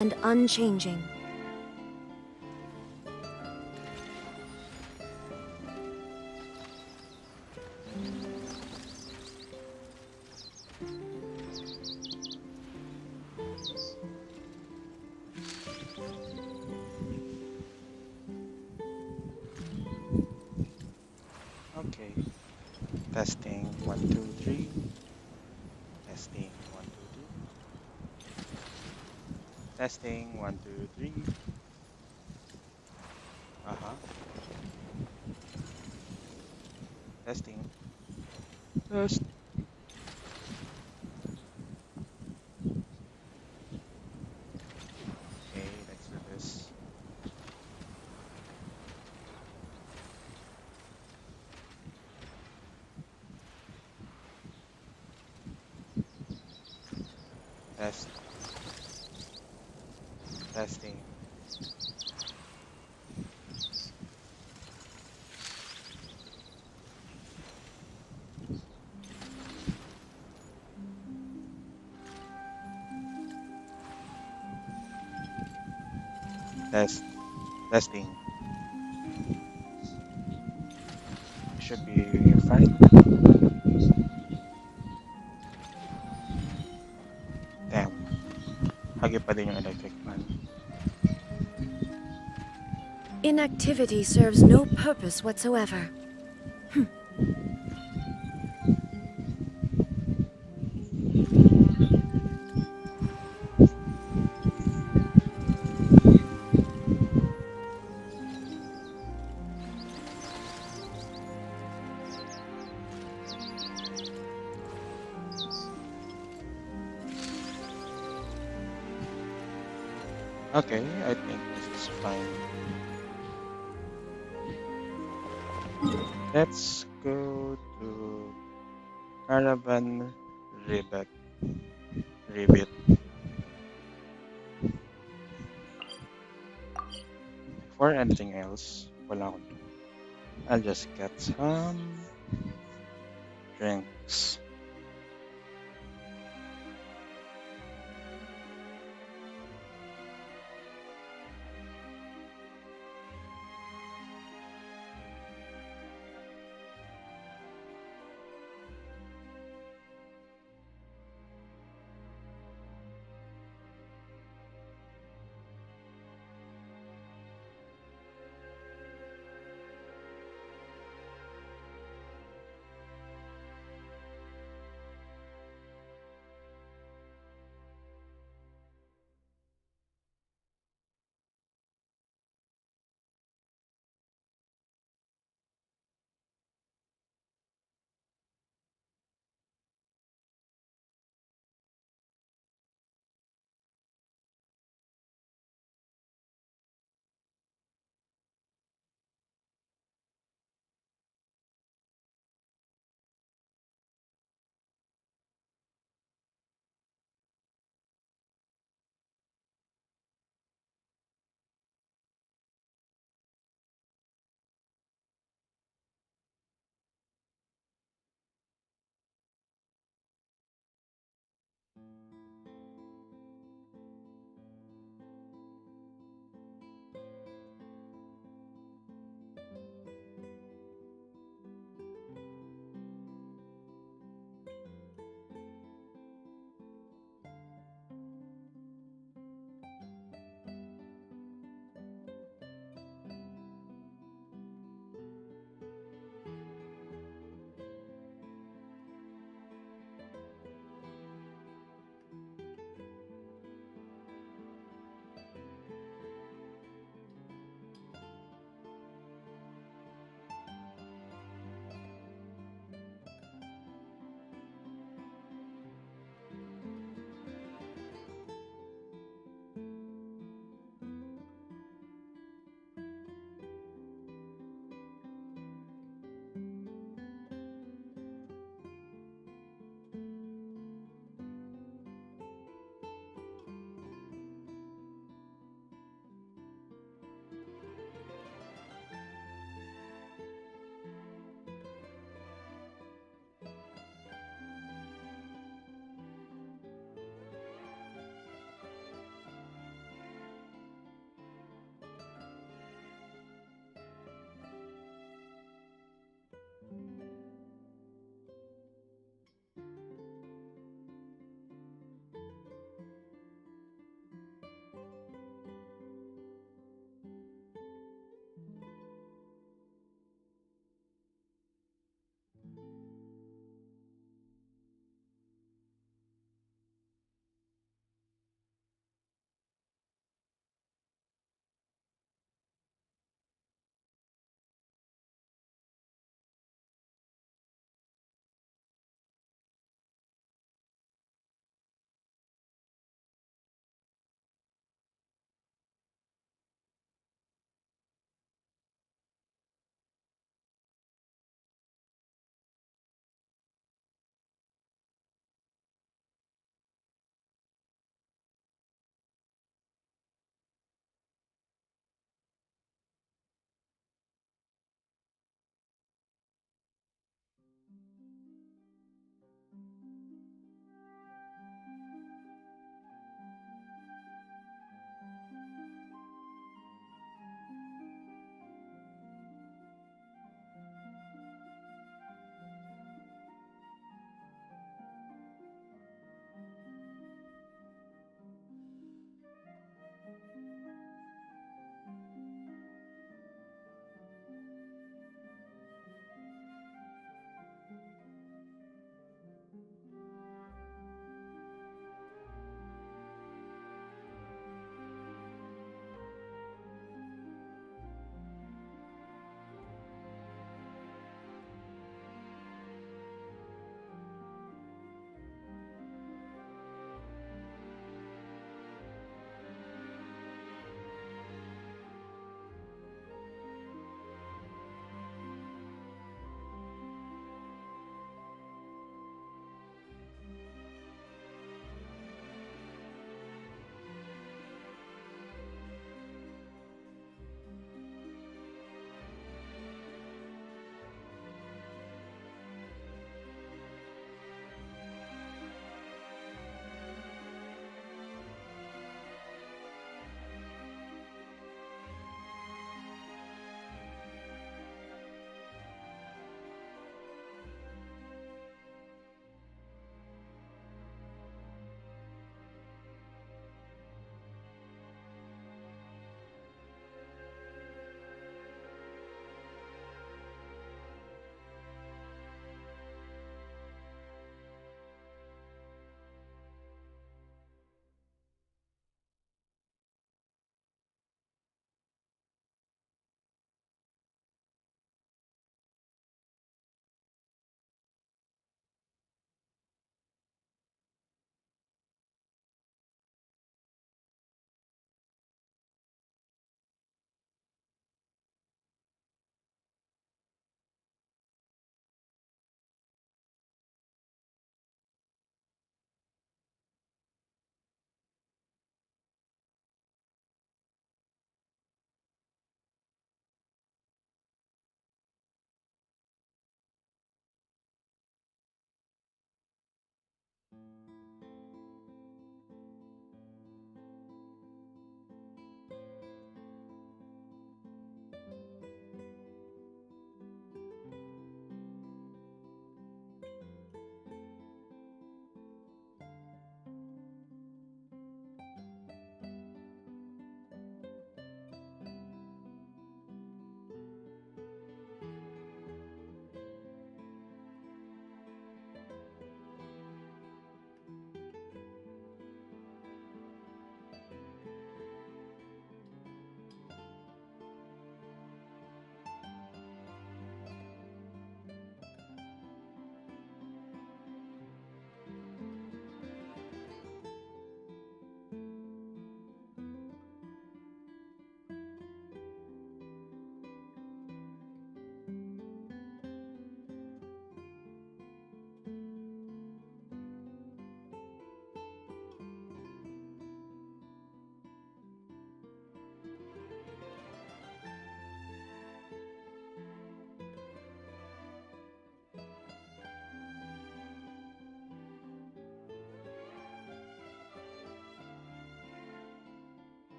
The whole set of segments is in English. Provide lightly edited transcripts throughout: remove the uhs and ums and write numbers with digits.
and unchanging. Okay. Testing 1 2 3. Testing 1 2 2. Testing 1 2 3. Uh-huh. Testing. Test. Okay, let's do this. Test. Testing. Test. Testing. Should be fine. Damn. Hagi pa din yung electric fan. Inactivity serves no purpose whatsoever. Okay, I think this is fine. Let's go to Caravan Rivet. Rivet. For anything else, wala akong do. I'll just get some drinks.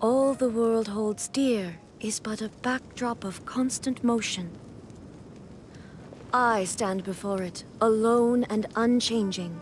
All the world holds dear is but a backdrop of constant motion. I stand before it, alone and unchanging.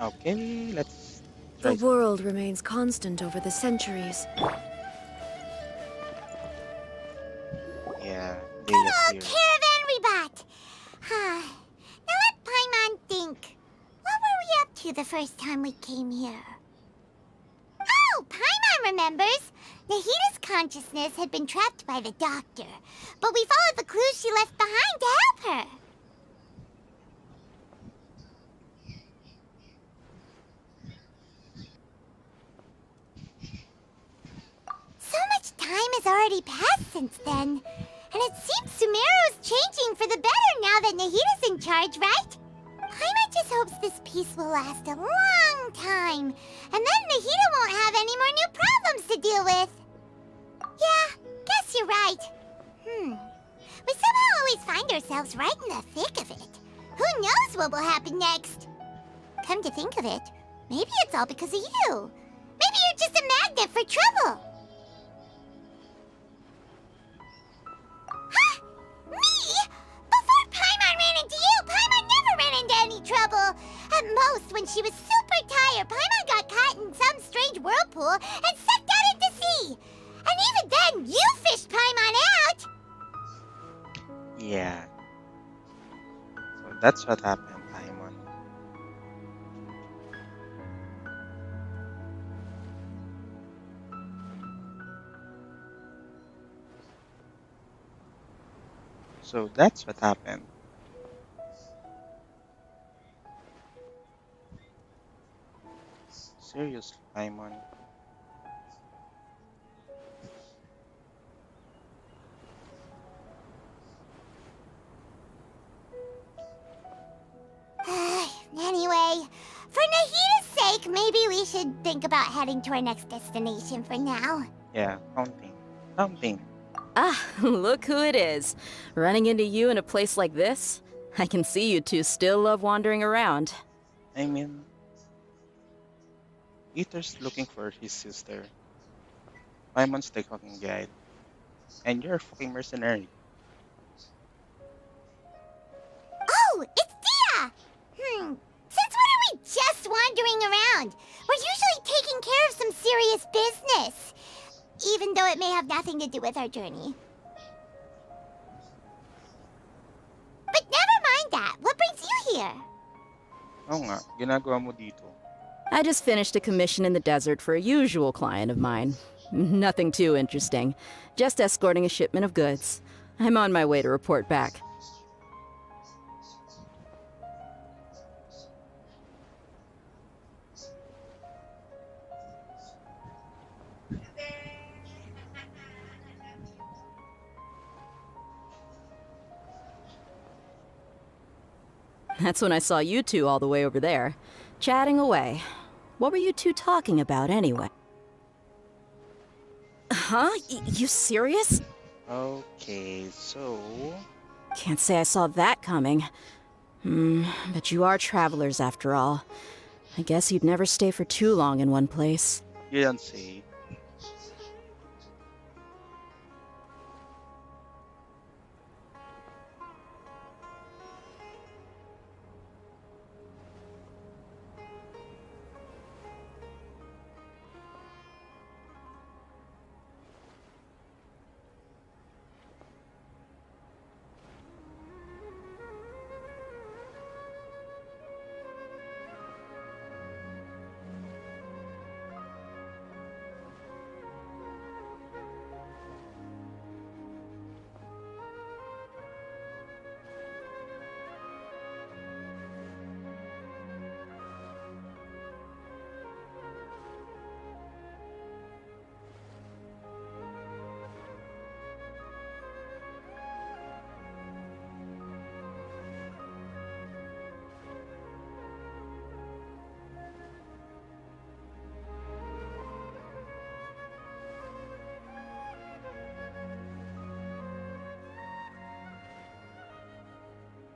Okay, let's The try some. world remains constant over the centuries. Yeah, Leia's Hello, here. Caravan Rebat! Now let Paimon think. What were we up to the first time we came here? Oh, Paimon remembers! Nahita's consciousness had been trapped by the doctor, but we followed the clues she left behind to help her. So much time has already passed since then, and it seems Sumeru's changing for the better now that Nahita's in charge, right? Paimon just hopes this peace will last a long time, and then Nahita won't have any more new problems to deal with. Yeah, guess you're right. We somehow always find ourselves right in the thick of it. Who knows what will happen next? Come to think of it, maybe it's all because of you. Maybe you're just a magnet for trouble. Huh? Me? Before Paimon ran into you, Paimon never ran into any trouble. At most, when she was super tired, Paimon got caught in some strange whirlpool and sucked out into sea. And even then, you fished Paimon out. Yeah, so that's what happened, Paimon. So that's what happened. Seriously, Paimon. Anyway, for Nahita's sake, maybe we should think about heading to our next destination for now. Yeah, Fontaine. Fontaine. Ah, look who it is. Running into you in a place like this? I can see you two still love wandering around. I mean, Ether's looking for his sister. Paimon's the cooking guide. And you're a fucking mercenary. Oh, it's Dia! Since when are we just wandering around? We're usually taking care of some serious business. Even though it may have nothing to do with our journey. But never mind that. What brings you here? Oo nga, ginagawa mo dito. I just finished a commission in the desert for a usual client of mine. Nothing too interesting. Just escorting a shipment of goods. I'm on my way to report back. That's when I saw you two all the way over there, chatting away. What were you two talking about anyway? Huh? You serious? Okay, so... Can't say I saw that coming. But you are travelers after all. I guess you'd never stay for too long in one place. You don't say.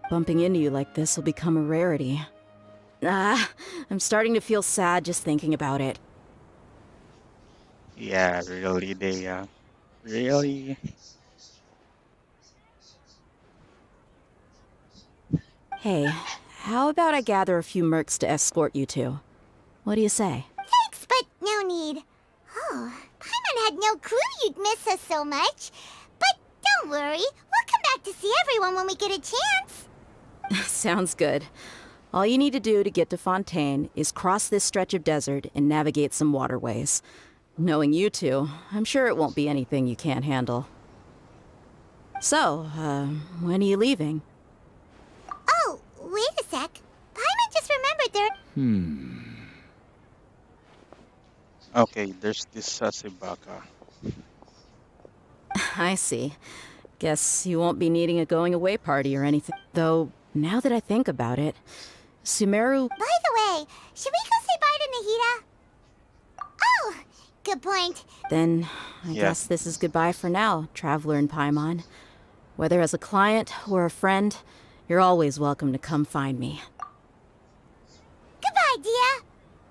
Bumping into you like this will become a rarity. I'm starting to feel sad just thinking about it. Yeah, really, they, really? Hey, how about I gather a few mercs to escort you to? What do you say? Thanks, but no need. Oh, Paimon had no clue you'd miss us so much. But don't worry, we'll come back to see everyone when we get a chance. Sounds good. All you need to do to get to Fontaine is cross this stretch of desert and navigate some waterways. Knowing you two, I'm sure it won't be anything you can't handle. So, when are you leaving? Oh, wait a sec. Paimon just remembered there. Okay, there's this Sasibaka. I see. Guess you won't be needing a going-away party or anything. Though, now that I think about it, Sumeru... By the way, should we go say bye to Nahida? Oh, good point. Then, I Yeah. guess this is goodbye for now, Traveler in Paimon. Whether as a client or a friend, you're always welcome to come find me. Goodbye, Dia.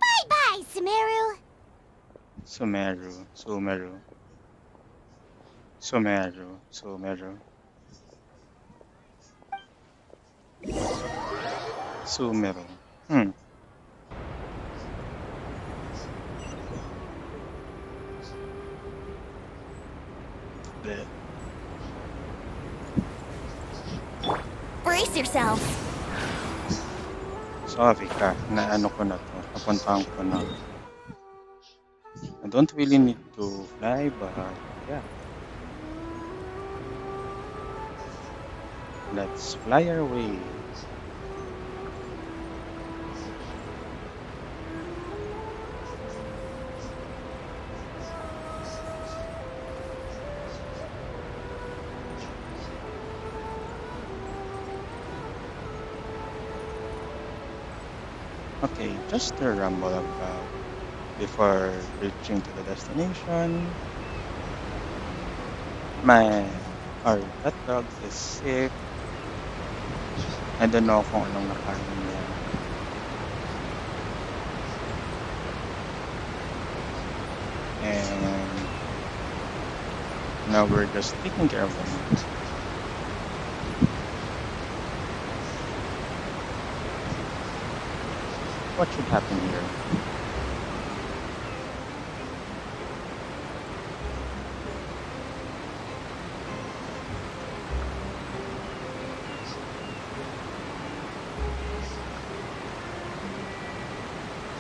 Bye-bye, Sumeru. Sumeru, Sumeru. Sumeru, Sumeru. Sumeru. Bleh. Brace yourself. Sorry ka, naano ko na to, napuntahan ko na. I don't really need to fly, but yeah. Let's fly our way. Okay, just a rumble about before reaching to the destination. That dog is sick. I don't know kung anong nakain niya. And now we're just taking care of him. What should happen here?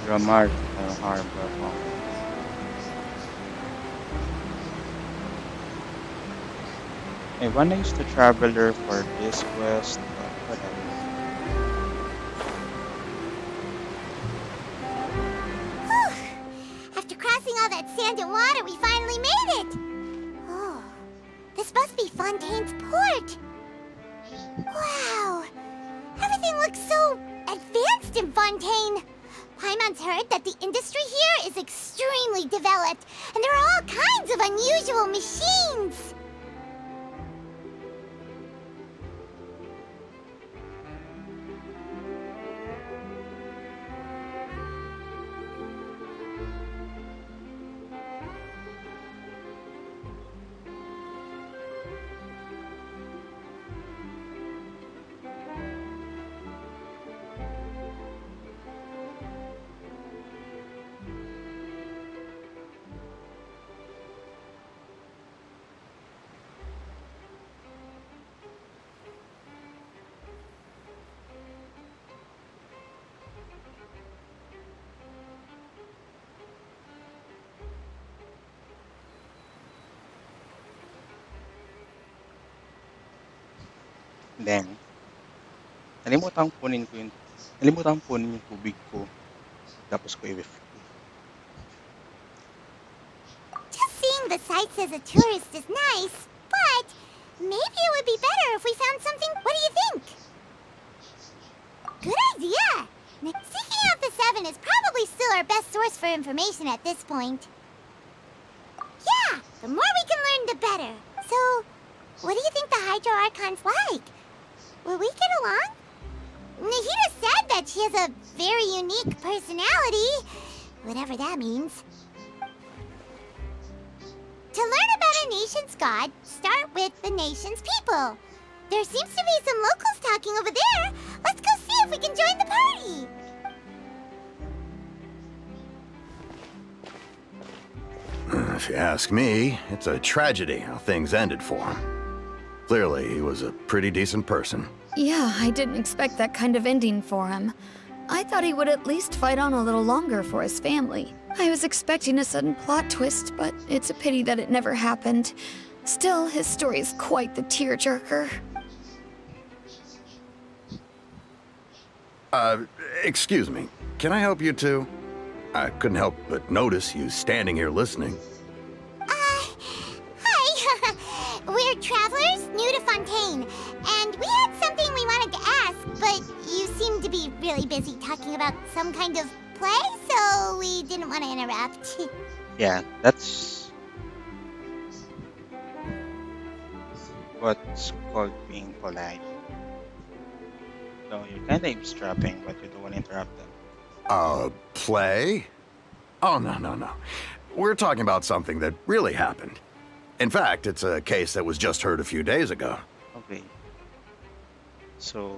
Ramar Harbor. I wanna use the Traveler for this quest, but whatever. After crossing all that sand and water, we finally made it! Oh, this must be Fontaine's port! Wow! Everything looks so advanced in Fontaine! Paimon's heard that the industry here is extremely developed, and there are all kinds of unusual machines! Then, nalimutan punin yung tubig ko, tapos ko i-refill. Just seeing the sights as a tourist is nice, but maybe it would be better if we found something. What do you think? Good idea! Seeking out the Seven is probably still our best source for information at this point. Yeah, the more we can learn, the better. So, what do you think the Hydro Archon's like? Will we get along? Nahida said that she has a very unique personality, whatever that means. To learn about a nation's god, start with the nation's people. There seems to be some locals talking over there. Let's go see if we can join the party. If you ask me, it's a tragedy how things ended for him. Clearly, he was a pretty decent person. Yeah, I didn't expect that kind of ending for him. I thought he would at least fight on a little longer for his family. I was expecting a sudden plot twist, but it's a pity that it never happened. Still, his story is quite the tearjerker. Excuse me. Can I help you two? I couldn't help but notice you standing here listening. Hi. We're travelers new to Fontaine, and we had something we wanted to ask, but you seem to be really busy talking about some kind of play, so we didn't want to interrupt. Yeah, that's what's called being polite. So you're kind of eavesdropping, but you don't want to interrupt them. Play? Oh, no. We're talking about something that really happened. In fact, it's a case that was just heard a few days ago. Okay. So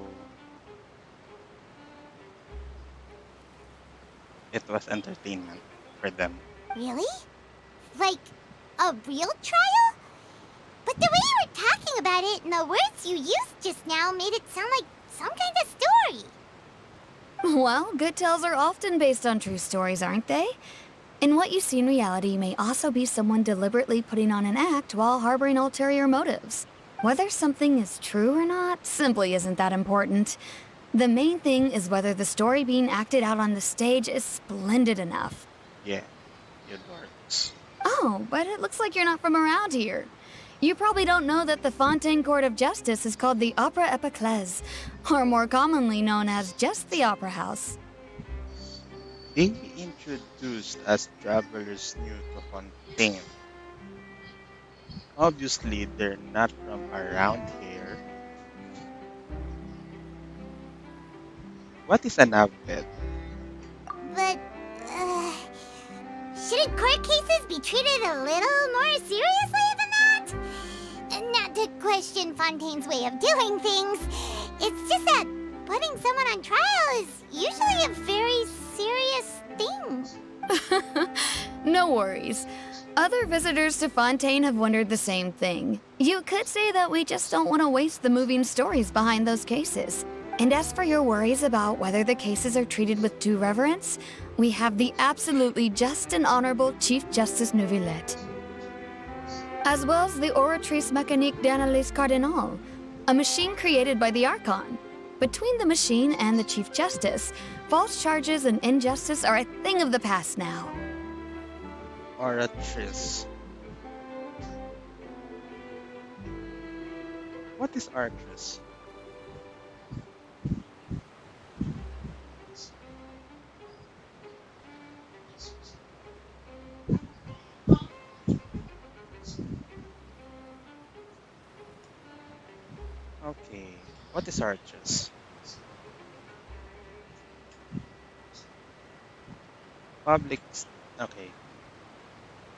it was entertainment for them. Really? Like, a real trial? But the way you were talking about it and the words you used just now made it sound like some kind of story. Well, good tales are often based on true stories, aren't they? And what you see in reality may also be someone deliberately putting on an act while harboring ulterior motives. Whether something is true or not simply isn't that important. The main thing is whether the story being acted out on the stage is splendid enough. Yeah, you dorks. Oh, but it looks like you're not from around here. You probably don't know that the Fontaine Court of Justice is called the Opera Epiclese, or more commonly known as just the Opera House. They introduced as travelers new to Fontaine. Obviously, they're not from around here. What is an abbot? But, shouldn't court cases be treated a little more seriously than that? Not to question Fontaine's way of doing things. It's just that putting someone on trial is usually a very serious thing. No worries. Other visitors to Fontaine have wondered the same thing. You could say that we just don't want to waste the moving stories behind those cases. And as for your worries about whether the cases are treated with due reverence, we have the absolutely just and honorable Chief Justice Neuvillette, as well as the Oratrice Mécanique d'Analyse Cardinal, a machine created by the Archon. Between the machine and the Chief Justice, false charges and injustice are a thing of the past now. Oratrice. What is Oratrice? Okay, what is Oratrice? Okay,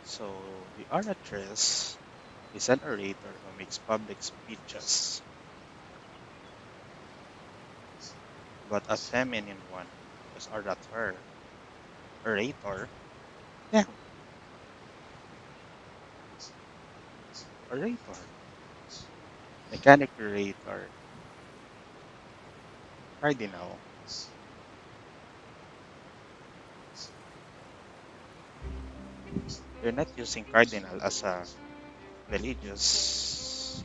so the oratress is an orator who makes public speeches, but a feminine one is orator. Orator? Yeah, orator. Mechanic orator. Cardinal. They're not using cardinal as a religious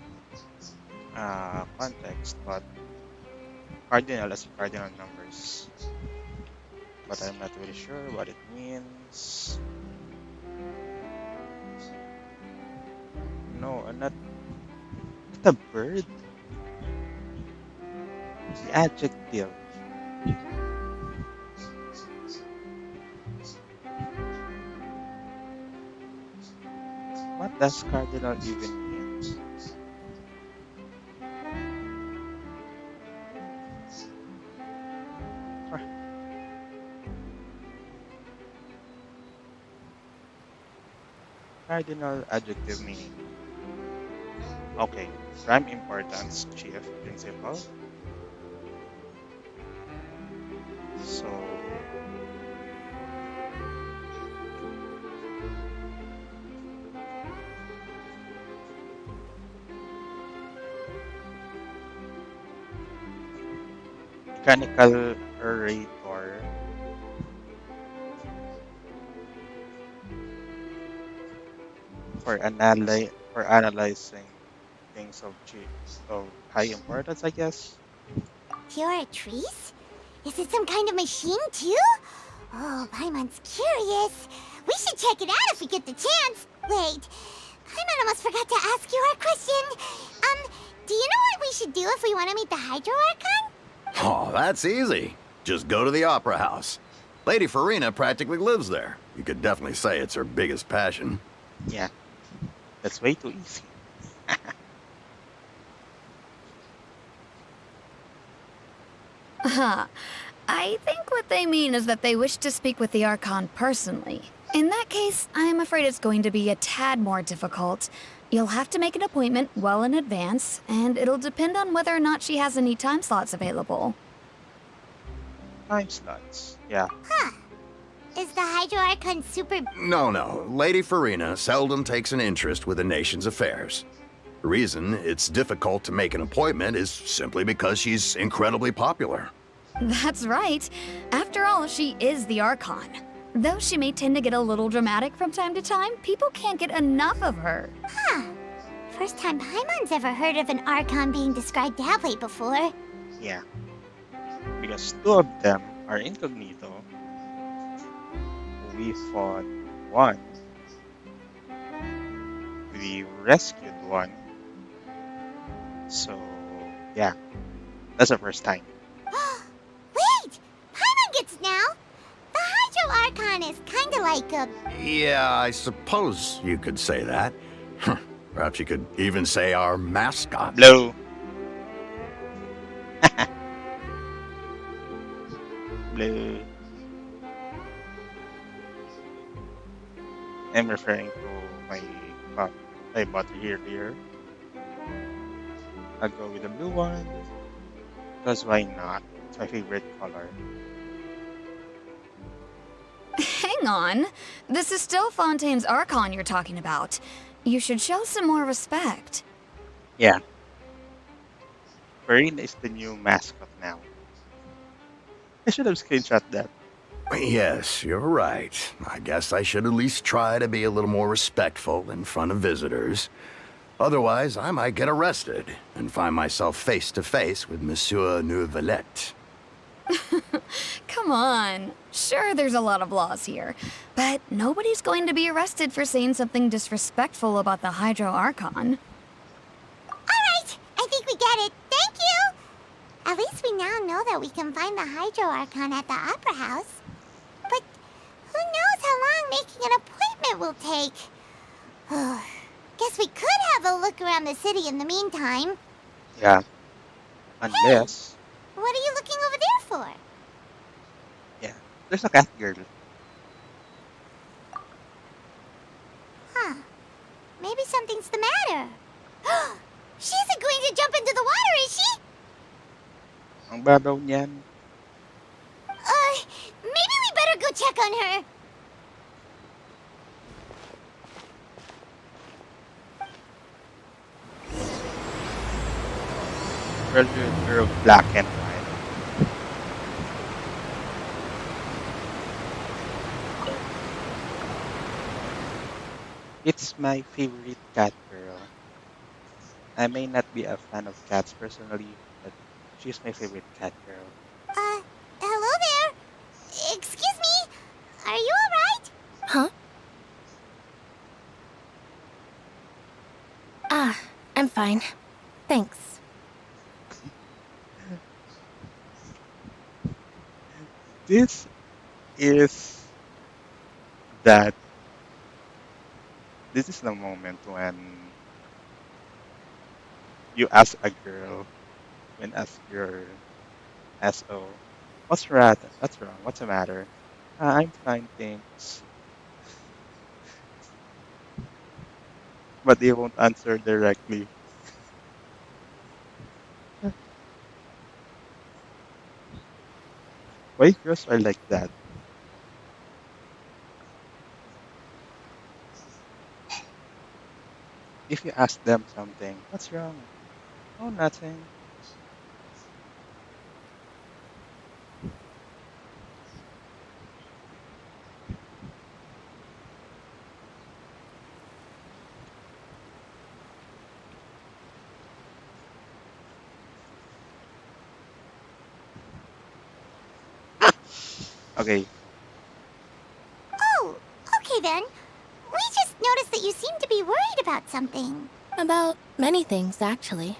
context, but cardinal as cardinal numbers. But I'm not really sure what it means. No, I'm not the bird. The adjective. What does cardinal even mean? Ah, cardinal adjective meaning. Okay, prime importance, chief, principal. So, mechanical orator for analyzing things of high importance, I guess. Pure trees? Is it some kind of machine too? Oh, Paimon's curious. We should check it out if we get the chance. Wait, Paimon almost forgot to ask you our question. Do you know what we should do if we want to meet the Hydro Archon? Oh, that's easy. Just go to the Opera House. Lady Farina practically lives there. You could definitely say it's her biggest passion. Yeah, that's way too easy. Huh. I think what they mean is that they wish to speak with the Archon personally. In that case, I'm afraid it's going to be a tad more difficult. You'll have to make an appointment well in advance, and it'll depend on whether or not she has any time slots available. Time slots. Yeah. Huh. Is the Hydro Archon super... No. Lady Farina seldom takes an interest with the nation's affairs. The reason it's difficult to make an appointment is simply because she's incredibly popular. That's right. After all, she is the Archon. Though she may tend to get a little dramatic from time to time, people can't get enough of her. Huh. First time Paimon's ever heard of an Archon being described that way before. Yeah. Because two of them are incognito. We fought one. We rescued one. So, yeah. That's the first time. Wait! Paimon gets now! The Hydro Archon is kinda like a... Yeah, I suppose you could say that. Perhaps you could even say our mascot. Blue. Blue. I'm referring to my cup I bought earlier. I'll go with the blue one. Because why not? It's my favorite color. Hang on. This is still Fontaine's Archon you're talking about. You should show some more respect. Yeah. Farina is the new mascot now. I should have screenshot that. Yes, you're right. I guess I should at least try to be a little more respectful in front of visitors. Otherwise, I might get arrested and find myself face to face with Monsieur Neuvillette. Come on. Sure, there's a lot of laws here, but nobody's going to be arrested for saying something disrespectful about the Hydro Archon. Alright! I think we get it. Thank you! At least we now know that we can find the Hydro Archon at the Opera House. But who knows how long making an appointment will take? Guess we could have a look around the city in the meantime. Yeah. Unless... What are you looking over there for? Yeah. There's a cat girl. Huh. Maybe something's the matter. She isn't going to jump into the water, is she? Ang babaw niyan. Maybe we better go check on her. Girl black and white. It's my favorite cat girl. I may not be a fan of cats personally, but she's my favorite cat girl. Hello there. Excuse me. Are you alright? Huh? Ah, I'm fine. Thanks. This is that this is the moment when you ask a girl when ask your SO, what's wrong? What's wrong? What's the matter? I'm fine, thanks. But they won't answer directly. Why girls are like that? If you ask them something, what's wrong? Oh, nothing. Okay, Oh, okay then. We just noticed that you seem to be worried about something. About many things, actually.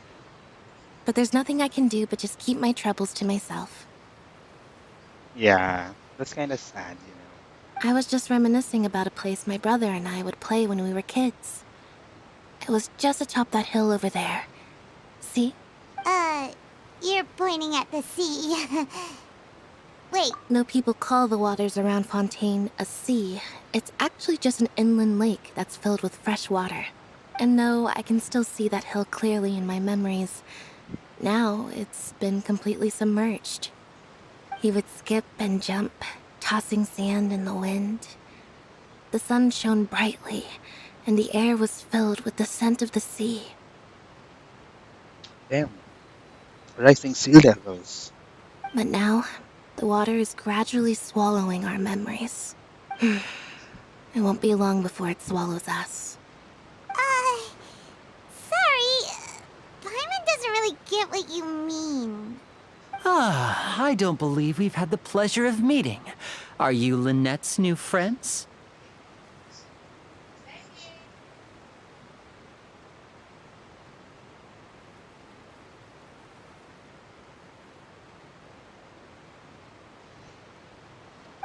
But there's nothing I can do but just keep my troubles to myself. yeah, that's kind of sad, you know. I was just reminiscing about a place my brother and I would play when we were kids. It was just atop that hill over there. See? You're pointing at the sea. Wait, No people call the waters around Fontaine a sea. It's actually just an inland lake that's filled with fresh water. And no, I can still see that hill clearly in my memories. Now, it's been completely submerged. He would skip and jump, tossing sand in the wind. The sun shone brightly, and the air was filled with the scent of the sea. Damn, rising sea levels. But now, the water is gradually swallowing our memories. It won't be long before it swallows us. sorry. Paimon doesn't really get what you mean. Ah, I don't believe we've had the pleasure of meeting. Are you Lynette's new friends?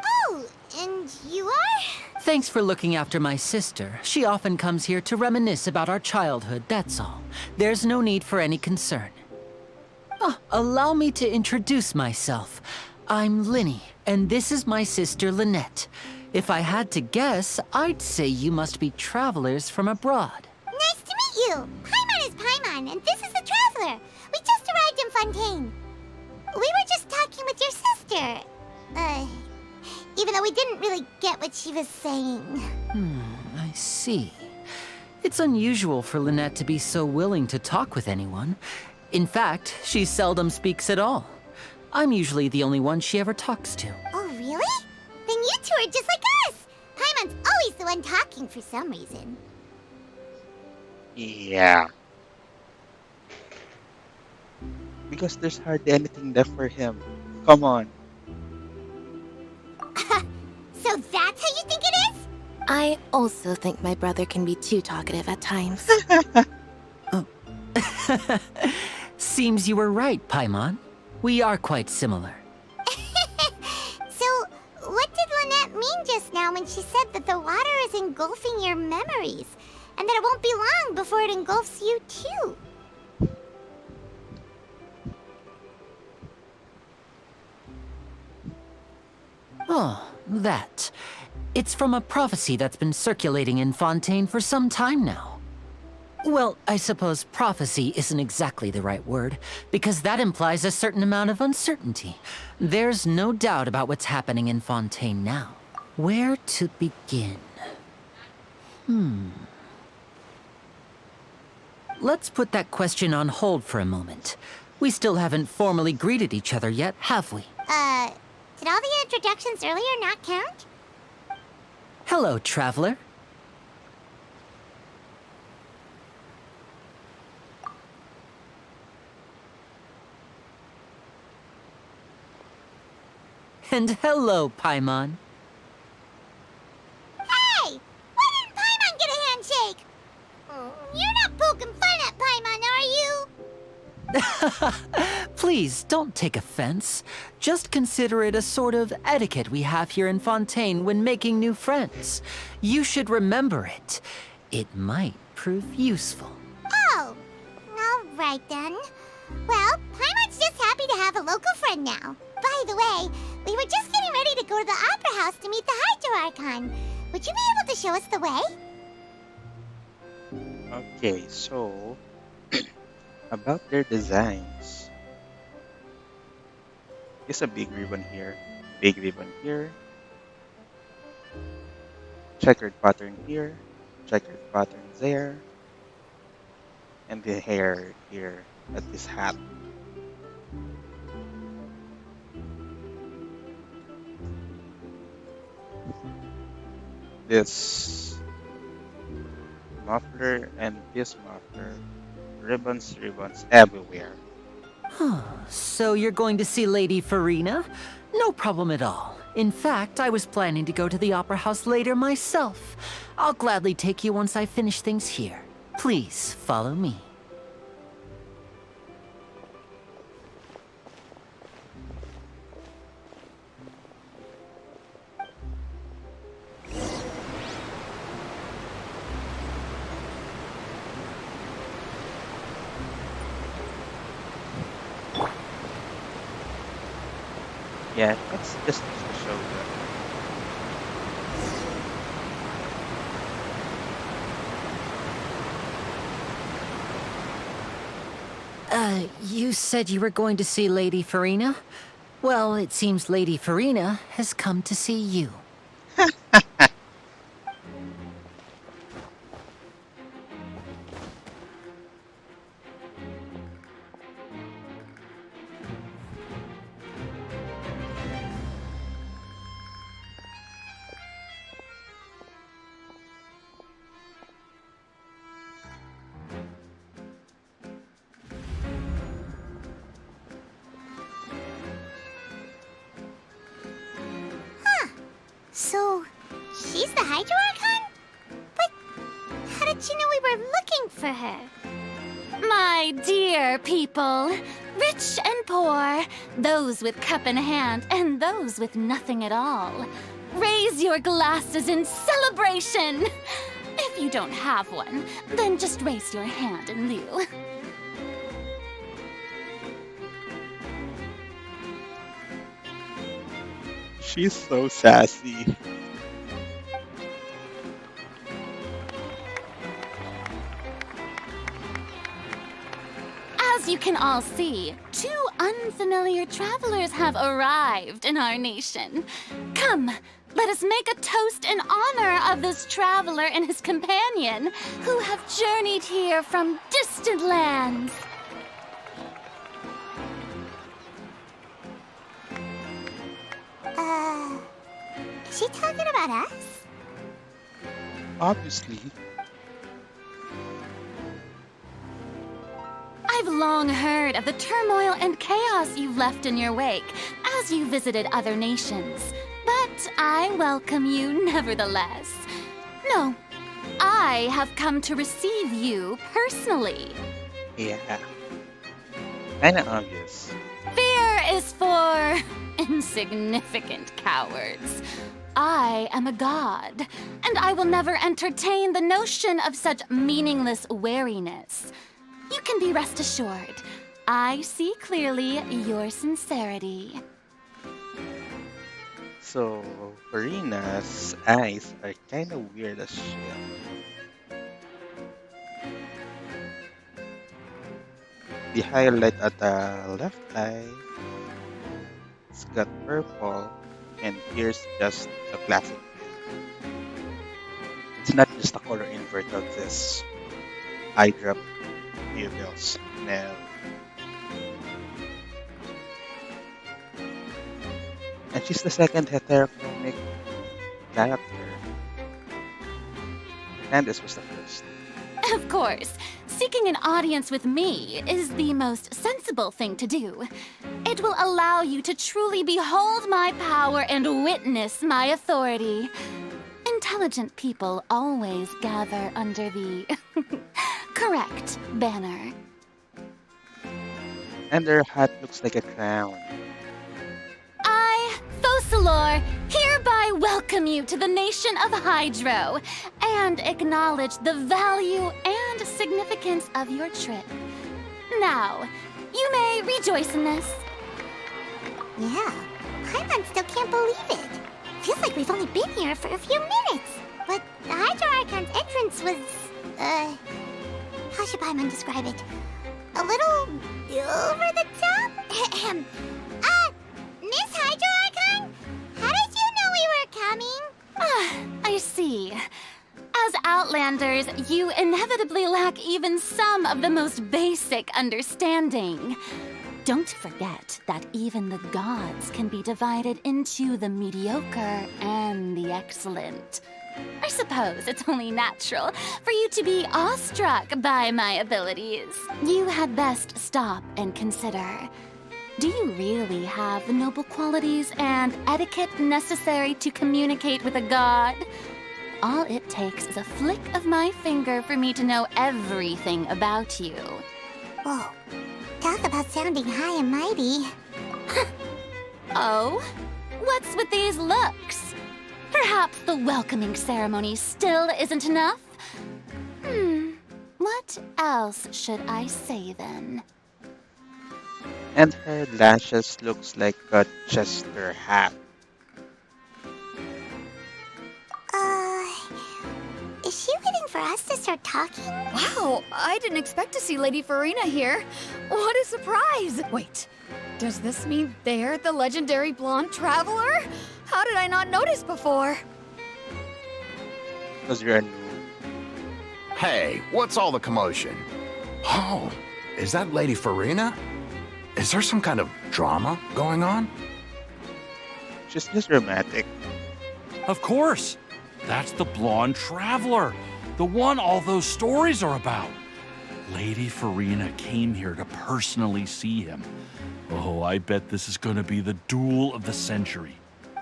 Oh, and you are? Thanks for looking after my sister. She often comes here to reminisce about our childhood, that's all. There's no need for any concern. Ah, allow me to introduce myself. I'm Linny, and this is my sister Lynette. If I had to guess, I'd say you must be travelers from abroad. Nice to meet you. Paimon is Paimon, and this is the Traveler. We just arrived in Fontaine. We were just talking with your sister. Even though we didn't really get what she was saying. I see. It's unusual for Lynette to be so willing to talk with anyone. In fact, she seldom speaks at all. I'm usually the only one she ever talks to. Oh, really? Then you two are just like us. Paimon's always the one talking for some reason. Yeah. Because there's hardly anything left for him. Come on. So that's how you think it is? I also think my brother can be too talkative at times. Seems you were right, Paimon. We are quite similar. So, what did Lynette mean just now when she said that the water is engulfing your memories? And that it won't be long before it engulfs you too? Oh, that. It's from a prophecy that's been circulating in Fontaine for some time now. Well, I suppose prophecy isn't exactly the right word, because that implies a certain amount of uncertainty. There's no doubt about what's happening in Fontaine now. Where to begin? Let's put that question on hold for a moment. We still haven't formally greeted each other yet, have we? Did all the introductions earlier not count? Hello, traveler. And hello, Paimon. Hey! Why didn't Paimon get a handshake? You're not poking fun at Paimon, are you? Please, don't take offense. Just consider it a sort of etiquette we have here in Fontaine when making new friends. You should remember it. It might prove useful. Oh, all right then. Well, Paimon's just happy to have a local friend now. By the way, we were just getting ready to go to the Opera House to meet the Hydro Archon. Would you be able to show us the way? Okay, so about their designs. There's a big ribbon here, checkered pattern here, checkered pattern there, and the hair here at this hat. This muffler and this muffler, ribbons everywhere. So you're going to see Lady Farina? No problem at all. In fact, I was planning to go to the Opera House later myself. I'll gladly take you once I finish things here. Please follow me. Yeah, it's just to show them. You said you were going to see Lady Farina? Well, it seems Lady Farina has come to see you. So, she's the Hydro Archon? But how did she know we were looking for her? My dear people, rich and poor, those with cup in hand and those with nothing at all, raise your glasses in celebration! If you don't have one, then just raise your hand in lieu. She's so sassy. As you can all see, two unfamiliar travelers have arrived in our nation. Come, let us make a toast in honor of this traveler and his companion who have journeyed here from distant lands. Is she talking about us? Obviously. I've long heard of the turmoil and chaos you've left in your wake as you visited other nations. But I welcome you nevertheless. No, I have come to receive you personally. Yeah. Kinda obvious. Fear is for insignificant cowards. I am a god, and I will never entertain the notion of such meaningless wariness. You can be rest assured, I see clearly your sincerity. So, Farina's eyes are kinda weird as shit. The highlight at the left eye, it's got purple, and here's just a classic. It's not just a color invert of this eye drop pupils. No. And she's the second heterochromic character. And this was the first. Of course, seeking an audience with me is the most sensible thing to do. It will allow you to truly behold my power and witness my authority. Intelligent people always gather under the correct banner. And their hat looks like a crown. I, Focalors, hereby welcome you to the nation of Hydro and acknowledge the value and significance of your trip. Now, you may rejoice in this. Yeah, Paimon still can't believe it. Feels like we've only been here for a few minutes. But the Hydro Archon's entrance was, how should Paimon describe it? A little over the top? Miss Hydro Archon? How did you know we were coming? I see. As Outlanders, you inevitably lack even some of the most basic understanding. Don't forget that even the gods can be divided into the mediocre and the excellent. I suppose it's only natural for you to be awestruck by my abilities. You had best stop and consider. Do you really have the noble qualities and etiquette necessary to communicate with a god? All it takes is a flick of my finger for me to know everything about you. Whoa, talk about sounding high and mighty. Oh? What's with these looks? Perhaps the welcoming ceremony still isn't enough? What else should I say then? And her lashes looks like a jester hat. Is she waiting for us to start talking? Wow, I didn't expect to see Lady Farina here. What a surprise! Wait, does this mean they're the legendary blonde traveler? How did I not notice before? Because you're a noob. Hey, what's all the commotion? Oh, is that Lady Farina? Is there some kind of drama going on? She's just dramatic. Of course. That's the blonde traveler, the one all those stories are about. Lady Farina came here to personally see him. Oh, I bet this is going to be the duel of the century.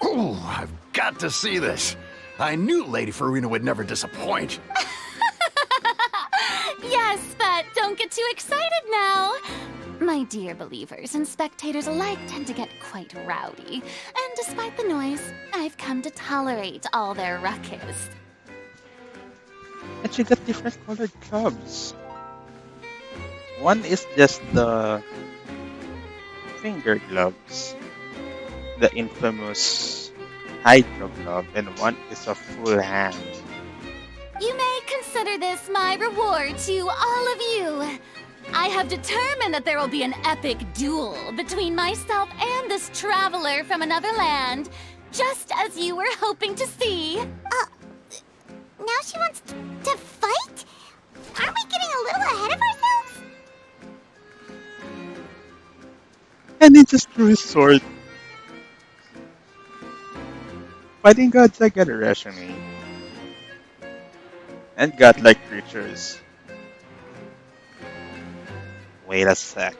Oh, I've got to see this. I knew Lady Farina would never disappoint. Yes, but don't get too excited now. My dear believers and spectators alike tend to get quite rowdy, and despite the noise, I've come to tolerate all their ruckus. And she got different colored gloves. One is just the finger gloves, the infamous Hydro glove, and one is a full hand. You may consider this my reward to all of you. I have determined that there will be an epic duel between myself and this traveler from another land, just as you were hoping to see. Now she wants to fight? Aren't we getting a little ahead of ourselves? And he just drew his sword. Fighting gods like a resume. And godlike creatures. Wait a sec.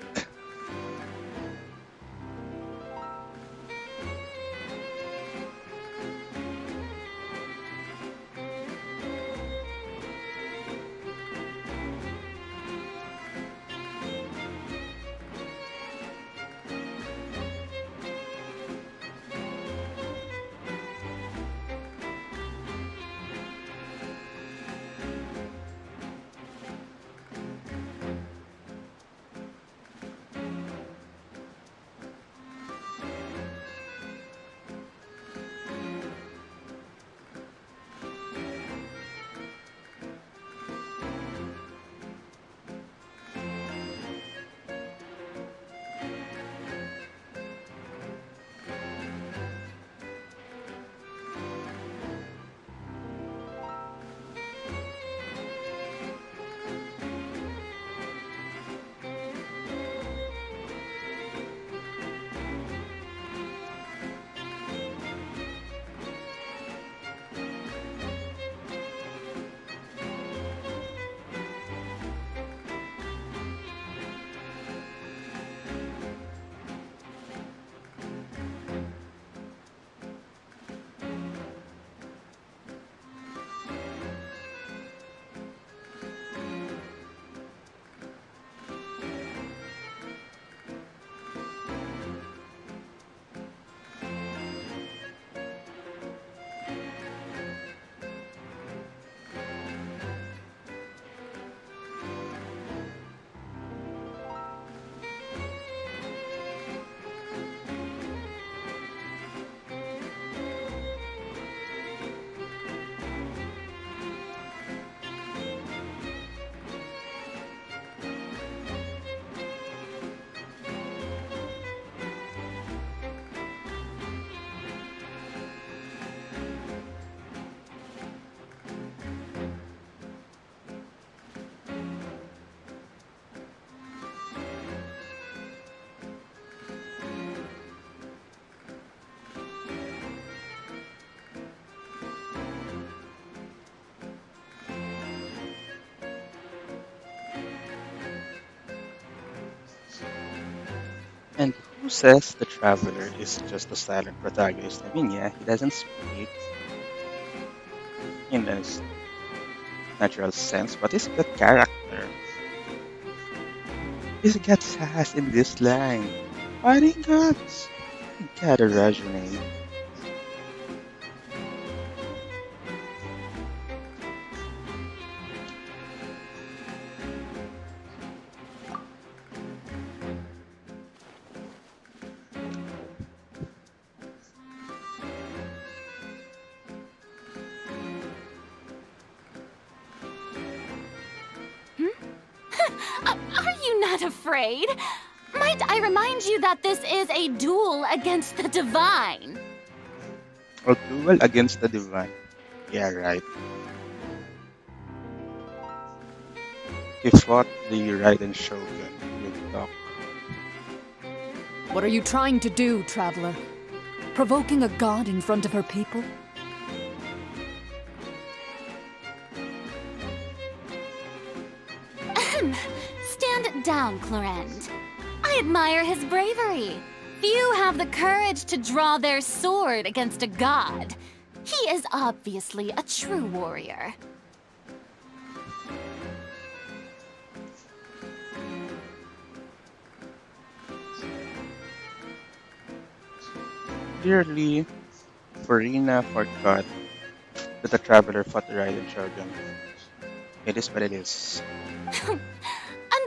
And who says the Traveler is just a silent protagonist? I mean, yeah, he doesn't speak in a natural sense, but he's got character. He's got sass in this line. Fighting gods! Gotta resonate. Are you not afraid? Might I remind you that this is a duel against the divine? A duel against the divine. Yeah, right. He fought the Raiden Shogun with Doc. What are you trying to do, Traveler? Provoking a god in front of her people? Stand down, Clorend. I admire his bravery. Few have the courage to draw their sword against a god. He is obviously a true warrior. Clearly, Farina forgot that the Traveler fought the Raiden Shogun. It is what it is.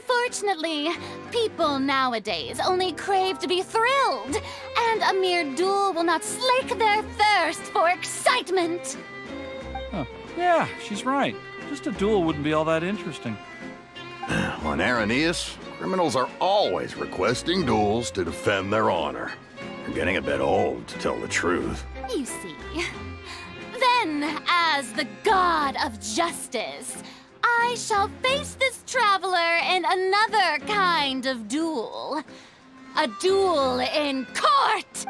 Unfortunately, people nowadays only crave to be thrilled, and a mere duel will not slake their thirst for excitement. Oh, yeah, she's right. Just a duel wouldn't be all that interesting. On Arrhenius, criminals are always requesting duels to defend their honor. You're getting a bit old, to tell the truth. You see. Then, as the god of justice, I shall face this traveler in another kind of duel. A duel in court!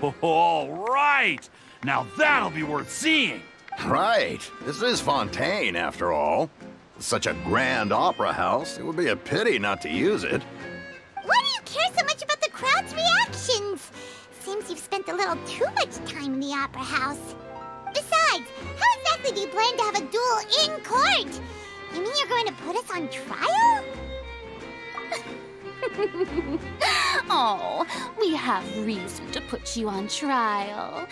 Whoa, all right! Now that'll be worth seeing! Right. This is Fontaine, after all. Such a grand opera house, it would be a pity not to use it. Why do you care so much about the crowd's reactions? Seems you've spent a little too much time in the opera house. Besides, how exactly do you plan to have a duel in court? You mean you're going to put us on trial? Oh, we have reason to put you on trial.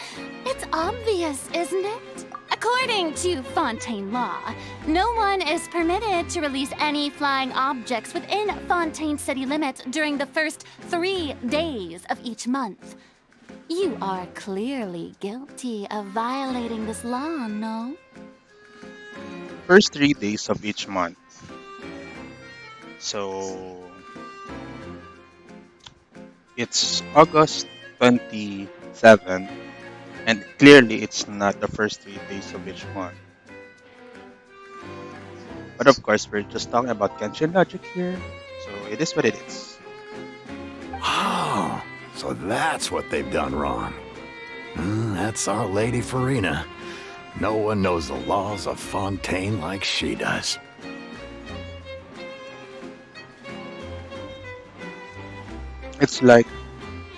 It's obvious, isn't it? According to Fontaine law, no one is permitted to release any flying objects within Fontaine city limits during the first 3 days of each month. You are clearly guilty of violating this law, no? First 3 days of each month. So it's August 27th, and clearly it's not the first 3 days of each month. But of course, we're just talking about Genshin logic here, so it is what it is. Oh, so that's what they've done wrong. That's our Lady Farina. No one knows the laws of Fontaine like she does. It's like,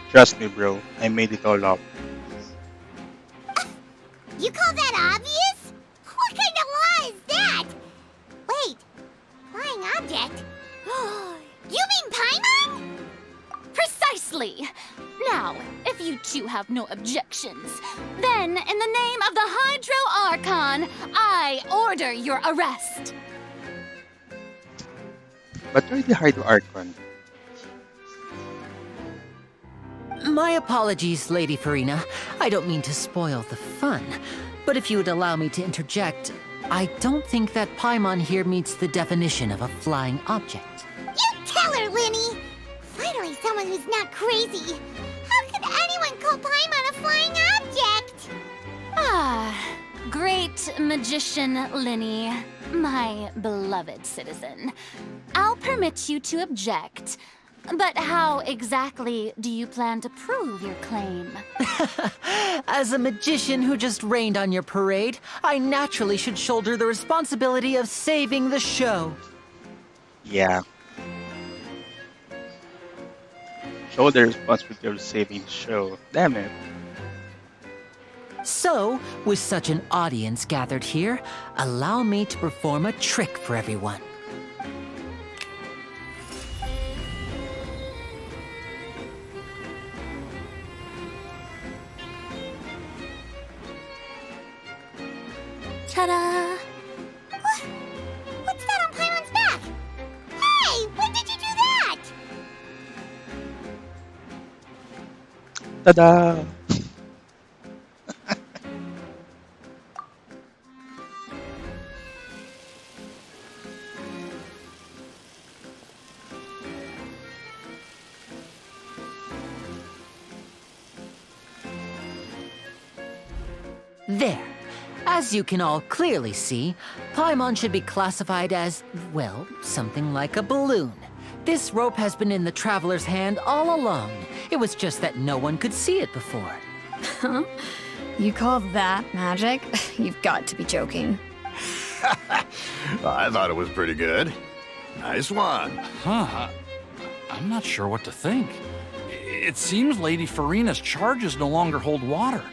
trust me, bro, I made it all up. You call that obvious? What kind of law is that? Wait, flying object? You mean Paimon? Precisely! Now, if you two have no objections, then in the name of the Hydro Archon, I order your arrest. But you're the Hydro Archon. My apologies, Lady Farina. I don't mean to spoil the fun. But if you would allow me to interject, I don't think that Paimon here meets the definition of a flying object. You tell her, Linny! Finally someone who's not crazy. How could anyone call Paimon a flying object? Ah, great magician Linny, my beloved citizen. I'll permit you to object. But how exactly do you plan to prove your claim? As a magician who just rained on your parade, I naturally should shoulder the responsibility of saving the show. Yeah. So the responsibility of saving the show. Damn it. So, with such an audience gathered here, allow me to perform a trick for everyone. Ta-da! What's that on Paimon's back? Hey, when did you do that? Ta-da! There. As you can all clearly see, Paimon should be classified as, well, something like a balloon. This rope has been in the Traveler's hand all along. It was just that no one could see it before. Huh? You call that magic? You've got to be joking. I thought it was pretty good. Nice one. Huh. I'm not sure what to think. It seems Lady Farina's charges no longer hold water.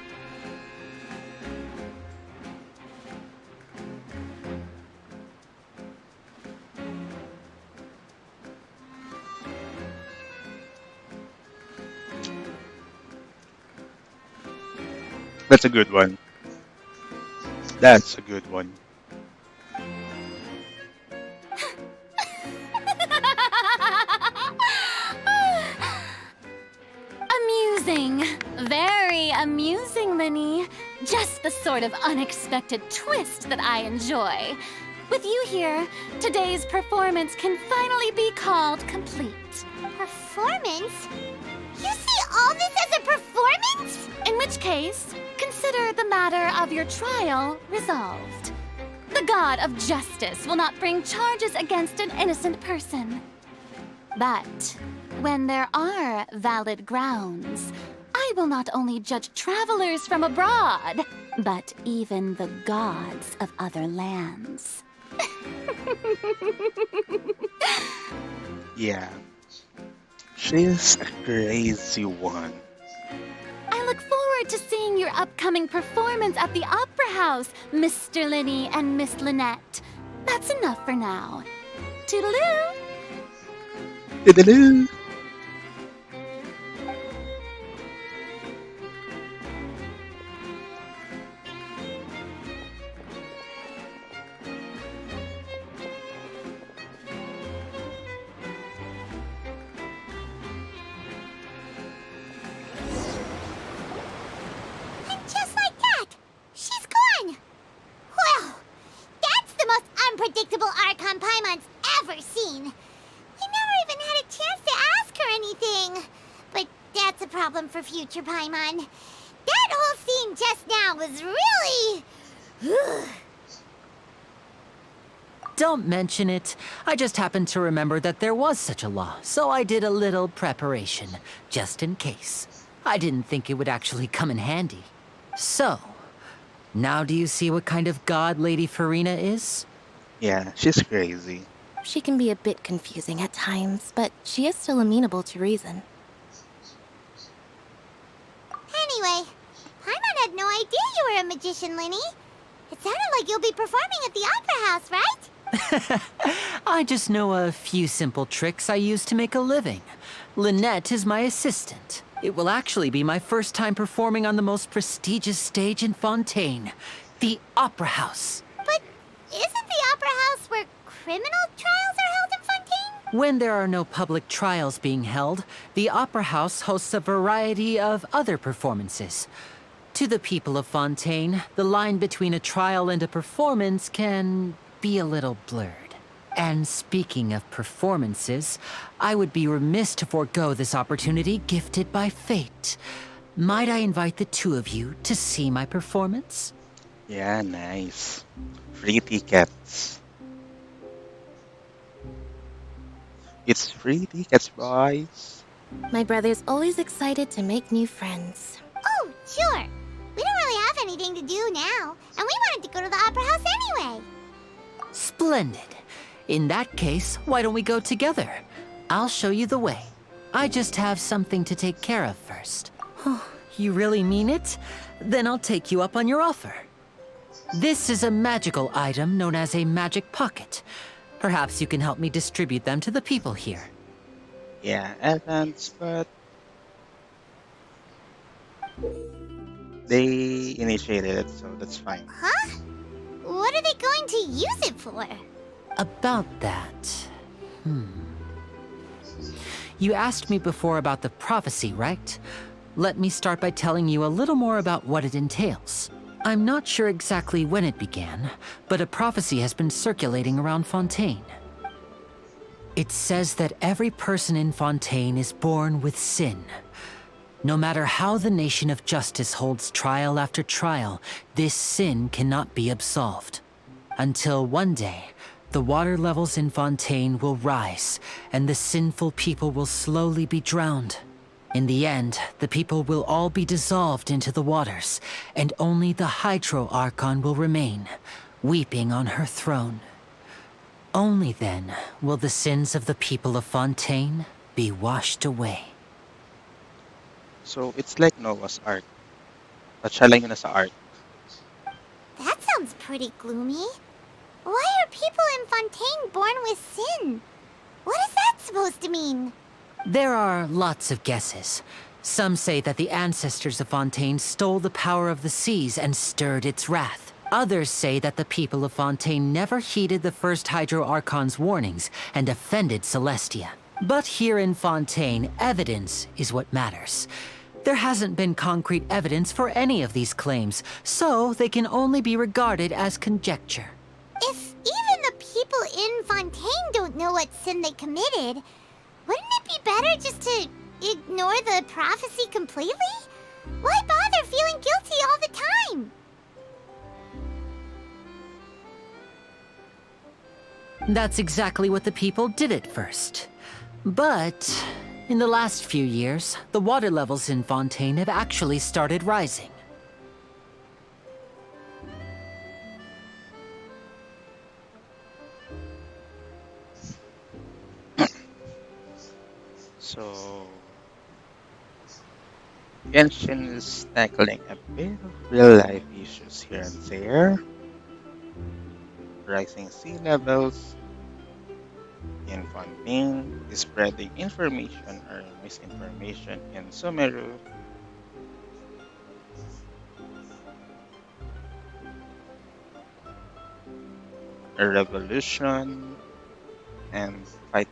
That's a good one. That's a good one. Amusing. Very amusing, Linny. Just the sort of unexpected twist that I enjoy. With you here, today's performance can finally be called complete. Performance? You see all this as a performance? In which case, consider the matter of your trial resolved. The god of justice will not bring charges against an innocent person. But when there are valid grounds, I will not only judge travelers from abroad, but even the gods of other lands. Yeah. She's a crazy one. I look forward to seeing your upcoming performance at the Opera House, Mr. Linny and Miss Lynette. That's enough for now. Toodaloo! Toodaloo! And just like that, she's gone. Well, that's the most unpredictable Archon Paimon's ever seen. I never even had a chance to ask her anything. But that's a problem for future Paimon. That whole scene just now was really... Don't mention it. I just happened to remember that there was such a law, so I did a little preparation, just in case. I didn't think it would actually come in handy. So, now do you see what kind of god Lady Farina is? Yeah, she's crazy. She can be a bit confusing at times, but she is still amenable to reason. Anyway, Paimon had no idea you were a magician, Linny. It sounded like you'll be performing at the Opera House, right? I just know a few simple tricks I use to make a living. Lynette is my assistant. It will actually be my first time performing on the most prestigious stage in Fontaine, the Opera House. But isn't the Opera House where criminal trials are held in Fontaine? When there are no public trials being held, the Opera House hosts a variety of other performances. To the people of Fontaine, the line between a trial and a performance can be a little blurred. And speaking of performances, I would be remiss to forego this opportunity gifted by fate. Might I invite the two of you to see my performance? Yeah, nice. Free tickets. It's free tickets, boys. My brother's always excited to make new friends. Oh, sure. We don't really have anything to do now, and we wanted to go to the Opera House anyway. Splendid. In that case, why don't we go together? I'll show you the way. I just have something to take care of first. You really mean it? Then I'll take you up on your offer. This is a magical item known as a magic pocket. Perhaps you can help me distribute them to the people here. Yeah, events, but they initiated it, so that's fine. Huh? What are they going to use it for? About that... You asked me before about the prophecy, right? Let me start by telling you a little more about what it entails. I'm not sure exactly when it began, but a prophecy has been circulating around Fontaine. It says that every person in Fontaine is born with sin. No matter how the nation of justice holds trial after trial, this sin cannot be absolved. Until one day, the water levels in Fontaine will rise, and the sinful people will slowly be drowned. In the end, the people will all be dissolved into the waters, and only the Hydro Archon will remain, weeping on her throne. Only then will the sins of the people of Fontaine be washed away. So it's like Noah's Ark. Patsya yun na sa Ark. That sounds pretty gloomy. Why are people in Fontaine born with sin? What is that supposed to mean? There are lots of guesses. Some say that the ancestors of Fontaine stole the power of the seas and stirred its wrath. Others say that the people of Fontaine never heeded the first Hydro Archon's warnings and offended Celestia. But here in Fontaine, evidence is what matters. There hasn't been concrete evidence for any of these claims, so they can only be regarded as conjecture. If even the people in Fontaine don't know what sin they committed, wouldn't it be better just to ignore the prophecy completely? Why bother feeling guilty all the time? That's exactly what the people did at first. But in the last few years, the water levels in Fontaine have actually started rising. So Genshin is tackling a bit of real-life issues here and there. Rising sea levels in Fontaine, spreading information or misinformation in Sumeru, a revolution and fight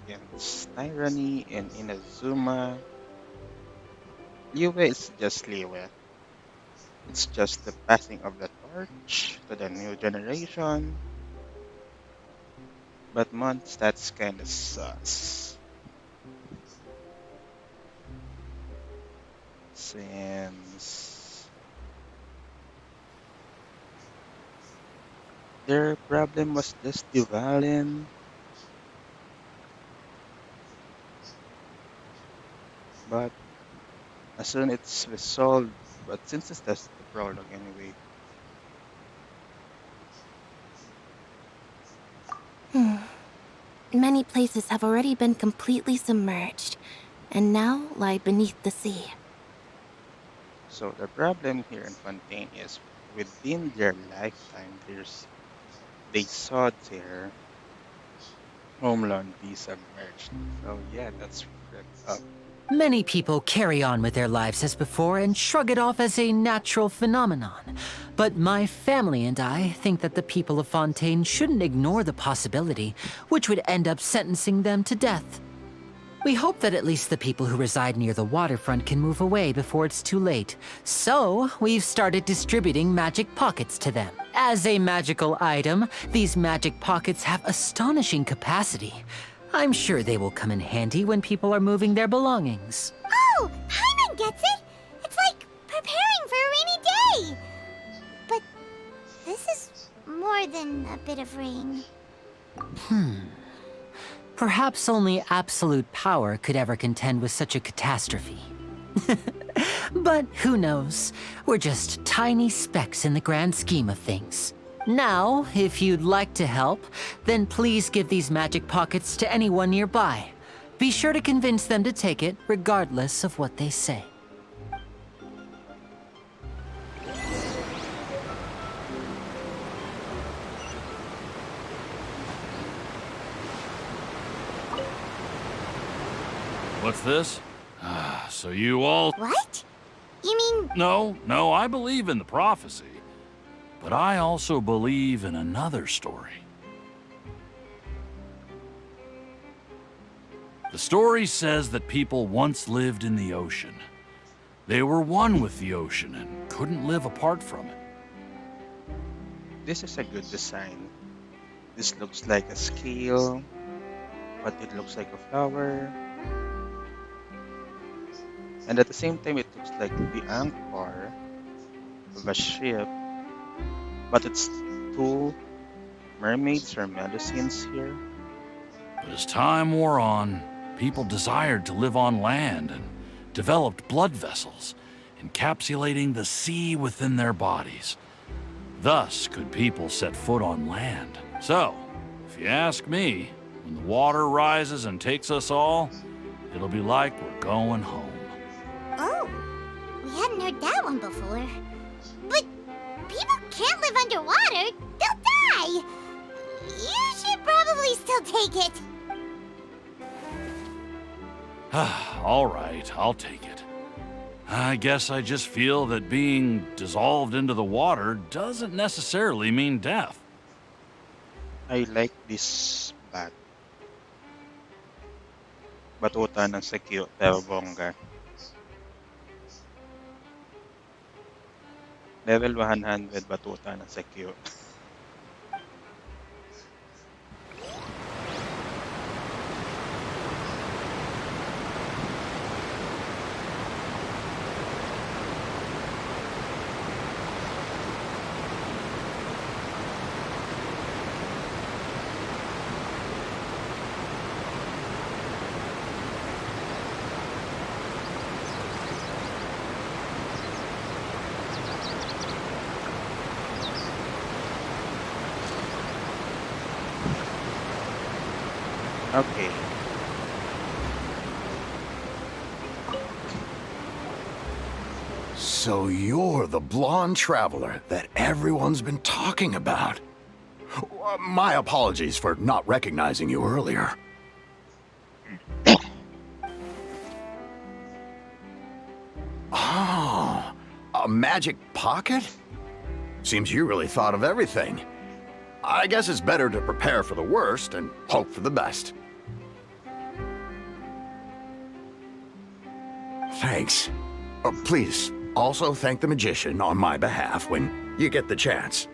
against tyranny in Inazuma. Liyue is just Liyue. It's just the passing of the torch to the new generation. But Mondstadt's kinda sus. Since their problem was just the Valen. But as soon it's resolved, but since it's just the prologue anyway. Many places have already been completely submerged, and now lie beneath the sea. So the problem here in Fontaine is within their lifetime, they saw their homeland be submerged. So yeah, that's ripped up. Many people carry on with their lives as before and shrug it off as a natural phenomenon. But my family and I think that the people of Fontaine shouldn't ignore the possibility, which would end up sentencing them to death. We hope that at least the people who reside near the waterfront can move away before it's too late. So, we've started distributing magic pockets to them. As a magical item, these magic pockets have astonishing capacity. I'm sure they will come in handy when people are moving their belongings. Oh, Paimon gets it! It's like preparing for a rainy day! But this is more than a bit of rain. Perhaps only absolute power could ever contend with such a catastrophe. But who knows? We're just tiny specks in the grand scheme of things. Now, if you'd like to help, then please give these magic pockets to anyone nearby. Be sure to convince them to take it, regardless of what they say. What's this? So you all... What? You mean... No, I believe in the prophecy. But I also believe in another story. The story says that people once lived in the ocean. They were one with the ocean and couldn't live apart from it. This is a good design. This looks like a scale, but it looks like a flower. And at the same time, it looks like the anchor of a ship. But it's two mermaids or melusines here. But as time wore on, people desired to live on land and developed blood vessels, encapsulating the sea within their bodies. Thus could people set foot on land. So, if you ask me, when the water rises and takes us all, it'll be like we're going home. Oh, we hadn't heard that one before. But people can't live underwater. They'll die. You should probably still take it. All right, I'll take it. I guess I just feel that being dissolved into the water doesn't necessarily mean death. I like this bat. Batuta ng sakyo, pero bongga. Level 100 batuta ng sakyo. Okay. So you're the blonde traveler that everyone's been talking about. My apologies for not recognizing you earlier. Oh, a magic pocket? Seems you really thought of everything. I guess it's better to prepare for the worst and hope for the best. Thanks. Please, also thank the magician on my behalf when you get the chance.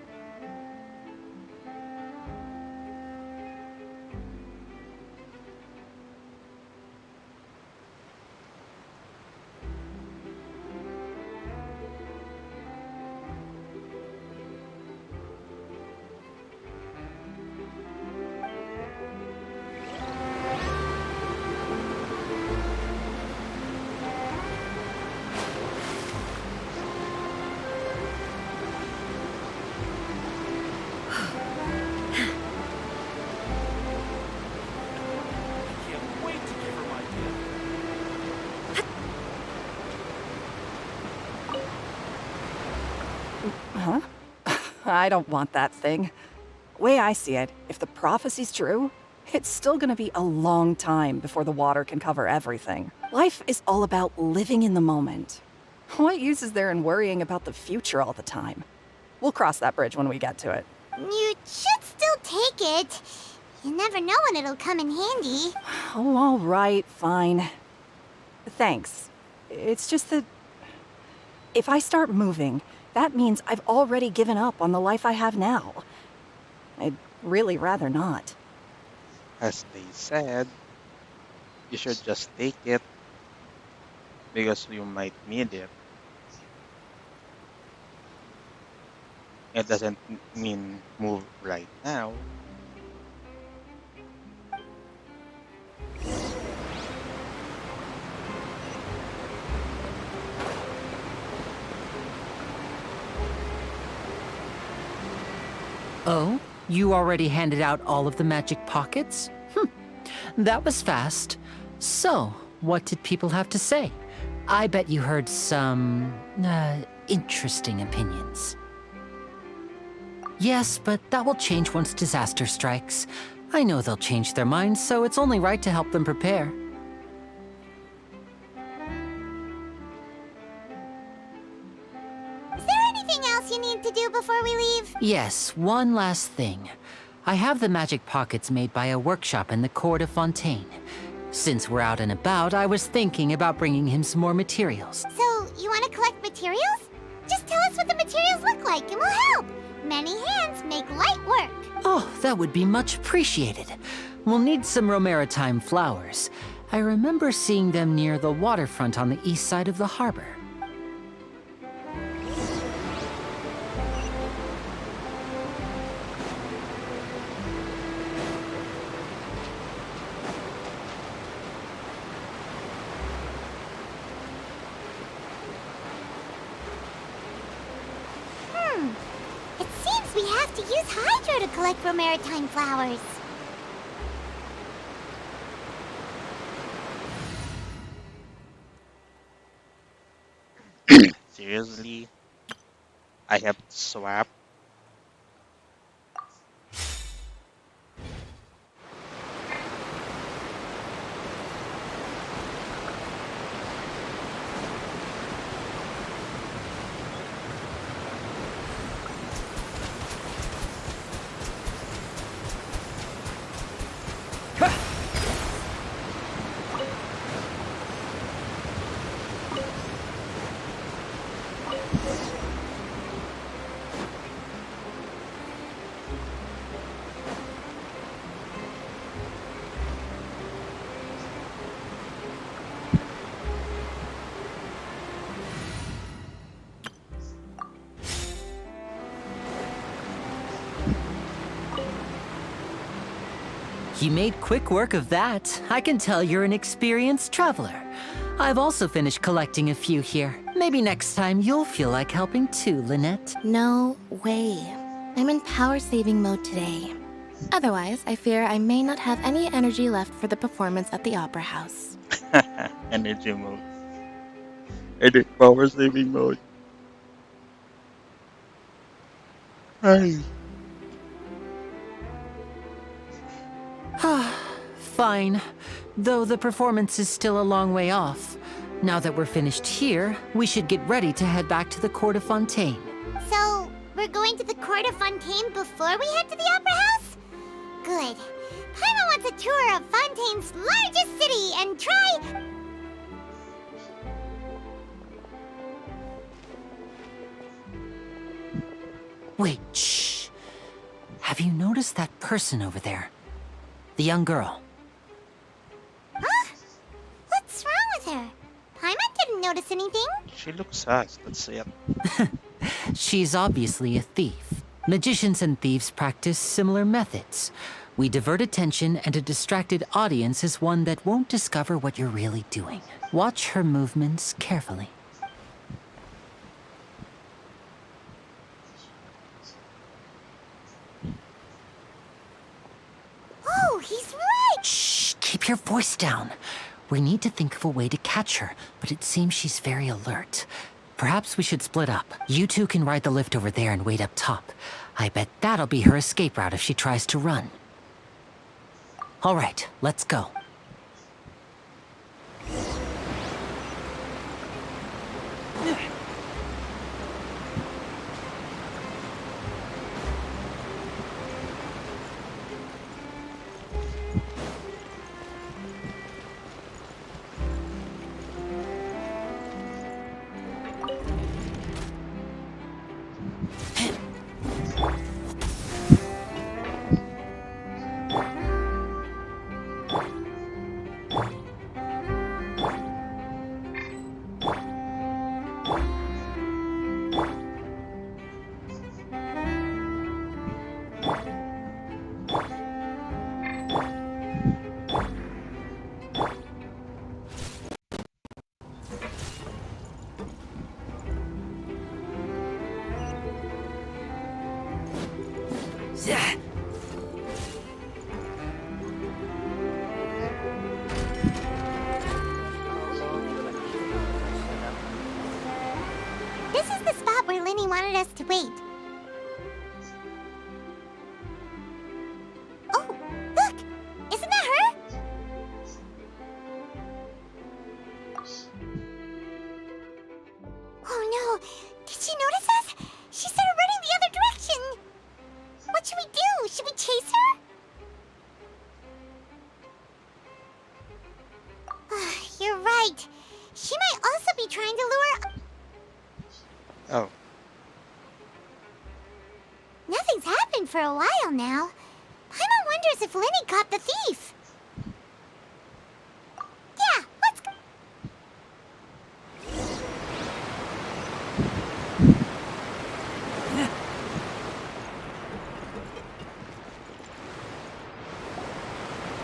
Huh? I don't want that thing. Way I see it, if the prophecy's true, it's still gonna be a long time before the water can cover everything. Life is all about living in the moment. What use is there in worrying about the future all the time? We'll cross that bridge when we get to it. You should still take it. You never know when it'll come in handy. Oh, all right, fine. Thanks. It's just that if I start moving, that means I've already given up on the life I have now. I'd really rather not. As they said, you should just take it because you might need it. It doesn't mean move right now. Oh? You already handed out all of the magic pockets? That was fast. So, what did people have to say? I bet you heard some, interesting opinions. Yes, but that will change once disaster strikes. I know they'll change their minds, so it's only right to help them prepare. Is there anything else you need to do before we leave? Yes, one last thing. I have the magic pockets made by a workshop in the court of Fontaine. Since we're out and about, I was thinking about bringing him some more materials. So, you want to collect materials? Just tell us what the materials look like and we'll help. Many hands make light work. Oh, that would be much appreciated. We'll need some Romaritime flowers. I remember seeing them near the waterfront on the east side of the harbor. It seems we have to use Hydro to collect Romaritime flowers. Seriously? I have to swap? You made quick work of that. I can tell you're an experienced traveler. I've also finished collecting a few here. Maybe next time you'll feel like helping too, Lynette. No way. I'm in power-saving mode today. Otherwise, I fear I may not have any energy left for the performance at the Opera House. Energy mode. Edit power saving mode. Ay. Fine. Though the performance is still a long way off. Now that we're finished here, we should get ready to head back to the court of Fontaine. So, we're going to the court of Fontaine before we head to the Opera House? Good. Paimon wants a tour of Fontaine's largest city and try... Wait, shh. Have you noticed that person over there? The young girl. Huh? What's wrong with her? Paimon didn't notice anything. She looks sus, that's it. She's obviously a thief. Magicians and thieves practice similar methods. We divert attention, and a distracted audience is one that won't discover what you're really doing. Watch her movements carefully. Oh, he's right! Shh! Keep your voice down. We need to think of a way to catch her, but it seems she's very alert. Perhaps we should split up. You two can ride the lift over there and wait up top. I bet that'll be her escape route if she tries to run. All right, let's go. wait. Oh, look! Isn't that her? Oh no! Did she notice us? She started running the other direction! What should we do? Should we chase her? You're right. She might also be trying to lure... Oh, Nothing's happened for a while now. Paimon wonders if Lenny caught the thief. Yeah, let's go.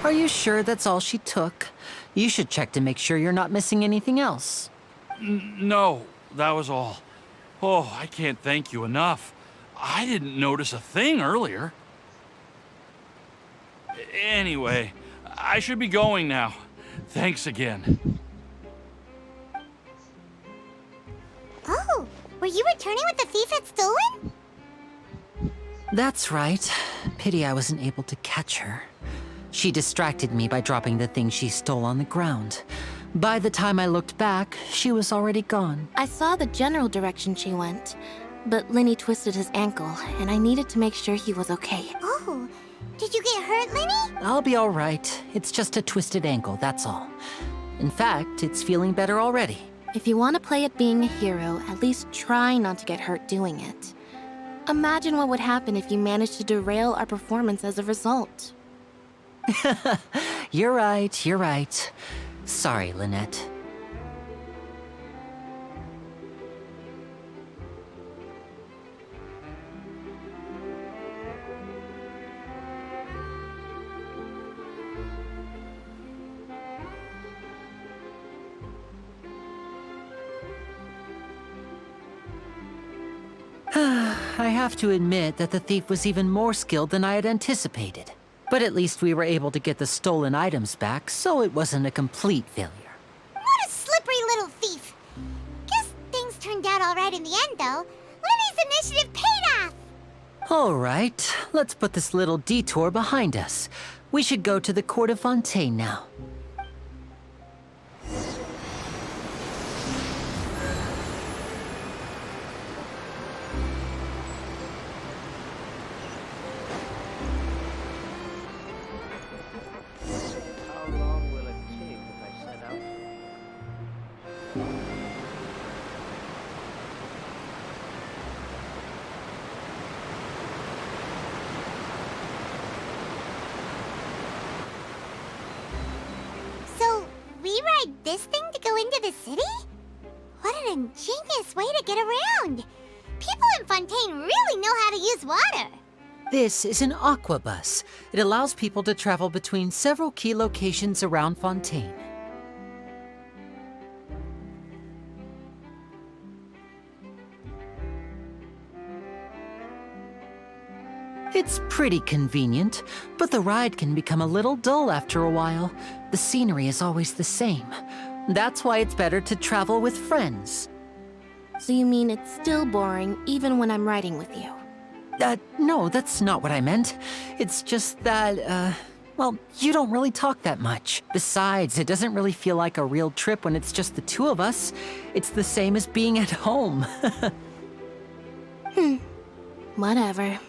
Are you sure that's all she took? You should check to make sure you're not missing anything else. No, that was all. Oh, I can't thank you enough. I didn't notice a thing earlier. Anyway, I should be going now. Thanks again. Oh, were you returning what the thief had stolen? That's right. Pity I wasn't able to catch her. She distracted me by dropping the thing she stole on the ground. By the time I looked back, she was already gone. I saw the general direction she went, but Lenny twisted his ankle, and I needed to make sure he was okay. Oh, did you get hurt, Lenny? I'll be all right. It's just a twisted ankle, that's all. In fact, it's feeling better already. If you want to play at being a hero, at least try not to get hurt doing it. Imagine what would happen if you managed to derail our performance as a result. You're right, you're right. Sorry, Lynette. I have to admit that the thief was even more skilled than I had anticipated. But at least we were able to get the stolen items back, so it wasn't a complete failure. What a slippery little thief. Guess things turned out all right in the end, though. Lenny's initiative paid off. All right, let's put this little detour behind us. We should go to the court of Fontaine now. How long will it take if I set out? So, we ride this thing to go into the city? What an ingenious way to get around. People in Fontaine really know how to use water. This is an aquabus. It allows people to travel between several key locations around Fontaine. It's pretty convenient, but the ride can become a little dull after a while. The scenery is always the same. That's why it's better to travel with friends. So you mean it's still boring even when I'm riding with you? No, that's not what I meant. It's just that, well, you don't really talk that much. Besides, it doesn't really feel like a real trip when it's just the two of us. It's the same as being at home. Whatever.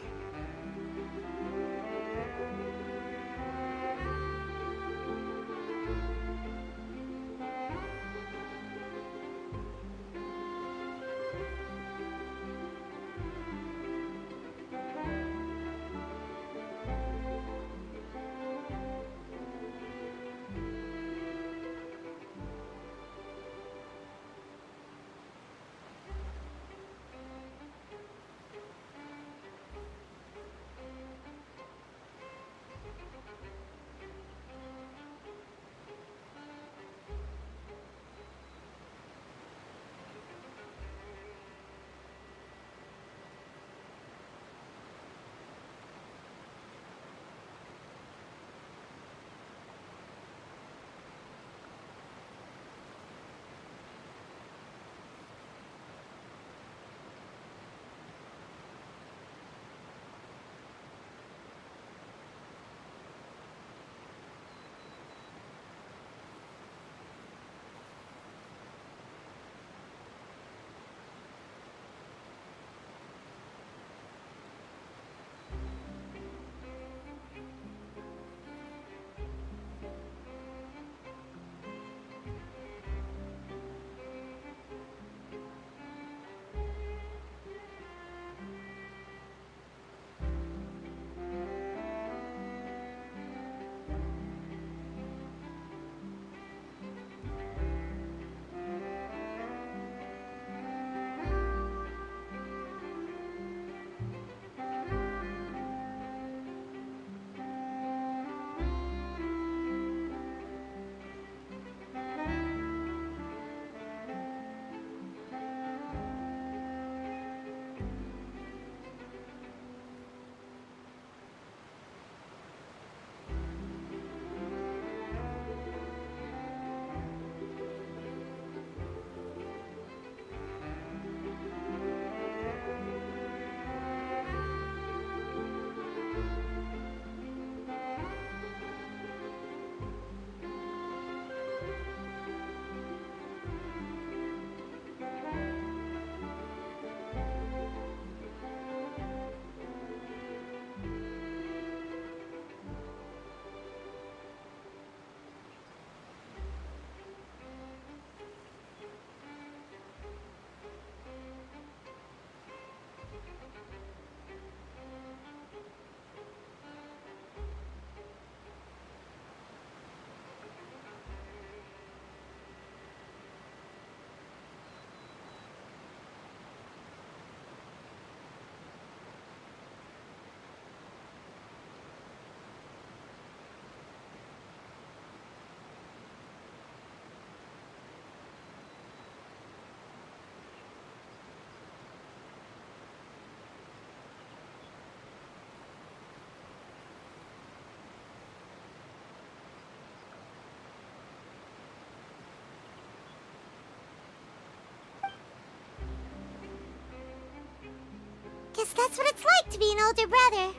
guess that's what it's like to be an older brother.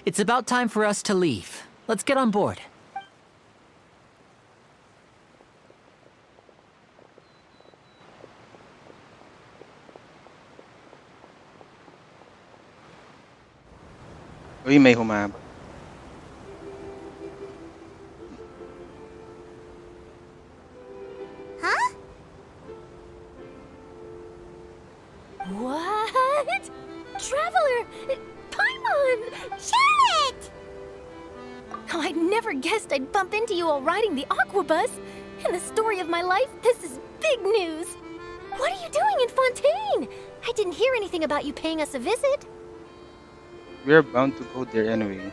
It's about time for us to leave. Let's get on board. Uy, may humabol. Huh? What? Traveler! Paimon! Charlotte! Oh, I never guessed I'd bump into you while riding the Aquabus. In the story of my life, this is big news. What are you doing in Fontaine? I didn't hear anything about you paying us a visit. We're bound to go there anyway.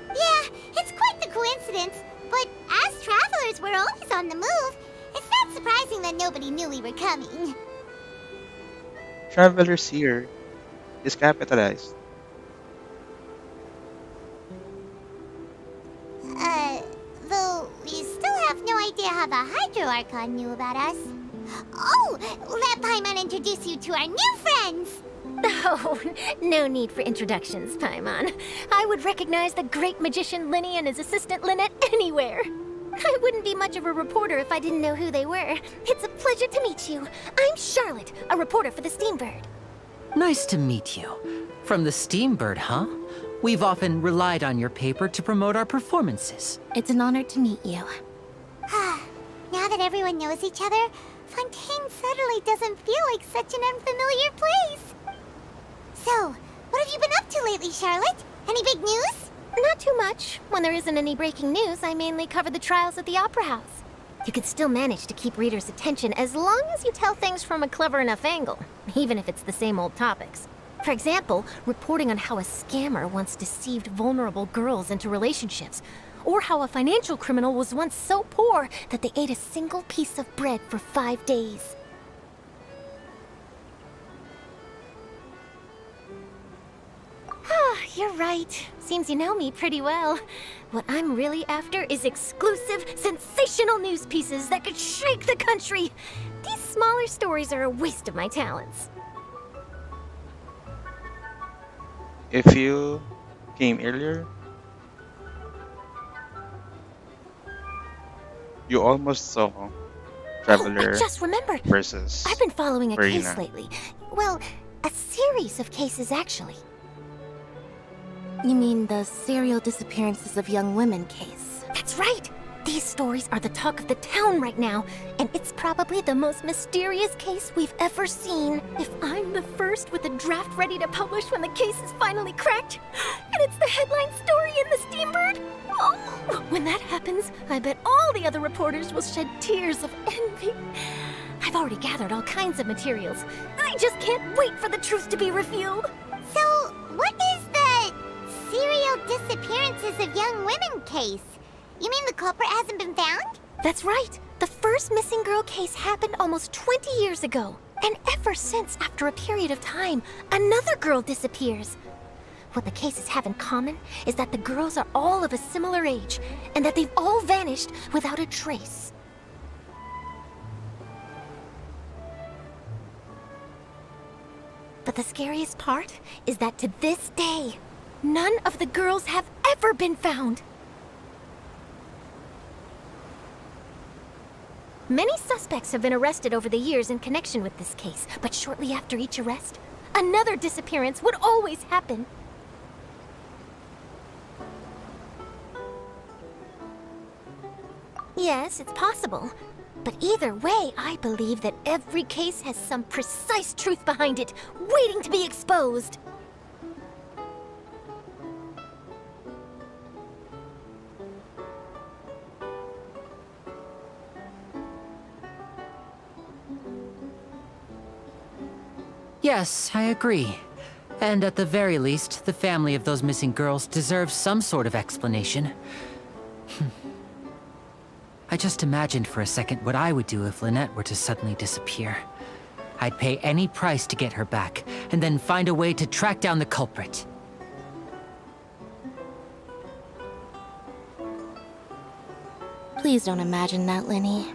Yeah, it's quite the coincidence. But as travelers, we're always on the move. It's not surprising that nobody knew we were coming. Travelers here is capitalized. Though we still have no idea how the Hydro Archon knew about us. Oh, let Paimon introduce you to our new friends! Oh, no need for introductions, Paimon. I would recognize the great magician Linny and his assistant Lynette anywhere. I wouldn't be much of a reporter if I didn't know who they were. It's a pleasure to meet you. I'm Charlotte, a reporter for the Steambird. Nice to meet you. From the Steambird, huh? We've often relied on your paper to promote our performances. It's an honor to meet you. Now that everyone knows each other, Fontaine suddenly doesn't feel like such an unfamiliar place. So, what have you been up to lately, Charlotte? Any big news? Not too much. When there isn't any breaking news, I mainly cover the trials at the Opera House. You could still manage to keep readers' attention as long as you tell things from a clever enough angle, even if it's the same old topics. For example, reporting on how a scammer once deceived vulnerable girls into relationships, or how a financial criminal was once so poor that they ate a single piece of bread for 5 days. You're right. Seems you know me pretty well. What I'm really after is exclusive, sensational news pieces that could shake the country. These smaller stories are a waste of my talents. If you came earlier, you almost saw Traveler I just remembered. versus I've been following a case Farina. lately. Well, a series of cases, actually. You mean the serial disappearances of young women case? That's right. These stories are the talk of the town right now, and it's probably the most mysterious case we've ever seen. If I'm the first with a draft ready to publish when the case is finally cracked, and it's the headline story in the Steambird, oh, when that happens, I bet all the other reporters will shed tears of envy. I've already gathered all kinds of materials. I just can't wait for the truth to be revealed. So, what is the serial disappearances of young women case? You mean the culprit hasn't been found? That's right. The first missing girl case happened almost 20 years ago. And ever since, after a period of time, another girl disappears. What the cases have in common is that the girls are all of a similar age, and that they've all vanished without a trace. But the scariest part is that to this day, none of the girls have ever been found. Many suspects have been arrested over the years in connection with this case, but shortly after each arrest, another disappearance would always happen. Yes, it's possible. But either way, I believe that every case has some precise truth behind it, waiting to be exposed. Yes, I agree. And at the very least, the family of those missing girls deserves some sort of explanation. I just imagined for a second what I would do if Lynette were to suddenly disappear. I'd pay any price to get her back, and then find a way to track down the culprit. Please don't imagine that, Linny.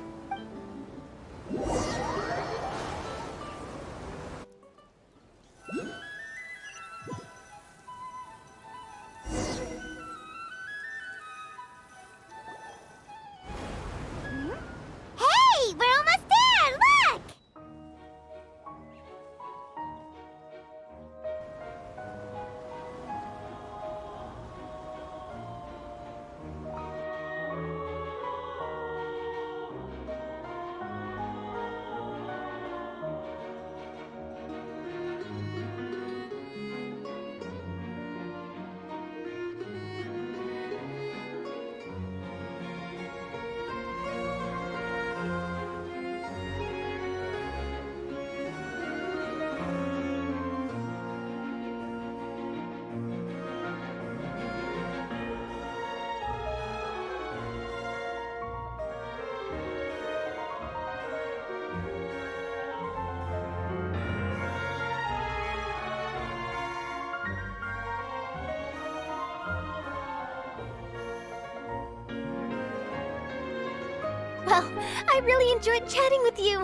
Well, I really enjoyed chatting with you.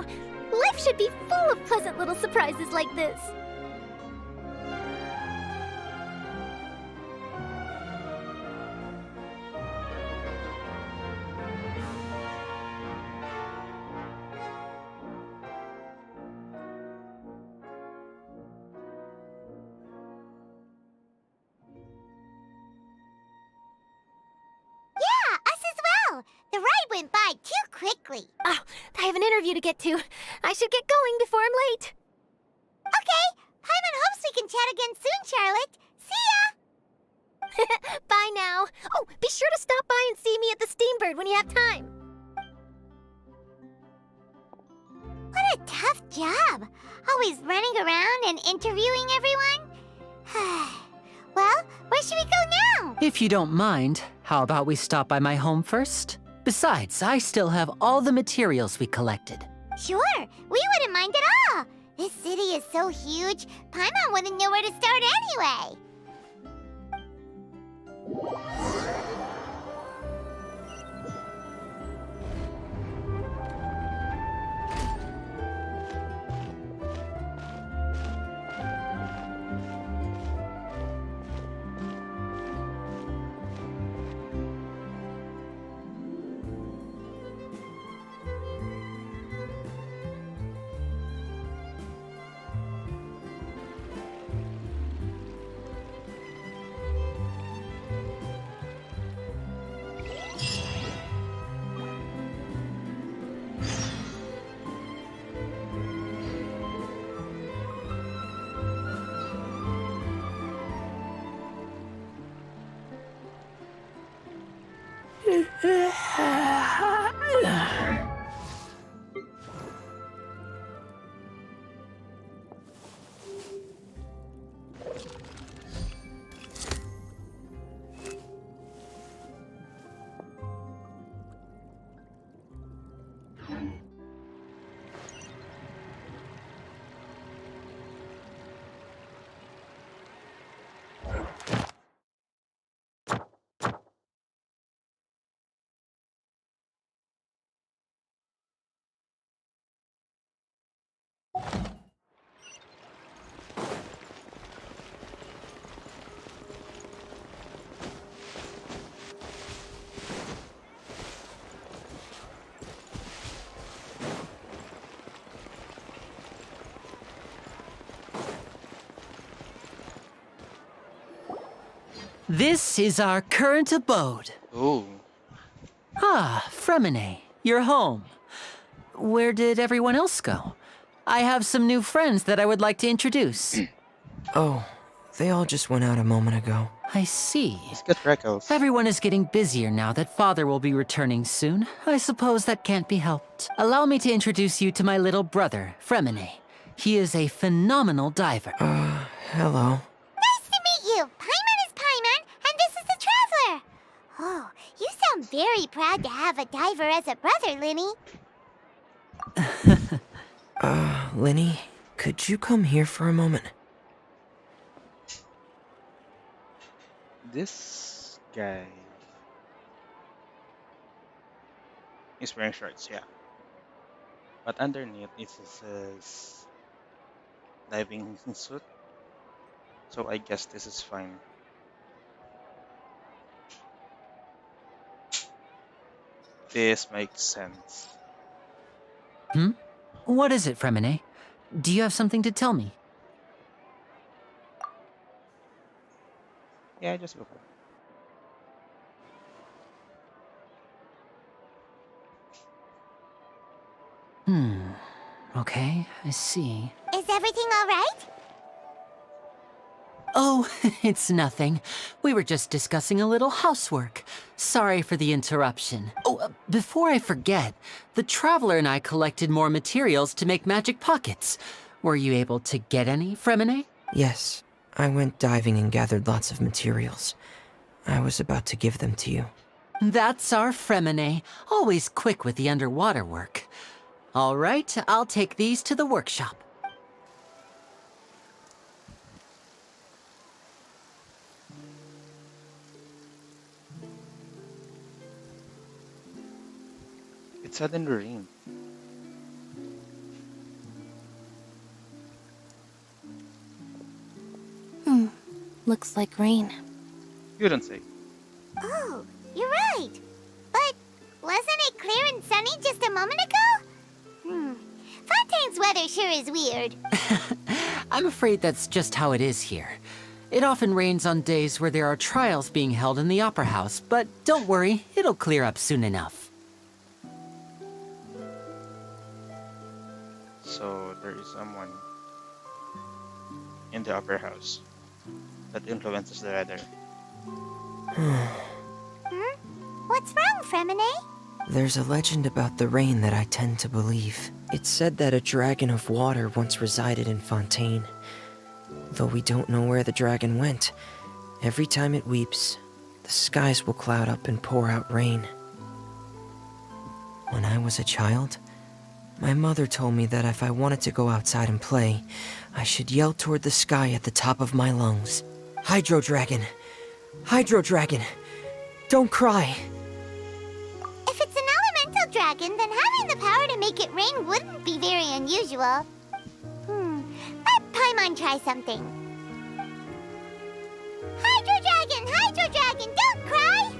Life should be full of pleasant little surprises like this. Yeah, us as well. The ride went by too quickly. Oh, I have an interview to get to. I should get going before I'm late. Okay, Paimon hopes we can chat again soon, Charlotte. See ya! Bye now. Oh, be sure to stop by and see me at the Steambird when you have time. What a tough job. Always running around and interviewing everyone. Well, where should we go now? If you don't mind, how about we stop by my home first? Besides, I still have all the materials we collected. Sure, we wouldn't mind at all. This city is so huge, Paimon wouldn't know where to start anyway. This is our current abode. Ooh. Ah, Fremine, you're home. Where did everyone else go? I have some new friends that I would like to introduce. Oh, they all just went out a moment ago. I see. Let's get Freckles. Everyone is getting busier now that Father will be returning soon. I suppose that can't be helped. Allow me to introduce you to my little brother, Fremine. He is a phenomenal diver. Hello. Nice to meet you. Paimon is Paimon, and this is the Traveler. Oh, you sound very proud to have a diver as a brother, Linny. Linny, could you come here for a moment? This guy is wearing shorts, yeah. But underneath it says diving suit. So I guess this is fine. This makes sense. Hmm? What is it, Fremine? Do you have something to tell me? Yeah, just go for it. Okay, I see. Is everything all right? Oh, it's nothing. We were just discussing a little housework. Sorry for the interruption. Oh, before I forget, the Traveler and I collected more materials to make magic pockets. Were you able to get any, Fremine? Yes, I went diving and gathered lots of materials. I was about to give them to you. That's our Fremine, always quick with the underwater work. All right, I'll take these to the workshop. It suddenly rained. Looks like rain. You don't say. Oh, you're right. But wasn't it clear and sunny just a moment ago? Fontaine's weather sure is weird. I'm afraid that's just how it is here. It often rains on days where there are trials being held in the Opera House, but don't worry, it'll clear up soon enough. So there is someone in the upper house that influences the weather. What's wrong, Fremine? There's a legend about the rain that I tend to believe. It's said that a dragon of water once resided in Fontaine. Though we don't know where the dragon went, every time it weeps, the skies will cloud up and pour out rain. When I was a child, my mother told me that if I wanted to go outside and play, I should yell toward the sky at the top of my lungs. Hydro Dragon! Hydro Dragon! Don't cry! If it's an elemental dragon, then having the power to make it rain wouldn't be very unusual. Let Paimon try something. Hydro Dragon, don't cry!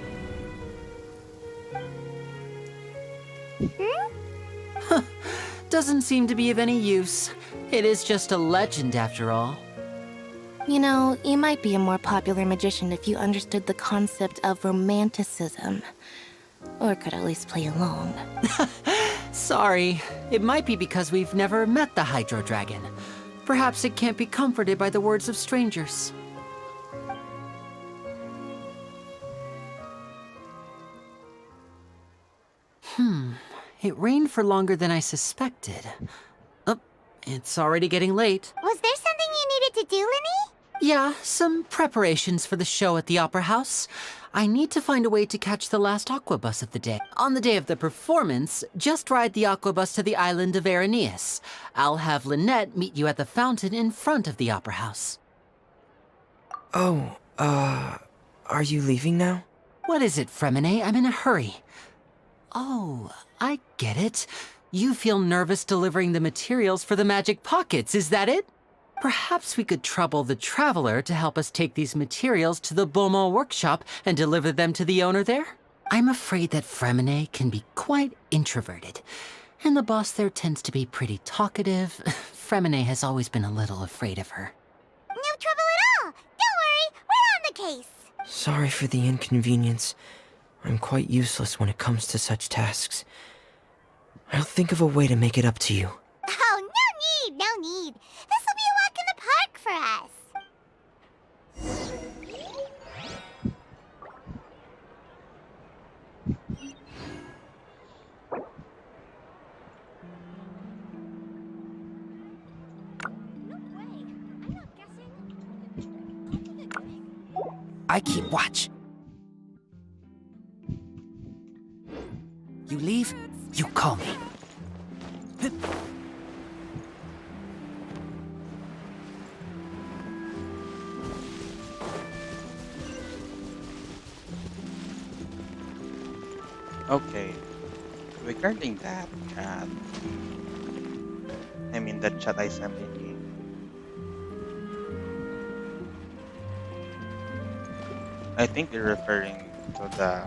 Doesn't seem to be of any use. It is just a legend after all. You know, you might be a more popular magician if you understood the concept of romanticism. Or could at least play along. Sorry, it might be because we've never met the Hydro Dragon. Perhaps it can't be comforted by the words of strangers. It rained for longer than I suspected. Oh, it's already getting late. Was there something you needed to do, Linny? Yeah, some preparations for the show at the Opera House. I need to find a way to catch the last aqua bus of the day. On the day of the performance, just ride the aqua bus to the island of Araneus. I'll have Lynette meet you at the fountain in front of the Opera House. Oh, are you leaving now? What is it, Fremine? I'm in a hurry. Oh, I get it. You feel nervous delivering the materials for the magic pockets, is that it? Perhaps we could trouble the Traveler to help us take these materials to the Beaumont workshop and deliver them to the owner there? I'm afraid that Fremine can be quite introverted, and the boss there tends to be pretty talkative. Fremine has always been a little afraid of her. No trouble at all. Don't worry, we're on the case. Sorry for the inconvenience. I'm quite useless when it comes to such tasks. I'll think of a way to make it up to you. Oh, no need. This will be a walk in the park for us. I keep watch. You leave, you call me. Okay, regarding that chat, that chat I sent in you. I think they're referring to the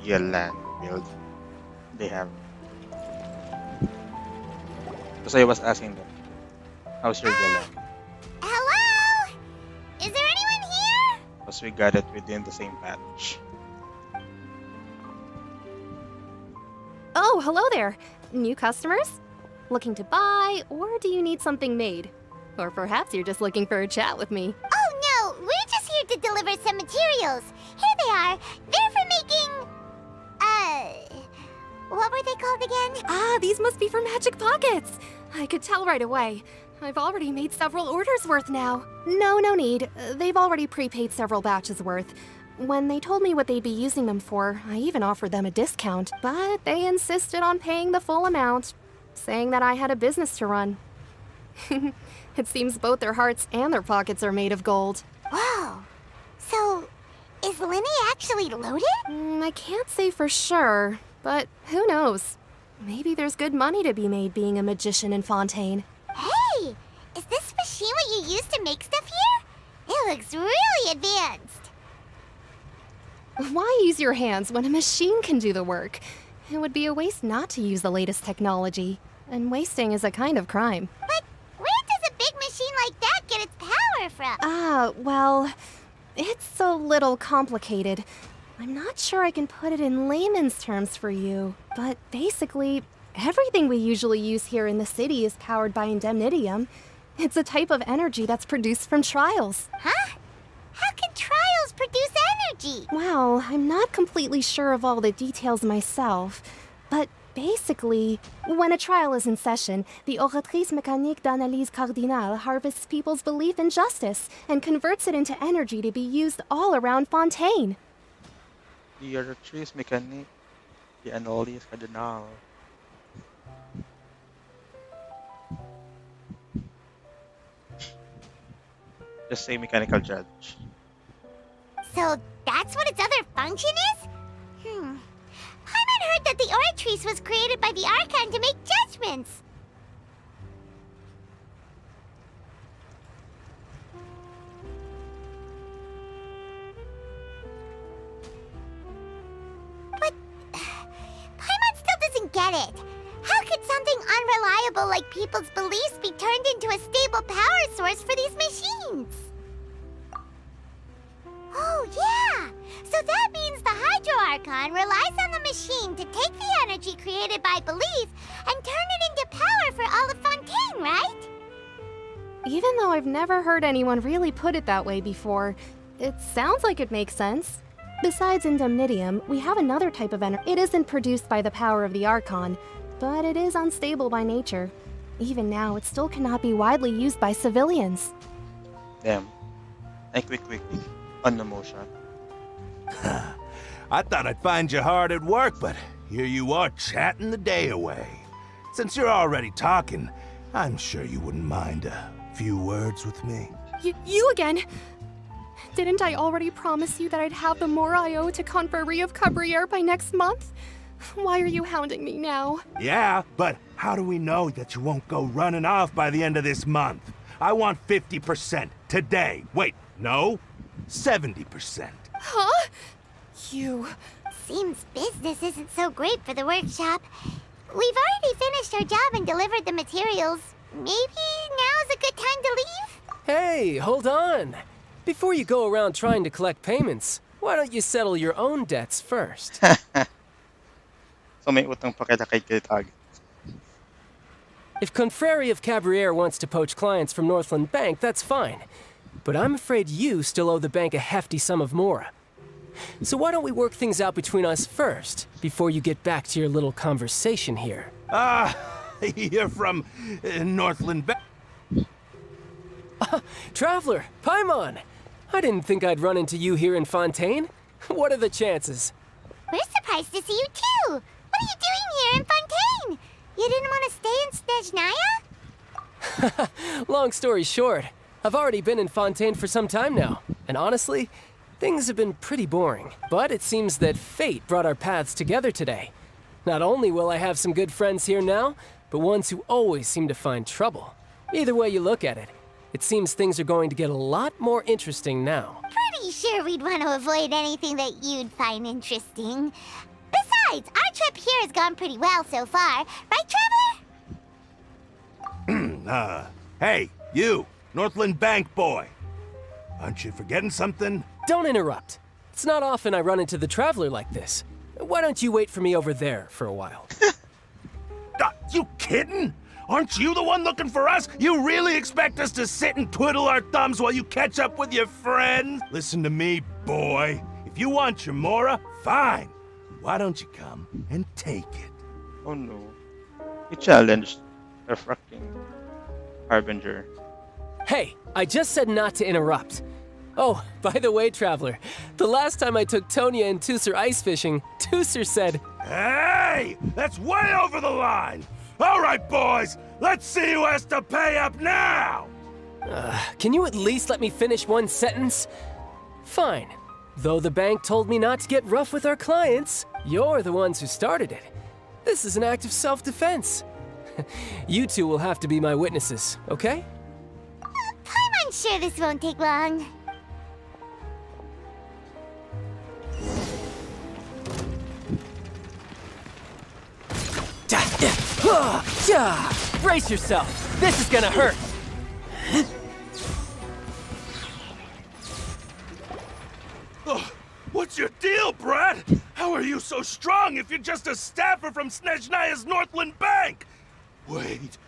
Yelan build they have. Because I was asking them, how's your Yelan? Hello? Is there anyone here? Because we got it within the same patch. Oh, hello there. New customers? Looking to buy, or do you need something made? Or perhaps you're just looking for a chat with me. Oh no, we're just here to deliver some materials. Here they are. They're for making... what were they called again? Ah, these must be for Magic Pockets. I could tell right away. I've already made several orders worth now. No need. They've already prepaid several batches worth. When they told me what they'd be using them for, I even offered them a discount, but they insisted on paying the full amount, saying that I had a business to run. It seems both their hearts and their pockets are made of gold. Wow. So, is Linny actually loaded? I can't say for sure, But who knows? Maybe there's good money to be made being a magician in Fontaine. Hey! Is this machine what you use to make stuff here? It looks really advanced. Why use your hands when a machine can do the work? It would be a waste not to use the latest technology. And wasting is a kind of crime. But where does a big machine like that get its power from? Well, it's a little complicated. I'm not sure I can put it in layman's terms for you, but basically, everything we usually use here in the city is powered by indemnitium. It's a type of energy that's produced from trials. Huh? How can trials produce energy? Well, I'm not completely sure of all the details myself, but basically, when a trial is in session, the Oratrice Mécanique d'Analyse Cardinale harvests people's belief in justice and converts it into energy to be used all around Fontaine. The Archon's mechanic, the Anolis Cardinal. Just say mechanical judge. So that's what its other function is? Paimon heard that the Oratrice was created by the Archon to make judgments. But Paimon still doesn't get it. How could something unreliable like people's beliefs be turned into a stable power source for these machines? Oh, yeah! So that means the Hydro Archon relies on the machine to take the energy created by belief and turn it into power for all of Fontaine, right? Even though I've never heard anyone really put it that way before, it sounds like it makes sense. Besides indemnitium, we have another type of energy. It isn't produced by the power of the Archon, but it is unstable by nature. Even now, it still cannot be widely used by civilians. Damn. I quickly on the motion. I thought I'd find you hard at work, but here you are chatting the day away. Since you're already talking, I'm sure you wouldn't mind a few words with me. You again? Didn't I already promise you that I'd have the more I owe to Confrérie of Cabriere by next month? Why are you hounding me now? Yeah, but how do we know that you won't go running off by the end of this month? I want 50% today. Wait, no? 70%. Huh? You... Seems business isn't so great for the workshop. We've already finished our job and delivered the materials. Maybe now's a good time to leave? Hey, hold on. Before you go around trying to collect payments, why don't you settle your own debts first? So may utang pa kita kay Kitag. If Confrérie of Cabriere wants to poach clients from Northland Bank, that's fine. But I'm afraid you still owe the bank a hefty sum of mora. So why don't we work things out between us first, before you get back to your little conversation here? You're from Northland Bank. Traveler, Paimon! I didn't think I'd run into you here in Fontaine. What are the chances? We're surprised to see you too! What are you doing here in Fontaine? You didn't want to stay in Snezhnaya? Long story short, I've already been in Fontaine for some time now, and honestly, things have been pretty boring. But it seems that fate brought our paths together today. Not only will I have some good friends here now, but ones who always seem to find trouble. Either way you look at it, it seems things are going to get a lot more interesting now. Pretty sure we'd want to avoid anything that you'd find interesting. Besides, our trip here has gone pretty well so far. Right, Traveler? Hey, you, Northland Bank boy. Aren't you forgetting something? Don't interrupt. It's not often I run into the Traveler like this. Why don't you wait for me over there for a while? You kidding? Aren't you the one looking for us? You really expect us to sit and twiddle our thumbs while you catch up with your friends? Listen to me, boy. If you want your mora, fine. Why don't you come and take it? Oh no. He challenged the fucking Harbinger. Hey, I just said not to interrupt. Oh, by the way, Traveler, the last time I took Tonya and Tusser ice fishing, Tusser said, Hey! That's way over the line! All right, boys, let's see who has to pay up now! Can you at least let me finish one sentence? Fine. Though the bank told me not to get rough with our clients, you're the ones who started it. This is an act of self-defense. You two will have to be my witnesses, okay? I'm sure this won't take long. Brace yourself. This is gonna hurt. Oh, what's your deal, Brad? How are you so strong if you're just a staffer from Snezhnaya's Northland Bank? Wait,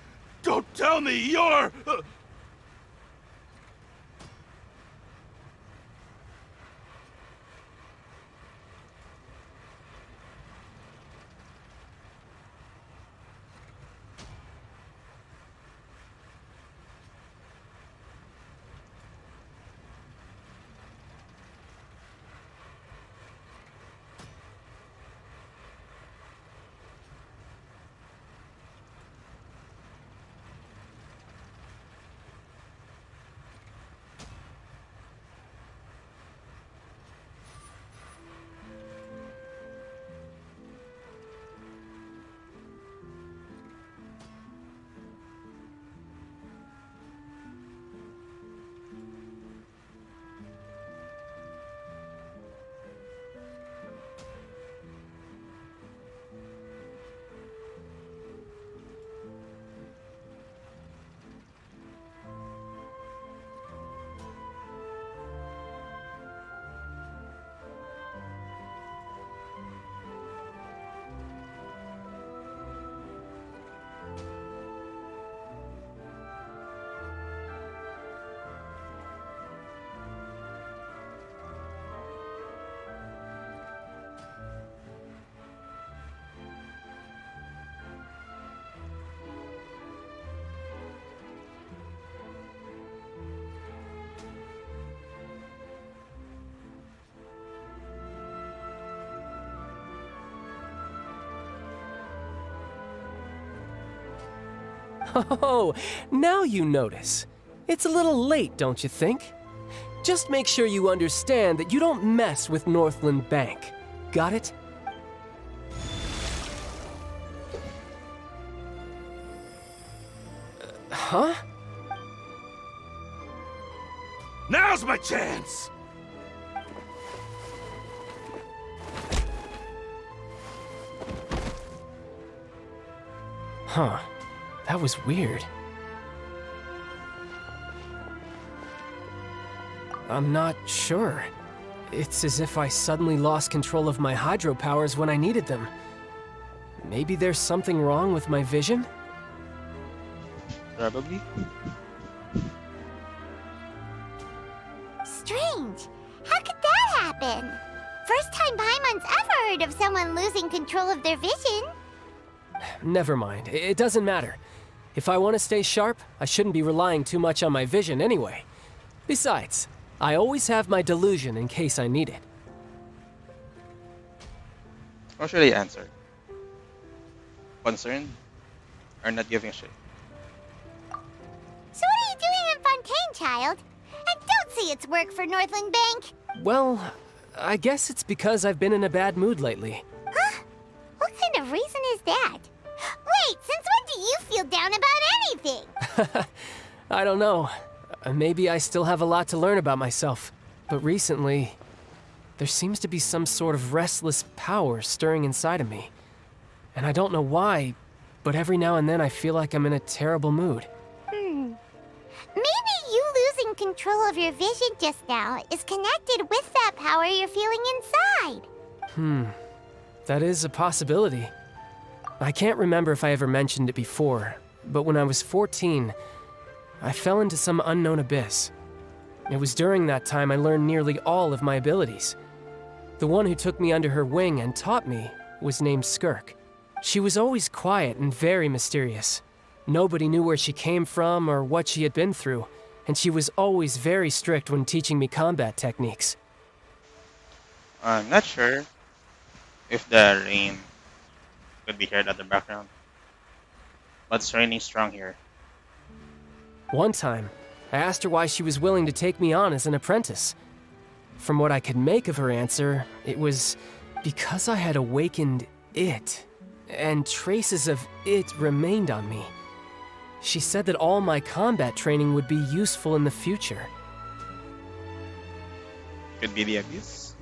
don't tell me you're... Oh, now you notice. It's a little late, don't you think? Just make sure you understand that you don't mess with Northland Bank. Got it? Huh? Now's my chance! Huh. That was weird. I'm not sure. It's as if I suddenly lost control of my hydropowers when I needed them. Maybe there's something wrong with my vision? Probably. Strange. How could that happen? First time Paimon's ever heard of someone losing control of their vision. Never mind. It doesn't matter. If I want to stay sharp, I shouldn't be relying too much on my vision anyway. Besides, I always have my delusion in case I need it. How should I answer? Concerned? Or not giving a shit? So what are you doing in Fontaine, child? And don't say it's work for Northland Bank. Well, I guess it's because I've been in a bad mood lately. Huh? What kind of reason is that? Wait, since when do you feel down about anything? I don't know. Maybe I still have a lot to learn about myself. But recently, there seems to be some sort of restless power stirring inside of me. And I don't know why, but every now and then I feel like I'm in a terrible mood. Maybe you losing control of your vision just now is connected with that power you're feeling inside. That is a possibility. I can't remember if I ever mentioned it before, but when I was 14, I fell into some unknown abyss. It was during that time I learned nearly all of my abilities. The one who took me under her wing and taught me was named Skirk. She was always quiet and very mysterious. Nobody knew where she came from or what she had been through, and she was always very strict when teaching me combat techniques. I'm not sure if the rain could be heard at the background, but it's raining strong here. One time, I asked her why she was willing to take me on as an apprentice. From what I could make of her answer, it was because I had awakened it, and traces of it remained on me. She said that all my combat training would be useful in the future. Could be the abyss.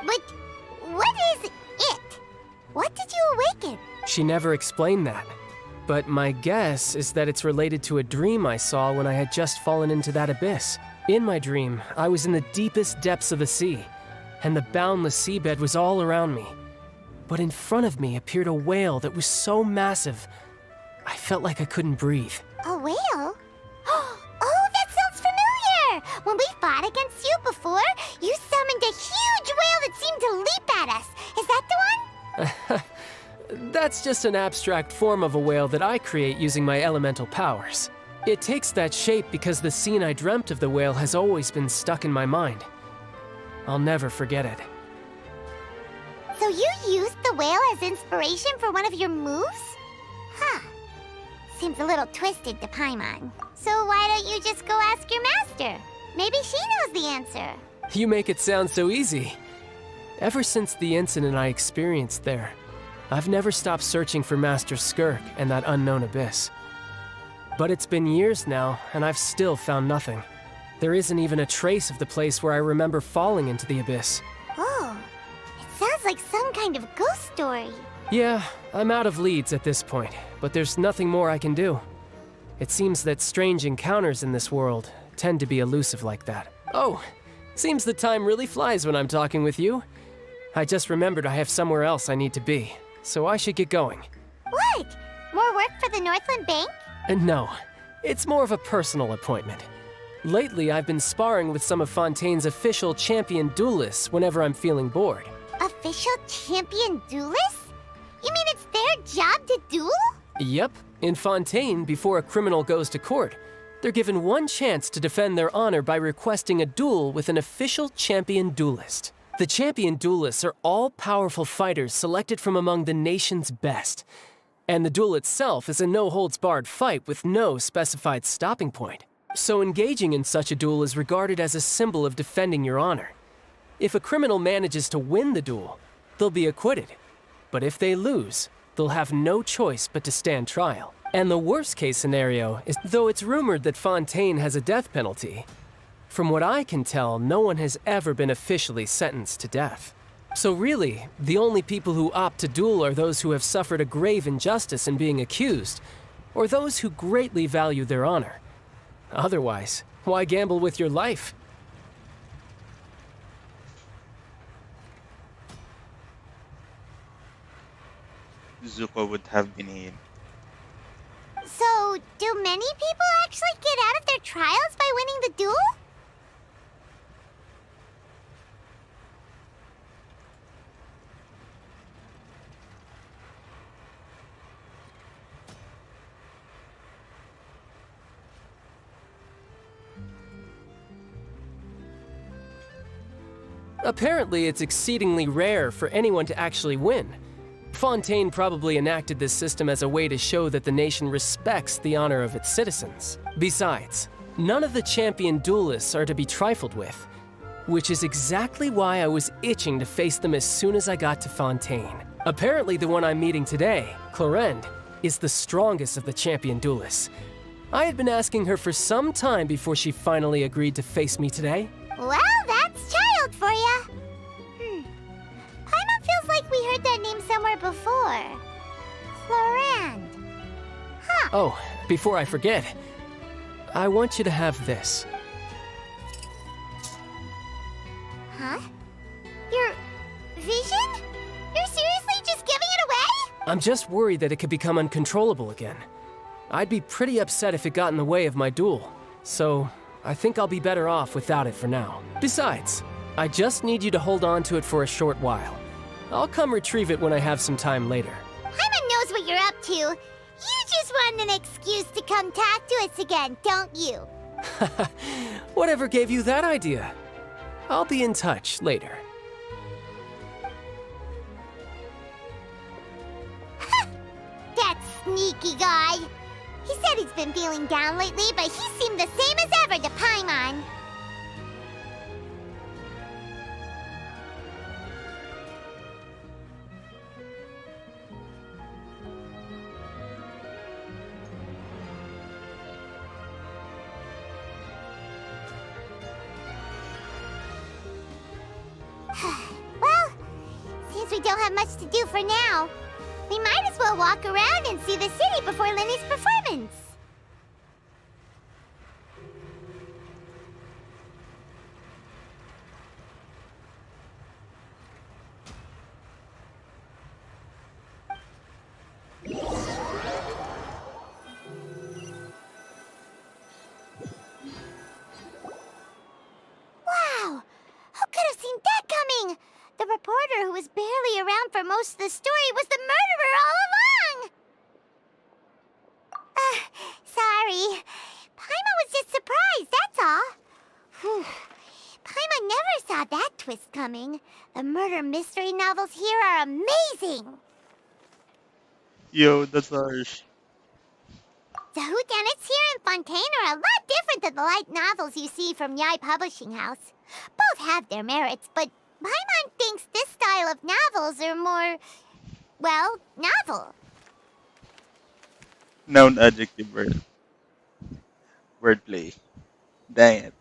But what is it? What did you awaken? She never explained that. But my guess is that it's related to a dream I saw when I had just fallen into that abyss. In my dream, I was in the deepest depths of the sea, and the boundless seabed was all around me. But in front of me appeared a whale that was so massive, I felt like I couldn't breathe. A whale? Oh, that sounds familiar! When we fought against you before, you summoned a huge whale that seemed to leap at us. Is that the one? That's just an abstract form of a whale that I create using my elemental powers. It takes that shape because the scene I dreamt of the whale has always been stuck in my mind. I'll never forget it. So you used the whale as inspiration for one of your moves? Huh. Seems a little twisted to Paimon. So why don't you just go ask your master? Maybe she knows the answer. You make it sound so easy. Ever since the incident I experienced there, I've never stopped searching for Master Skirk and that unknown abyss. But it's been years now, and I've still found nothing. There isn't even a trace of the place where I remember falling into the abyss. Oh, it sounds like some kind of ghost story. Yeah, I'm out of leads at this point, but there's nothing more I can do. It seems that strange encounters in this world tend to be elusive like that. Oh, seems the time really flies when I'm talking with you. I just remembered I have somewhere else I need to be, so I should get going. What? More work for the Northland Bank? No, it's more of a personal appointment. Lately, I've been sparring with some of Fontaine's official champion duelists whenever I'm feeling bored. Official champion duelists? You mean it's their job to duel? Yep. In Fontaine, before a criminal goes to court, they're given one chance to defend their honor by requesting a duel with an official champion duelist. The champion duelists are all powerful fighters selected from among the nation's best. And the duel itself is a no-holds-barred fight with no specified stopping point. So engaging in such a duel is regarded as a symbol of defending your honor. If a criminal manages to win the duel, they'll be acquitted. But if they lose, they'll have no choice but to stand trial. And the worst-case scenario is, though it's rumored that Fontaine has a death penalty, from what I can tell, no one has ever been officially sentenced to death. So really, the only people who opt to duel are those who have suffered a grave injustice in being accused, or those who greatly value their honor. Otherwise, why gamble with your life? Zuko would have been in. So, do many people actually get out of their trials by winning the duel? Apparently, it's exceedingly rare for anyone to actually win. Fontaine probably enacted this system as a way to show that the nation respects the honor of its citizens. Besides, none of the champion duelists are to be trifled with, which is exactly why I was itching to face them as soon as I got to Fontaine. Apparently, the one I'm meeting today, Clorinde, is the strongest of the champion duelists. I had been asking her for some time before she finally agreed to face me today. Well, that's child for ya. Paimon feels like we heard that name somewhere before. Clorinde. Huh. Oh, before I forget, I want you to have this. Huh? Your vision? You're seriously just giving it away? I'm just worried that it could become uncontrollable again. I'd be pretty upset if it got in the way of my duel, so I think I'll be better off without it for now. Besides, I just need you to hold on to it for a short while. I'll come retrieve it when I have some time later. Paimon knows what you're up to. You just want an excuse to come talk to us again, don't you? Whatever gave you that idea? I'll be in touch later. That sneaky guy. He said he's been feeling down lately, but he seemed the same as ever to Paimon. guess we don't have much to do for now. We might as well walk around and see the city before Lenny's performance. Wow! Who could have seen that coming? The reporter who was barely around for most of the story was the murderer all along! Sorry. Paimon was just surprised, that's all. Whew. Paimon never saw that twist coming. The murder mystery novels here are amazing! Yo, that's harsh. The whodunits here in Fontaine are a lot different than the light novels you see from Yai Publishing House. Both have their merits, but Paimon thinks this style of novels are more, well, novel. Noun adjective word. Wordplay. Dang it.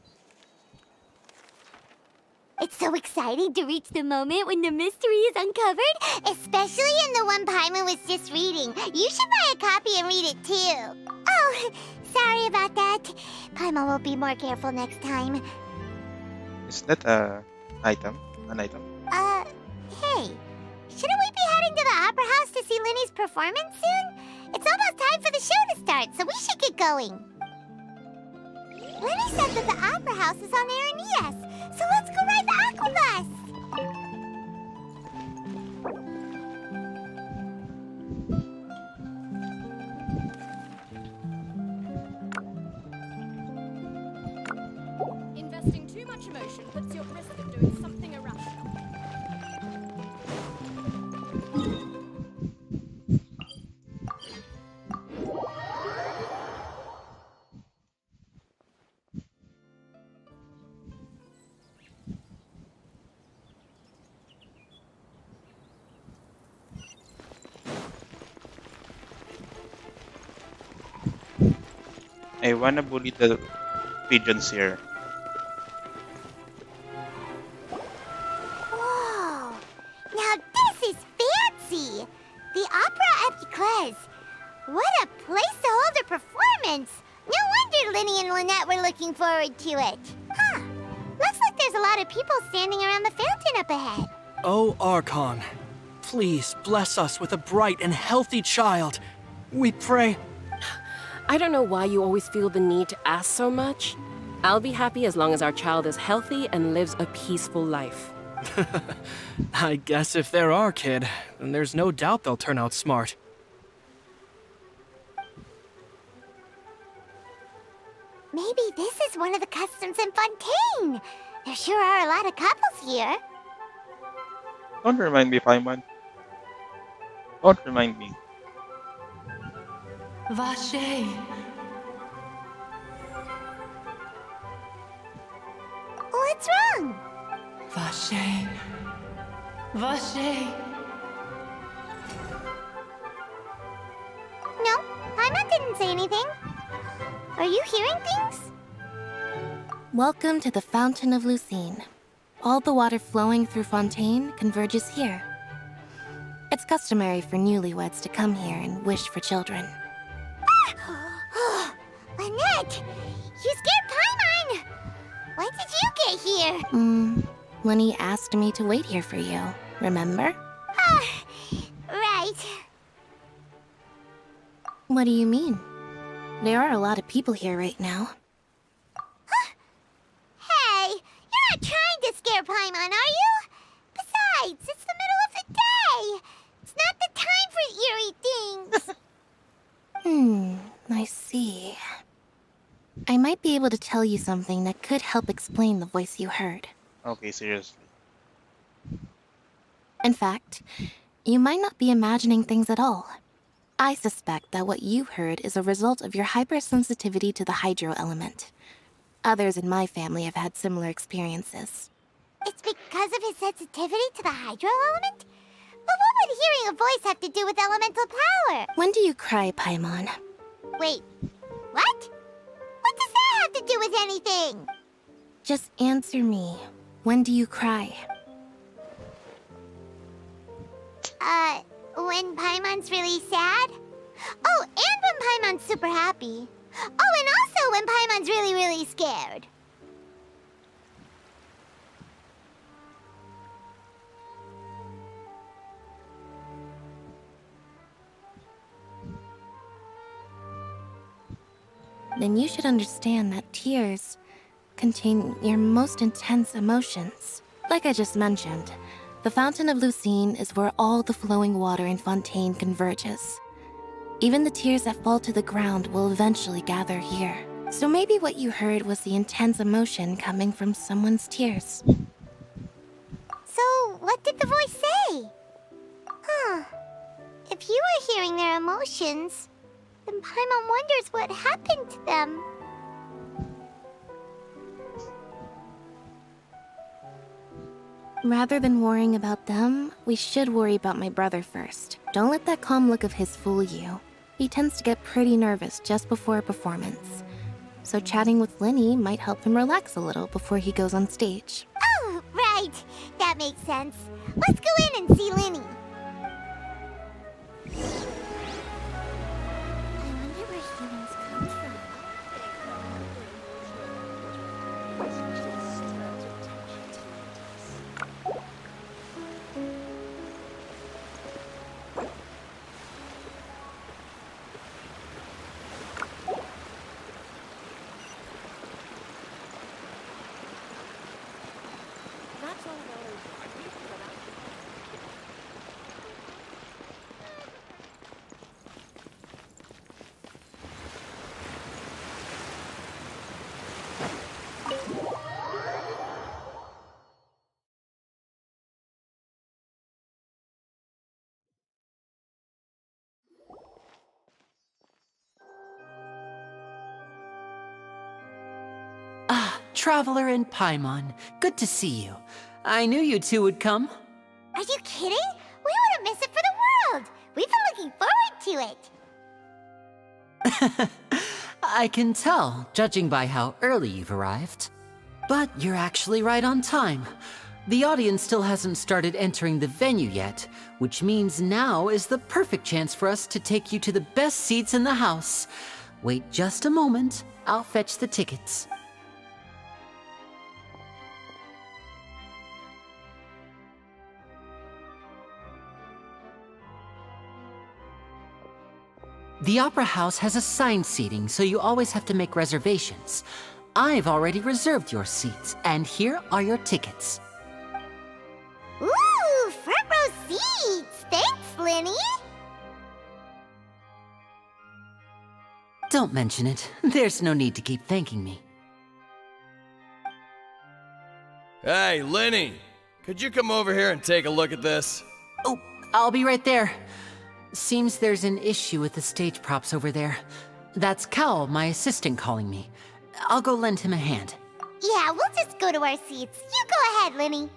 It's so exciting to reach the moment when the mystery is uncovered, especially in the one Paimon was just reading. You should buy a copy and read it too. Oh, sorry about that. Paimon will be more careful next time. Is that a item? An item? Hey, shouldn't we be heading to the Opera House to see Lenny's performance soon? It's almost time for the show to start, so we should get going. Lenny said that the Opera House is on Aranias, so let's go ride the Aquabus! Investing too much emotion puts you at risk of doing something irrational. I wanna bully the pigeons here. Whoa! Now this is fancy! The Opera Epiclese. What a place to hold a performance! No wonder Lenny and Lynette were looking forward to it. Huh. Looks like there's a lot of people standing around the fountain up ahead. Oh, Archon, please bless us with a bright and healthy child. We pray. I don't know why you always feel the need to ask so much. I'll be happy as long as our child is healthy and lives a peaceful life. I guess if they're our kid, then there's no doubt they'll turn out smart. Maybe this is one of the customs in Fontaine. There sure are a lot of couples here. Don't remind me, Paimon. Don't remind me. Vache. What's wrong? Vache. Vache. No, Paimon didn't say anything. Are you hearing things? Welcome to the Fountain of Lucine. All the water flowing through Fontaine converges here. It's customary for newlyweds to come here and wish for children. Lynette! You scared Paimon! When did you get here? Lenny asked me to wait here for you, remember? Right. What do you mean? There are a lot of people here right now. Hey, you're not trying to scare Paimon, are you? Besides, it's the middle of the day. It's not the time for eerie things. I see. I might be able to tell you something that could help explain the voice you heard. Okay, seriously. In fact, you might not be imagining things at all. I suspect that what you heard is a result of your hypersensitivity to the hydro element. Others in my family have had similar experiences. It's because of his sensitivity to the hydro element? But what would hearing a voice have to do with elemental power? When do you cry, Paimon? Wait, what? What does that have to do with anything? Just answer me. When do you cry? When Paimon's really sad? Oh, and when Paimon's super happy. Oh, and also when Paimon's really, really scared. Then you should understand that tears contain your most intense emotions. Like I just mentioned, the Fountain of Lucine is where all the flowing water in Fontaine converges. Even the tears that fall to the ground will eventually gather here. So maybe what you heard was the intense emotion coming from someone's tears. So, what did the voice say? Huh. If you were hearing their emotions, then Paimon wonders what happened to them. Rather than worrying about them, we should worry about my brother first. Don't let that calm look of his fool you. He tends to get pretty nervous just before a performance. So chatting with Linny might help him relax a little before he goes on stage. Oh, right. That makes sense. Let's go in and see Linny. I wonder where humans come from. Traveler and Paimon, good to see you. I knew you two would come. Are you kidding? We wouldn't miss it for the world. We've been looking forward to it. I can tell, judging by how early you've arrived. But you're actually right on time. The audience still hasn't started entering the venue yet, which means now is the perfect chance for us to take you to the best seats in the house. Wait just a moment, I'll fetch the tickets. The Opera House has assigned seating, so you always have to make reservations. I've already reserved your seats, and here are your tickets. Ooh, front row seats! Thanks, Linny! Don't mention it. There's no need to keep thanking me. Hey, Linny! Could you come over here and take a look at this? Oh, I'll be right there. Seems there's an issue with the stage props over there. That's Cal, my assistant, calling me. I'll go lend him a hand. Yeah, we'll just go to our seats. You go ahead, Linny.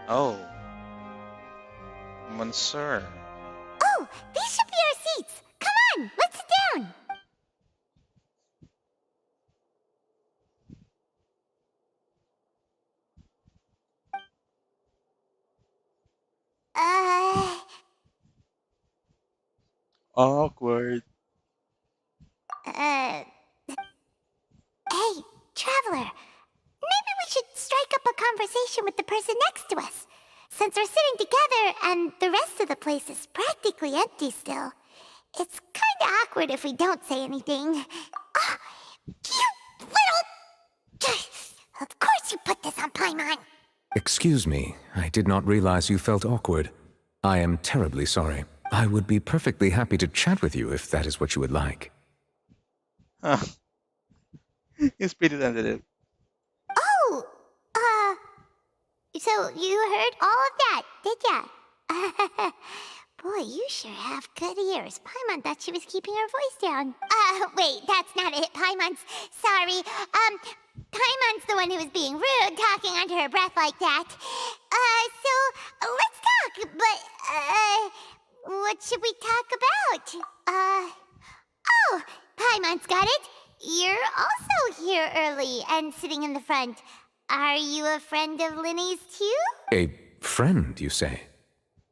Oh. Monsieur. Oh, these should be our seats. Come on, let's sit down. Awkward. Hey, Traveler. Maybe we should strike up a conversation with the person next to us. Since we're sitting together and the rest of the place is practically empty still, it's kinda awkward if we don't say anything. Oh, you little... Of course you put this on Paimon. Excuse me, I did not realize you felt awkward. I am terribly sorry. I would be perfectly happy to chat with you if that is what you would like. He's pretty sensitive. Oh, so you heard all of that, did ya? Boy, you sure have good ears. Paimon thought she was keeping her voice down. Wait, that's not it, Paimon's. Sorry. Paimon's the one who was being rude, talking under her breath like that. So, let's talk, but, what should we talk about? Oh, Paimon's got it. You're also here early and sitting in the front. Are you a friend of Linny's too? A friend, you say?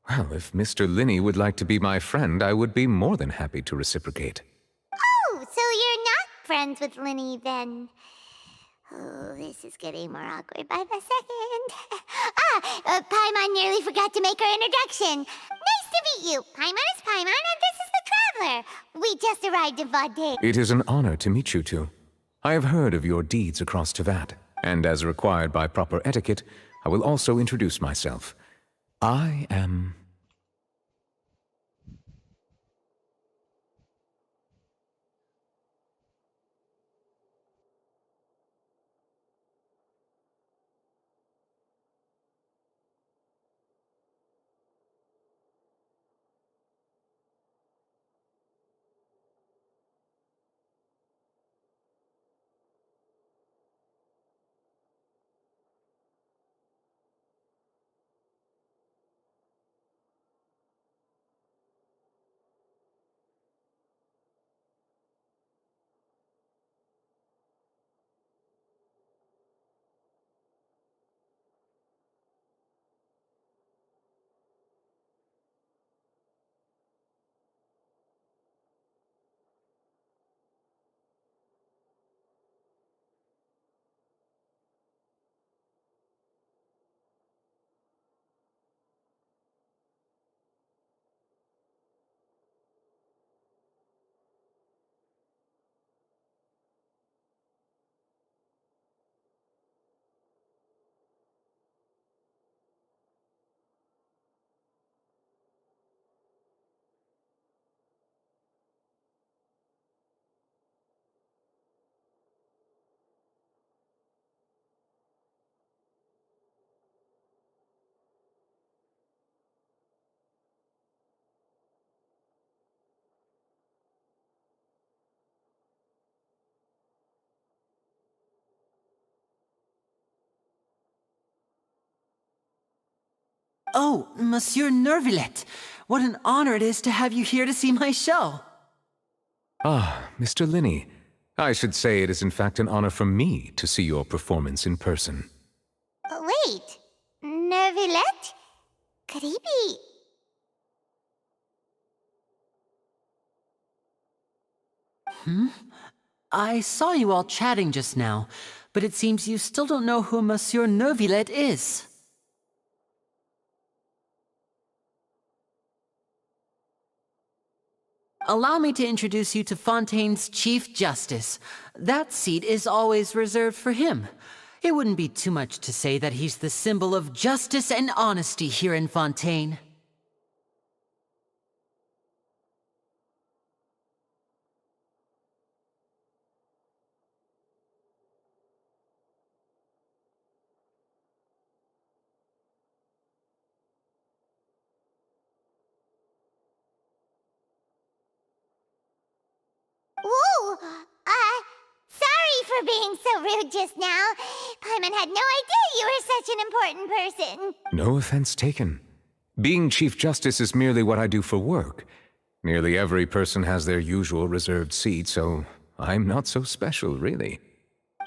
Well, if Mr. Linney would like to be my friend, I would be more than happy to reciprocate. Oh, so you're not friends with Linny then? Oh, this is getting more awkward by the second. Paimon nearly forgot to make her introduction. Nice to meet you. Paimon is Paimon, and this is the Traveler. We just arrived in Fontaine. It is an honor to meet you two. I have heard of your deeds across Tevat, and as required by proper etiquette, I will also introduce myself. I am... Oh, Monsieur Nervillet, what an honor it is to have you here to see my show. Ah, Mr. Linney. I should say it is in fact an honor for me to see your performance in person. Wait, Nervillet? Could he be... I saw you all chatting just now, but it seems you still don't know who Monsieur Nervillet is. Allow me to introduce you to Fontaine's Chief Justice. That seat is always reserved for him. It wouldn't be too much to say that he's the symbol of justice and honesty here in Fontaine. Whoa! Sorry for being so rude just now. Paimon had no idea you were such an important person. No offense taken. Being Chief Justice is merely what I do for work. Nearly every person has their usual reserved seat, so I'm not so special, really.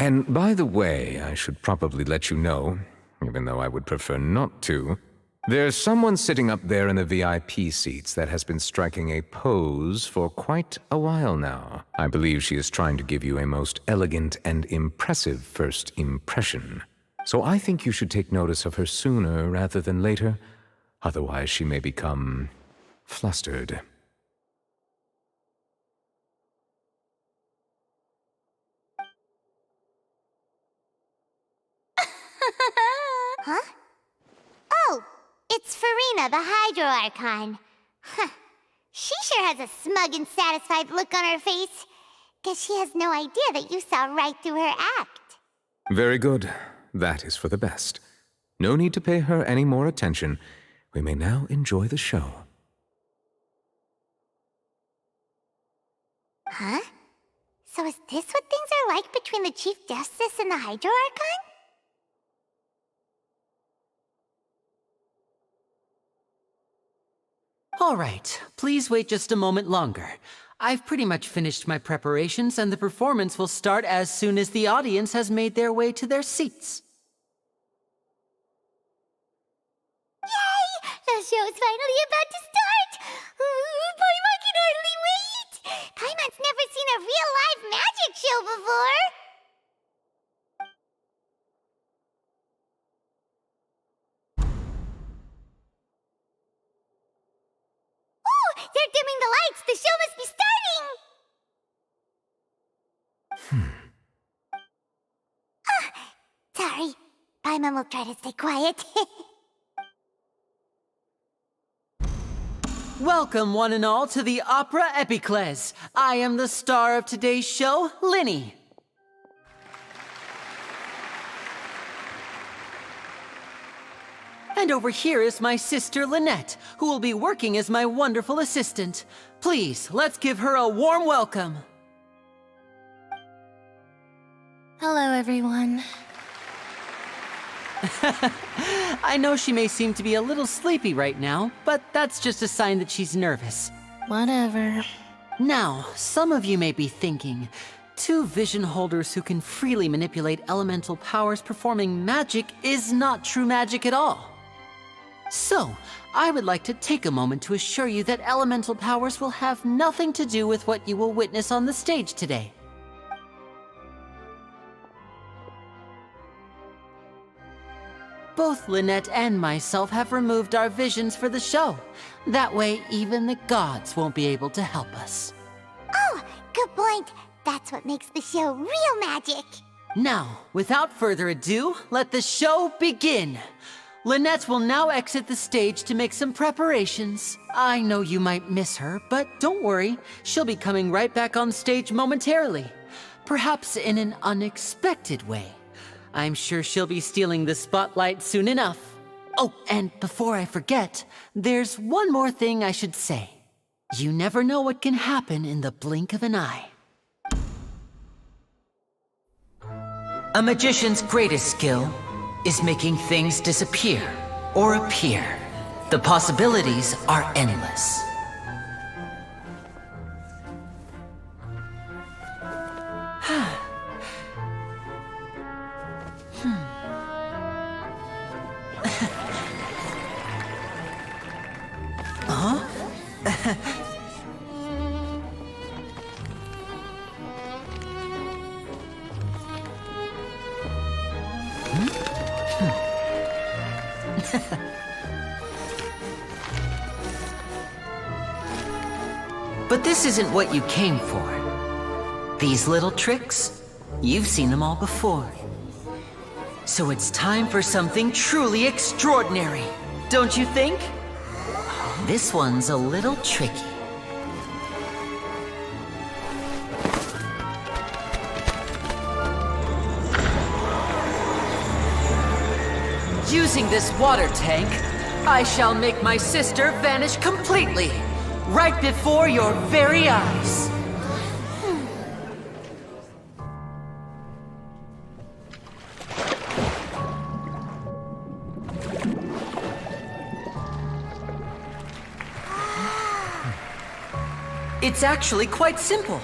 And by the way, I should probably let you know, even though I would prefer not to, there's someone sitting up there in the VIP seats that has been striking a pose for quite a while now. I believe she is trying to give you a most elegant and impressive first impression. So I think you should take notice of her sooner rather than later. Otherwise, she may become flustered. Huh? Oh, it's Farina, the Hydro Archon. Huh. She sure has a smug and satisfied look on her face. Guess she has no idea that you saw right through her act. Very good. That is for the best. No need to pay her any more attention. We may now enjoy the show. Huh? So is this what things are like between the Chief Justice and the Hydro Archon? All right, please wait just a moment longer. I've pretty much finished my preparations, and the performance will start as soon as the audience has made their way to their seats. Yay! The show's finally about to start! Paimon can hardly wait! Paimon's never seen a real live magic show before! Oh! They're dimming the lights! The show must be starting! Sorry. Paimon will try to stay quiet. Welcome, one and all, to the Opera Epiclese. I am the star of today's show, Linny. And over here is my sister, Lynette, who will be working as my wonderful assistant. Please, let's give her a warm welcome. Hello, everyone. I know she may seem to be a little sleepy right now, but that's just a sign that she's nervous. Whatever. Now, some of you may be thinking, two vision holders who can freely manipulate elemental powers performing magic is not true magic at all. So, I would like to take a moment to assure you that elemental powers will have nothing to do with what you will witness on the stage today. Both Lynette and myself have removed our visions for the show. That way, even the gods won't be able to help us. Oh, good point. That's what makes the show real magic. Now, without further ado, let the show begin. Lynette will now exit the stage to make some preparations. I know you might miss her, but don't worry. She'll be coming right back on stage momentarily. Perhaps in an unexpected way. I'm sure she'll be stealing the spotlight soon enough. Oh, and before I forget, there's one more thing I should say. You never know what can happen in the blink of an eye. A magician's greatest skill is making things disappear or appear. The possibilities are endless. But this isn't what you came for. These little tricks, you've seen them all before. So it's time for something truly extraordinary, don't you think? This one's a little tricky. Using this water tank, I shall make my sister vanish completely, right before your very eyes. It's actually quite simple.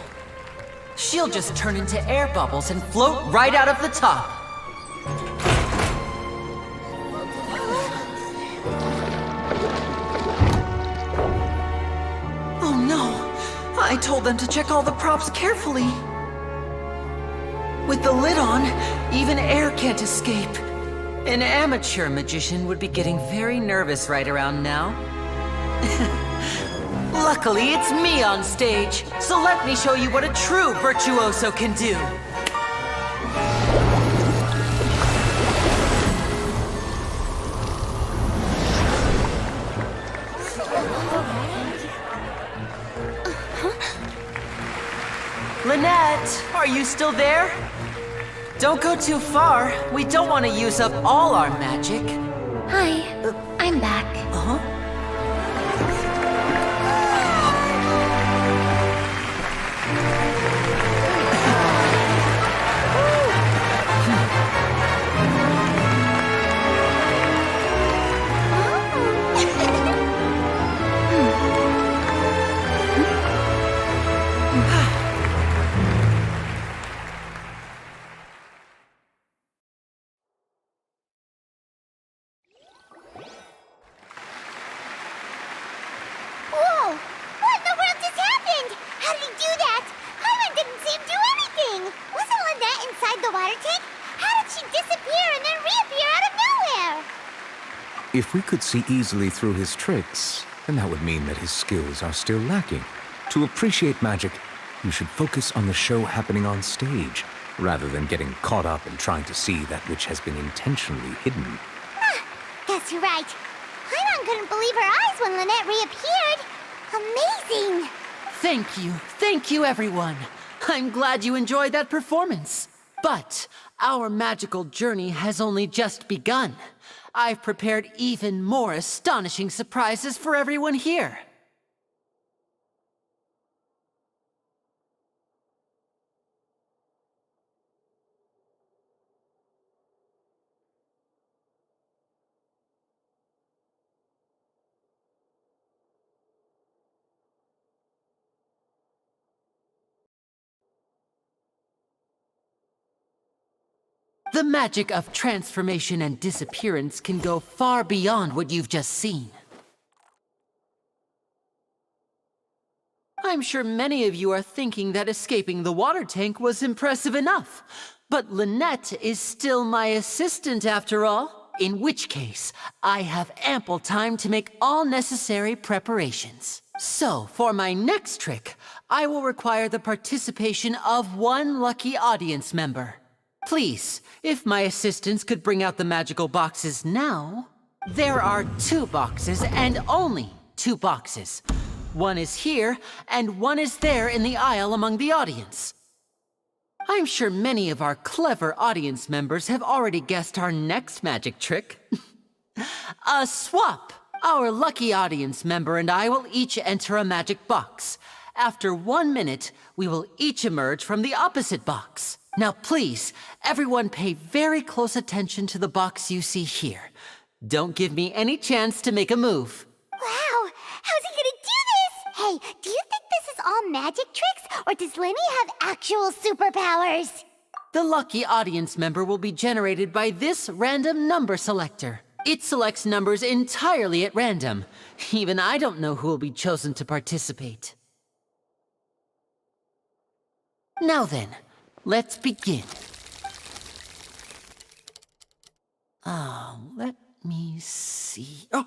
She'll just turn into air bubbles and float right out of the top. Oh no! I told them to check all the props carefully. With the lid on, even air can't escape. An amateur magician would be getting very nervous right around now. Luckily, it's me on stage, so let me show you what a true virtuoso can do. Lynette, are you still there? Don't go too far. We don't want to use up all our magic. Hi, I'm back. Uh-huh. Whoa! What in the world just happened? How did he do that? Hyman didn't see him do anything. Wasn't Lynette inside the water tank? How did she disappear and then reappear out of nowhere? If we could see easily through his tricks, then that would mean that his skills are still lacking. To appreciate magic, you should focus on the show happening on stage, rather than getting caught up in trying to see that which has been intentionally hidden. Guess you're right. Hyman couldn't believe her eyes when Lynette reappeared. Amazing! Thank you, everyone. I'm glad you enjoyed that performance. But our magical journey has only just begun. I've prepared even more astonishing surprises for everyone here. The magic of transformation and disappearance can go far beyond what you've just seen. I'm sure many of you are thinking that escaping the water tank was impressive enough. But Lynette is still my assistant after all. In which case, I have ample time to make all necessary preparations. So, for my next trick, I will require the participation of one lucky audience member. Please, if my assistants could bring out the magical boxes now. There are 2 boxes and only 2 boxes. One is here and one is there in the aisle among the audience. I'm sure many of our clever audience members have already guessed our next magic trick. A swap! Our lucky audience member and I will each enter a magic box. After 1 minute, we will each emerge from the opposite box. Now please, everyone pay very close attention to the box you see here. Don't give me any chance to make a move. Wow! How's he gonna do this? Hey, do you think this is all magic tricks, or does Lenny have actual superpowers? The lucky audience member will be generated by this random number selector. It selects numbers entirely at random. Even I don't know who will be chosen to participate. Now then, let's begin. Let me see. Oh,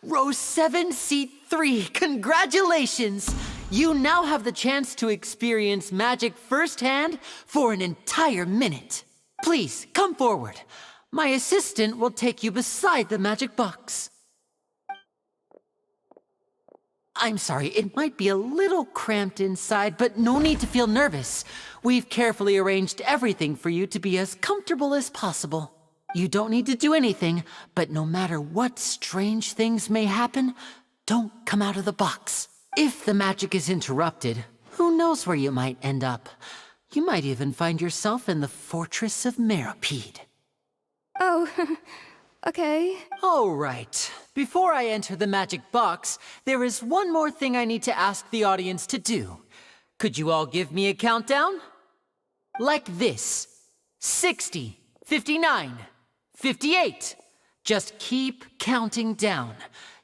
row 7, seat 3. Congratulations! You now have the chance to experience magic firsthand for an entire minute. Please, come forward. My assistant will take you beside the magic box. I'm sorry, it might be a little cramped inside, but no need to feel nervous. We've carefully arranged everything for you to be as comfortable as possible. You don't need to do anything, but no matter what strange things may happen, don't come out of the box. If the magic is interrupted, who knows where you might end up? You might even find yourself in the Fortress of Meropide. Oh, okay. All right. Before I enter the magic box, there is one more thing I need to ask the audience to do. Could you all give me a countdown? Like this. 60, 59, 58. Just keep counting down.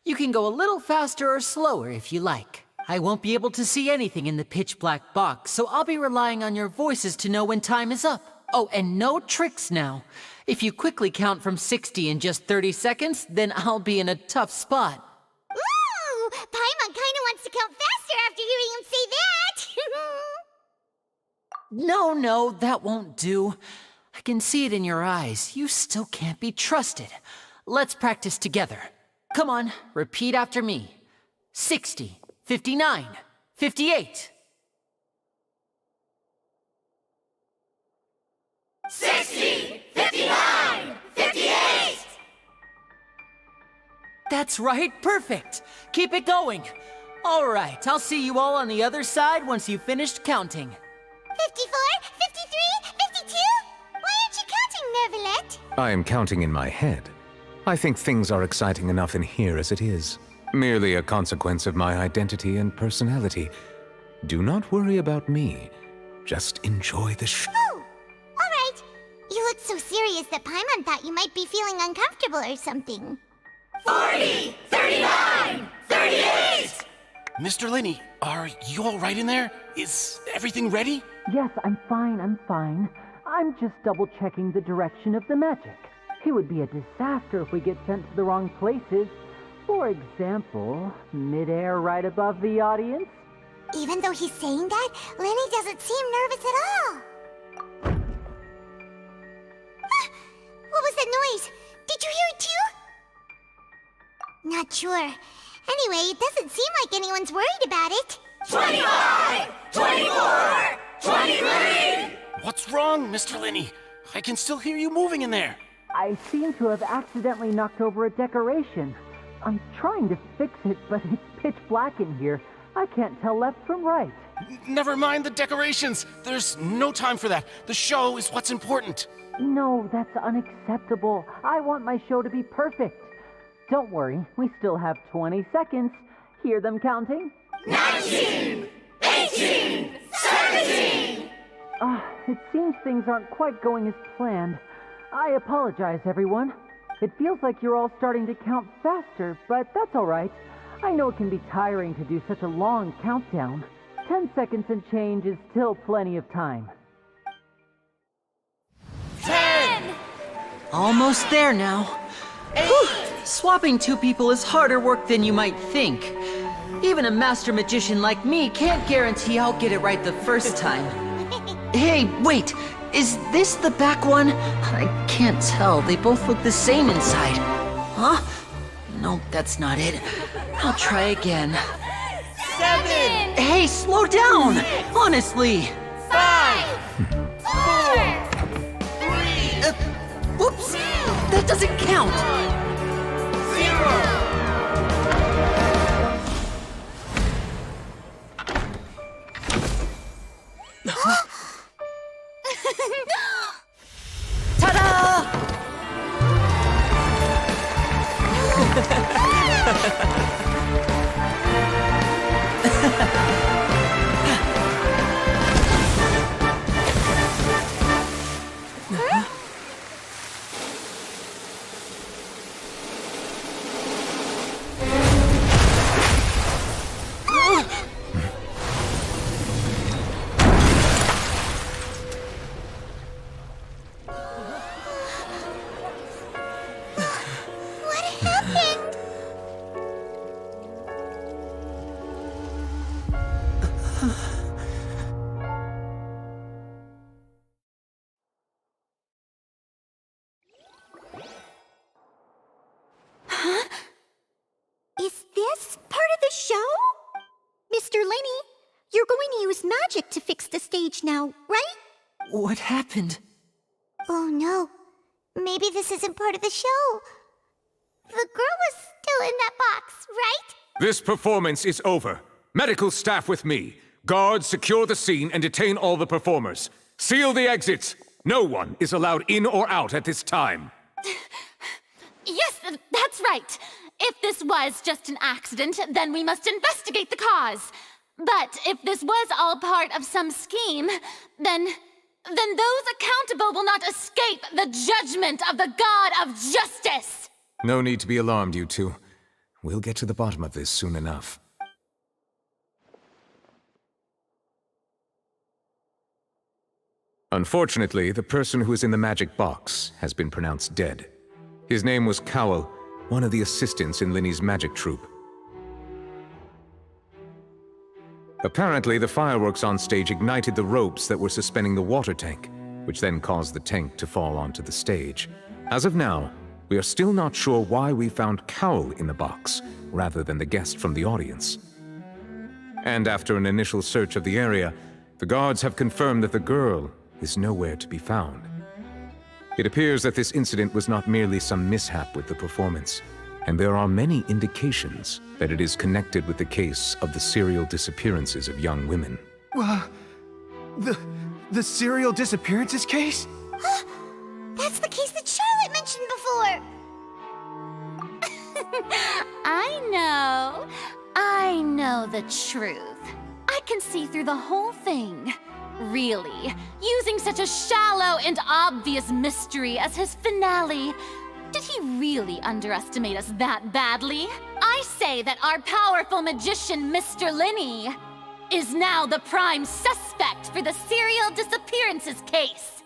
You can go a little faster or slower if you like. I won't be able to see anything in the pitch black box, so I'll be relying on your voices to know when time is up. Oh, and no tricks now. If you quickly count from 60 in just 30 seconds, then I'll be in a tough spot. Ooh! Paimon kinda wants to count faster after hearing him say that! No, that won't do. I can see it in your eyes. You still can't be trusted. Let's practice together. Come on, repeat after me. 60, 59, 58. 60, 59, 58! That's right, perfect. Keep it going. All right, I'll see you all on the other side once you've finished counting. 54, 53, 52? Why aren't you counting, Nervalet? I am counting in my head. I think things are exciting enough in here as it is. Merely a consequence of my identity and personality. Do not worry about me. Just enjoy the show. Oh, all right. You look so serious that Paimon thought you might be feeling uncomfortable or something. 40, 39, 38! Mr. Linney, are you all right in there? Is everything ready? Yes, I'm fine. I'm just double-checking the direction of the magic. It would be a disaster if we get sent to the wrong places. For example, midair right above the audience. Even though he's saying that, Lenny doesn't seem nervous at all. Ah, what was that noise? Did you hear it too? Not sure. Anyway, it doesn't seem like anyone's worried about it. 25, 24, 23! What's wrong, Mr. Linney? I can still hear you moving in there. I seem to have accidentally knocked over a decoration. I'm trying to fix it, but it's pitch black in here. I can't tell left from right. Never mind the decorations. There's no time for that. The show is what's important. No, that's unacceptable. I want my show to be perfect. Don't worry, we still have 20 seconds. Hear them counting? 19, 18, 17! It seems things aren't quite going as planned. I apologize, everyone. It feels like you're all starting to count faster, but that's all right. I know it can be tiring to do such a long countdown. 10 seconds and change is still plenty of time. 10! Almost there now. Whew. Swapping two people is harder work than you might think. Even a master magician like me can't guarantee I'll get it right the first time. Hey, wait! Is this the back one? I can't tell. They both look the same inside. Huh? Nope, that's not it. I'll try again. 7! Hey, slow down! Honestly! 5! 4! 3! Whoops! That doesn't count! 0! Ta-da! What happened? Huh? Is this part of the show? Mr. Linney, you're going to use magic to fix the stage now, right? What happened? Oh no. Maybe this isn't part of the show. The girl was still in that box, right? This performance is over. Medical staff with me. Guards, secure the scene and detain all the performers. Seal the exits. No one is allowed in or out at this time. Yes, that's right. If this was just an accident, then we must investigate the cause. But if this was all part of some scheme, then those accountable will not escape the judgment of the God of Justice! No need to be alarmed, you two. We'll get to the bottom of this soon enough. Unfortunately, the person who is in the magic box has been pronounced dead. His name was Cowell, one of the assistants in Linney's magic troupe. Apparently, the fireworks on stage ignited the ropes that were suspending the water tank, which then caused the tank to fall onto the stage. As of now, we are still not sure why we found Cowell in the box, rather than the guest from the audience. And after an initial search of the area, the guards have confirmed that the girl is nowhere to be found. It appears that this incident was not merely some mishap with the performance, and there are many indications that it is connected with the case of the serial disappearances of young women. The serial disappearances case? That's the case that Charlotte mentioned before! I know the truth. I can see through the whole thing. Really, using such a shallow and obvious mystery as his finale. Did he really underestimate us that badly? I say that our powerful magician, Mr. Linney, is now the prime suspect for the serial disappearances case.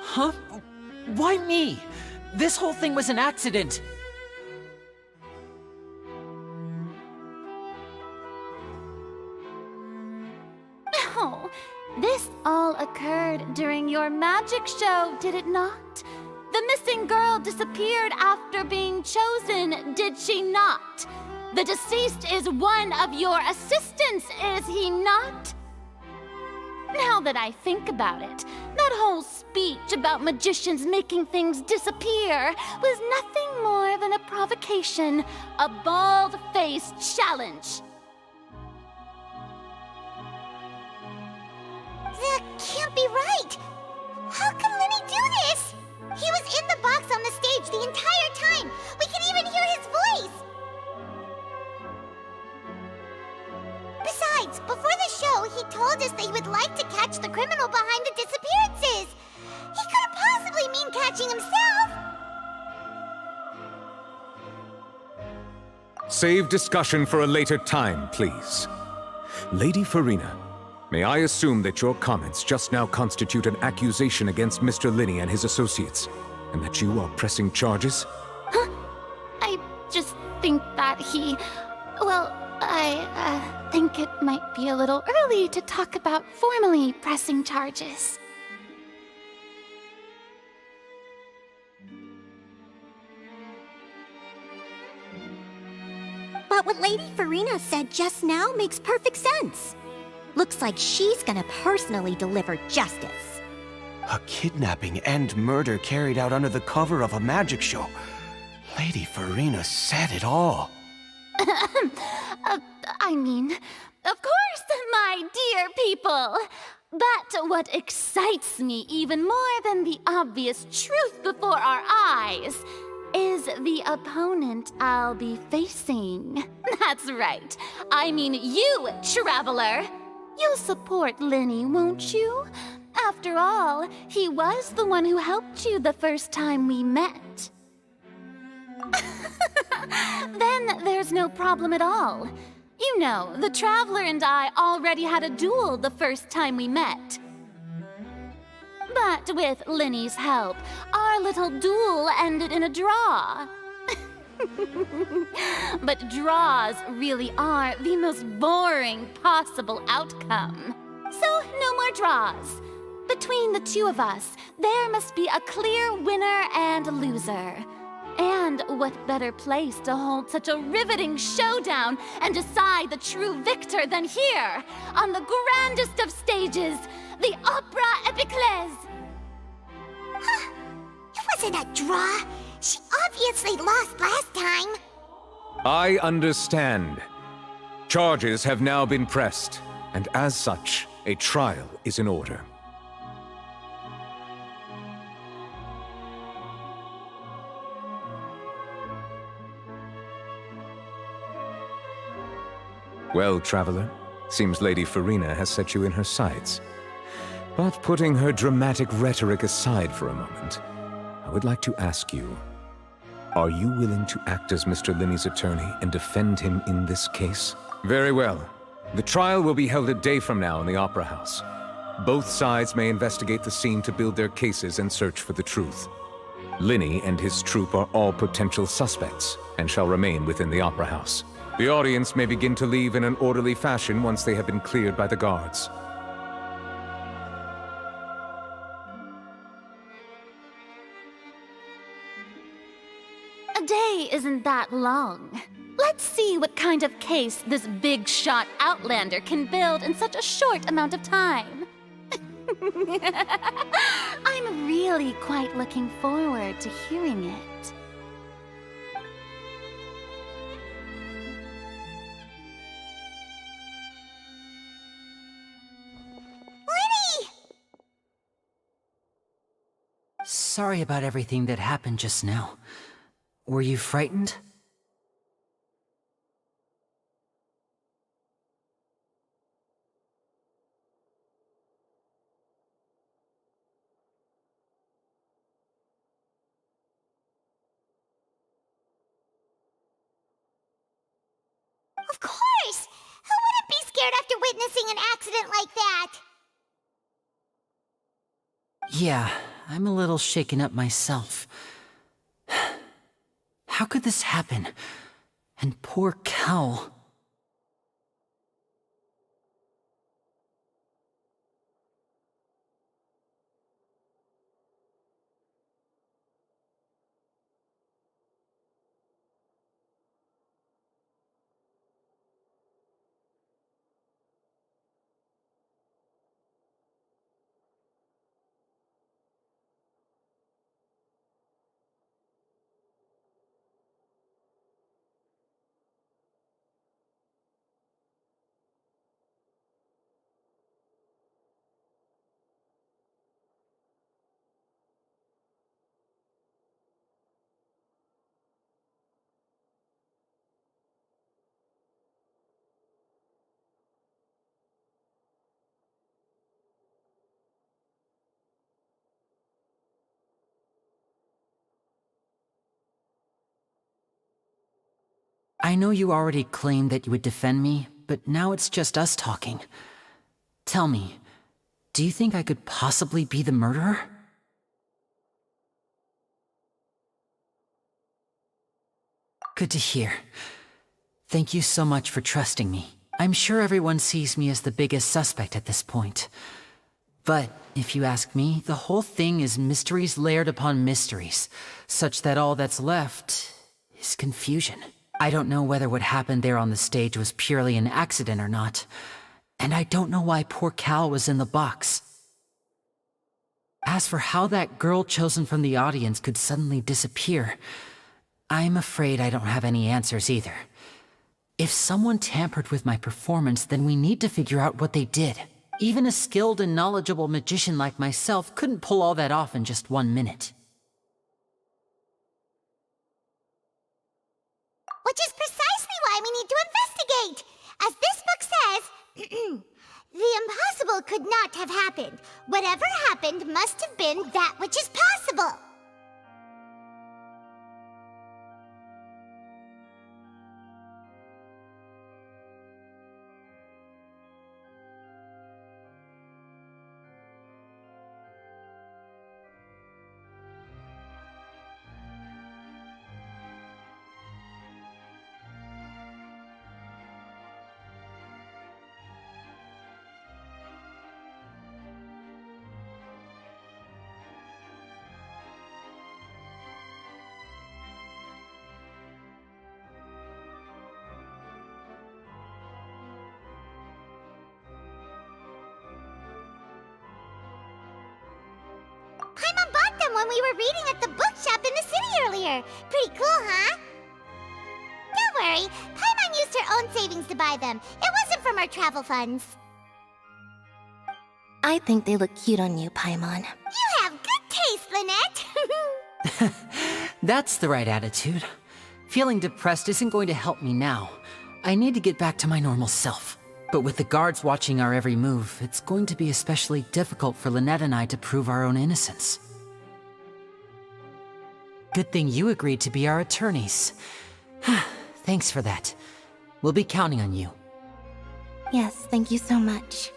Huh? Why me? This whole thing was an accident. Oh, this all occurred during your magic show, did it not? The missing girl disappeared after being chosen, did she not? The deceased is one of your assistants, is he not? Now that I think about it, that whole speech about magicians making things disappear was nothing more than a provocation, a bald-faced challenge. That can't be right! How can Lenny do this? He was in the box on the stage the entire time! We can even hear his voice! Besides, before the show, he told us that he would like to catch the criminal behind the disappearances! He couldn't possibly mean catching himself! Save discussion for a later time, please. Lady Farina, may I assume that your comments just now constitute an accusation against Mr. Linney and his associates, and that you are pressing charges? Huh? I just think that he... Well, I think it might be a little early to talk about formally pressing charges. But what Lady Farina said just now makes perfect sense. Looks like she's gonna personally deliver justice. A kidnapping and murder carried out under the cover of a magic show. Lady Farina said it all. I mean, of course, my dear people. But what excites me even more than the obvious truth before our eyes is the opponent I'll be facing. That's right. I mean you, Traveler. You'll support Linney, won't you? After all, he was the one who helped you the first time we met. Then there's no problem at all. You know, the Traveler and I already had a duel the first time we met. But with Linny's help, our little duel ended in a draw. But draws really are the most boring possible outcome. So, no more draws. Between the two of us, there must be a clear winner and loser. And what better place to hold such a riveting showdown and decide the true victor than here, on the grandest of stages, the Opera Epiclese! Huh. It wasn't a draw. She obviously lost last time. I understand. Charges have now been pressed, and as such, a trial is in order. Well, Traveler, seems Lady Farina has set you in her sights. But putting her dramatic rhetoric aside for a moment, I would like to ask you, are you willing to act as Mr. Linney's attorney and defend him in this case? Very well. The trial will be held a day from now in the Opera House. Both sides may investigate the scene to build their cases and search for the truth. Linney and his troupe are all potential suspects and shall remain within the Opera House. The audience may begin to leave in an orderly fashion once they have been cleared by the guards. A day isn't that long. Let's see what kind of case this big-shot Outlander can build in such a short amount of time. I'm really quite looking forward to hearing it. Sorry about everything that happened just now. Were you frightened? Of course! Who wouldn't be scared after witnessing an accident like that? Yeah, I'm a little shaken up myself. How could this happen? And poor Cal. I know you already claimed that you would defend me, but now it's just us talking. Tell me, do you think I could possibly be the murderer? Good to hear. Thank you so much for trusting me. I'm sure everyone sees me as the biggest suspect at this point. But if you ask me, the whole thing is mysteries layered upon mysteries, such that all that's left is confusion. I don't know whether what happened there on the stage was purely an accident or not, and I don't know why poor Cal was in the box. As for how that girl chosen from the audience could suddenly disappear, I'm afraid I don't have any answers either. If someone tampered with my performance, then we need to figure out what they did. Even a skilled and knowledgeable magician like myself couldn't pull all that off in just 1 minute. Which is precisely why we need to investigate! As this book says, the impossible could not have happened. Whatever happened must have been that which is possible. when we were reading at the bookshop in the city earlier. Pretty cool, huh? Don't worry, Paimon used her own savings to buy them. It wasn't from our travel funds. I think they look cute on you, Paimon. You have good taste, Lynette. That's the right attitude. Feeling depressed isn't going to help me now. I need to get back to my normal self. But with the guards watching our every move, it's going to be especially difficult for Lynette and I to prove our own innocence. Good thing you agreed to be our attorneys. Thanks for that. We'll be counting on you. Yes, thank you so much.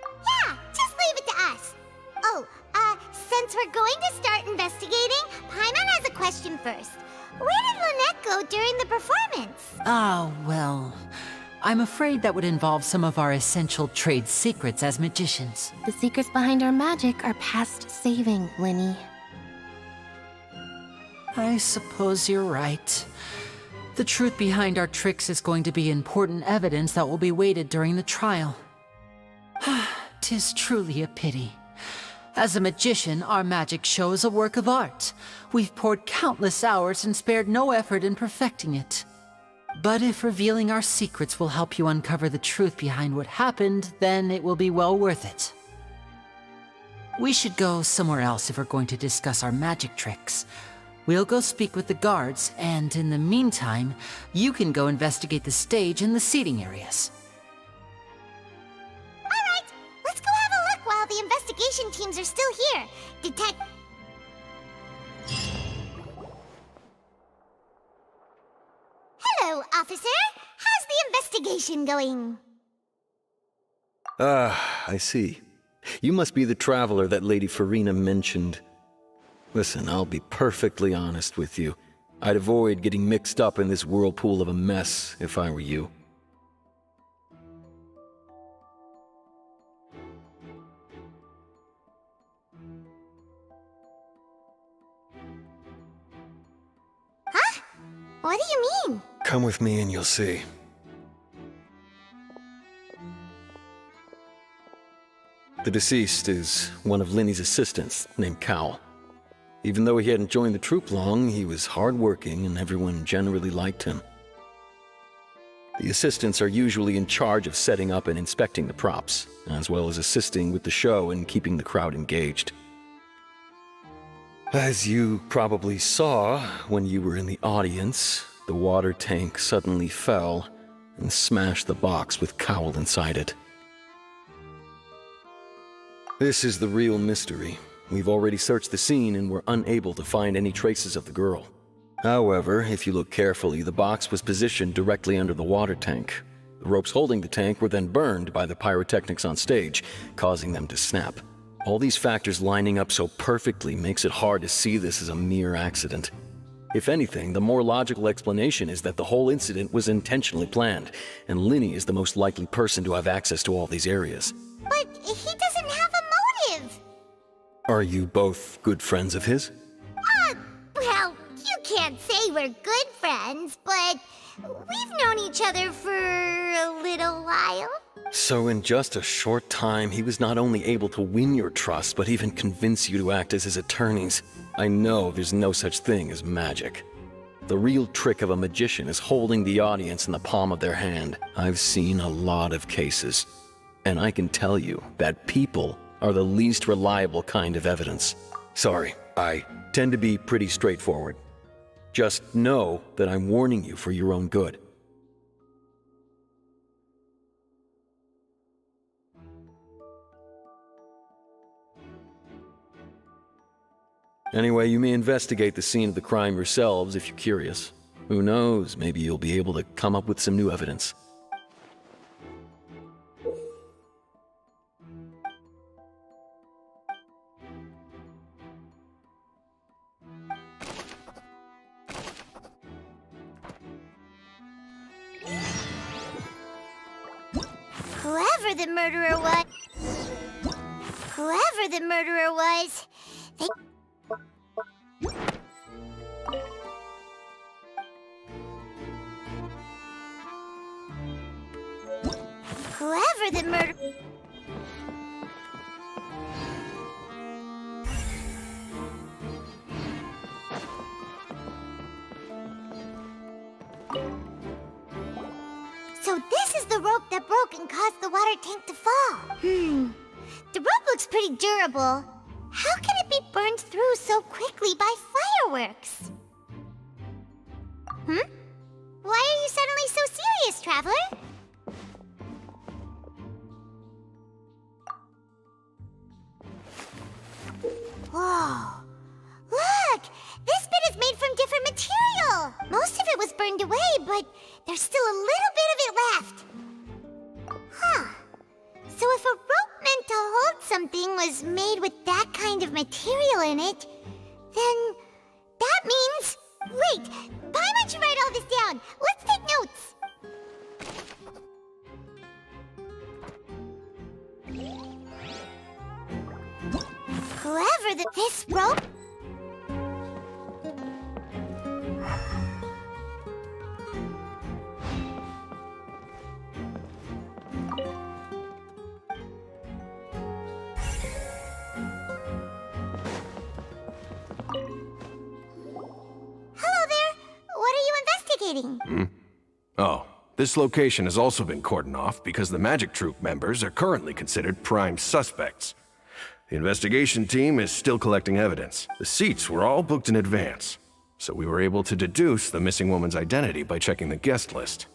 Yeah, just leave it to us. Oh, since we're going to start investigating, Paimon has a question first. Where did Lynette go during the performance? Ah, well, I'm afraid that would involve some of our essential trade secrets as magicians. The secrets behind our magic are past saving, Linny. I suppose you're right. The truth behind our tricks is going to be important evidence that will be weighted during the trial. 'Tis truly a pity. As a magician, our magic show is a work of art. We've poured countless hours and spared no effort in perfecting it. But if revealing our secrets will help you uncover the truth behind what happened, then it will be well worth it. We should go somewhere else if we're going to discuss our magic tricks. We'll go speak with the guards, and in the meantime, you can go investigate the stage and the seating areas. Alright, let's go have a look while the investigation teams are still here. Hello, officer. How's the investigation going? Ah, I see. You must be the traveler that Lady Farina mentioned. Listen, I'll be perfectly honest with you. I'd avoid getting mixed up in this whirlpool of a mess if I were you. Huh? What do you mean? Come with me and you'll see. The deceased is one of Linny's assistants named Cowell. Even though he hadn't joined the troupe long, he was hardworking and everyone generally liked him. The assistants are usually in charge of setting up and inspecting the props, as well as assisting with the show and keeping the crowd engaged. As you probably saw when you were in the audience, the water tank suddenly fell and smashed the box with Cowell inside it. This is the real mystery. We've already searched the scene and were unable to find any traces of the girl. However, if you look carefully, the box was positioned directly under the water tank. The ropes holding the tank were then burned by the pyrotechnics on stage, causing them to snap. All these factors lining up so perfectly makes it hard to see this as a mere accident. If anything, the more logical explanation is that the whole incident was intentionally planned, and Linny is the most likely person to have access to all these areas. But he doesn't have a motive. Are you both good friends of his? Well, you can't say we're good friends, but we've known each other for a little while. So in just a short time, he was not only able to win your trust, but even convince you to act as his attorneys. I know there's no such thing as magic. The real trick of a magician is holding the audience in the palm of their hand. I've seen a lot of cases, and I can tell you that people are the least reliable kind of evidence. Sorry, I tend to be pretty straightforward. Just know that I'm warning you for your own good. Anyway, you may investigate the scene of the crime yourselves if you're curious. Who knows, maybe you'll be able to come up with some new evidence. Whoever the murderer was, they... Whoever the murderer... So this is the rope that broke and caused the water tank to fall. The rope looks pretty durable. How can it be burned through so quickly by fireworks? Why are you suddenly so serious, Traveler? Whoa. Look! This bit is made from different material! Most of it was burned away, but there's still a little bit of it left. Huh. So if a rope meant to hold something was made with that kind of material in it, then that means... Wait! Why don't you write all this down? Let's take notes! Clever that this rope... Oh, this location has also been cordoned off because the Magic Troop members are currently considered prime suspects. The investigation team is still collecting evidence. The seats were all booked in advance, so we were able to deduce the missing woman's identity by checking the guest list.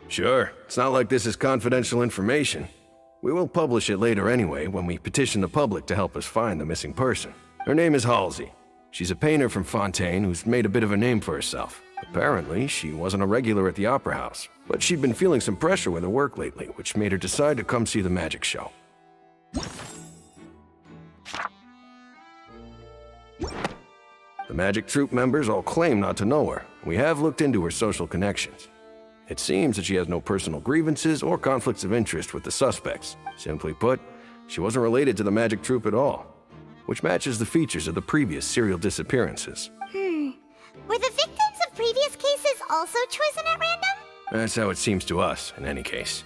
Sure, it's not like this is confidential information. We will publish it later anyway when we petition the public to help us find the missing person. Her name is Halsey. She's a painter from Fontaine who's made a bit of a name for herself. Apparently, she wasn't a regular at the Opera House, but she'd been feeling some pressure with her work lately, which made her decide to come see the magic show. The Magic Troop members all claim not to know her. We have looked into her social connections. It seems that she has no personal grievances or conflicts of interest with the suspects. Simply put, she wasn't related to the Magic Troop at all, which matches the features of the previous serial disappearances. Were the victims of previous cases also chosen at random? That's how it seems to us, in any case.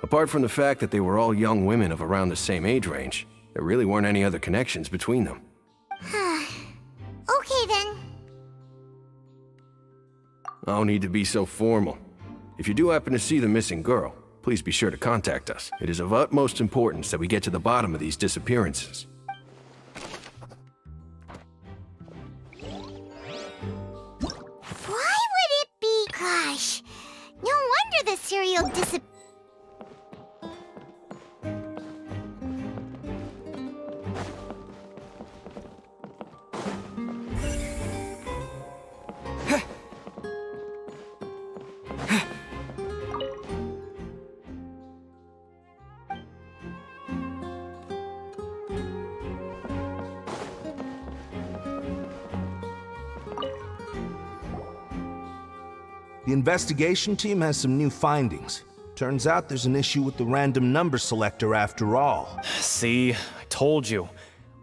Apart from the fact that they were all young women of around the same age range, there really weren't any other connections between them. Okay then. No need to be so formal. If you do happen to see the missing girl, please be sure to contact us. It is of utmost importance that we get to the bottom of these disappearances. Why would it be? Gosh, no wonder the serial The investigation team has some new findings. Turns out there's an issue with the random number selector after all. See, I told you.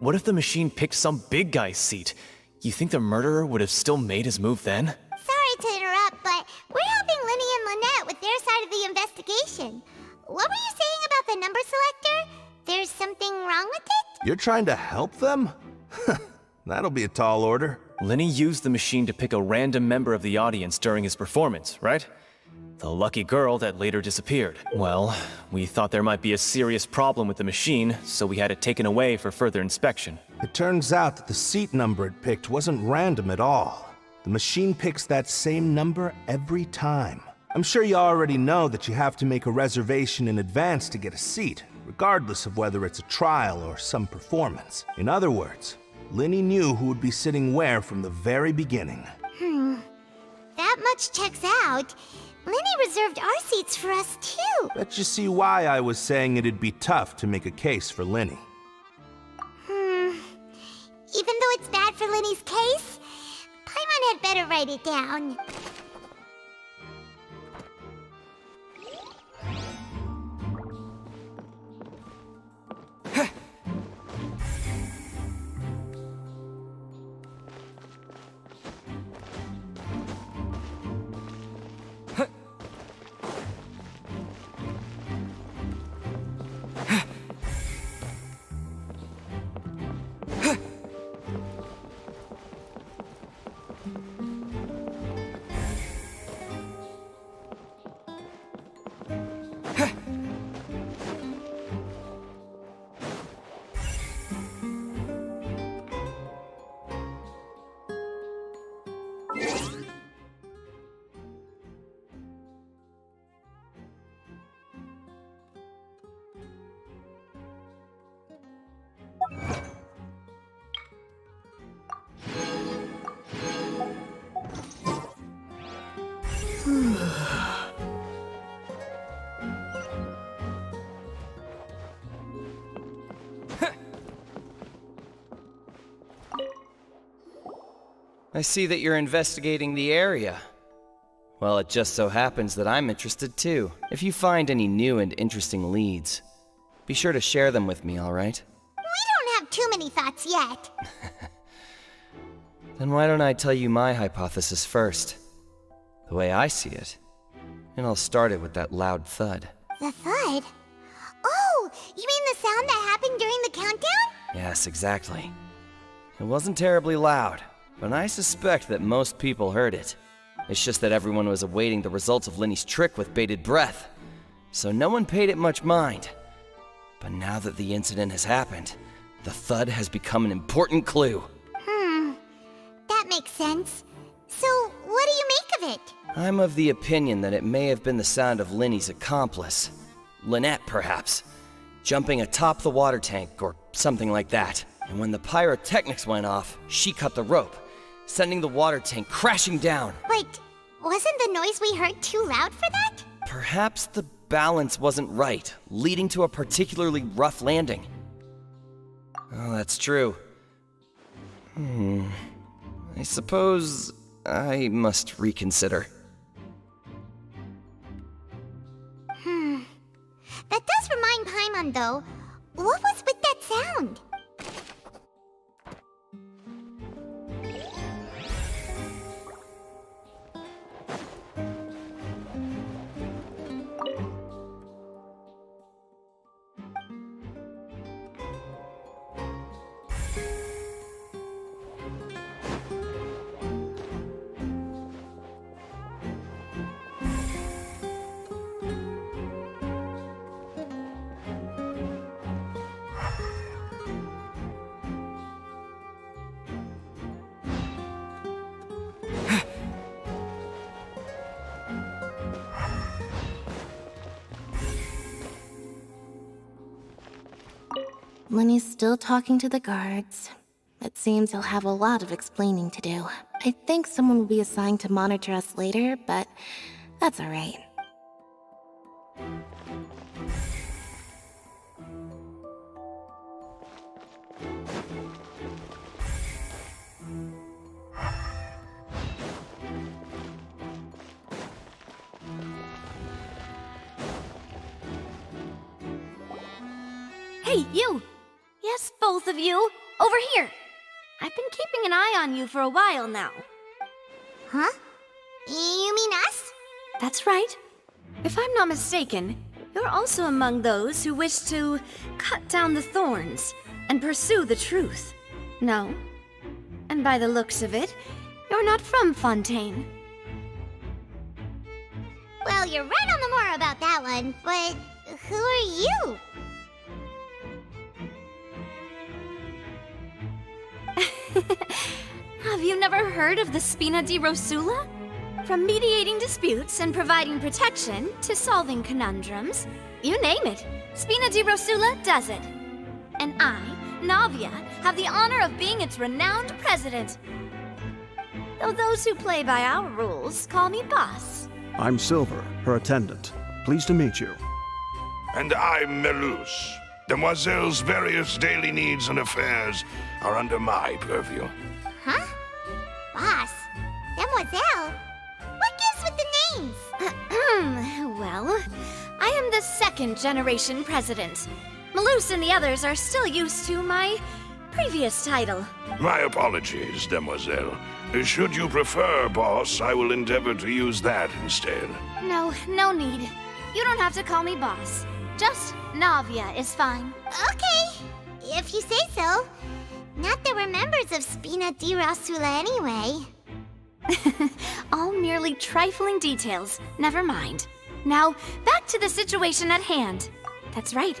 What if the machine picked some big guy's seat? You think the murderer would have still made his move then? Sorry to interrupt, but we're helping Linny and Lynette with their side of the investigation. What were you saying about the number selector? There's something wrong with it? You're trying to help them? That'll be a tall order. Linny used the machine to pick a random member of the audience during his performance, right? The lucky girl that later disappeared. Well, we thought there might be a serious problem with the machine, so we had it taken away for further inspection. It turns out that the seat number it picked wasn't random at all. The machine picks that same number every time. I'm sure you already know that you have to make a reservation in advance to get a seat, regardless of whether it's a trial or some performance. In other words, Linny knew who would be sitting where from the very beginning. That much checks out. Linny reserved our seats for us too. Bet you see why I was saying it'd be tough to make a case for Linny. Even though it's bad for Linny's case, Paimon had better write it down. I see that you're investigating the area. Well, it just so happens that I'm interested too. If you find any new and interesting leads, be sure to share them with me, alright? We don't have too many thoughts yet. Then why don't I tell you my hypothesis first? The way I see it. And I'll start it with that loud thud. The thud? Oh, you mean the sound that happened during the countdown? Yes, exactly. It wasn't terribly loud, but I suspect that most people heard it. It's just that everyone was awaiting the results of Linny's trick with bated breath, so no one paid it much mind. But now that the incident has happened, the thud has become an important clue. That makes sense. So, what do you make of it? I'm of the opinion that it may have been the sound of Linny's accomplice. Lynette, perhaps. Jumping atop the water tank or something like that. And when the pyrotechnics went off, she cut the rope, sending the water tank crashing down. But wasn't the noise we heard too loud for that? Perhaps the balance wasn't right, leading to a particularly rough landing. Oh, that's true. I suppose I must reconsider. That does remind Paimon, though. What was with that sound? Linny's still talking to the guards. It seems he'll have a lot of explaining to do. I think someone will be assigned to monitor us later, but that's alright. Hey, you! Yes, both of you! Over here! I've been keeping an eye on you for a while now. Huh? You mean us? That's right. If I'm not mistaken, you're also among those who wish to cut down the thorns and pursue the truth. No? And by the looks of it, you're not from Fontaine. Well, you're right on the more about that one, but who are you? Have you never heard of the Spina di Rosula? From mediating disputes and providing protection to solving conundrums, you name it, Spina di Rosula does it. And I, Navia, have the honor of being its renowned president. Though those who play by our rules call me boss. I'm Silver, her attendant. Pleased to meet you. And I'm Melus. Demoiselle's various daily needs and affairs are under my purview. Huh? Boss? Demoiselle? What gives with the names? Well, I am the second generation president. Malus and the others are still used to my previous title. My apologies, Demoiselle. Should you prefer, boss, I will endeavor to use that instead. No need. You don't have to call me boss. Just Navia is fine. Okay, if you say so. Not that we're members of Spina di Rosula anyway. All merely trifling details. Never mind. Now, back to the situation at hand. That's right.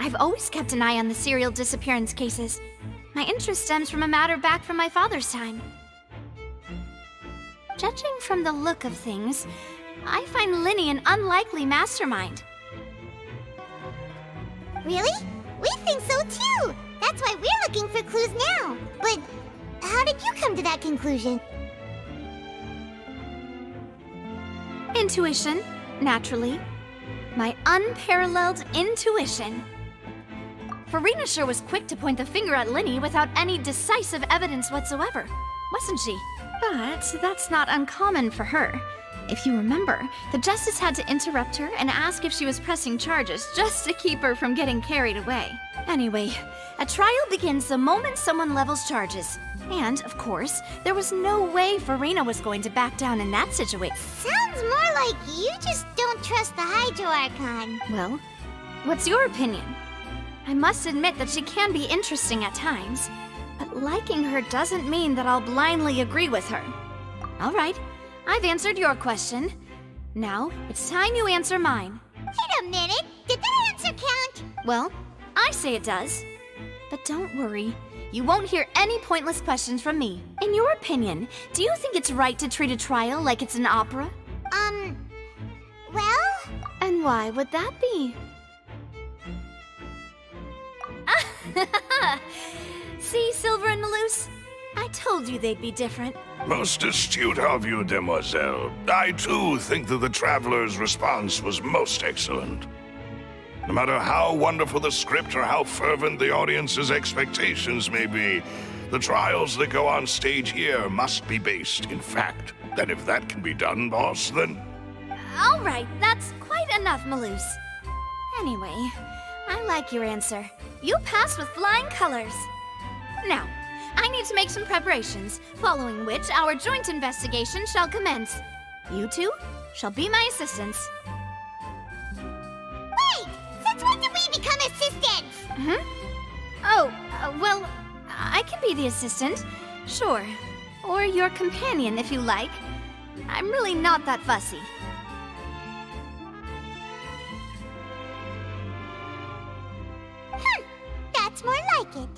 I've always kept an eye on the serial disappearance cases. My interest stems from a matter back from my father's time. Judging from the look of things, I find Linny an unlikely mastermind. Really? We think so too! That's why we're looking for clues now. But how did you come to that conclusion? Intuition, naturally. My unparalleled intuition. Farina sure was quick to point the finger at Linny without any decisive evidence whatsoever, wasn't she? But that's not uncommon for her. If you remember, the Justice had to interrupt her and ask if she was pressing charges just to keep her from getting carried away. Anyway, a trial begins the moment someone levels charges. And, of course, there was no way Farina was going to back down in that situation. Sounds more like you just don't trust the Hydro Archon. Well, what's your opinion? I must admit that she can be interesting at times, but liking her doesn't mean that I'll blindly agree with her. All right, I've answered your question. Now, it's time you answer mine. Wait a minute, did that answer count? Well, I say it does. But don't worry, you won't hear any pointless questions from me. In your opinion, do you think it's right to treat a trial like it's an opera? Well? And why would that be? See, Silver and Maloose? I told you they'd be different. Most astute of you, demoiselle. I too think that the traveler's response was most excellent. No matter how wonderful the script or how fervent the audience's expectations may be, the trials that go on stage here must be based in fact. And if that can be done, boss, then... All right, that's quite enough, Maloose. Anyway, I like your answer. You passed with flying colors. Now, I need to make some preparations, following which our joint investigation shall commence. You two shall be my assistants. Wait! Since when did we become assistants? Oh, well, I can be the assistant, sure. Or your companion, if you like. I'm really not that fussy. That's more like it.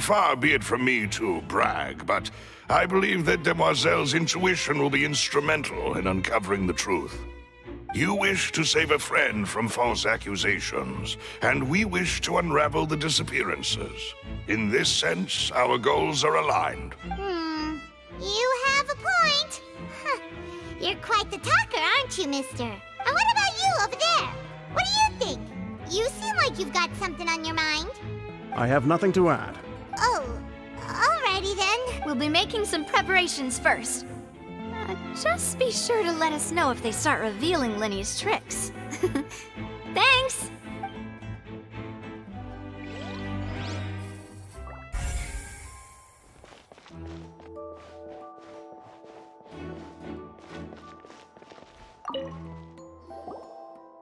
Far be it from me to brag, but I believe that Demoiselle's intuition will be instrumental in uncovering the truth. You wish to save a friend from false accusations, and we wish to unravel the disappearances. In this sense, our goals are aligned. You have a point. You're quite the talker, aren't you, mister? And what about you over there? What do you think? You seem like you've got something on your mind. I have nothing to add. Oh, alrighty then. We'll be making some preparations first. Just be sure to let us know if they start revealing Linny's tricks. Thanks!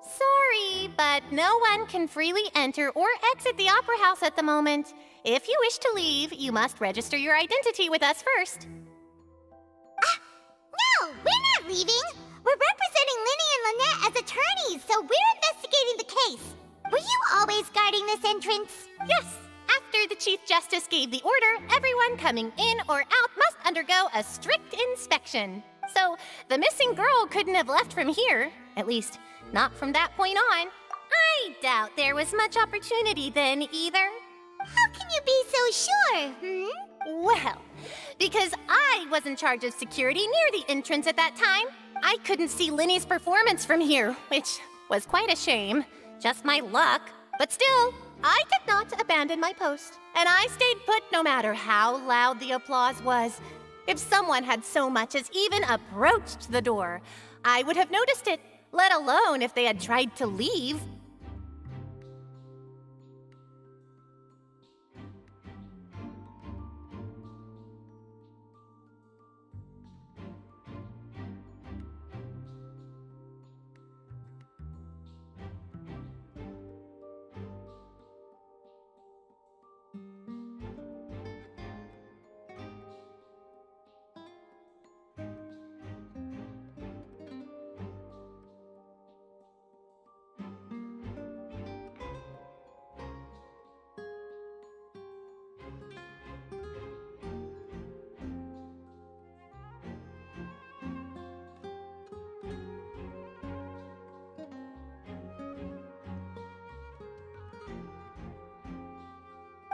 Sorry, but no one can freely enter or exit the Opera House at the moment. If you wish to leave, you must register your identity with us first. No, we're not leaving. We're representing Linny and Lynette as attorneys, so we're investigating the case. Were you always guarding this entrance? Yes. After the Chief Justice gave the order, everyone coming in or out must undergo a strict inspection. So, the missing girl couldn't have left from here. At least, not from that point on. I doubt there was much opportunity then, either. How can you be so sure, Well, because I was in charge of security near the entrance at that time. I couldn't see Linny's performance from here, which was quite a shame. Just my luck. But still, I did not abandon my post. And I stayed put no matter how loud the applause was. If someone had so much as even approached the door, I would have noticed it, let alone if they had tried to leave.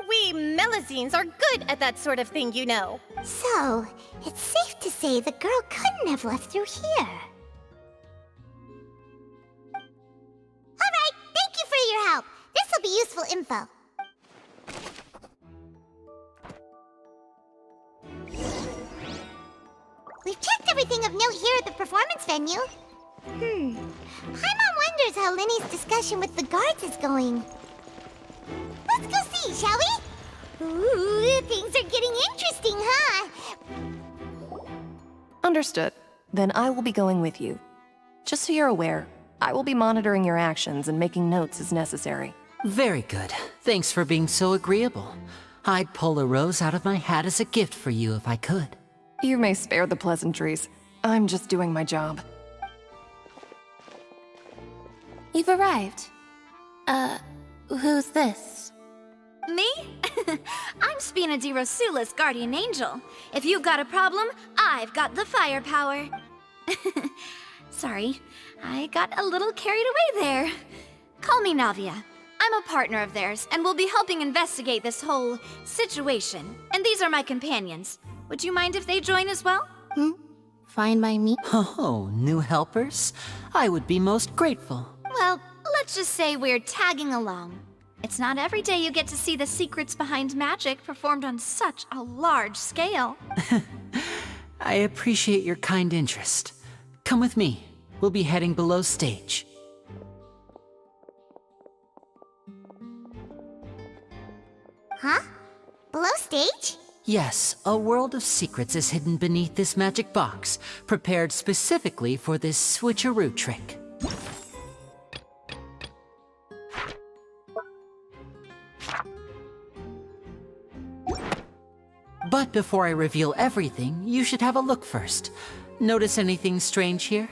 We Melazines are good at that sort of thing, you know. So, it's safe to say the girl couldn't have left through here. Alright, thank you for your help. This'll be useful info. We've checked everything of note here at the performance venue. Paimon wonders how Linny's discussion with the guards is going. Let's go see, shall we? Ooh, things are getting interesting, huh? Understood. Then I will be going with you. Just so you're aware, I will be monitoring your actions and making notes as necessary. Very good. Thanks for being so agreeable. I'd pull a rose out of my hat as a gift for you if I could. You may spare the pleasantries. I'm just doing my job. You've arrived. Who's this? Me? I'm Spina di Rosula's guardian angel. If you've got a problem, I've got the firepower. Sorry, I got a little carried away there. Call me Navia. I'm a partner of theirs, and will be helping investigate this whole situation. And these are my companions. Would you mind if they join as well? Fine by me. Oh, new helpers? I would be most grateful. Well, let's just say we're tagging along. It's not every day you get to see the secrets behind magic performed on such a large scale. I appreciate your kind interest. Come with me. We'll be heading below stage. Huh? Below stage? Yes, a world of secrets is hidden beneath this magic box, prepared specifically for this switcheroo trick. But before I reveal everything, you should have a look first. Notice anything strange here?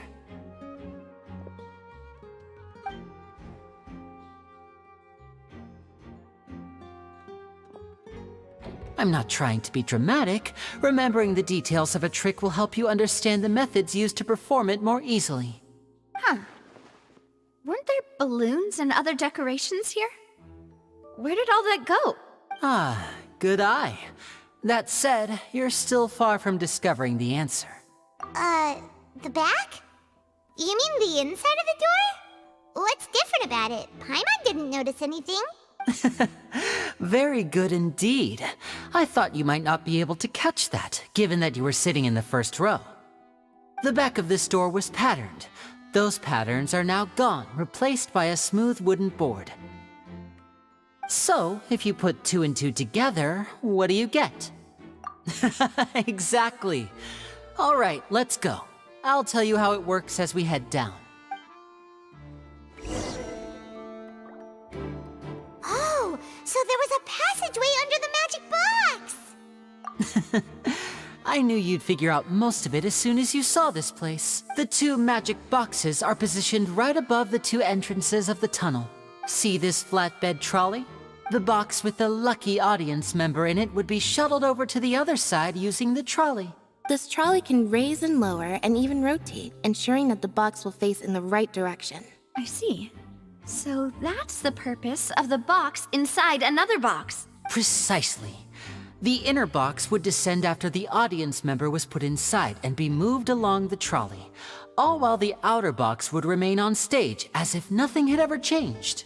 I'm not trying to be dramatic. Remembering the details of a trick will help you understand the methods used to perform it more easily. Huh. Weren't there balloons and other decorations here? Where did all that go? Ah, good eye. That said, you're still far from discovering the answer. The back? You mean the inside of the door? What's different about it? Paimon didn't notice anything. Very good indeed. I thought you might not be able to catch that, given that you were sitting in the first row. The back of this door was patterned. Those patterns are now gone, replaced by a smooth wooden board. So, if you put 2 and 2 together, what do you get? Exactly. All right, let's go. I'll tell you how it works as we head down. Oh, so there was a passageway under the magic box! I knew you'd figure out most of it as soon as you saw this place. The 2 magic boxes are positioned right above the 2 entrances of the tunnel. See this flatbed trolley? The box with the lucky audience member in it would be shuttled over to the other side using the trolley. This trolley can raise and lower and even rotate, ensuring that the box will face in the right direction. I see. So that's the purpose of the box inside another box. Precisely. The inner box would descend after the audience member was put inside and be moved along the trolley, all while the outer box would remain on stage as if nothing had ever changed.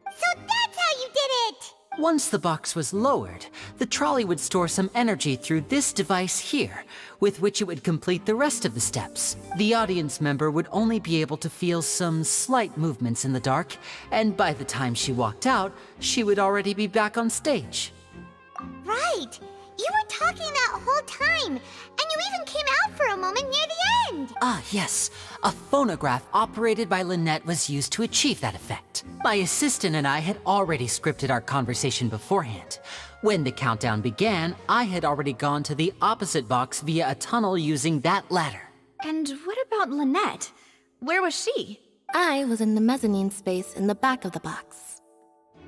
So that's how you did it! Once the box was lowered, the trolley would store some energy through this device here, with which it would complete the rest of the steps. The audience member would only be able to feel some slight movements in the dark, and by the time she walked out, she would already be back on stage. Right! You were talking that whole time, and you even came out for a moment near the end! Ah, yes. A phonograph operated by Lynette was used to achieve that effect. My assistant and I had already scripted our conversation beforehand. When the countdown began, I had already gone to the opposite box via a tunnel using that ladder. And what about Lynette? Where was she? I was in the mezzanine space in the back of the box.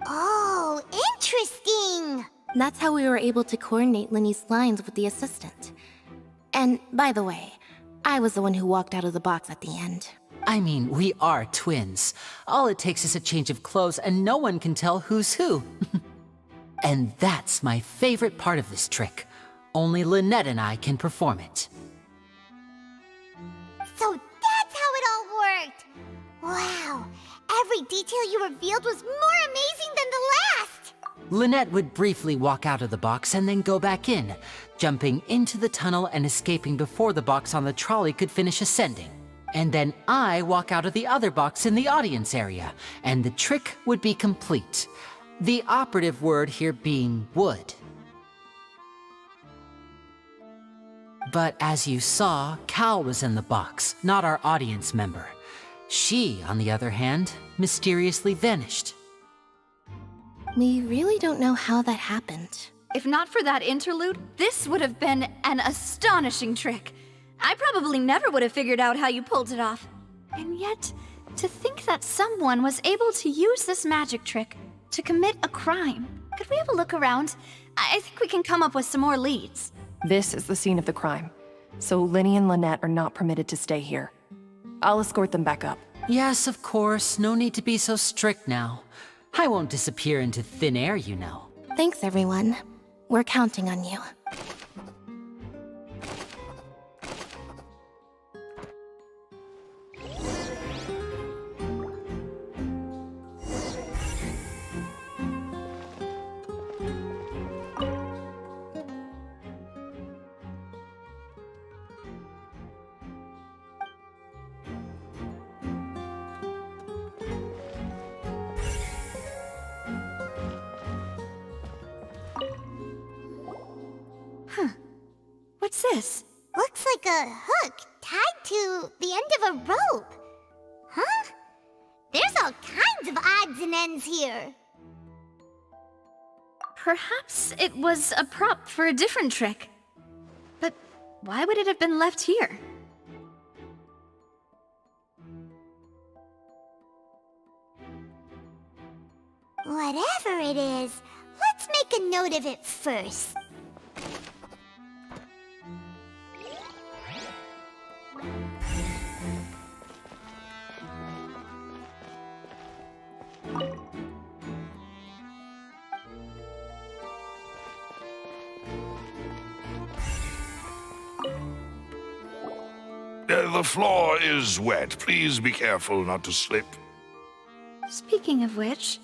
Oh, interesting! That's how we were able to coordinate Linny's lines with the assistant. And, by the way, I was the one who walked out of the box at the end. I mean, we are twins. All it takes is a change of clothes and no one can tell who's who. And that's my favorite part of this trick. Only Lynette and I can perform it. So that's how it all worked! Wow, every detail you revealed was more amazing than the last! Lynette would briefly walk out of the box and then go back in, jumping into the tunnel and escaping before the box on the trolley could finish ascending. And then I walk out of the other box in the audience area, and the trick would be complete. The operative word here being would. But as you saw, Cal was in the box, not our audience member. She, on the other hand, mysteriously vanished. We really don't know how that happened. If not for that interlude, this would have been an astonishing trick. I probably never would have figured out how you pulled it off. And yet, to think that someone was able to use this magic trick to commit a crime. Could we have a look around? I think we can come up with some more leads. This is the scene of the crime, so Linny and Lynette are not permitted to stay here. I'll escort them back up. Yes, of course. No need to be so strict now. I won't disappear into thin air, you know. Thanks, everyone. We're counting on you. What's this? Looks like a hook tied to the end of a rope. Huh? There's all kinds of odds and ends here. Perhaps it was a prop for a different trick. But why would it have been left here? Whatever it is, let's make a note of it first. The floor is wet. Please be careful not to slip. Speaking of which,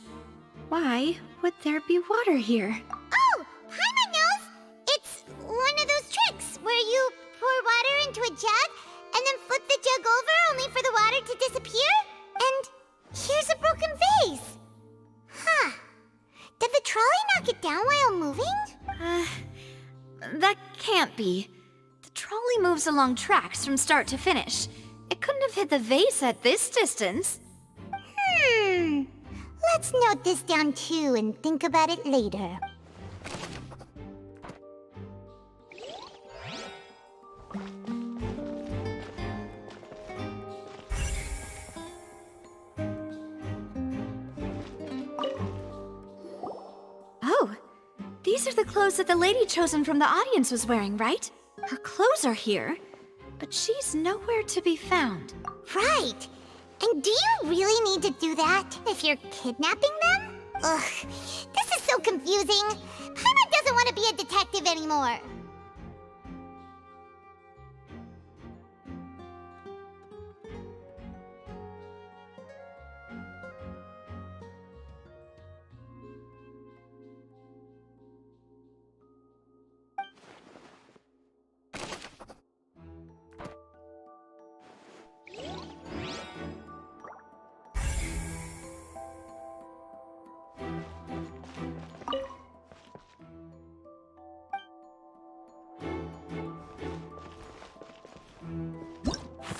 why would there be water here? Oh, Paimon knows! It's one of those tricks where you pour water into a jug and then flip the jug over only for the water to disappear. And here's a broken vase. Huh. Did the trolley knock it down while moving? That can't be. The trolley moves along tracks from start to finish. It couldn't have hit the vase at this distance. Let's note this down too and think about it later. Oh, these are the clothes that the lady chosen from the audience was wearing, right? Her clothes are here, but she's nowhere to be found. Right. And do you really need to do that if you're kidnapping them? Ugh, this is so confusing. Paimon doesn't want to be a detective anymore.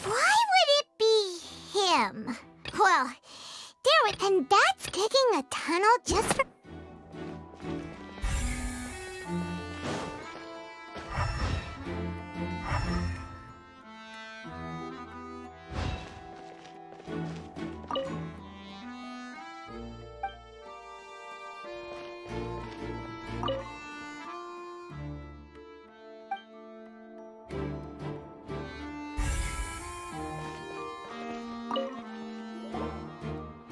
Why would it be him? Well, there was, and that's digging a tunnel just for...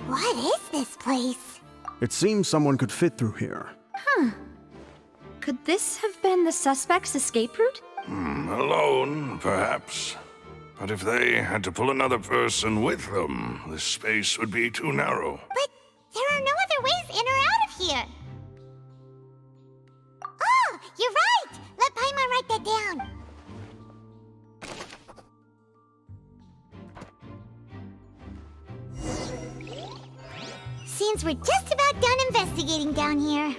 What is this place? It seems someone could fit through here. Huh. Could this have been the suspect's escape route? Alone, perhaps. But if they had to pull another person with them, this space would be too narrow. But there are no other ways in or out of here. get down. Seems we're just about done investigating down here.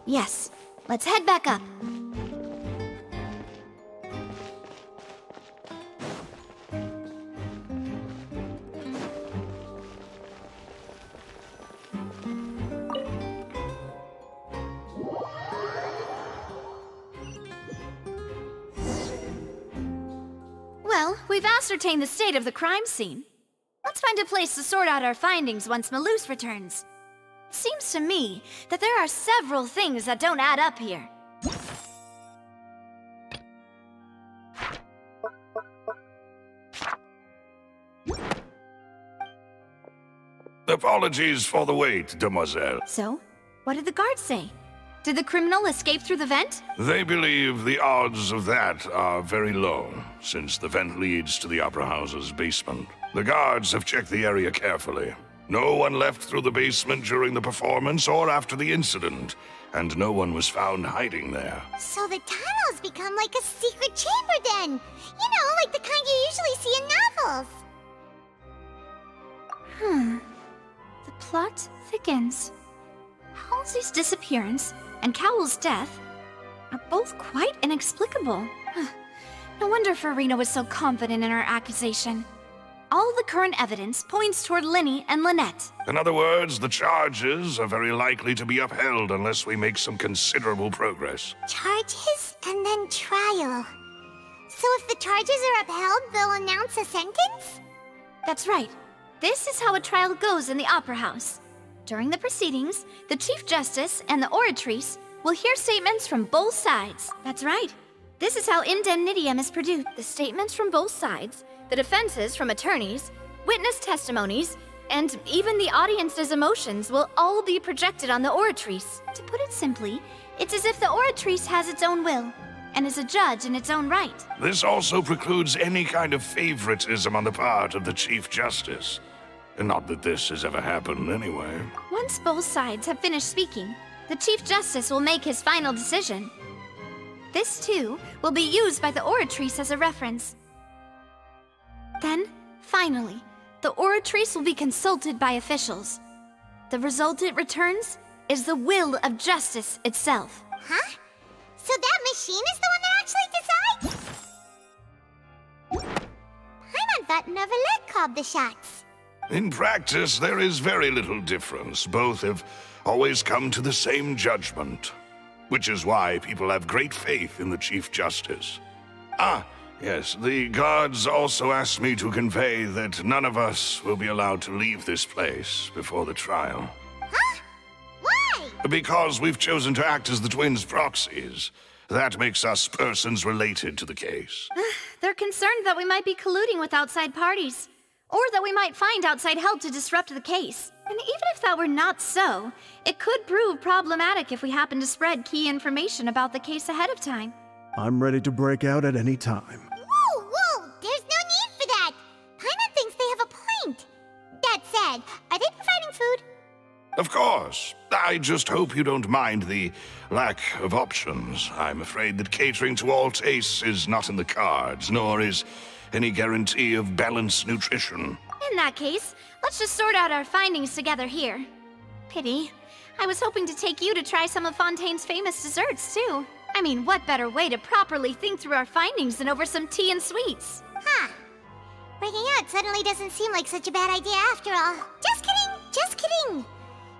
Yes, let's head back up. Well, we've ascertained the state of the crime scene. Let's find a place to sort out our findings once Malus returns. It seems to me that there are several things that don't add up here. Apologies for the wait, demoiselle. So, what did the guards say? Did the criminal escape through the vent? They believe the odds of that are very low, since the vent leads to the Opera House's basement. The guards have checked the area carefully. No one left through the basement during the performance or after the incident, and no one was found hiding there. So the tunnels become like a secret chamber then! You know, like the kind you usually see in novels! The plot thickens. Halsey's disappearance and Cowell's death are both quite inexplicable. No wonder Farina was so confident in her accusation. All the current evidence points toward Linny and Lynette. In other words, the charges are very likely to be upheld unless we make some considerable progress. Charges and then trial. So if the charges are upheld, they'll announce a sentence? That's right. This is how a trial goes in the Opera House. During the proceedings, the Chief Justice and the Oratrice will hear statements from both sides. That's right. This is how indemnitium is produced. The statements from both sides, the defenses from attorneys, witness testimonies, and even the audience's emotions will all be projected on the Oratrice. To put it simply, it's as if the Oratrice has its own will and is a judge in its own right. This also precludes any kind of favoritism on the part of the Chief Justice. Not that this has ever happened anyway. Once both sides have finished speaking, the Chief Justice will make his final decision. This, too, will be used by the Oratrice as a reference. Then, finally, the Oratrice will be consulted by officials. The result it returns is the will of justice itself. Huh? So that machine is the one that actually decides? Paimon thought Neuvillette called the shots. In practice, there is very little difference. Both have always come to the same judgment, which is why people have great faith in the Chief Justice. Ah, yes, the guards also asked me to convey that none of us will be allowed to leave this place before the trial. Huh? Why? Because we've chosen to act as the twins' proxies. That makes us persons related to the case. They're concerned that we might be colluding with outside parties, or that we might find outside help to disrupt the case. And even if that were not so, it could prove problematic if we happen to spread key information about the case ahead of time. I'm ready to break out at any time. Whoa, whoa! There's no need for that! Paimon thinks they have a point. That said, are they providing food? Of course. I just hope you don't mind the lack of options. I'm afraid that catering to all tastes is not in the cards, nor is any guarantee of balanced nutrition. In that case, let's just sort out our findings together here. Pity. I was hoping to take you to try some of Fontaine's famous desserts, too. I mean, what better way to properly think through our findings than over some tea and sweets? Huh. Breaking out suddenly doesn't seem like such a bad idea after all. Just kidding, just kidding.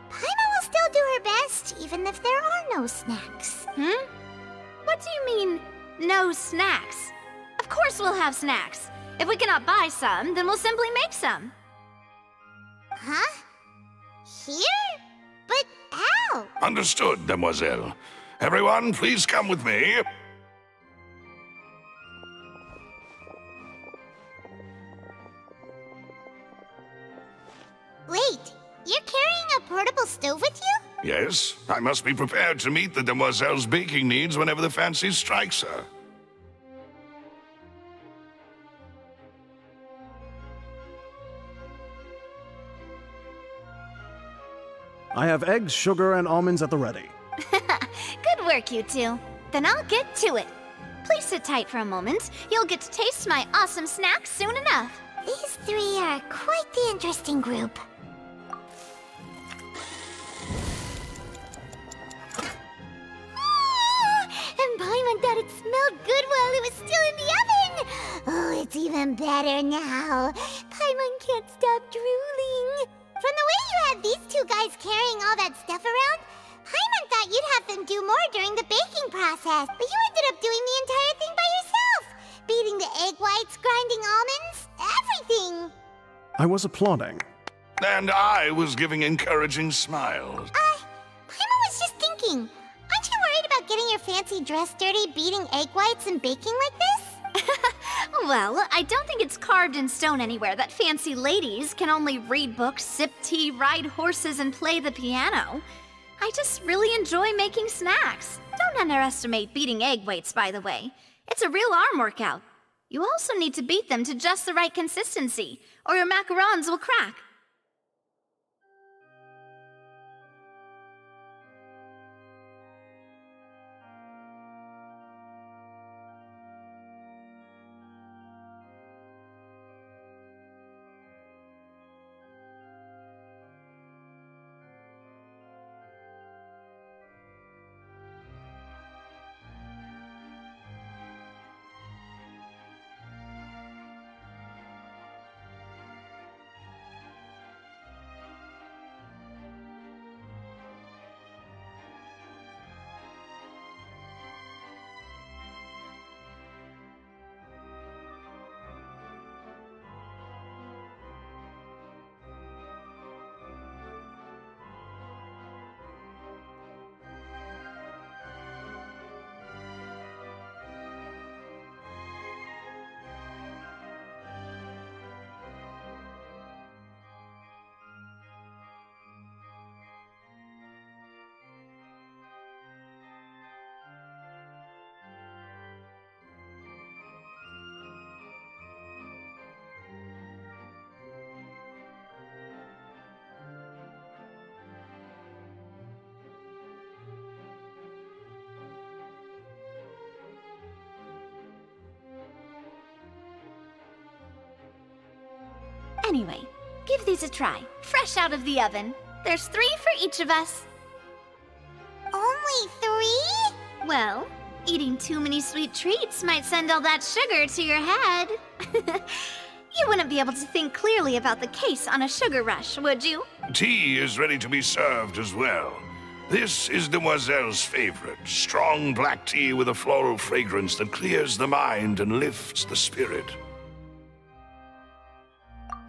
Paimon will still do her best, even if there are no snacks. What do you mean, no snacks? Of course we'll have snacks. If we cannot buy some, then we'll simply make some. Huh? Here? But how? Understood, demoiselle. Everyone, please come with me. Wait, you're carrying a portable stove with you? Yes, I must be prepared to meet the demoiselle's baking needs whenever the fancy strikes her. I have eggs, sugar, and almonds at the ready. Good work, you two. Then I'll get to it. Please sit tight for a moment. You'll get to taste my awesome snack soon enough. These three are quite the interesting group. And Paimon thought it smelled good while it was still in the oven! Oh, it's even better now. Paimon can't stop drooling. From the way you had these two guys carrying all that stuff around, Paimon thought you'd have them do more during the baking process, but you ended up doing the entire thing by yourself! Beating the egg whites, grinding almonds, everything! I was applauding. And I was giving encouraging smiles. Paimon was just thinking, aren't you worried about getting your fancy dress dirty beating egg whites and baking like this? Well, I don't think it's carved in stone anywhere that fancy ladies can only read books, sip tea, ride horses, and play the piano. I just really enjoy making snacks. Don't underestimate beating egg whites, by the way. It's a real arm workout. You also need to beat them to just the right consistency, or your macarons will crack. Anyway, give these a try, fresh out of the oven. There's 3 for each of us. Only 3? Well, eating too many sweet treats might send all that sugar to your head. You wouldn't be able to think clearly about the case on a sugar rush, would you? Tea is ready to be served as well. This is Demoiselle's favorite, strong black tea with a floral fragrance that clears the mind and lifts the spirit.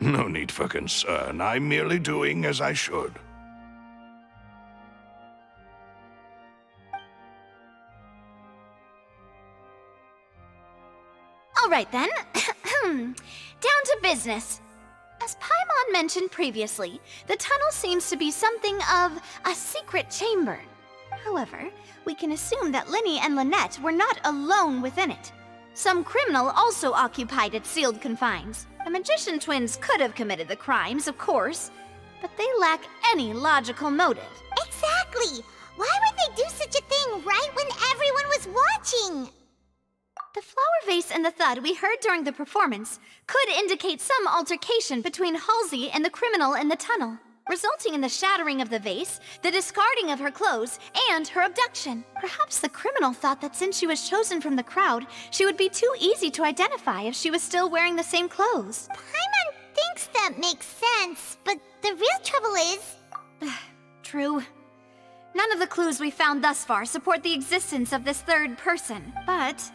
No need for concern. I'm merely doing as I should. All right then. Down to business. As Paimon mentioned previously, the tunnel seems to be something of a secret chamber. However, we can assume that Linny and Lynette were not alone within it. Some criminal also occupied its sealed confines. The magician twins could have committed the crimes, of course, but they lack any logical motive. Exactly! Why would they do such a thing right when everyone was watching? The flower vase and the thud we heard during the performance could indicate some altercation between Halsey and the criminal in the tunnel, resulting in the shattering of the vase, the discarding of her clothes, and her abduction. Perhaps the criminal thought that since she was chosen from the crowd, she would be too easy to identify if she was still wearing the same clothes. Paimon thinks that makes sense, but the real trouble is... True. None of the clues we found thus far support the existence of this third person, but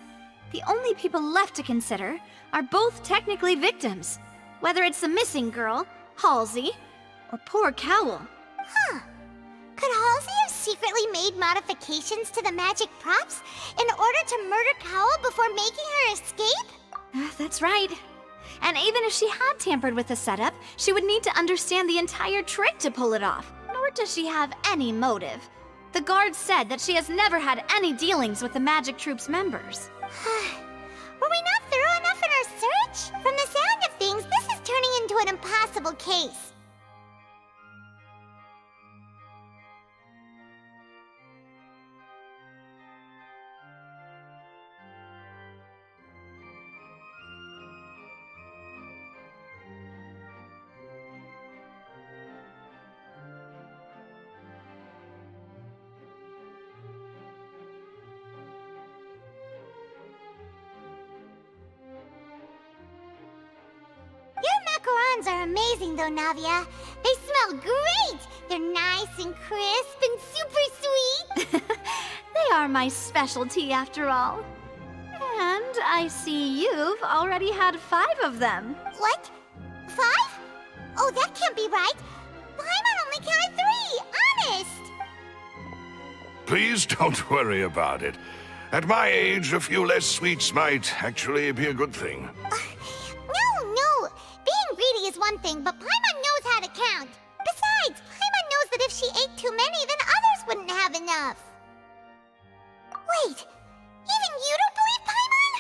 the only people left to consider are both technically victims, whether it's the missing girl, Halsey, or poor Cowl. Huh. Could Halsey have secretly made modifications to the magic props in order to murder Cowl before making her escape? That's right. And even if she had tampered with the setup, she would need to understand the entire trick to pull it off. Nor does she have any motive. The guards said that she has never had any dealings with the Magic Troop's members. Were we not thorough enough in our search? From the sound of things, this is turning into an impossible case. macarons are amazing though, Navia. They smell great! They're nice and crisp and super sweet! They are my specialty after all. And I see you've already had 5 of them. What? 5? Oh, that can't be right. Paimon only counted 3, honest! Please don't worry about it. At my age, a few less sweets might actually be a good thing. No. Being greedy is one thing, but Paimon knows how to count. Besides, Paimon knows that if she ate too many, then others wouldn't have enough. Wait, even you don't believe Paimon?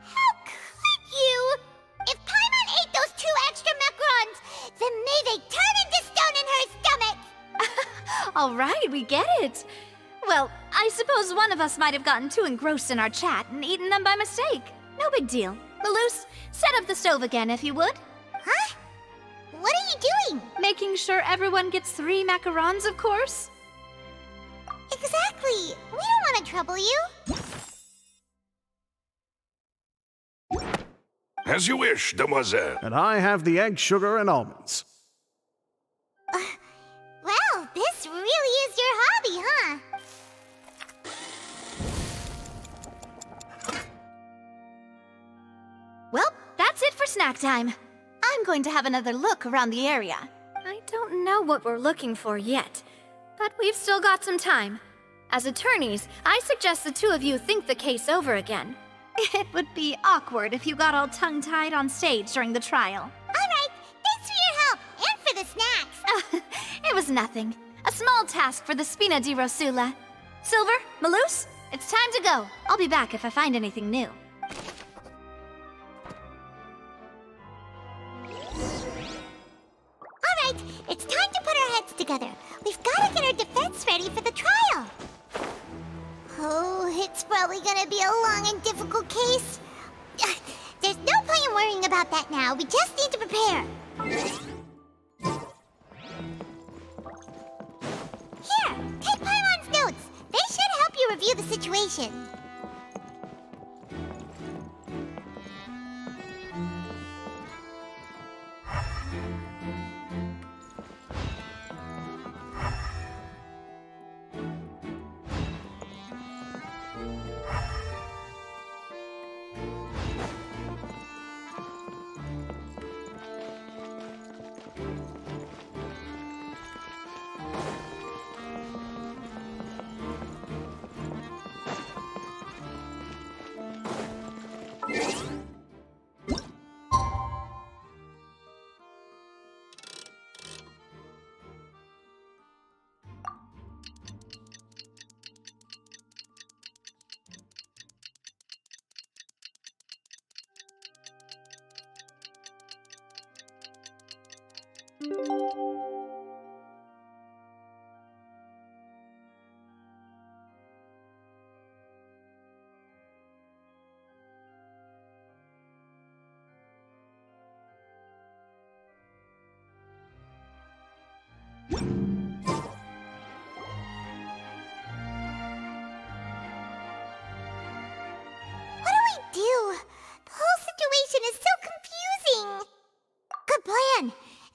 How could you? If Paimon ate those 2 extra macarons, then may they turn into stone in her stomach! All right, we get it. Well, I suppose one of us might have gotten too engrossed in our chat and eaten them by mistake. No big deal. Malus, set up the stove again if you would. Huh? What are you doing? Making sure everyone gets 3 macarons, of course. Exactly. We don't want to trouble you. As you wish, demoiselle. And I have the egg, sugar, and almonds. Well, this really is your hobby, huh? Well, that's it for snack time. I'm going to have another look around the area. I don't know what we're looking for yet, but we've still got some time. As attorneys, I suggest the 2 of you think the case over again. It would be awkward if you got all tongue-tied on stage during the trial. Alright, thanks for your help, and for the snacks. It was nothing. A small task for the Spina di Rosula. Silver, Malus, it's time to go. I'll be back if I find anything new. Alright, it's time to put our heads together. We've got to get our defense ready for the trial. Oh, it's probably gonna be a long and difficult case. There's no point in worrying about that now. We just need to prepare. Here, take Paimon's notes. They should help you review the situation.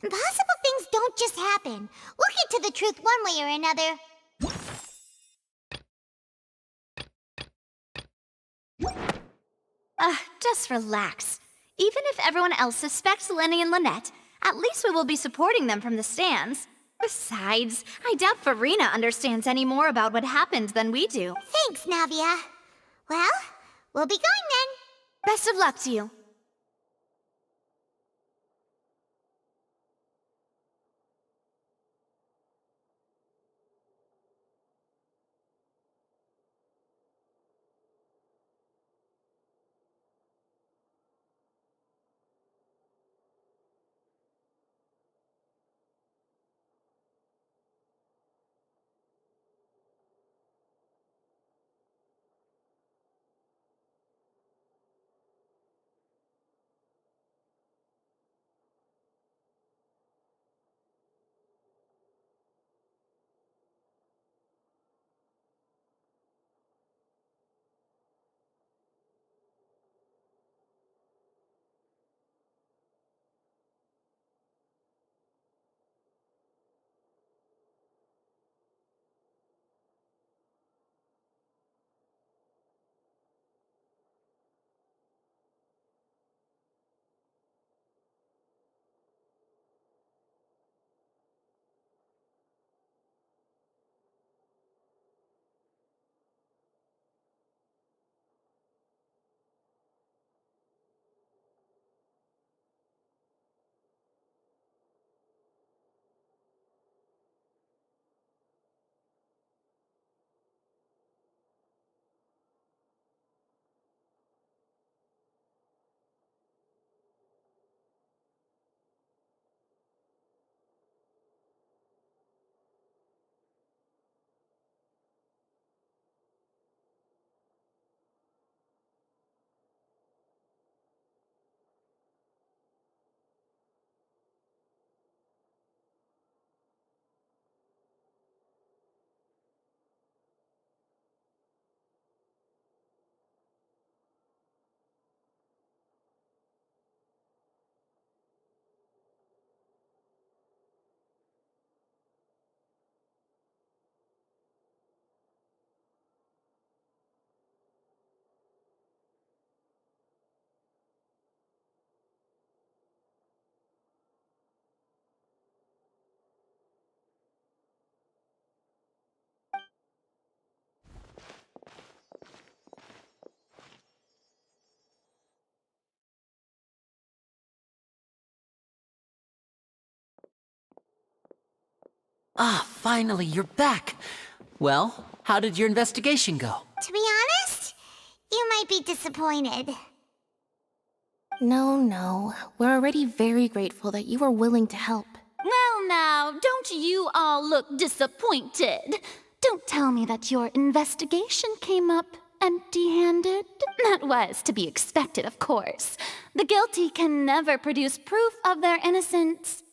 Impossible things don't just happen. We'll get to the truth one way or another. Just relax. Even if everyone else suspects Lenny and Lynette, at least we will be supporting them from the stands. Besides, I doubt Farina understands any more about what happened than we do. Thanks, Navia. Well, we'll be going then. Best of luck to you. Ah, finally, you're back. Well, how did your investigation go? To be honest, you might be disappointed. No. We're already very grateful that you were willing to help. Well, now, don't you all look disappointed. Don't tell me that your investigation came up empty-handed. That was to be expected, of course. The guilty can never produce proof of their innocence.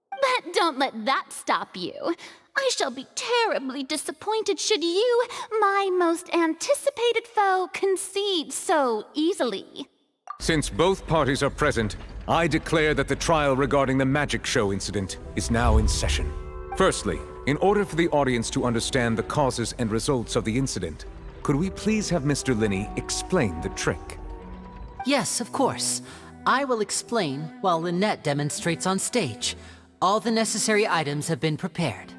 But don't let that stop you. I shall be terribly disappointed should you, my most anticipated foe, concede so easily. Since both parties are present, I declare that the trial regarding the magic show incident is now in session. Firstly, in order for the audience to understand the causes and results of the incident, could we please have Mr. Linney explain the trick? Yes, of course. I will explain while Lynette demonstrates on stage. All the necessary items have been prepared.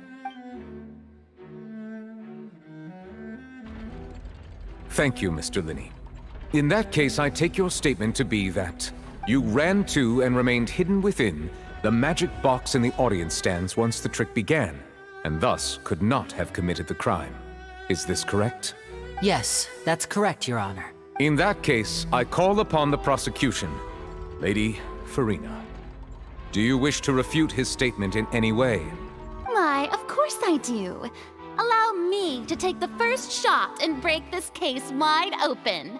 Thank you, Mr. Linney. In that case, I take your statement to be that you ran to and remained hidden within the magic box in the audience stands once the trick began, and thus could not have committed the crime. Is this correct? Yes, that's correct, Your Honor. In that case, I call upon the prosecution. Lady Farina, do you wish to refute his statement in any way? Why, of course I do. Allow me to take the first shot and break this case wide open.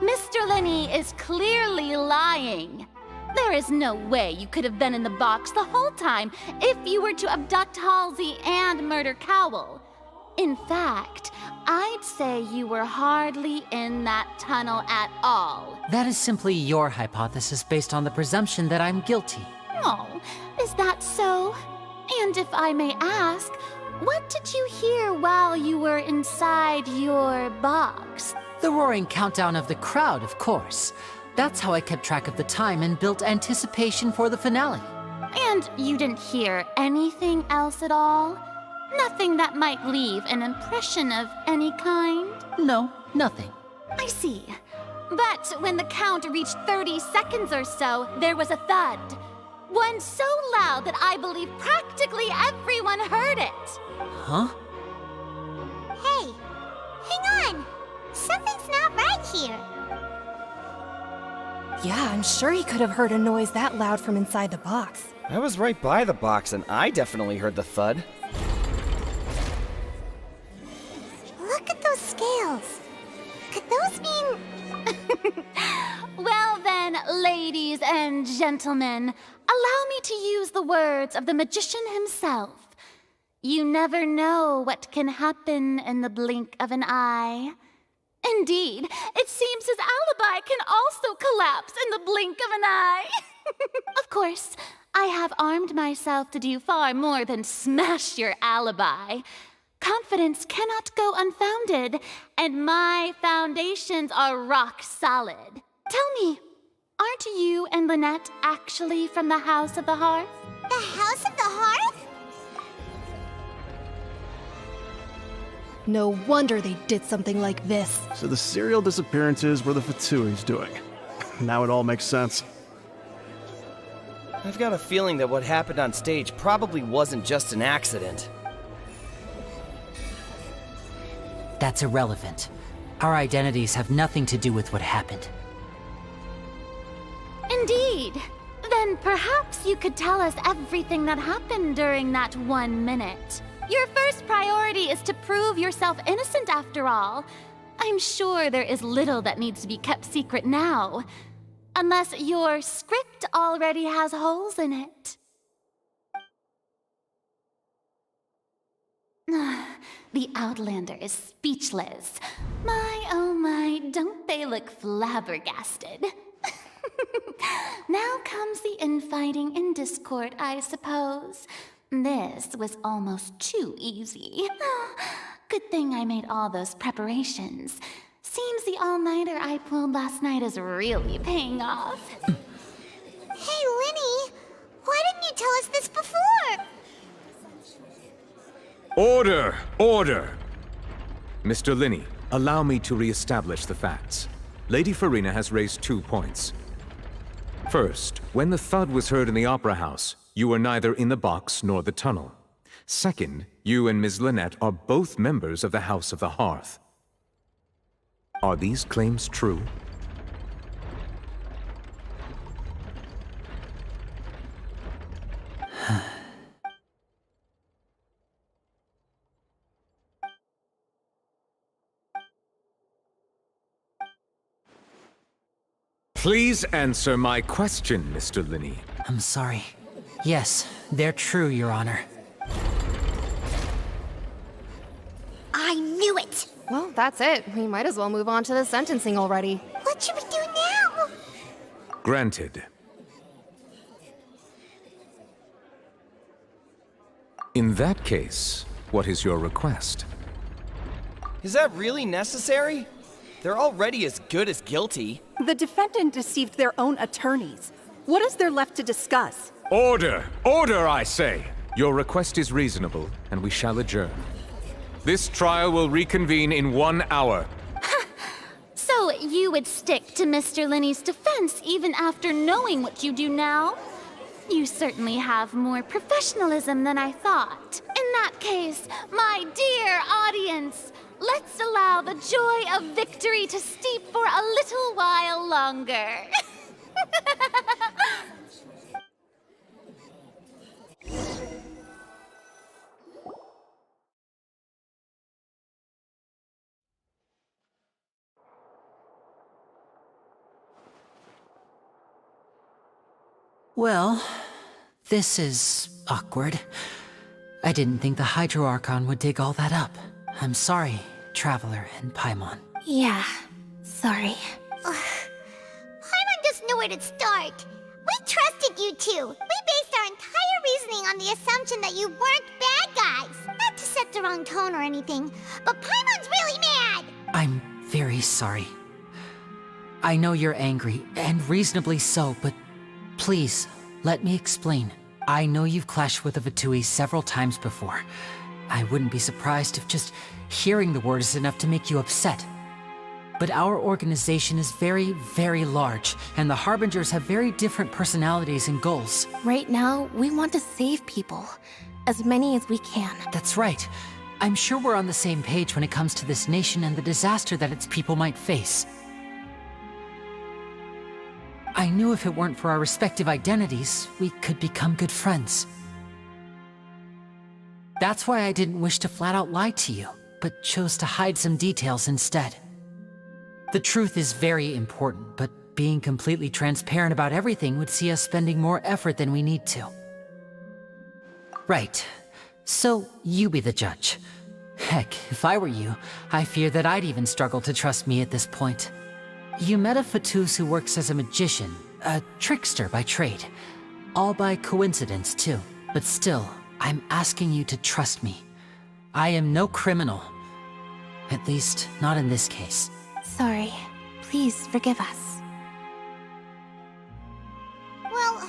Mr. Linney is clearly lying. There is no way you could have been in the box the whole time if you were to abduct Halsey and murder Cowell. In fact, I'd say you were hardly in that tunnel at all. That is simply your hypothesis based on the presumption that I'm guilty. Oh, is that so? And if I may ask, what did you hear while you were inside your box? The roaring countdown of the crowd, of course. That's how I kept track of the time and built anticipation for the finale. And you didn't hear anything else at all? Nothing that might leave an impression of any kind? No, nothing. I see. But when the count reached 30 seconds or so, there was a thud. One so loud that I believe practically everyone heard it. Huh? Hey, hang on. Something's not right here. Yeah, I'm sure he could have heard a noise that loud from inside the box. I was right by the box and I definitely heard the thud. Look at those scales. Could those mean... Well then, ladies and gentlemen, allow me to use the words of the magician himself. You never know what can happen in the blink of an eye. Indeed, it seems his alibi can also collapse in the blink of an eye. Of course, I have armed myself to do far more than smash your alibi. Confidence cannot go unfounded, and my foundations are rock solid. Tell me, aren't you and Lynette actually from the House of the Hearth? The House of the Hearth? No wonder they did something like this. So the serial disappearances were the Fatui's doing. Now it all makes sense. I've got a feeling that what happened on stage probably wasn't just an accident. That's irrelevant. Our identities have nothing to do with what happened. Indeed. Then perhaps you could tell us everything that happened during that 1 minute. Your first priority is to prove yourself innocent after all. I'm sure there is little that needs to be kept secret now. Unless your script already has holes in it. The Outlander is speechless. My, oh my, don't they look flabbergasted? Now comes the infighting and discord, I suppose. This was almost too easy. Good thing I made all those preparations. Seems the all-nighter I pulled last night is really paying off. Hey, Linny, why didn't you tell us this before? Order! Order! Mr. Linney, allow me to re-establish the facts. Lady Farina has raised 2 points. First, when the thud was heard in the Opera House, you were neither in the box nor the tunnel. Second, you and Ms. Lynette are both members of the House of the Hearth. Are these claims true? Please answer my question, Mr. Linney. I'm sorry. Yes, they're true, Your Honor. I knew it! Well, that's it. We might as well move on to the sentencing already. What should we do now? Granted. In that case, what is your request? Is that really necessary? They're already as good as guilty. The defendant deceived their own attorneys. What is there left to discuss? Order! Order, I say! Your request is reasonable, and we shall adjourn. This trial will reconvene in 1 hour. So you would stick to Mr. Linney's defense even after knowing what you do now? You certainly have more professionalism than I thought. In that case, my dear audience, let's allow the joy of victory to steep for a little while longer. Well, this is awkward. I didn't think the Hydro Archon would dig all that up. I'm sorry, Traveler and Paimon. Yeah, sorry. Paimon doesn't know where to start. We trusted you two. We based our entire reasoning on the assumption that you weren't bad guys. Not to set the wrong tone or anything, but Paimon's really mad! I'm very sorry. I know you're angry, and reasonably so, but please, let me explain. I know you've clashed with the Fatui several times before. I wouldn't be surprised if just hearing the word is enough to make you upset. But our organization is very, very large, and the Harbingers have very different personalities and goals. Right now, we want to save people. As many as we can. That's right. I'm sure we're on the same page when it comes to this nation and the disaster that its people might face. I knew if it weren't for our respective identities, we could become good friends. That's why I didn't wish to flat out lie to you, but chose to hide some details instead. The truth is very important, but being completely transparent about everything would see us spending more effort than we need to. Right. So, you be the judge. Heck, if I were you, I fear that I'd even struggle to trust me at this point. You met a Fatus who works as a magician, a trickster by trade. All by coincidence, too. But still, I'm asking you to trust me. I am no criminal. At least, not in this case. Sorry. Please forgive us. Well,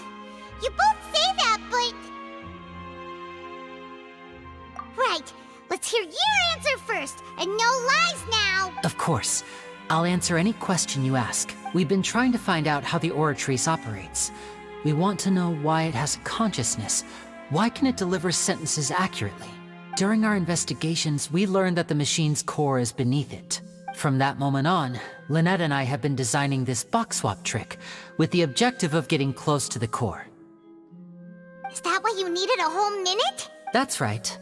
you both say that, but... Right. Let's hear your answer first, and no lies now! Of course. I'll answer any question you ask. We've been trying to find out how the Oratrice operates. We want to know why it has a consciousness. Why can it deliver sentences accurately? During our investigations, we learned that the machine's core is beneath it. From that moment on, Lynette and I have been designing this box swap trick, with the objective of getting close to the core. Is that why you needed a whole minute? That's right.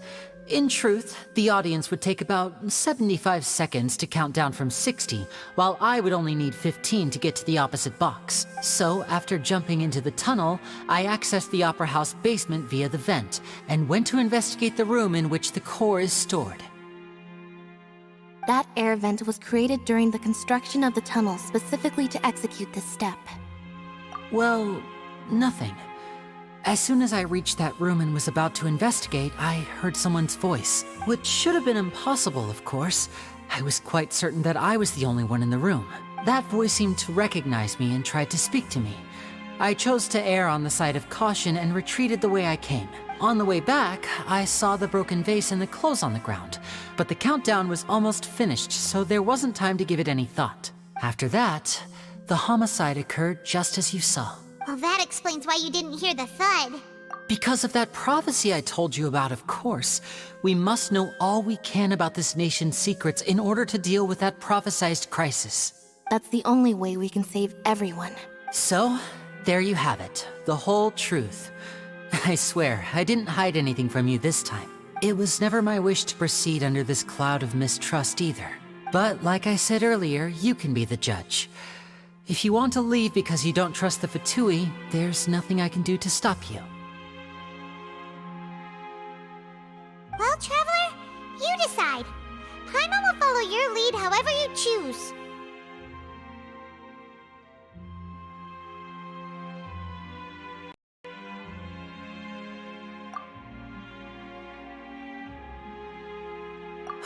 In truth, the audience would take about 75 seconds to count down from 60, while I would only need 15 to get to the opposite box. So, after jumping into the tunnel, I accessed the Opera House basement via the vent, and went to investigate the room in which the core is stored. That air vent was created during the construction of the tunnel specifically to execute this step. Well, nothing. As soon as I reached that room and was about to investigate, I heard someone's voice. Which should have been impossible, of course. I was quite certain that I was the only one in the room. That voice seemed to recognize me and tried to speak to me. I chose to err on the side of caution and retreated the way I came. On the way back, I saw the broken vase and the clothes on the ground, but the countdown was almost finished, so there wasn't time to give it any thought. After that, the homicide occurred just as you saw. Well, that explains why you didn't hear the thud. Because of that prophecy I told you about, of course. We must know all we can about this nation's secrets in order to deal with that prophesized crisis. That's the only way we can save everyone. So, there you have it. The whole truth. I swear, I didn't hide anything from you this time. It was never my wish to proceed under this cloud of mistrust either. But like I said earlier, you can be the judge. If you want to leave because you don't trust the Fatui, there's nothing I can do to stop you. Well, Traveler, you decide. Paimon will follow your lead however you choose.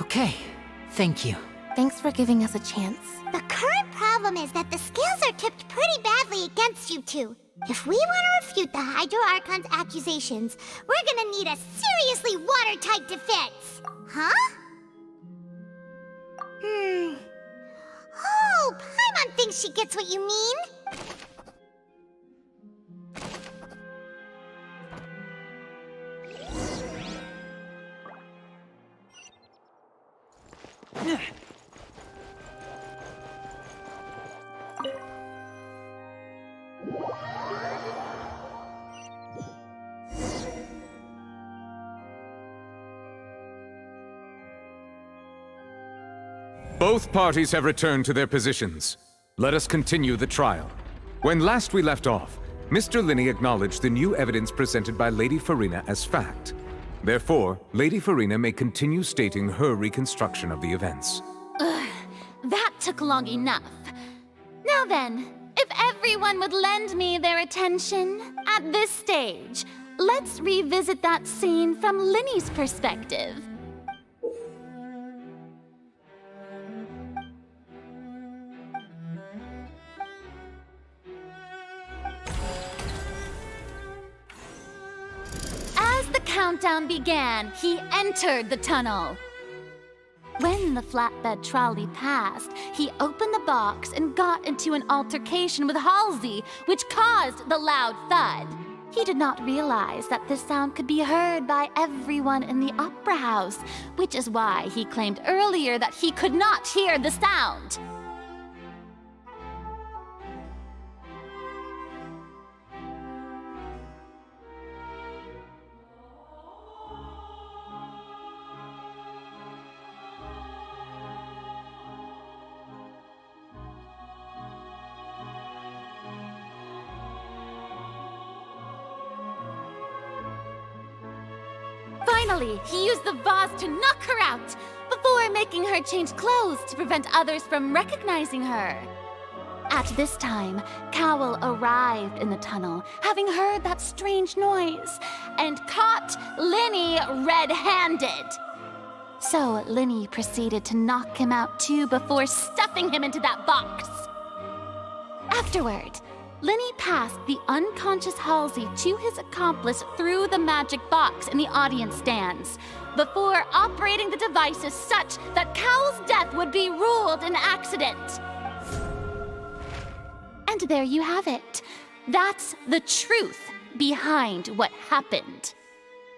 Okay, thank you. Thanks for giving us a chance. The current problem is that the scales are tipped pretty badly against you two. If we want to refute the Hydro Archon's accusations, we're gonna need a seriously watertight defense. Huh? Oh, Paimon thinks she gets what you mean. Both parties have returned to their positions. Let us continue the trial. When last we left off, Mr. Linney acknowledged the new evidence presented by Lady Farina as fact. Therefore, Lady Farina may continue stating her reconstruction of the events. Ugh, that took long enough. Now then, if everyone would lend me their attention at this stage, let's revisit that scene from Linney's perspective. As the countdown began, he entered the tunnel. When the flatbed trolley passed, he opened the box and got into an altercation with Halsey, which caused the loud thud. He did not realize that this sound could be heard by everyone in the opera house, which is why he claimed earlier that he could not hear the sound. Finally, he used the vase to knock her out, before making her change clothes to prevent others from recognizing her. At this time, Cowell arrived in the tunnel, having heard that strange noise, and caught Linney red-handed. So Linney proceeded to knock him out too before stuffing him into that box. Afterward, Linney passed the unconscious Halsey to his accomplice through the magic box in the audience stands, before operating the devices such that Cowell's death would be ruled an accident. And there you have it. That's the truth behind what happened.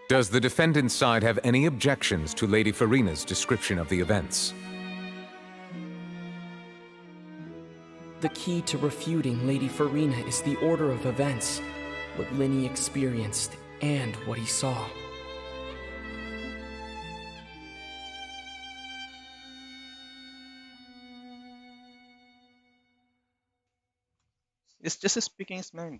Does the defendant's side have any objections to Lady Farina's description of the events? The key to refuting Lady Farina is the order of events, what Linney experienced, and what he saw. It's just speaking his mind.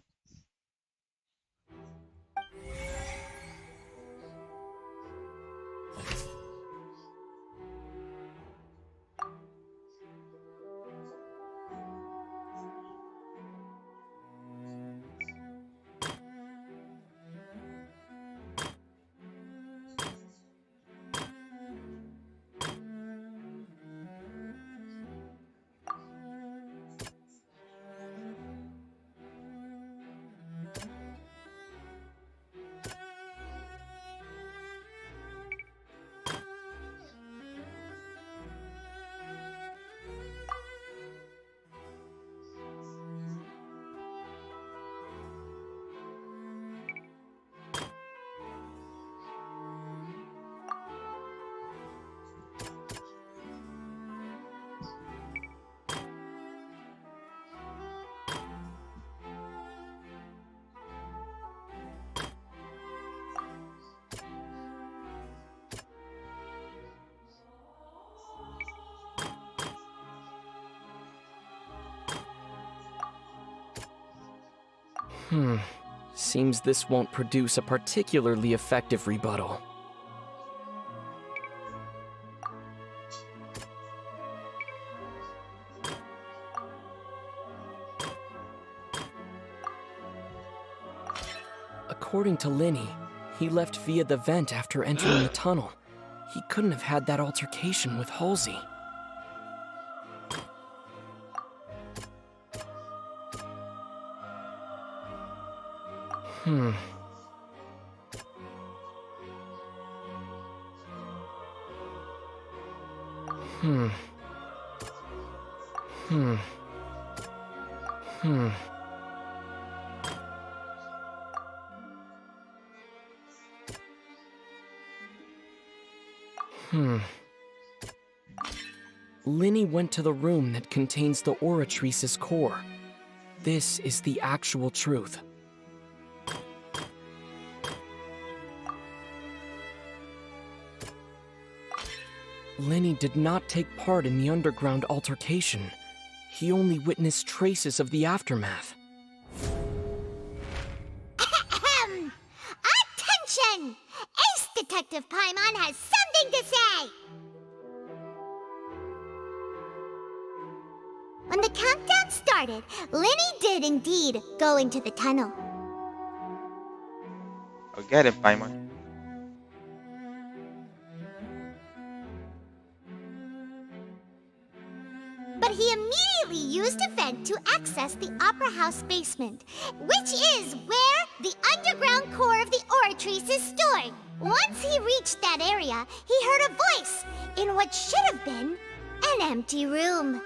Seems this won't produce a particularly effective rebuttal. According to Linny, he left via the vent after entering the tunnel. He couldn't have had that altercation with Halsey. Hmm. Linny went to the room that contains the Oratrice's core. This is the actual truth. Linny did not take part in the underground altercation. He only witnessed traces of the aftermath. Attention! Ace Detective Paimon has something to say! When the countdown started, Linny did indeed go into the tunnel. I'll get him, Paimon. But he immediately used a vent to access the Opera House basement, which is where the underground core of the Oratrice is stored. Once he reached that area, he heard a voice in what should have been an empty room.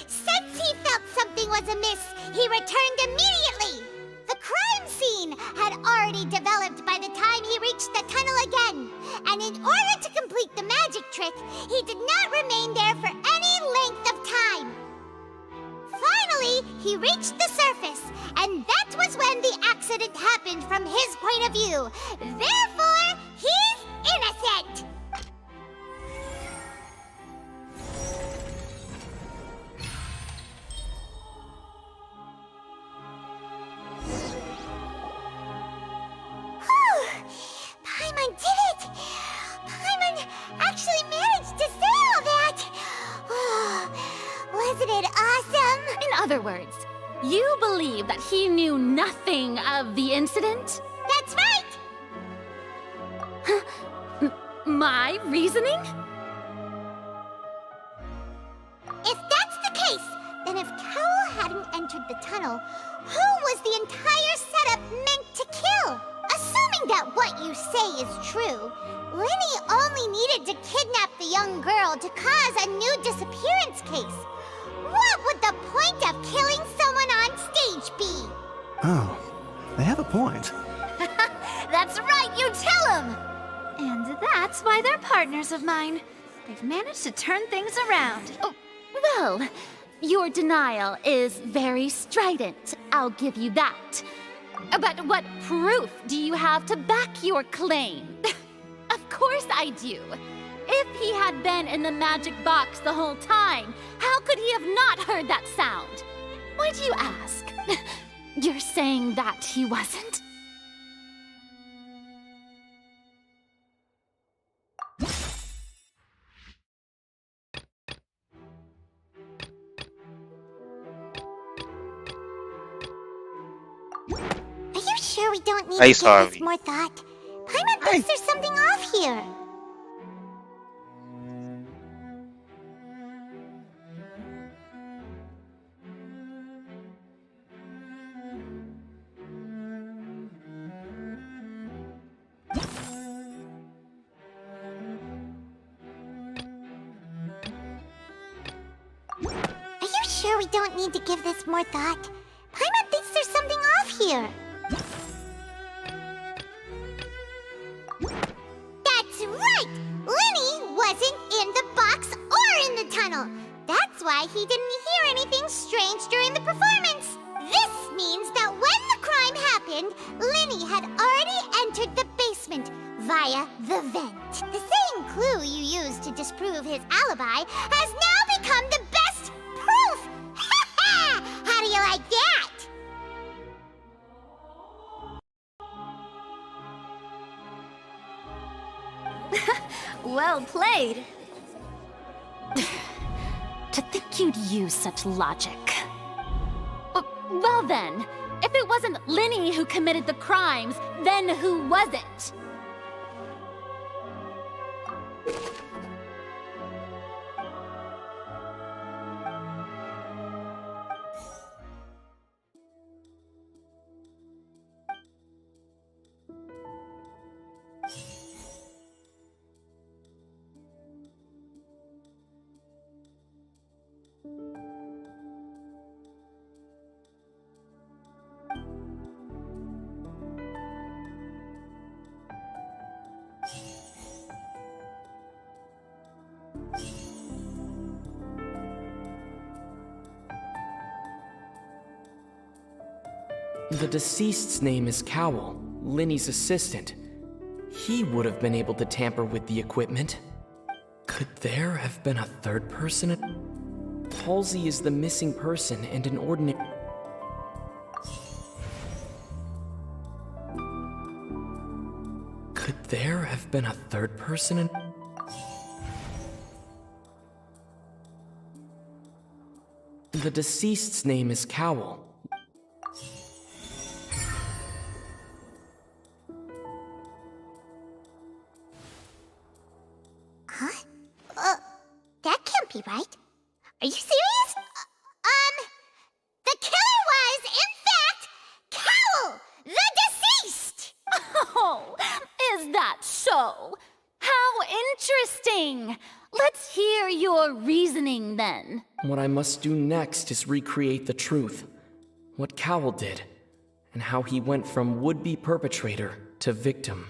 Since he felt something was amiss, he returned immediately. The crime scene had already developed by the time he reached the tunnel again, and in order to complete the magic trick, he did not remain there for any length of time. Finally, he reached the surface, and that was when the accident happened from his point of view. Therefore, he's innocent! Paimon did it! Paimon actually managed to say all that! Wasn't it awesome? In other words, you believe that he knew nothing of the incident? That's right! My reasoning? If that's the case, then if Carol hadn't entered the tunnel, who was the entire setup meant to kill? Assuming that what you say is true, Linny only needed to kidnap the young girl to cause a new disappearance case. What would the point of killing someone on stage be? Oh, they have a point. That's right, you tell him! And that's why they're partners of mine. They've managed to turn things around. Oh, well, your denial is very strident, I'll give you that. But what proof do you have to back your claim? Of course I do. If he had been in the magic box the whole time, how could he have not heard that sound? Why do you ask? You're saying that he wasn't? Are you sure we don't need I'm to sorry. give this more thought? Paimon thinks there's something off here. Are you sure we don't need to give this more thought? Paimon thinks there's something off here. That's right! Linny wasn't in the box or in the tunnel. That's why he didn't hear anything strange during the performance. This means that when the crime happened, Linny had already entered the basement via the vent. The same clue you used to disprove his alibi has now become the best proof! Ha ha! How do you like that? Well played. To think you'd use such logic. Well then, if it wasn't Linny who committed the crimes, then who was it? The deceased's name is Cowell, Linny's assistant. He would have been able to tamper with the equipment. Could there have been a third person? Halsey is the missing person and an ordinary... Could there have been a third person? The deceased's name is Cowell. That can't be right. Are you serious? The killer was, in fact, Cowell, the deceased! Oh, is that so? How interesting! Let's hear your reasoning then. What I must do next is recreate the truth. What Cowell did, and how he went from would-be perpetrator to victim.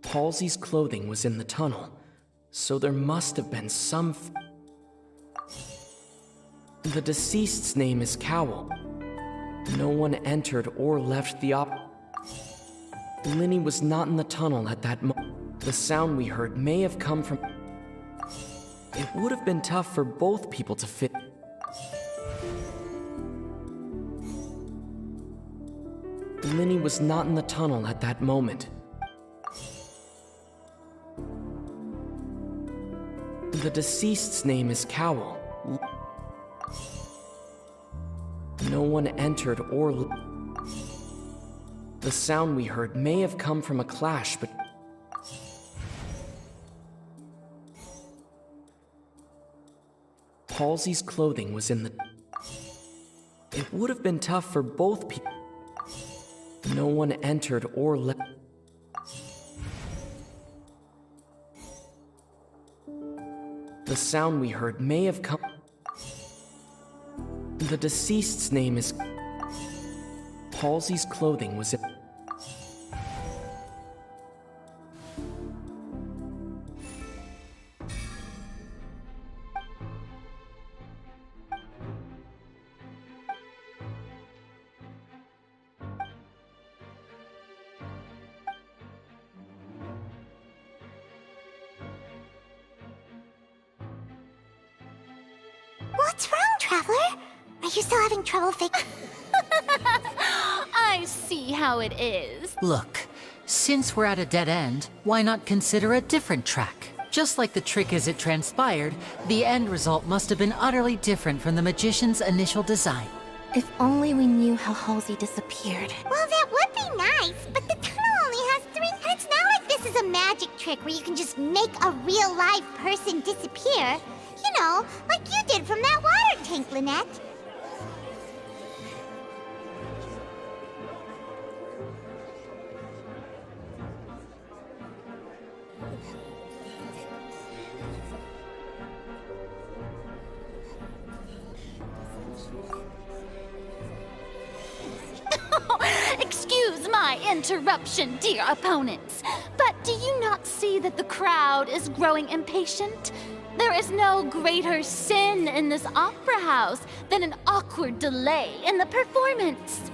Halsey's clothing was in the tunnel, so there must have been some... The deceased's name is Cowell. No one entered or left the Linny was not in the tunnel at that moment. The sound we heard may have come from... It would have been tough for both people to fit... Linny was not in the tunnel at that moment. The deceased's name is Cowell. No one entered or... The sound we heard may have come from a clash, but... Halsey's clothing was in the... It would have been tough for both people. No one entered or left. The sound we heard may have come... The deceased's name is... Halsey's clothing was in... What's wrong, Traveler? Are you still having trouble I see how it is. Look, since we're at a dead end, why not consider a different track? Just like the trick as it transpired, the end result must have been utterly different from the magician's initial design. If only we knew how Halsey disappeared. Well, that would be nice, but the tunnel only has 3... And it's not like this is a magic trick where you can just make a real live person disappear. You know, like you did from that water tank, Lynette. Excuse my interruption, dear opponents, but do you not see that the crowd is growing impatient? There is no greater sin in this opera house than an awkward delay in the performance.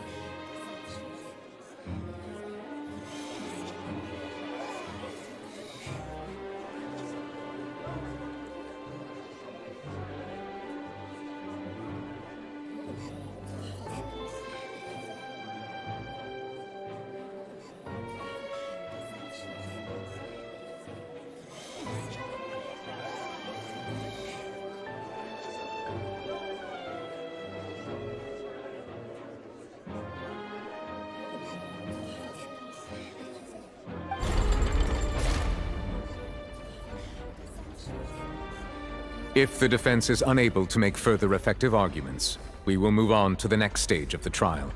If the defense is unable to make further effective arguments, we will move on to the next stage of the trial.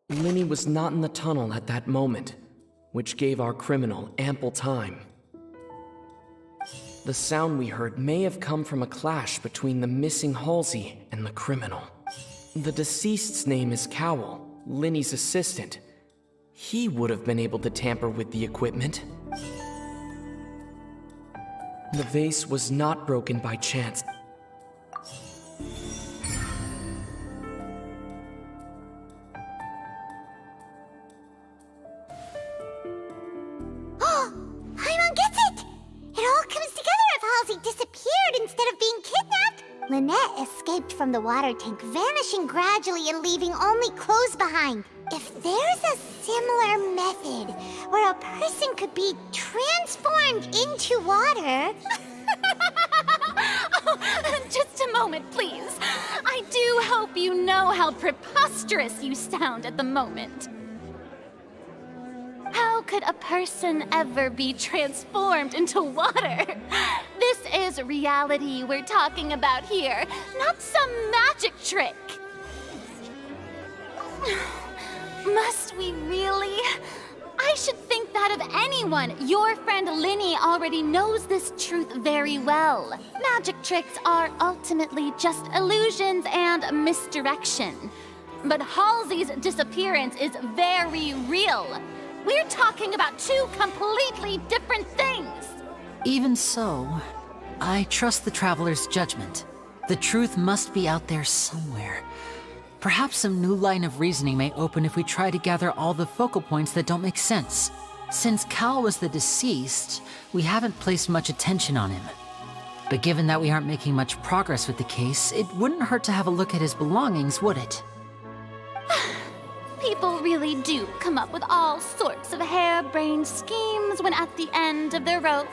Linny was not in the tunnel at that moment, which gave our criminal ample time. The sound we heard may have come from a clash between the missing Halsey and the criminal. The deceased's name is Cowell, Linny's assistant. He would have been able to tamper with the equipment. The vase was not broken by chance. Oh, Paimon gets it! It all comes together if Halsey disappeared instead of being kidnapped. Lynette escaped from the water tank, vanishing gradually and leaving only clothes behind. If there's a similar method where a person could be transformed into water... Oh, just a moment, please. I do hope you know how preposterous you sound at the moment. How could a person ever be transformed into water? This is reality we're talking about here, not some magic trick. Must we really? I should think that of anyone. Your friend Linny already knows this truth very well. Magic tricks are ultimately just illusions and misdirection. But Halsey's disappearance is very real. We're talking about two completely different things. Even so, I trust the Traveler's judgment. The truth must be out there somewhere. Perhaps some new line of reasoning may open if we try to gather all the focal points that don't make sense. Since Cal was the deceased, we haven't placed much attention on him. But given that we aren't making much progress with the case, it wouldn't hurt to have a look at his belongings, would it? People really do come up with all sorts of harebrained schemes when at the end of their rope.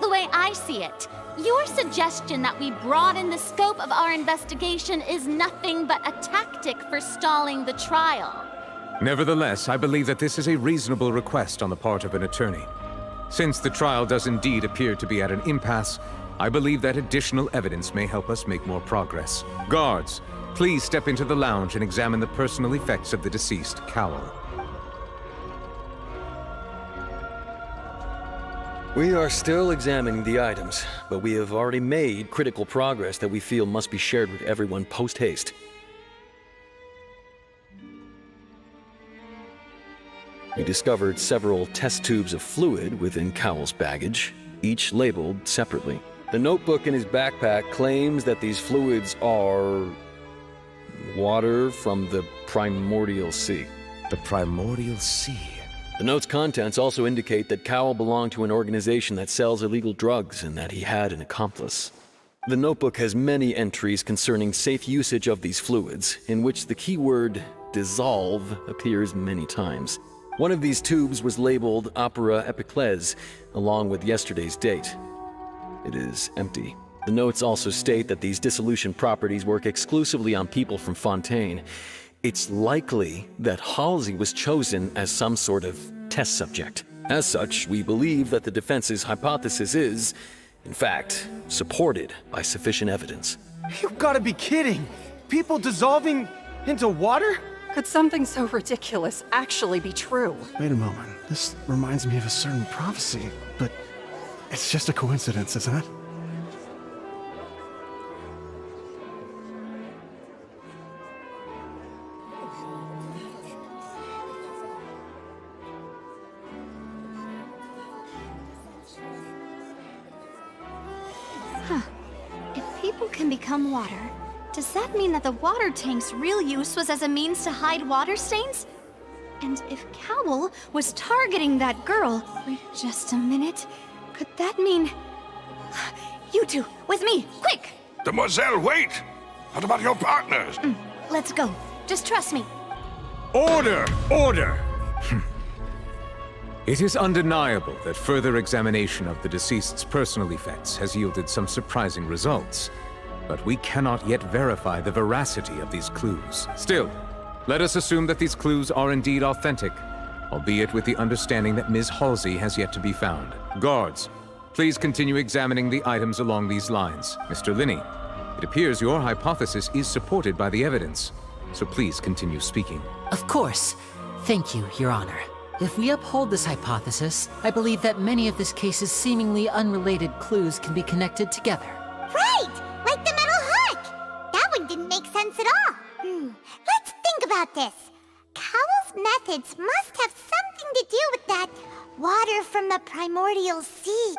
The way I see it, your suggestion that we broaden the scope of our investigation is nothing but a tactic for stalling the trial. Nevertheless, I believe that this is a reasonable request on the part of an attorney. Since the trial does indeed appear to be at an impasse, I believe that additional evidence may help us make more progress. Guards, please step into the lounge and examine the personal effects of the deceased Cowell. We are still examining the items, but we have already made critical progress that we feel must be shared with everyone post-haste. We discovered several test tubes of fluid within Cowell's baggage, each labeled separately. The notebook in his backpack claims that these fluids are water from the primordial sea. The primordial sea? The note's contents also indicate that Cowell belonged to an organization that sells illegal drugs and that he had an accomplice. The notebook has many entries concerning safe usage of these fluids, in which the keyword dissolve appears many times. One of these tubes was labeled Opera Epiclese, along with yesterday's date. It is empty. The notes also state that these dissolution properties work exclusively on people from Fontaine. It's likely that Halsey was chosen as some sort of test subject. As such, we believe that the defense's hypothesis is, in fact, supported by sufficient evidence. You've gotta be kidding! People dissolving into water? Could something so ridiculous actually be true? Wait a moment. This reminds me of a certain prophecy, but it's just a coincidence, isn't it? Huh. If people can become water, does that mean that the water tank's real use was as a means to hide water stains? And if Cowell was targeting that girl... Wait just a minute. Could that mean... You two, with me, quick! Demoiselle, wait! What about your partners? Let's go. Just trust me. Order! Order! It is undeniable that further examination of the deceased's personal effects has yielded some surprising results, but we cannot yet verify the veracity of these clues. Still, let us assume that these clues are indeed authentic. albeit with the understanding that Ms. Halsey has yet to be found. Guards, please continue examining the items along these lines. Mr. Linney, it appears your hypothesis is supported by the evidence, so please continue speaking. Of course. Thank you, Your Honor. If we uphold this hypothesis, I believe that many of this case's seemingly unrelated clues can be connected together. Right! Like the metal hook! That one didn't make sense at all. Let's think about this. Cowell's methods must have something to do with that water from the primordial sea.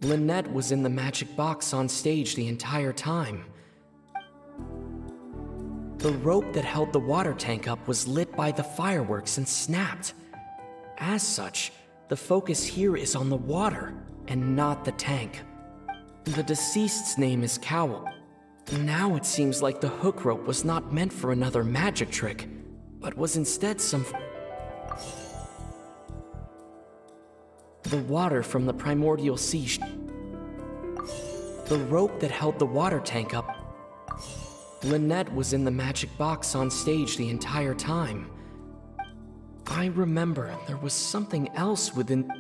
Lynette was in the magic box on stage the entire time. The rope that held the water tank up was lit by the fireworks and snapped. As such, the focus here is on the water and not the tank. The deceased's name is Cowell. Now it seems like the hook rope was not meant for another magic trick, but was instead some... The water from the primordial sea... The rope that held the water tank up... Lynette was in the magic box on stage the entire time. I remember there was something else within...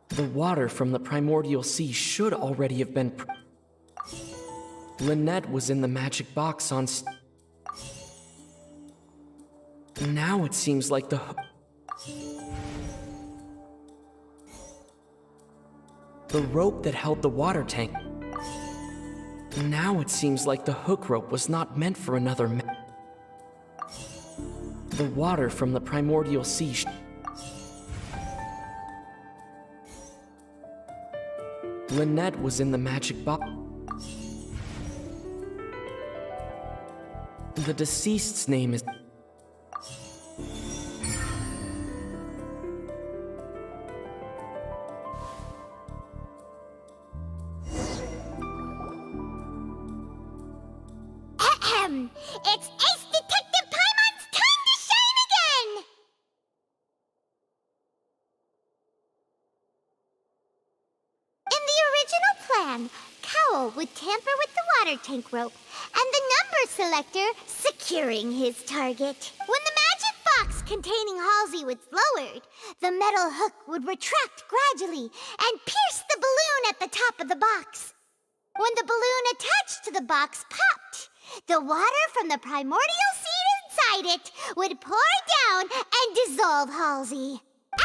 The water from the primordial sea should already have been... Lynette was in the magic box on... Now it seems like the... The rope that held the water tank... Now it seems like the hook rope was not meant for another The water from the primordial sea... Lynette was in the magic box... The deceased's name is... It's Ace Detective Paimon's time to shine again! In the original plan, Cowell would tamper with the water tank rope and the number selector securing his target. When the magic box containing Halsey was lowered, the metal hook would retract gradually and pierce the balloon at the top of the box. When the balloon attached to the box popped, the water from the primordial seed inside it would pour down and dissolve Halsey.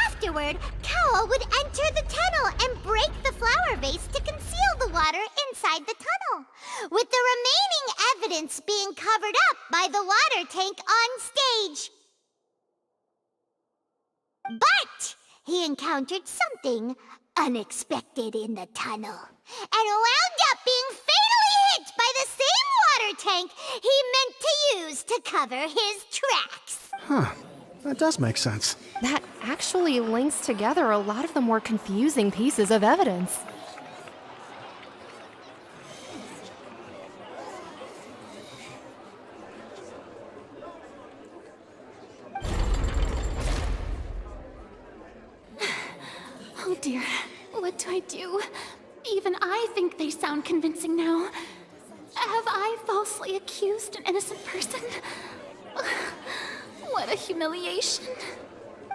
Afterward, Cowell would enter the tunnel and break the flower vase to conceal the water inside the tunnel, with the remaining evidence being covered up by the water tank on stage. But he encountered something unexpected in the tunnel, and wound up being fatally hit by the same water tank he meant to use to cover his tracks. Huh. That does make sense. That actually links together a lot of the more confusing pieces of evidence. Oh dear, what do I do? Even I think they sound convincing now. Have I falsely accused an innocent person? What a humiliation.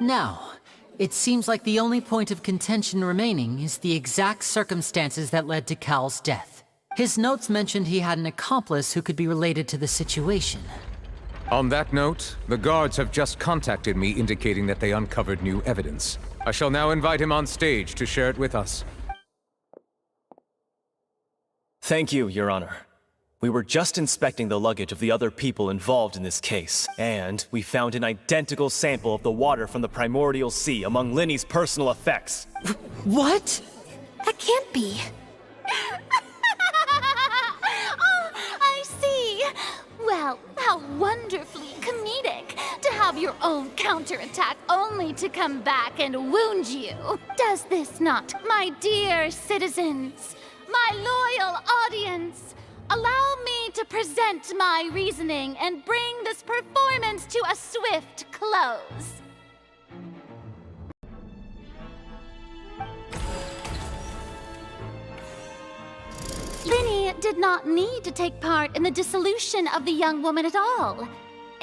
Now, it seems like the only point of contention remaining is the exact circumstances that led to Cal's death. His notes mentioned he had an accomplice who could be related to the situation. On that note, the guards have just contacted me indicating that they uncovered new evidence. I shall now invite him on stage to share it with us. Thank you, Your Honor. We were just inspecting the luggage of the other people involved in this case, and we found an identical sample of the water from the primordial sea among Linny's personal effects. What? That can't be. Oh, I see. Well, how wonderfully comedic to have your own counterattack only to come back and wound you. Does this not, my dear citizens, my loyal audience, allow me to present my reasoning and bring this performance to a swift close? did not need to take part in the dissolution of the young woman at all.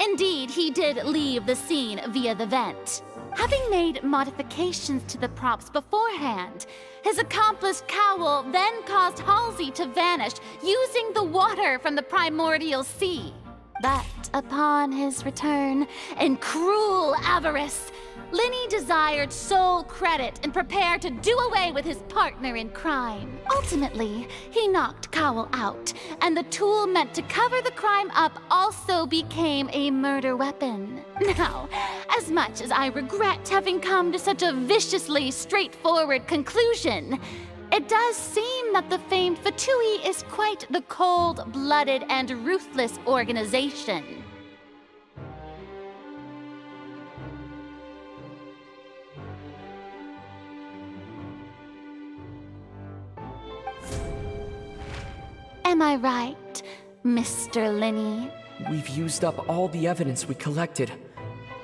Indeed, he did leave the scene via the vent. Having made modifications to the props beforehand, his accomplice Cowl then caused Halsey to vanish using the water from the primordial sea. But upon his return, in cruel avarice, Linny desired sole credit and prepared to do away with his partner in crime. Ultimately, he knocked Cowl out, and the tool meant to cover the crime up also became a murder weapon. Now, as much as I regret having come to such a viciously straightforward conclusion, it does seem that the famed Fatui is quite the cold-blooded and ruthless organization. Am I right, Mr. Linny? We've used up all the evidence we collected.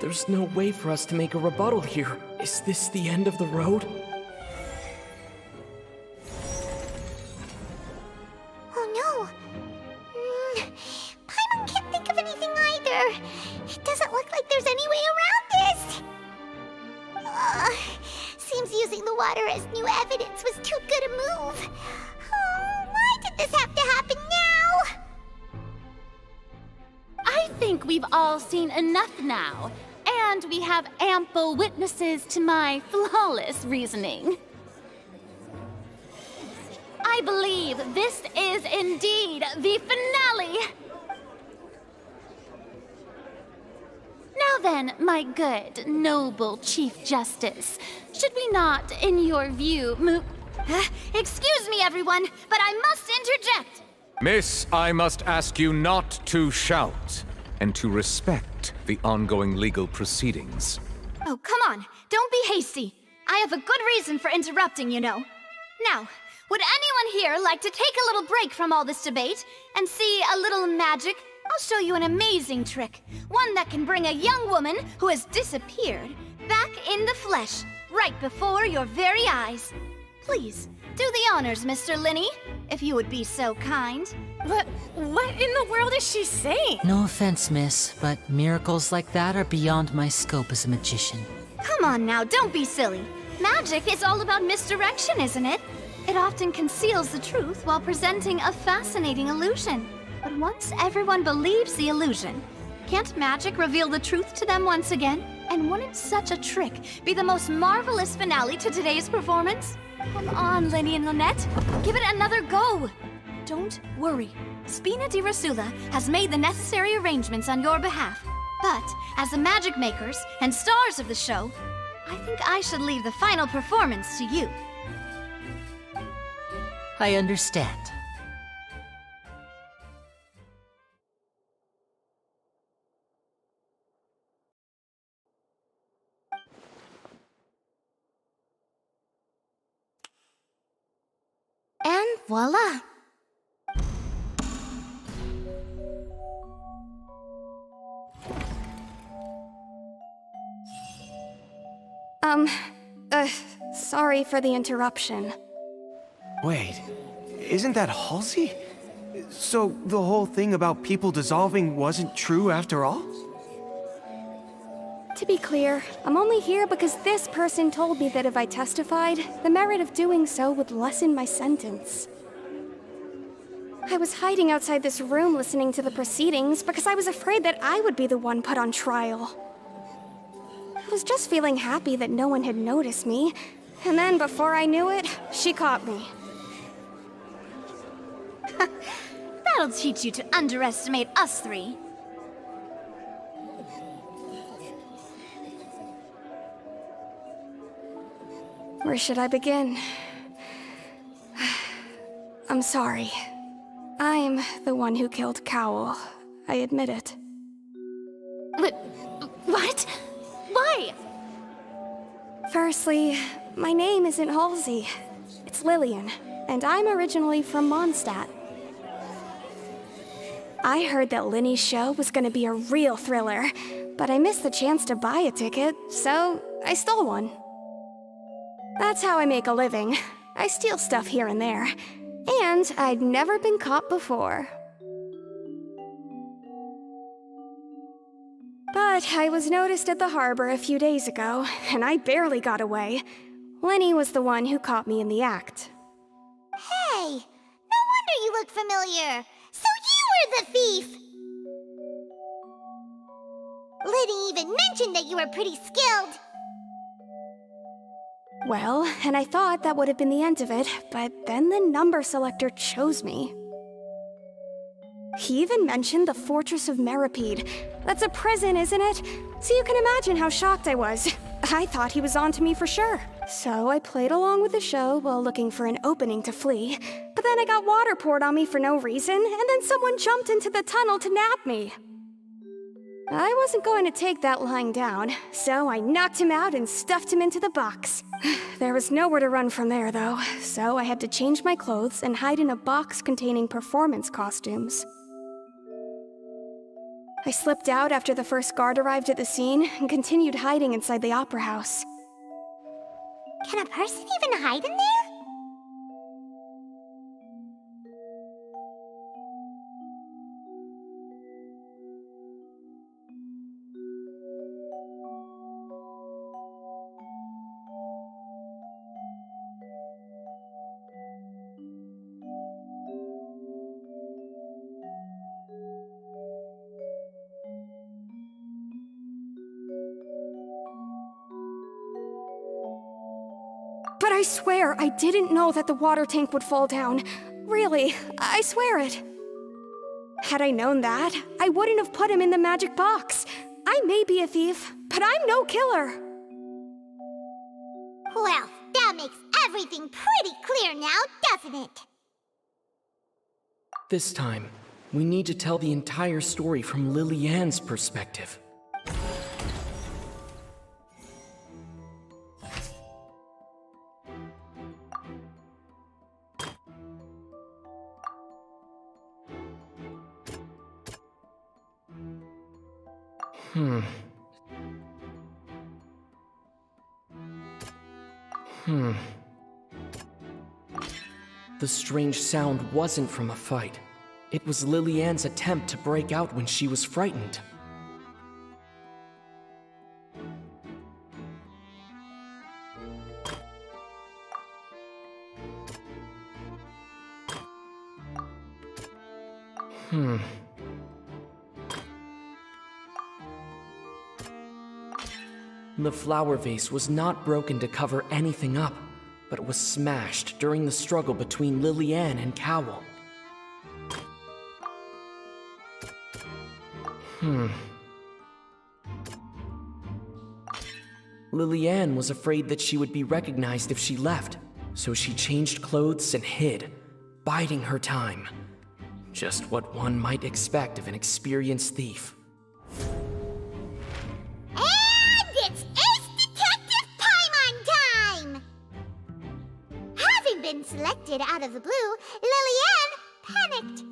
There's no way for us to make a rebuttal here. Is this the end of the road? Oh no. Paimon can't think of anything either. It doesn't look like there's any way around this. Seems using the water as new evidence was too good a move. Why did this have to happen now? I think we've all seen enough now, and we have ample witnesses to my flawless reasoning. I believe this is indeed the finale! Now then, my good, noble Chief Justice, should we not, in your view, move... Excuse me, everyone, but I must interject! Miss, I must ask you not to shout, and to respect the ongoing legal proceedings. Oh, come on, don't be hasty. I have a good reason for interrupting, you know. Now, would anyone here like to take a little break from all this debate and see a little magic? I'll show you an amazing trick. One that can bring a young woman who has disappeared back in the flesh, right before your very eyes. Please, do the honors, Mr. Linny, if you would be so kind. What in the world is she saying? No offense, miss, but miracles like that are beyond my scope as a magician. Come on now, don't be silly. Magic is all about misdirection, isn't it? It often conceals the truth while presenting a fascinating illusion. But once everyone believes the illusion, can't magic reveal the truth to them once again? And wouldn't such a trick be the most marvelous finale to today's performance? Come on, Linny and Lynette. Give it another go. Don't worry. Spina di Rasula has made the necessary arrangements on your behalf. But as the magic makers and stars of the show, I think I should leave the final performance to you. I understand. And voila! Sorry for the interruption. Wait, isn't that Halsey? So the whole thing about people dissolving wasn't true after all? To be clear, I'm only here because this person told me that if I testified, the merit of doing so would lessen my sentence. I was hiding outside this room listening to the proceedings because I was afraid that I would be the one put on trial. I was just feeling happy that no one had noticed me, and then before I knew it, she caught me. That'll teach you to underestimate us three. Where should I begin? I'm sorry. I'm the one who killed Cowl. I admit it. What? Why? Firstly, my name isn't Halsey. It's Lillian, and I'm originally from Mondstadt. I heard that Linny's show was gonna be a real thriller, but I missed the chance to buy a ticket, so I stole one. That's how I make a living. I steal stuff here and there. And I'd never been caught before. But I was noticed at the harbor a few days ago, and I barely got away. Lenny was the one who caught me in the act. Hey, no wonder you look familiar. So you were the thief! Liddy even mentioned that you were pretty skilled. Well, and I thought that would have been the end of it, but then the number selector chose me. He even mentioned the Fortress of Meripede. That's a prison, isn't it? So you can imagine how shocked I was. I thought he was on to me for sure. So I played along with the show while looking for an opening to flee. But then I got water poured on me for no reason, and then someone jumped into the tunnel to nab me. I wasn't going to take that lying down, so I knocked him out and stuffed him into the box. There was nowhere to run from there, though, so I had to change my clothes and hide in a box containing performance costumes. I slipped out after the first guard arrived at the scene and continued hiding inside the opera house. Can a person even hide in there? But I swear I didn't know that the water tank would fall down. Really, I swear it. Had I known that, I wouldn't have put him in the magic box. I may be a thief, but I'm no killer. Well, that makes everything pretty clear now, doesn't it? This time, we need to tell the entire story from Lily-Ann's perspective. The strange sound wasn't from a fight. It was Lily-Ann's attempt to break out when she was frightened. The flower vase was not broken to cover anything up, but was smashed during the struggle between Lily-Ann and Cowell. Lily-Ann was afraid that she would be recognized if she left, so she changed clothes and hid, biding her time. Just what one might expect of an experienced thief. And it's Ace Detective Paimon time! Having been selected out of the blue, Lily-Ann panicked.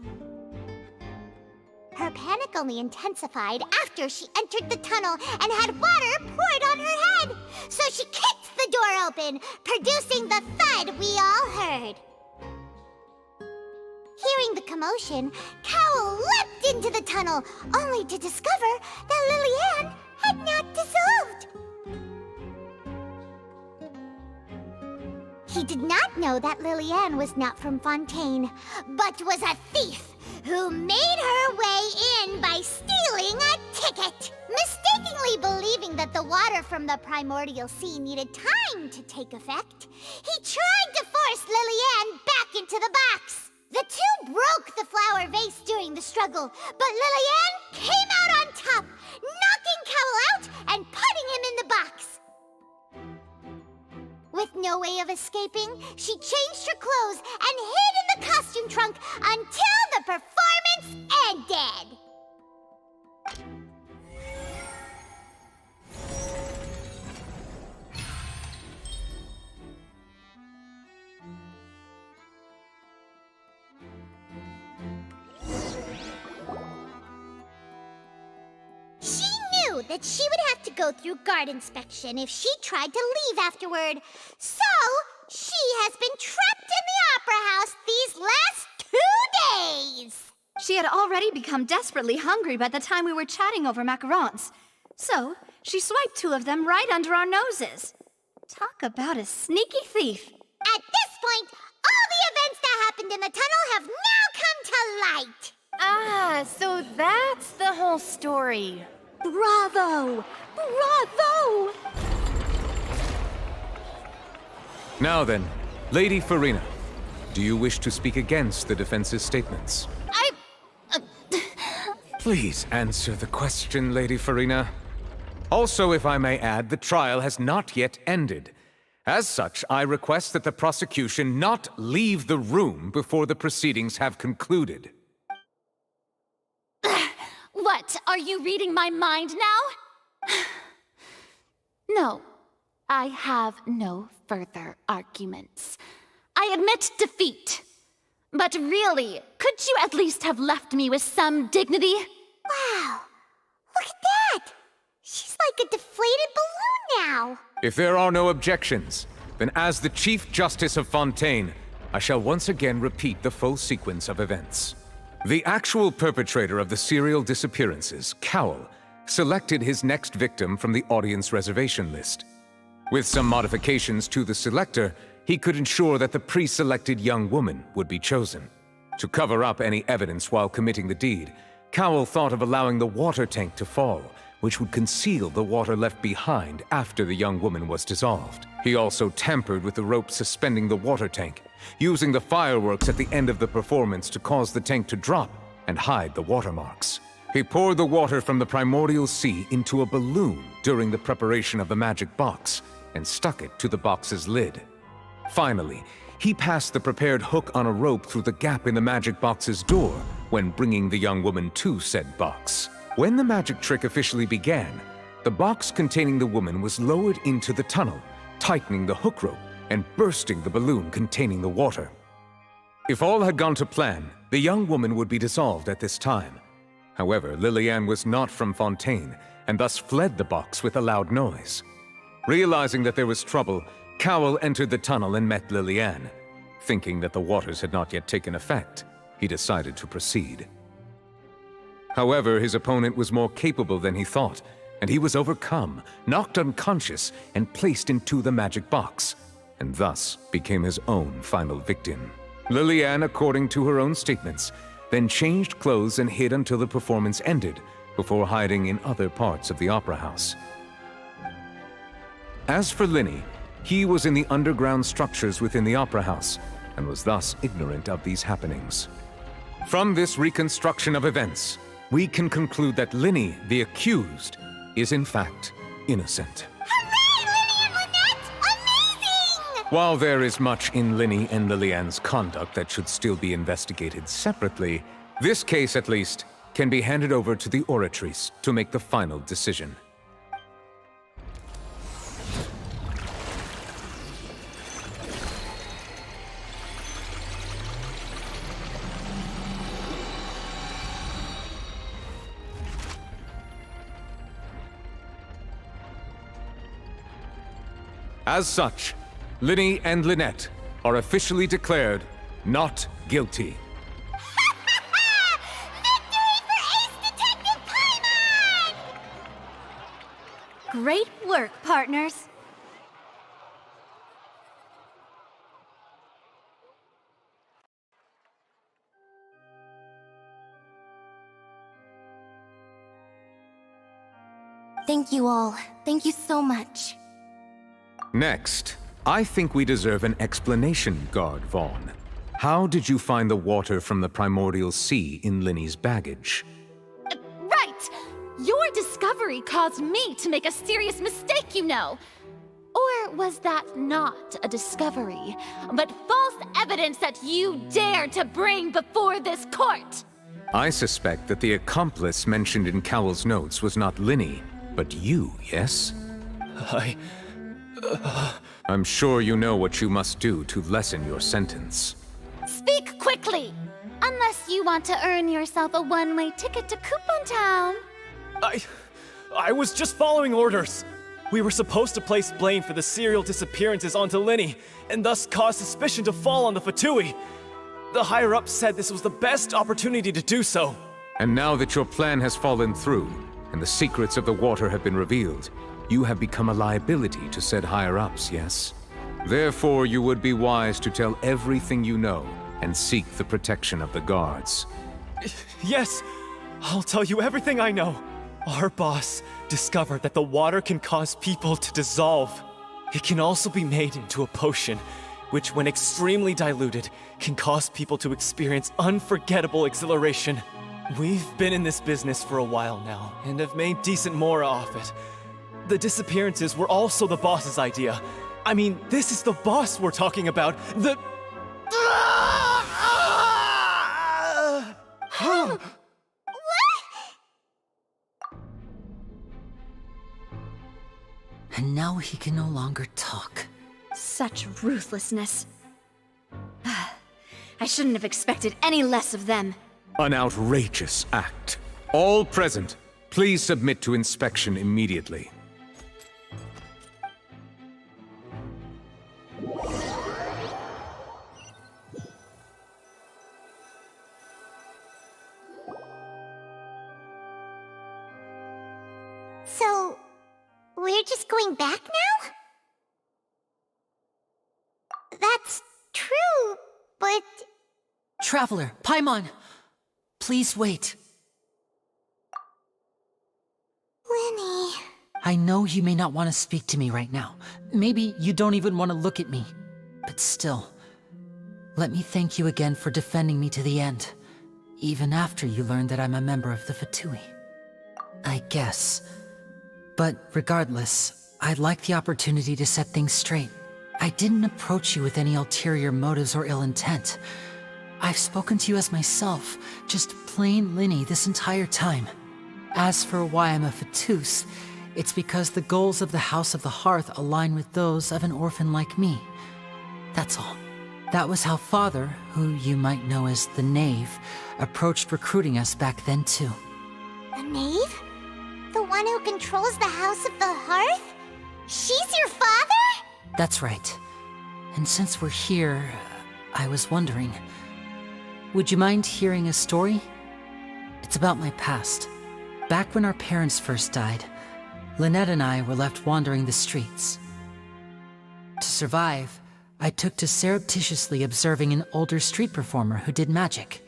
Her panic only intensified after she entered the tunnel and had water poured on her head. So she kicked the door open, producing the thud we all heard. Hearing the commotion, Cowell leapt into the tunnel, only to discover that Lily-Ann had not dissolved. He did not know that Lily-Ann was not from Fontaine, but was a thief who made her way in by stealing a ticket. Mistakenly believing that the water from the primordial sea needed time to take effect, he tried to force Lily-Ann back into the box. The two broke the flower vase during the struggle, but Lily-Ann came out on top, knocking Cowell out and putting him in the box. With no way of escaping, she changed her clothes and hid in the costume trunk until the performance ended. She knew that she would have to go through guard inspection if she tried to leave afterward. So, she has been trapped in the Opera House these last 2 days. She had already become desperately hungry by the time we were chatting over macarons. So, she swiped 2 of them right under our noses. Talk about a sneaky thief. At this point, all the events that happened in the tunnel have now come to light. Ah, so that's the whole story. Bravo! Bravo! Now then, Lady Farina, do you wish to speak against the defense's statements? Please answer the question, Lady Farina. Also, if I may add, the trial has not yet ended. As such, I request that the prosecution not leave the room before the proceedings have concluded. What? Are you reading my mind now? No, I have no further arguments. I admit defeat. But really, could you at least have left me with some dignity? Wow, look at that! She's like a deflated balloon now. If there are no objections, then as the Chief Justice of Fontaine, I shall once again repeat the full sequence of events. The actual perpetrator of the serial disappearances, Cowell, selected his next victim from the audience reservation list. With some modifications to the selector, he could ensure that the pre-selected young woman would be chosen. To cover up any evidence while committing the deed, Cowell thought of allowing the water tank to fall, which would conceal the water left behind after the young woman was dissolved. He also tampered with the rope suspending the water tank, using the fireworks at the end of the performance to cause the tank to drop and hide the watermarks. He poured the water from the primordial sea into a balloon during the preparation of the magic box and stuck it to the box's lid. Finally, he passed the prepared hook on a rope through the gap in the magic box's door when bringing the young woman to said box. When the magic trick officially began, the box containing the woman was lowered into the tunnel, tightening the hook rope and bursting the balloon containing the water. If all had gone to plan, the young woman would be dissolved at this time. However, Liliane was not from Fontaine and thus fled the box with a loud noise. Realizing that there was trouble, Cowell entered the tunnel and met Liliane. Thinking that the waters had not yet taken effect, he decided to proceed. However, his opponent was more capable than he thought, and he was overcome, knocked unconscious, and placed into the magic box, and thus became his own final victim. Liliane, according to her own statements, then changed clothes and hid until the performance ended, before hiding in other parts of the opera house. As for Linny, he was in the underground structures within the opera house, and was thus ignorant of these happenings. From this reconstruction of events, we can conclude that Linny, the accused, is in fact innocent. Hooray, Linny and Lynette! Amazing! While there is much in Linny and Liliane's conduct that should still be investigated separately, this case at least can be handed over to the Oratrice to make the final decision. As such, Linny and Lynette are officially declared not guilty. Victory for Ace Detective Paimon! Great work, partners. Thank you all. Thank you so much. Next, I think we deserve an explanation, Guard Vaughn. How did you find the water from the primordial sea in Linny's baggage? Right! Your discovery caused me to make a serious mistake, you know. Or was that not a discovery, but false evidence that you dared to bring before this court? I suspect that the accomplice mentioned in Cowell's notes was not Linny, but you, yes? I'm sure you know what you must do to lessen your sentence. Speak quickly! Unless you want to earn yourself a one-way ticket to Coupon Town. I was just following orders. We were supposed to place blame for the serial disappearances onto Linny, and thus cause suspicion to fall on the Fatui. The higher-ups said this was the best opportunity to do so. And now that your plan has fallen through, and the secrets of the water have been revealed, you have become a liability to said higher-ups, yes? Therefore, you would be wise to tell everything you know, and seek the protection of the guards. Yes, I'll tell you everything I know. Our boss discovered that the water can cause people to dissolve. It can also be made into a potion, which when extremely diluted, can cause people to experience unforgettable exhilaration. We've been in this business for a while now, and have made decent mora off it. The disappearances were also the boss's idea. I mean, this is the boss we're talking about. The... And now he can no longer talk. Such ruthlessness. I shouldn't have expected any less of them. An outrageous act. All present, please submit to inspection immediately. So, we're just going back now? That's true, but... Traveler, Paimon! Please wait. Lenny... I know you may not want to speak to me right now. Maybe you don't even want to look at me. But still, let me thank you again for defending me to the end, even after you learned that I'm a member of the Fatui. I guess. But regardless, I'd like the opportunity to set things straight. I didn't approach you with any ulterior motives or ill intent. I've spoken to you as myself, just plain Linny this entire time. As for why I'm a Fatus, it's because the goals of the House of the Hearth align with those of an orphan like me. That's all. That was how Father, who you might know as the Knave, approached recruiting us back then too. The Knave? The one who controls the House of the Hearth? She's your father? That's right. And since we're here, I was wondering, would you mind hearing a story? It's about my past. Back when our parents first died, Lynette and I were left wandering the streets. To survive, I took to surreptitiously observing an older street performer who did magic.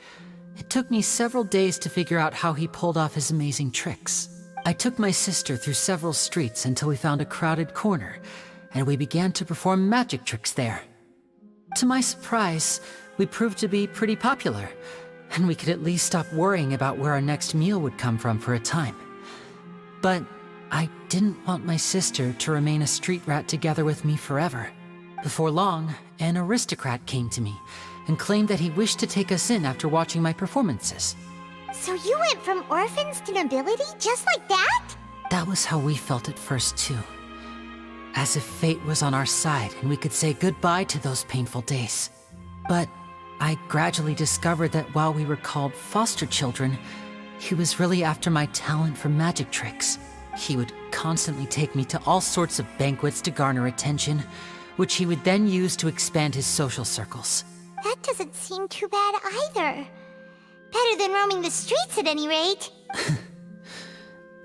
It took me several days to figure out how he pulled off his amazing tricks. I took my sister through several streets until we found a crowded corner, and we began to perform magic tricks there. To my surprise, we proved to be pretty popular, and we could at least stop worrying about where our next meal would come from for a time. But I didn't want my sister to remain a street rat together with me forever. Before long, an aristocrat came to me and claimed that he wished to take us in after watching my performances. So you went from orphans to nobility just like that? That was how we felt at first too. As if fate was on our side and we could say goodbye to those painful days. But I gradually discovered that while we were called foster children, he was really after my talent for magic tricks. He would constantly take me to all sorts of banquets to garner attention, which he would then use to expand his social circles. That doesn't seem too bad either. Better than roaming the streets at any rate.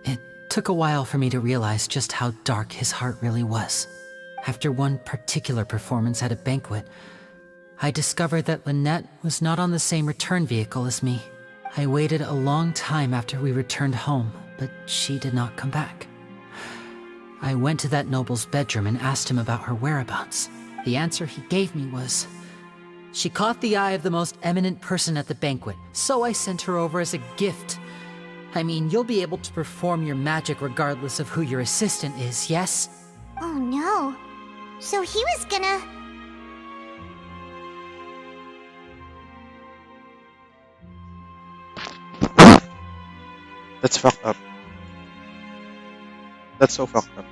It took a while for me to realize just how dark his heart really was. After one particular performance at a banquet, I discovered that Lynette was not on the same return vehicle as me. I waited a long time after we returned home, but she did not come back. I went to that noble's bedroom and asked him about her whereabouts. The answer he gave me was, she caught the eye of the most eminent person at the banquet, so I sent her over as a gift. I mean, you'll be able to perform your magic regardless of who your assistant is, yes? Oh no. So he was gonna... That's fucked up. That's so fucked up.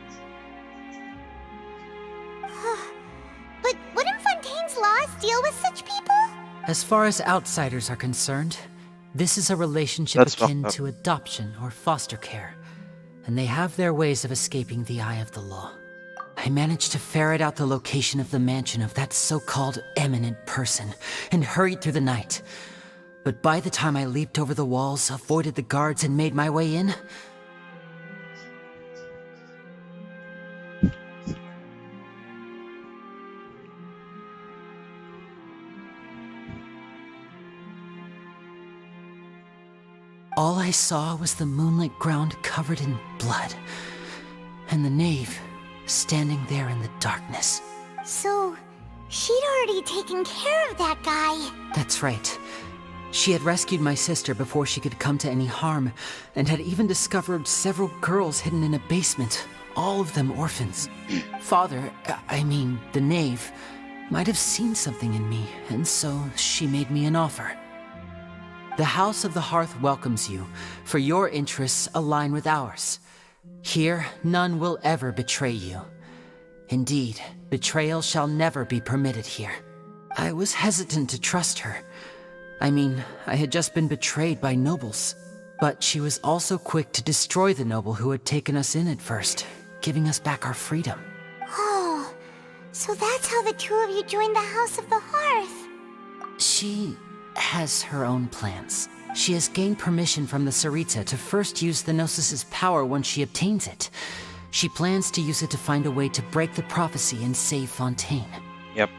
But wouldn't Fontaine's laws deal with such people? As far as outsiders are concerned, this is a relationship That's akin fucked up. to adoption or foster care. and they have their ways of escaping the eye of the law. I managed to ferret out the location of the mansion of that so-called eminent person and hurried through the night. But by the time I leaped over the walls, avoided the guards, and made my way in, all I saw was the moonlit ground covered in blood, and the knave standing there in the darkness. So, she'd already taken care of that guy. That's right. She had rescued my sister before she could come to any harm, and had even discovered several girls hidden in a basement, all of them orphans. Father, I mean, the knave, might have seen something in me, and so she made me an offer. The House of the Hearth welcomes you, for your interests align with ours. Here, none will ever betray you. Indeed, betrayal shall never be permitted here. I was hesitant to trust her. I mean, I had just been betrayed by nobles. But she was also quick to destroy the noble who had taken us in at first, giving us back our freedom. Oh, so that's how the two of you joined the House of the Hearth. She has her own plans. She has gained permission from the Sarita to first use the Gnosis' power once she obtains it. She plans to use it to find a way to break the prophecy and save Fontaine. Yep.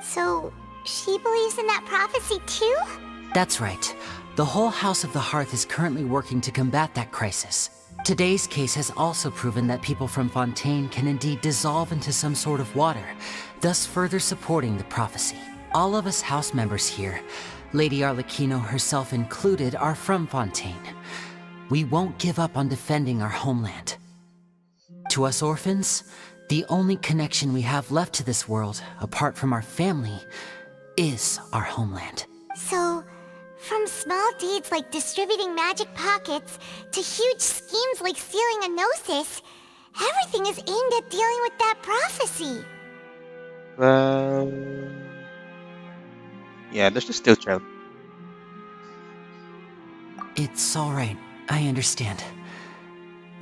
So, she believes in that prophecy too? That's right. The whole House of the Hearth is currently working to combat that crisis. Today's case has also proven that people from Fontaine can indeed dissolve into some sort of water, thus further supporting the prophecy. All of us house members here, Lady Arlecchino herself included, are from Fontaine. We won't give up on defending our homeland. To us orphans, the only connection we have left to this world, apart from our family, is our homeland. So, from small deeds like distributing magic pockets to huge schemes like stealing a Gnosis, everything is aimed at dealing with that prophecy. Well, yeah, there's the still child. It's all right. I understand.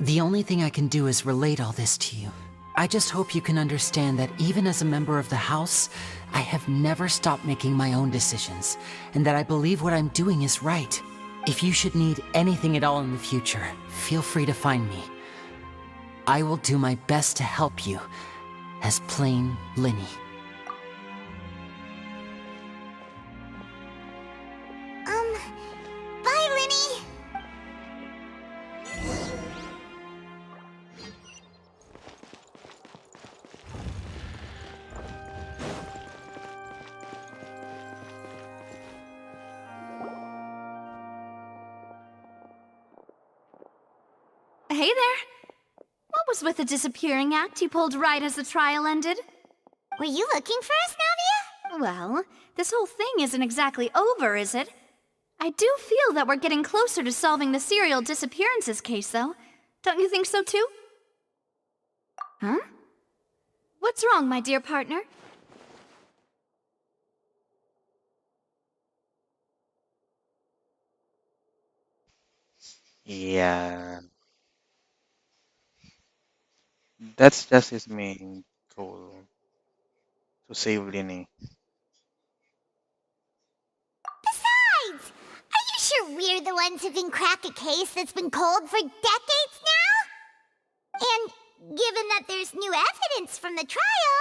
The only thing I can do is relate all this to you. I just hope you can understand that even as a member of the House, I have never stopped making my own decisions, and that I believe what I'm doing is right. If you should need anything at all in the future, feel free to find me. I will do my best to help you, as plain Linny. Bye, Linny! Hey there. What was with the disappearing act you pulled right as the trial ended? Were you looking for us, Navia? Well, this whole thing isn't exactly over, is it? I do feel that we're getting closer to solving the serial disappearances case, though. Don't you think so, too? Huh? What's wrong, my dear partner? Yeah. That's just his main goal. To save Linny. Besides, are you sure we're the ones who've been cracked a case that's been cold for decades now? And given that there's new evidence from the trial,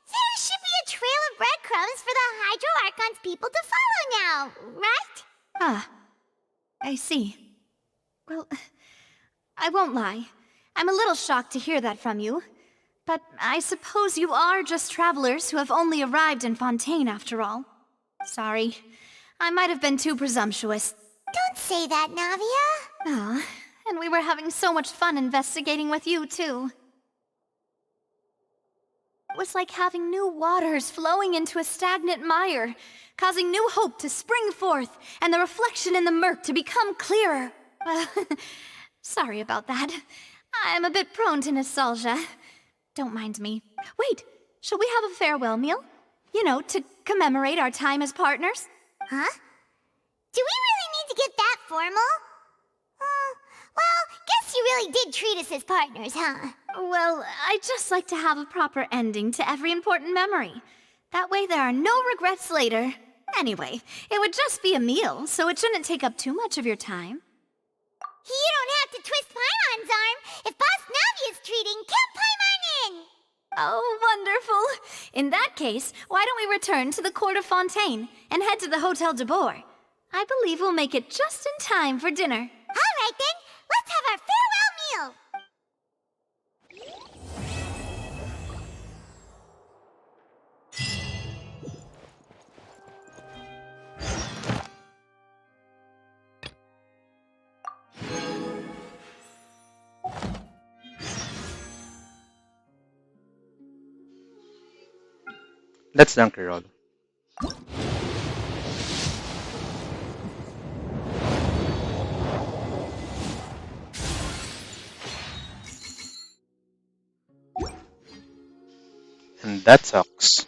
there should be a trail of breadcrumbs for the Hydro Archon's people to follow now, right? Ah, I see. Well, I won't lie. I'm a little shocked to hear that from you. But I suppose you are just travelers who have only arrived in Fontaine after all. Sorry. I might have been too presumptuous. Don't say that, Navia. Ah, and we were having so much fun investigating with you, too. It was like having new waters flowing into a stagnant mire, causing new hope to spring forth, and the reflection in the murk to become clearer. Sorry about that. I'm a bit prone to nostalgia. Don't mind me. Wait, shall we have a farewell meal? You know, to commemorate our time as partners? Huh? Do we really need to get that formal? guess you really did treat us as partners, huh? Well, I just like to have a proper ending to every important memory. That way there are no regrets later. Anyway, it would just be a meal, so it shouldn't take up too much of your time. You don't have to twist Paimon's arm. If Boss Navi is treating, count Paimon in! Oh, wonderful. In that case, why don't we return to the court of Fontaine and head to the Hotel de Boer? I believe we'll make it just in time for dinner. All right then, let's have our farewell meal. Let's donkey roll. And that sucks.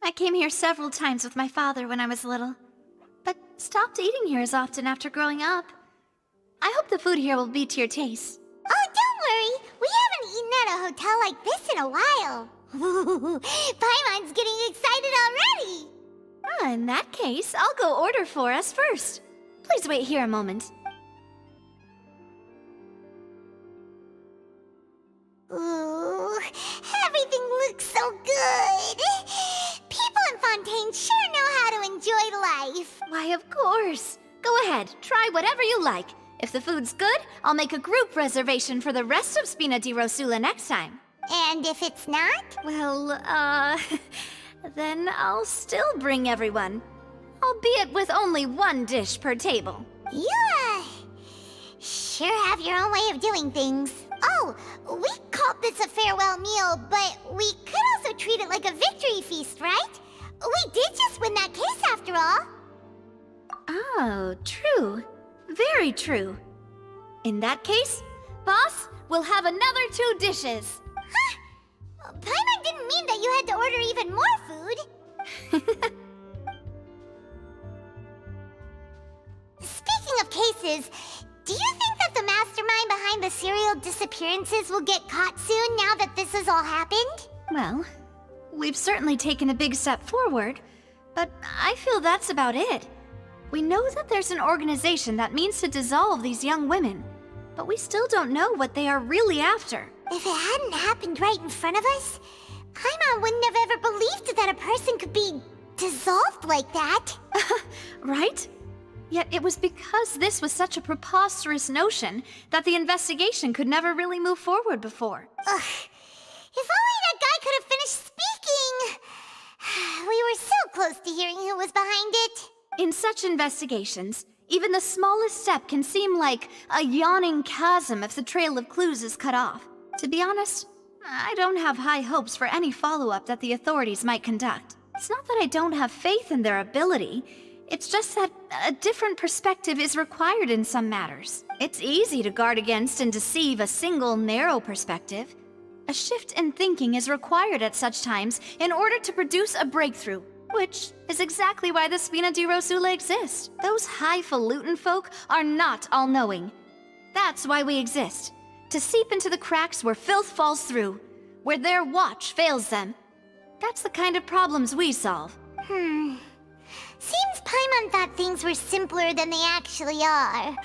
I came here several times with my father when I was little, but stopped eating here as often after growing up. I hope the food here will be to your taste. Oh, don't worry. We haven't eaten at a hotel like this in a while. Paimon's getting excited already. In that case, I'll go order for us first. Please wait here a moment. Ooh, everything looks so good. People in Fontaine sure know how to enjoy life. Why, of course. Go ahead, try whatever you like. If the food's good, I'll make a group reservation for the rest of Spina di Rosula next time. And if it's not? Well, then I'll still bring everyone. Albeit with only one dish per table. You, sure have your own way of doing things. Oh, we called this a farewell meal, but we could also treat it like a victory feast, right? We did just win that case after all. Oh, true. Very true. In that case, boss, we'll have another 2 dishes. Huh? Paimon didn't mean that you had to order even more food. Speaking of cases, do you think that the mastermind behind the serial disappearances will get caught soon now that this has all happened? Well, we've certainly taken a big step forward, but I feel that's about it. We know that there's an organization that means to dissolve these young women, but we still don't know what they are really after. If it hadn't happened right in front of us, Paimon wouldn't have ever believed that a person could be dissolved like that. Right? Yet it was because this was such a preposterous notion that the investigation could never really move forward before. Ugh. If only that guy could have finished speaking! We were so close to hearing who was behind it. In such investigations, even the smallest step can seem like a yawning chasm if the trail of clues is cut off. To be honest, I don't have high hopes for any follow-up that the authorities might conduct. It's not that I don't have faith in their ability, It's just that a different perspective is required in some matters. It's easy to guard against and deceive a single narrow perspective. A shift in thinking is required at such times in order to produce a breakthrough, which is exactly why the Spina di Rosula exist. Those highfalutin folk are not all-knowing. That's why we exist. To seep into the cracks where filth falls through, where their watch fails them. That's the kind of problems we solve. Seems Paimon thought things were simpler than they actually are.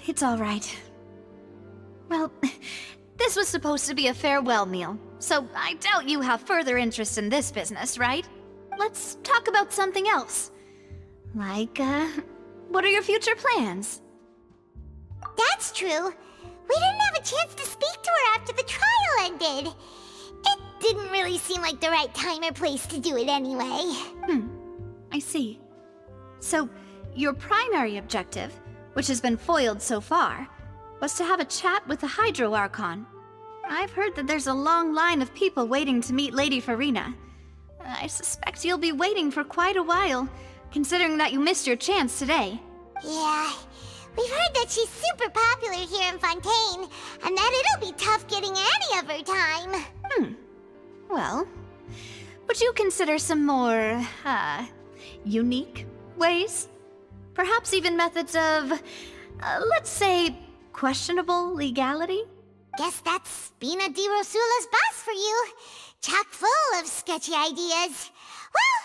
It's all right. Well, this was supposed to be a farewell meal, so I doubt you have further interest in this business, right? Let's talk about something else. Like, what are your future plans? That's true. We didn't have a chance to speak to her after the trial ended. It didn't really seem like the right time or place to do it anyway. I see. So, your primary objective, which has been foiled so far, was to have a chat with the Hydro Archon. I've heard that there's a long line of people waiting to meet Lady Farina. I suspect you'll be waiting for quite a while, considering that you missed your chance today. Yeah, we've heard that she's super popular here in Fontaine, and that it'll be tough getting any of her time. Well, would you consider some more, unique ways? Perhaps even methods of, let's say, questionable legality? Guess that's Spina di Rosula's boss for you. Chock full of sketchy ideas. Well,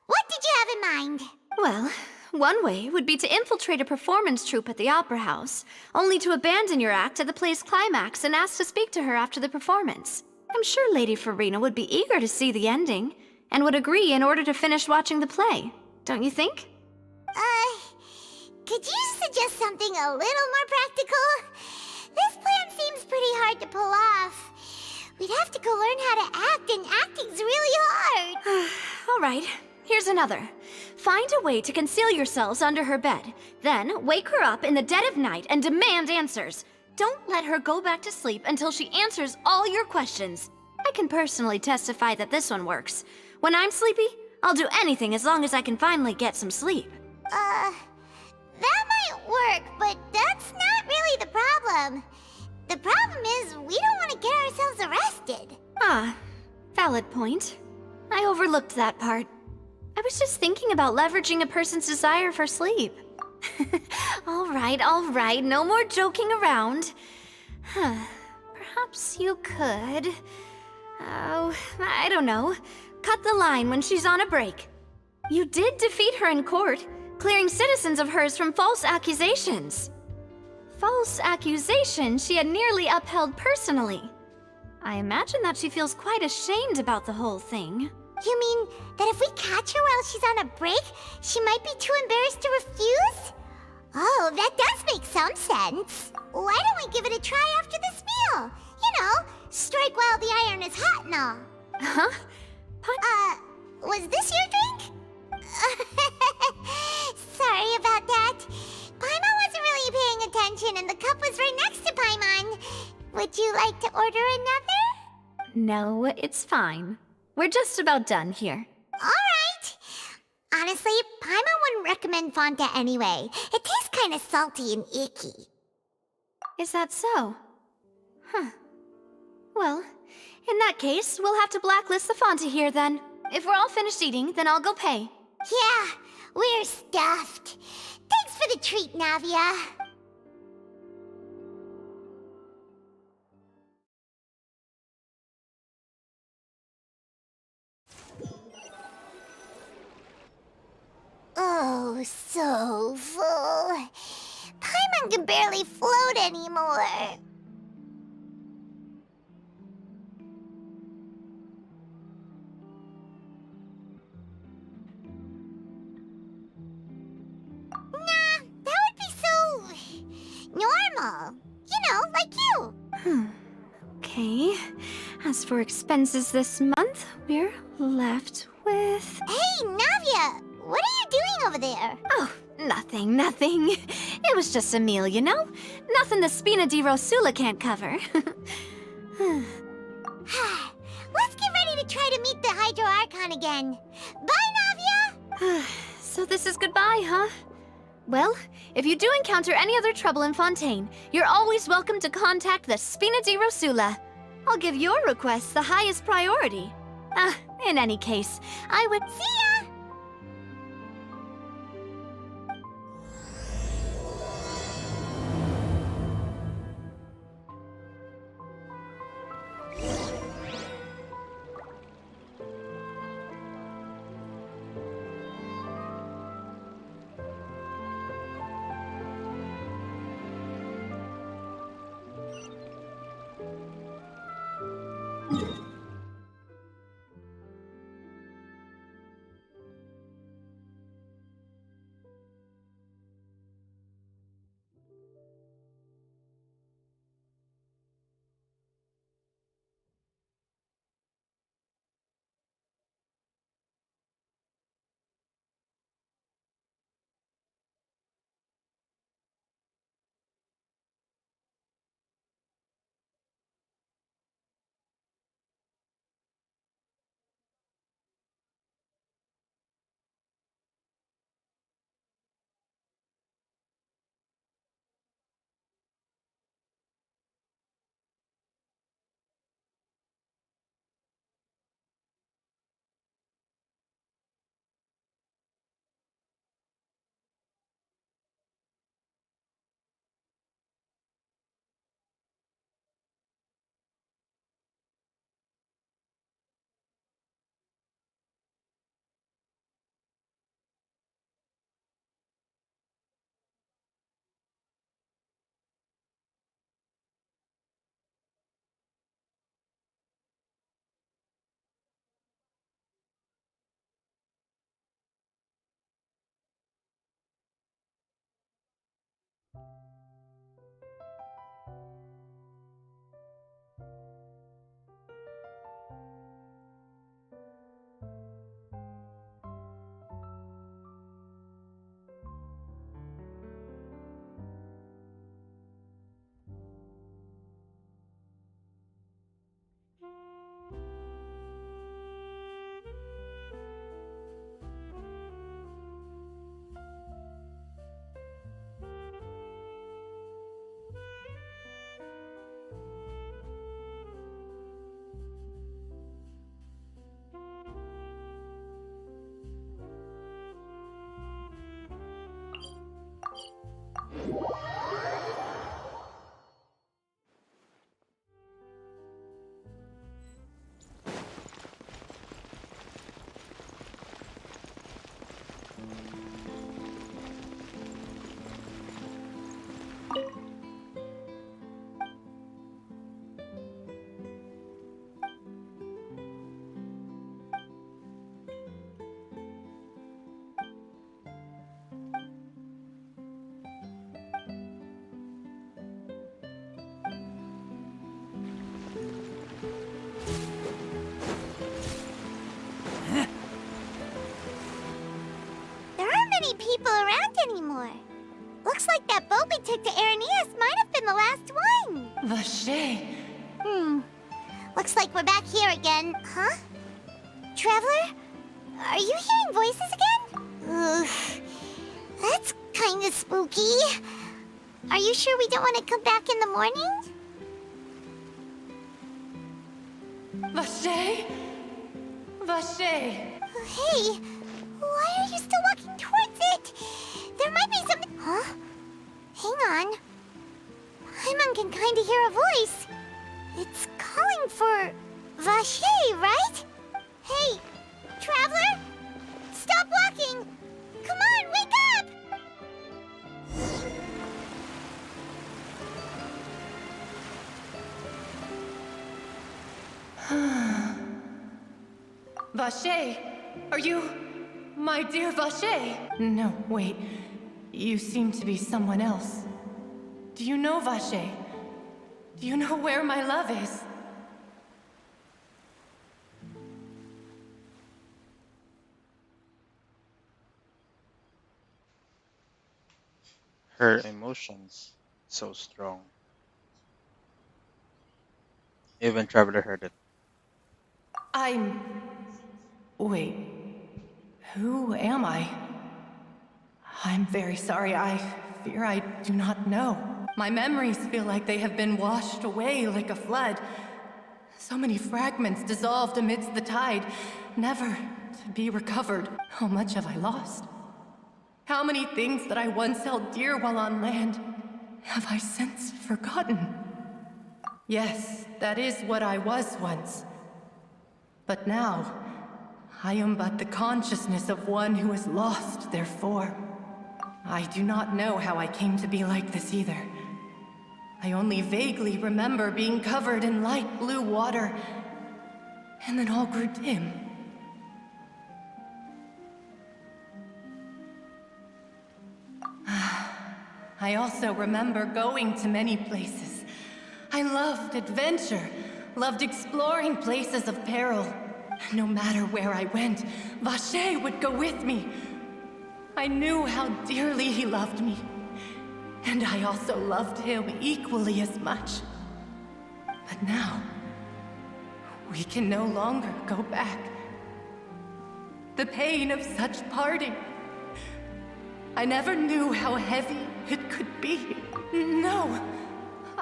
what did you have in mind? Well, one way would be to infiltrate a performance troupe at the Opera House, only to abandon your act at the play's climax and ask to speak to her after the performance. I'm sure Lady Farina would be eager to see the ending, and would agree in order to finish watching the play. Don't you think? Could you suggest something a little more practical? This plan seems pretty hard to pull off. We'd have to go learn how to act, and acting's really hard. All right, here's another. Find a way to conceal yourselves under her bed. Then wake her up in the dead of night and demand answers. Don't let her go back to sleep until she answers all your questions. I can personally testify that this one works. When I'm sleepy, I'll do anything as long as I can finally get some sleep. That might work, but that's not really the problem. The problem is we don't want to get ourselves arrested. Valid point. I overlooked that part. I was just thinking about leveraging a person's desire for sleep. All right, no more joking around. Perhaps you could... Oh, I don't know. Cut the line when she's on a break. You did defeat her in court, clearing citizens of hers from false accusations. False accusations she had nearly upheld personally. I imagine that she feels quite ashamed about the whole thing. You mean that if we catch her while she's on a break, she might be too embarrassed to refuse? Oh, that does make some sense. Why don't we give it a try after this meal? You know, strike while the iron is hot and all. Huh? Was this your drink? Sorry about that. Paimon wasn't really paying attention and the cup was right next to Paimon. Would you like to order another? No, it's fine. We're just about done here. Alright. Honestly, Paimon wouldn't recommend Fonta anyway. It tastes kind of salty and icky. Is that so? Huh. Well, in that case, we'll have to blacklist the Fonta here then. If we're all finished eating, then I'll go pay. Yeah, we're stuffed. Thanks for the treat, Navia. Oh, so full. Paimon can barely float anymore. Nah, that would be so... normal. You know, like you. Okay. As for expenses this month, we're left with... Hey, Navia! What are you doing over there? Oh, nothing. It was just a meal, you know? Nothing the Spina di Rosula can't cover. Let's get ready to try to meet the Hydro Archon again. Bye, Navia! So this is goodbye, huh? Well, if you do encounter any other trouble in Fontaine, you're always welcome to contact the Spina di Rosula. I'll give your requests the highest priority. In any case, I would... See ya! People around anymore. Looks like that boat we took to Araneas might have been the last one. Vache. Looks like we're back here again. Huh? Traveler? Are you hearing voices again? Ugh. That's kinda spooky. Are you sure we don't want to come back in the morning? Vache? Vache. Hey, why are you still walking towards it? There might be something... Huh? Hang on. Paimon can kinda hear a voice. It's calling for... Vache, right? Hey, Traveler? Stop walking! Come on, wake up! Vache, are you... my dear Vache? No, wait. You seem to be someone else. Do you know Vache? Do you know where my love is? Her emotions so strong. Even Traveler heard it. I'm... Wait. Who am I? I'm very sorry. I fear I do not know. My memories feel like they have been washed away like a flood. So many fragments dissolved amidst the tide, never to be recovered. How much have I lost? How many things that I once held dear while on land have I since forgotten? Yes, that is what I was once. But now, I am but the consciousness of one who has lost their form. I do not know how I came to be like this either. I only vaguely remember being covered in light blue water, and then all grew dim. I also remember going to many places. I loved adventure, loved exploring places of peril. No matter where I went, Vacher would go with me. I knew how dearly he loved me, and I also loved him equally as much. But now, we can no longer go back. The pain of such parting. I never knew how heavy it could be. No,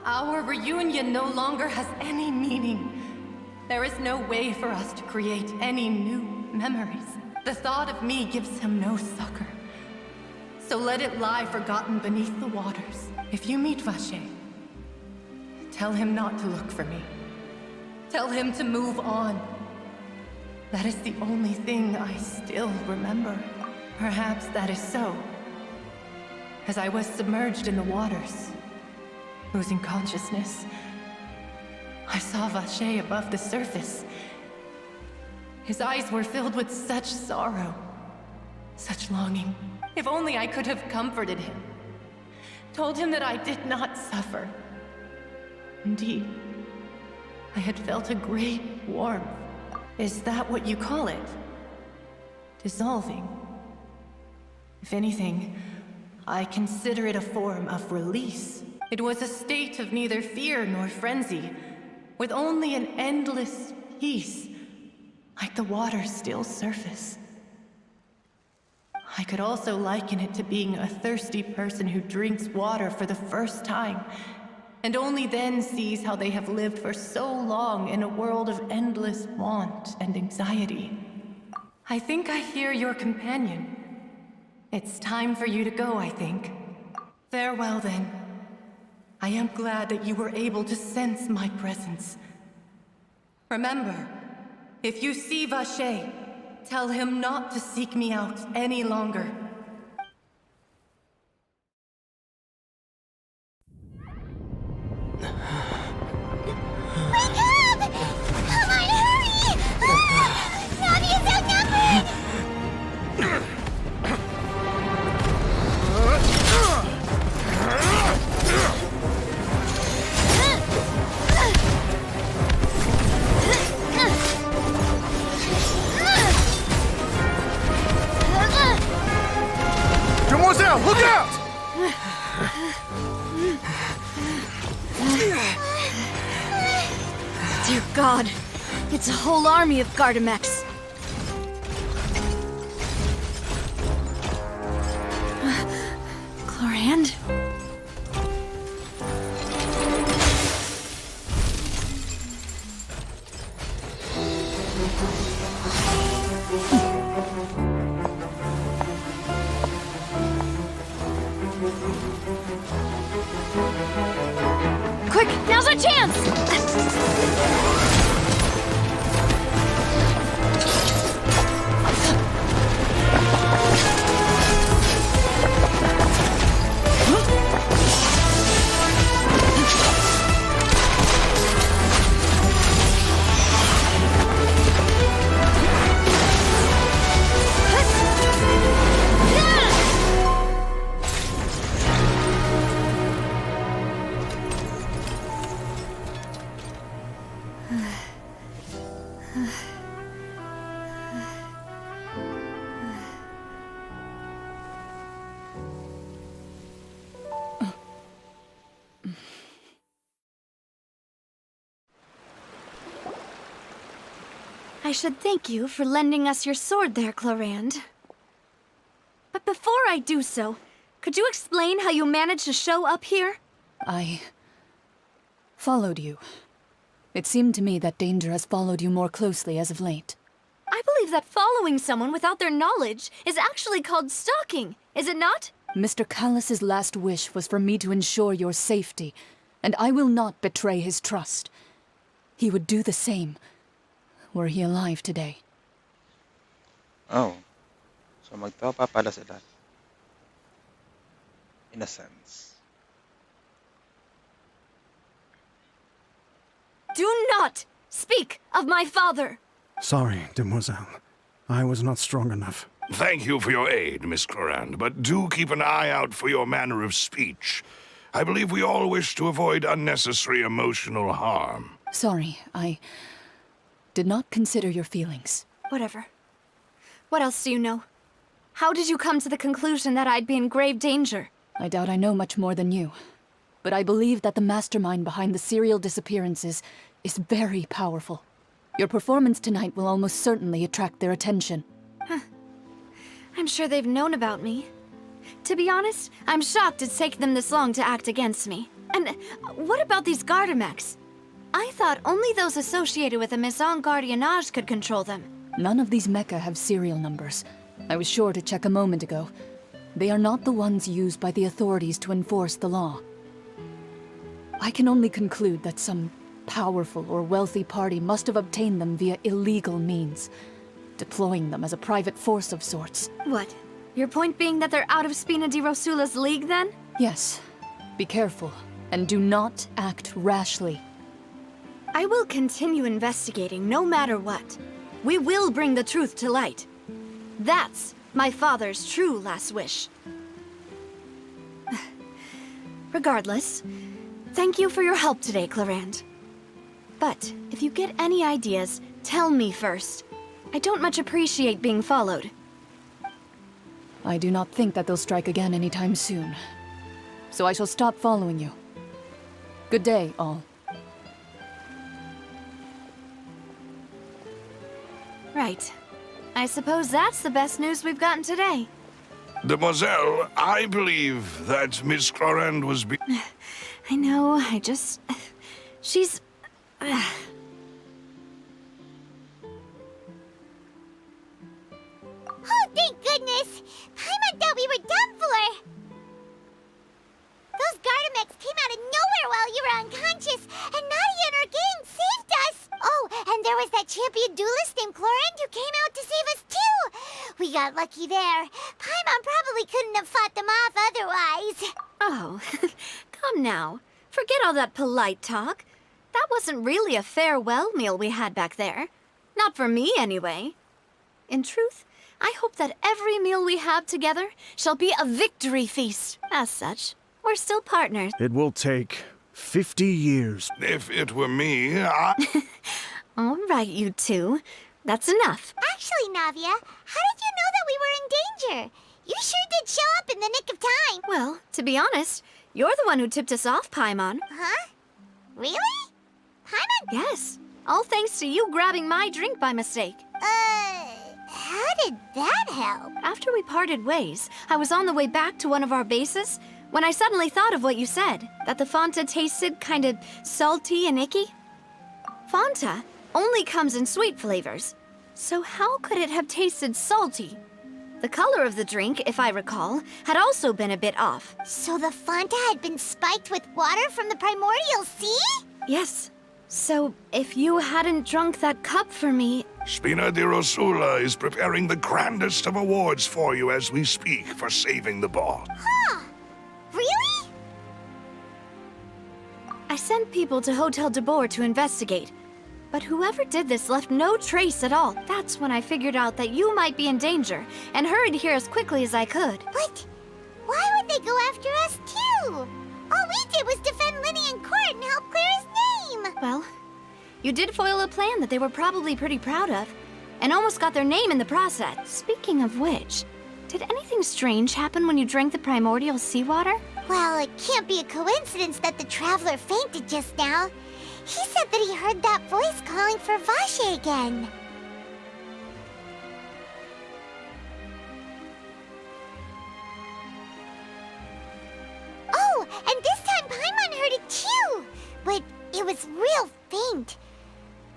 our reunion no longer has any meaning. There is no way for us to create any new memories. The thought of me gives him no succor. So let it lie forgotten beneath the waters. If you meet Vacher, tell him not to look for me. Tell him to move on. That is the only thing I still remember. Perhaps that is so. As I was submerged in the waters, losing consciousness, I saw Vacher above the surface. His eyes were filled with such sorrow, such longing. If only I could have comforted him, told him that I did not suffer. Indeed, I had felt a great warmth. Is that what you call it? Dissolving? If anything, I consider it a form of release. It was a state of neither fear nor frenzy, with only an endless peace, like the water's still surface. I could also liken it to being a thirsty person who drinks water for the first time, and only then sees how they have lived for so long in a world of endless want and anxiety. I think I hear your companion. It's time for you to go, I think. Farewell, then. I am glad that you were able to sense my presence. Remember, if you see Vacher, tell him not to seek me out any longer. Wake up! Come on, hurry! Robbie is outnumbered! Demoiselle, look out! Dear God, it's a whole army of Gardamex. Chlorand? Quick, now's our chance! I should thank you for lending us your sword there, Chlorand. But before I do so, could you explain how you managed to show up here? I followed you. It seemed to me that danger has followed you more closely as of late. I believe that following someone without their knowledge is actually called stalking, is it not? Mr. Callus's last wish was for me to ensure your safety, and I will not betray his trust. He would do the same, were he alive today. Oh. So magtopa pala sila. In a sense. Do not speak of my father! Sorry, demoiselle. I was not strong enough. Thank you for your aid, Miss Clorand, but do keep an eye out for your manner of speech. I believe we all wish to avoid unnecessary emotional harm. Sorry, I did not consider your feelings. Whatever. What else do you know? How did you come to the conclusion that I'd be in grave danger? I doubt I know much more than you, but I believe that the mastermind behind the serial disappearances is very powerful. Your performance tonight will almost certainly attract their attention. I'm sure they've known about me. To be honest, I'm shocked it's taken them this long to act against me. And what about these Gardamex? I thought only those associated with the Maison Gardiennage could control them. None of these mecha have serial numbers. I was sure to check a moment ago. They are not the ones used by the authorities to enforce the law. I can only conclude that some powerful or wealthy party must have obtained them via illegal means, deploying them as a private force of sorts. What? Your point being that they're out of Spina di Rosula's league, then? Yes. Be careful, and do not act rashly. I will continue investigating no matter what. We will bring the truth to light. That's my father's true last wish. Regardless, thank you for your help today, Clorand. But if you get any ideas, tell me first. I don't much appreciate being followed. I do not think that they'll strike again anytime soon. So I shall stop following you. Good day, all. Right. I suppose that's the best news we've gotten today. Demoiselle, I believe that Miss Clorand was I know, she's... Oh, thank goodness! Paimon thought we were done for! Those Gardamex came out of nowhere while you were unconscious, and Nadia and her gang saved us! Oh, and there was that champion duelist named Clorand who came out to save us too! We got lucky there. Paimon probably couldn't have fought them off otherwise. Oh, come now. Forget all that polite talk. That wasn't really a farewell meal we had back there. Not for me, anyway. In truth, I hope that every meal we have together shall be a victory feast. As such, we're still partners. It will take 50 years. If it were me, All right, you two. That's enough. Actually, Navia, how did you know that we were in danger? You sure did show up in the nick of time. Well, to be honest, you're the one who tipped us off, Paimon. Huh? Really? Paimon? Yes. All thanks to you grabbing my drink by mistake. How did that help? After we parted ways, I was on the way back to one of our bases when I suddenly thought of what you said, that the Fanta tasted kind of salty and icky. Fanta only comes in sweet flavors, so how could it have tasted salty? The color of the drink, if I recall, had also been a bit off. So the Fanta had been spiked with water from the primordial sea? Yes. So, if you hadn't drunk that cup for me... Spina di Rosula is preparing the grandest of awards for you as we speak for saving the ball. Huh. Really? I sent people to Hotel de Boer to investigate, but whoever did this left no trace at all. That's when I figured out that you might be in danger, and hurried here as quickly as I could. But why would they go after us too? All we did was defend Linny in court and help clear his name. Well, you did foil a plan that they were probably pretty proud of, and almost got their name in the process. Speaking of which, did anything strange happen when you drank the primordial seawater? Well, it can't be a coincidence that the traveler fainted just now. He said that he heard that voice calling for Vache again.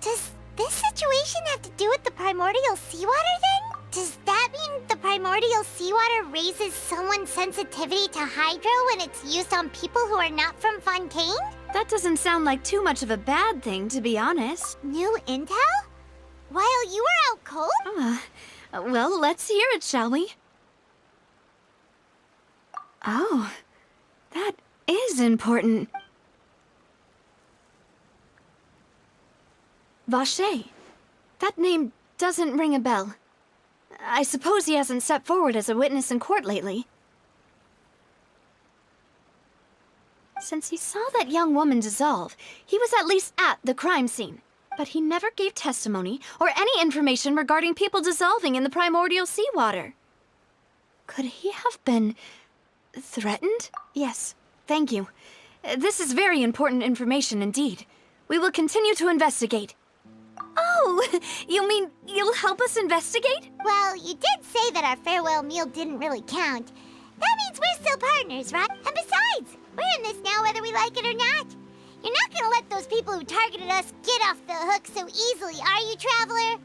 Does this situation have to do with the primordial seawater then? Does that mean the primordial seawater raises someone's sensitivity to hydro when it's used on people who are not from Fontaine? That doesn't sound like too much of a bad thing, to be honest. New intel? While you were out cold? Well, let's hear it, shall we? Oh, that is important. Vache. That name doesn't ring a bell. I suppose he hasn't stepped forward as a witness in court lately. Since he saw that young woman dissolve, he was at least at the crime scene. But he never gave testimony or any information regarding people dissolving in the primordial seawater. Could he have been threatened? Yes, thank you. This is very important information indeed. We will continue to investigate. Oh, you mean you'll help us investigate? Well, you did say that our farewell meal didn't really count. That means we're still partners, right? And besides, we're in this now whether we like it or not. You're not gonna let those people who targeted us get off the hook so easily, are you, Traveler?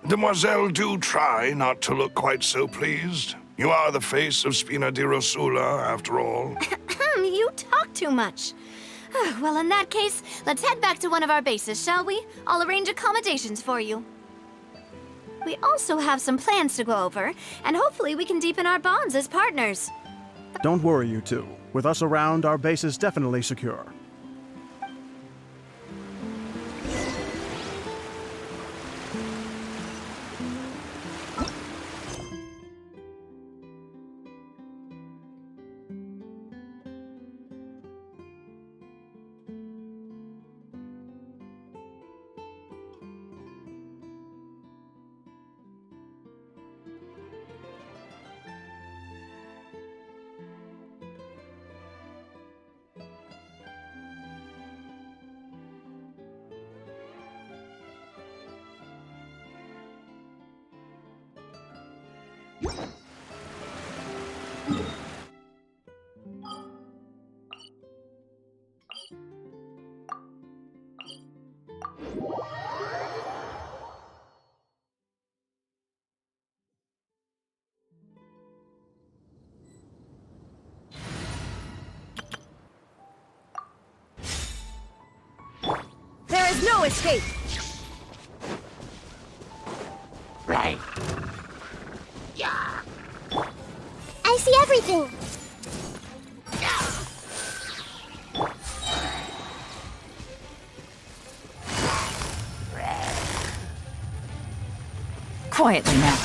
Demoiselle, do try not to look quite so pleased. You are the face of Spina di Rosula, after all. You talk too much. Well, in that case, let's head back to one of our bases, shall we? I'll arrange accommodations for you. We also have some plans to go over, and hopefully we can deepen our bonds as partners. Don't worry, you two. With us around, our base is definitely secure. There is no escape! Right. Yeah. I see everything. Quietly now.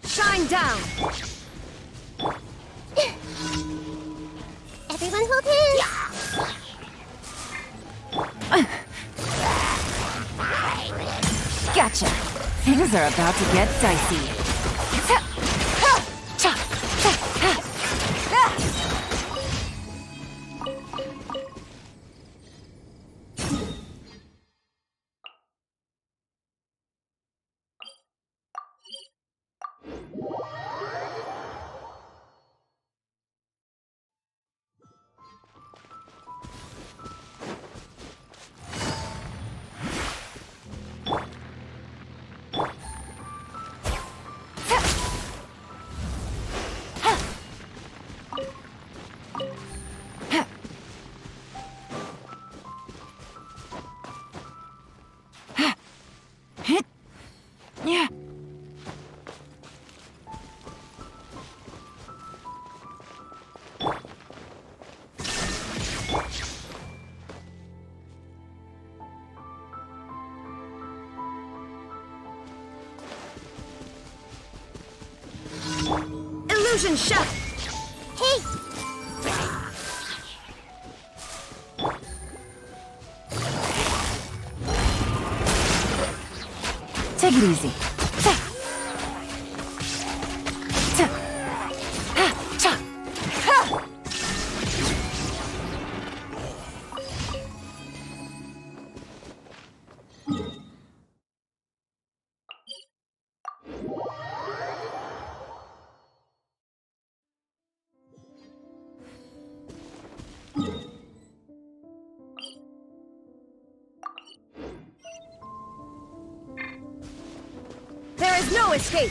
Shine down! Everyone hold hands. Gotcha! Things are about to get dicey. Yeah. Illusion shut. Hey. Take it easy. There is no escape!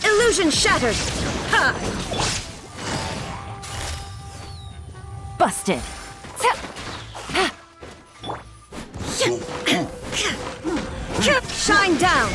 Illusion shattered! Ha! Busted. Shine down!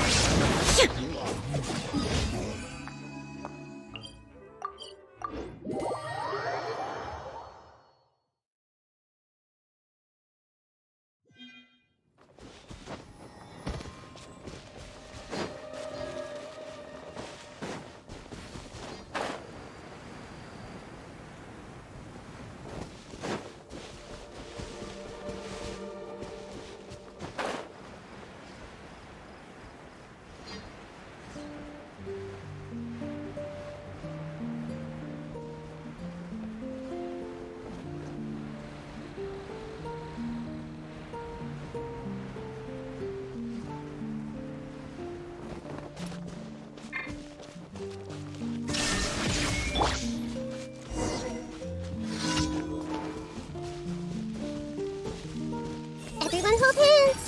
Everyone hold hands!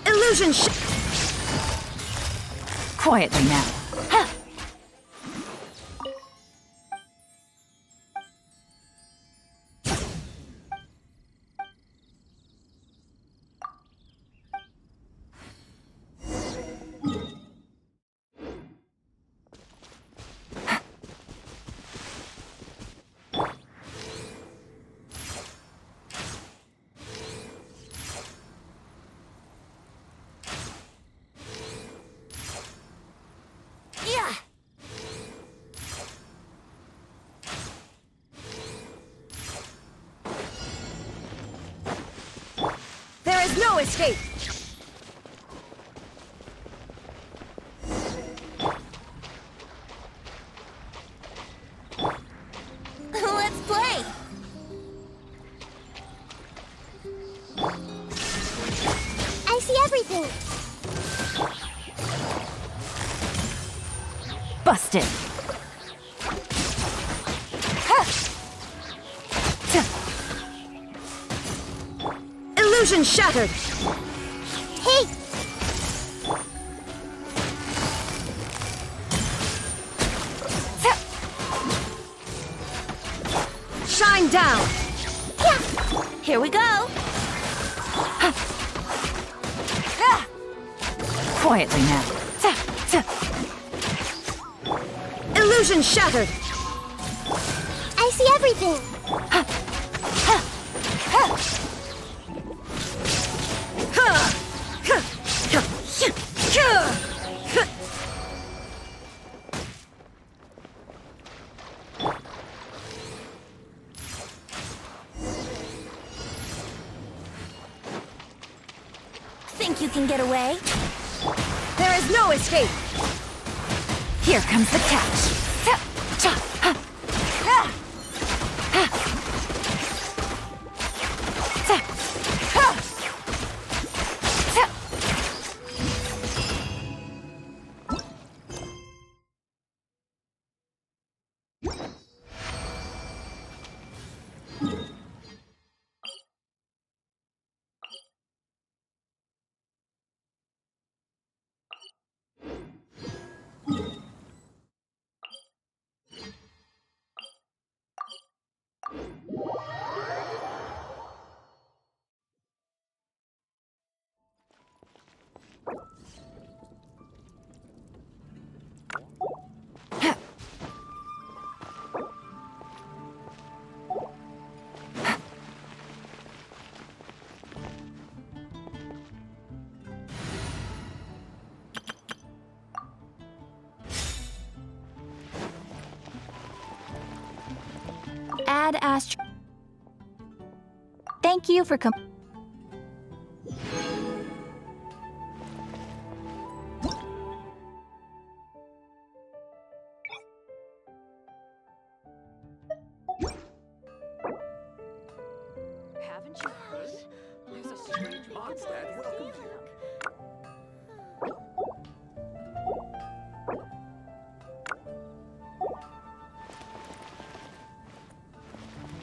Illusion Quietly now. There is no escape! Let's play! I see everything! Busted. Illusion shattered! Hey! Shine down! Here we go! Quietly now. Illusion shattered! I see everything! Think you can get away? There is no escape! Here comes the catch. Add Astro. Thank you for Haven't you heard? There's a strange monster that welcomes you.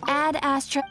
Add Astro.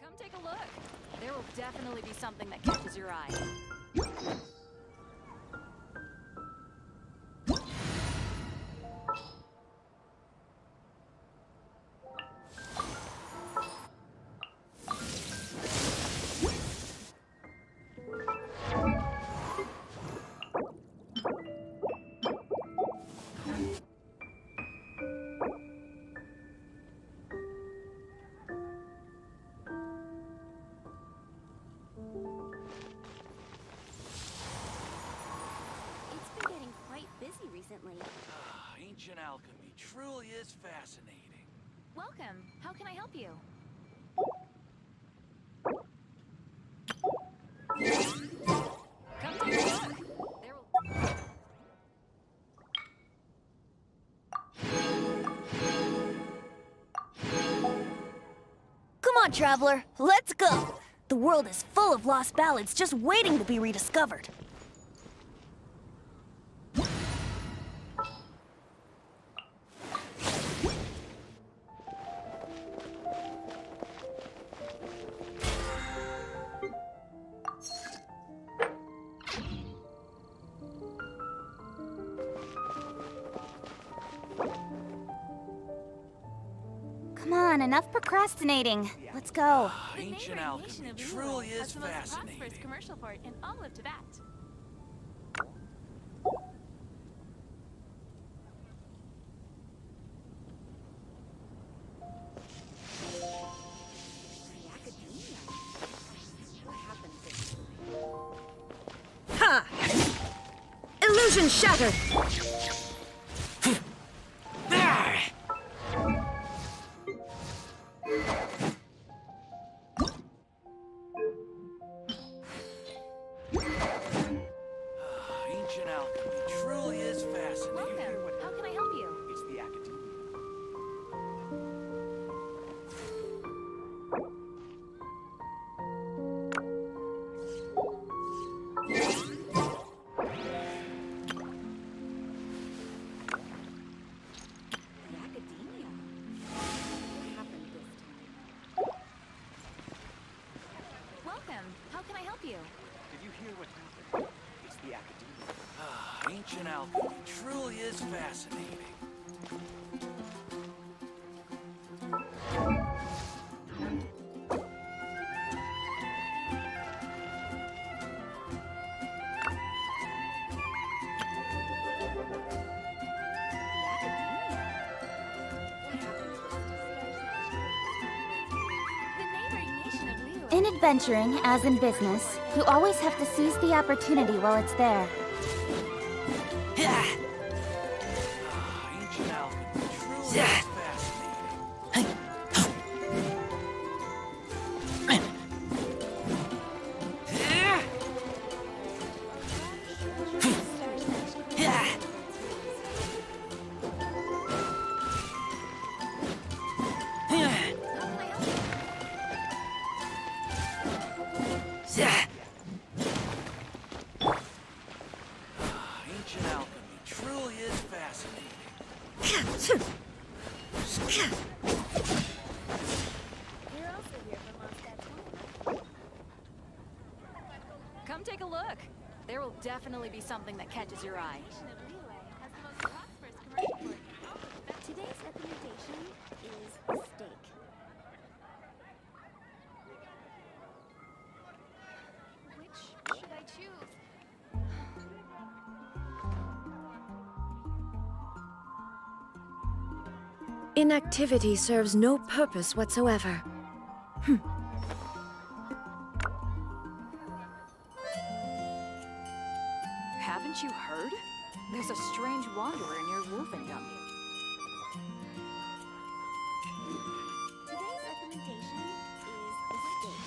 Come take a look. There will definitely be something that catches your eye. It's been getting quite busy recently. Ancient alchemy truly is fascinating. Welcome. How can I help you? Come take a look. There will... Come on, traveler, let's go! The world is full of lost ballads just waiting to be rediscovered. Come on, enough procrastinating. Let's go. Ancient alchemy truly is fascinating. commercial port in all of Tibet. Ha! Illusion shattered! Ancient alchemy truly is fascinating. Welcome. How can I help you? It's the academia. Welcome. How can I help you? Did you hear what happened? It's the academia. Ancient alchemy truly is fascinating. In adventuring, as in business, you always have to seize the opportunity while it's there. Ancient alchemy truly is fascinating. Ancient alchemy truly is fascinating. Come take a look. There will definitely be something that catches your eye. Today's recommendation is steak. Which should I choose? Inactivity serves no purpose whatsoever. Haven't you heard? There's a strange wanderer near Wolfendom. Today's recommendation is steak.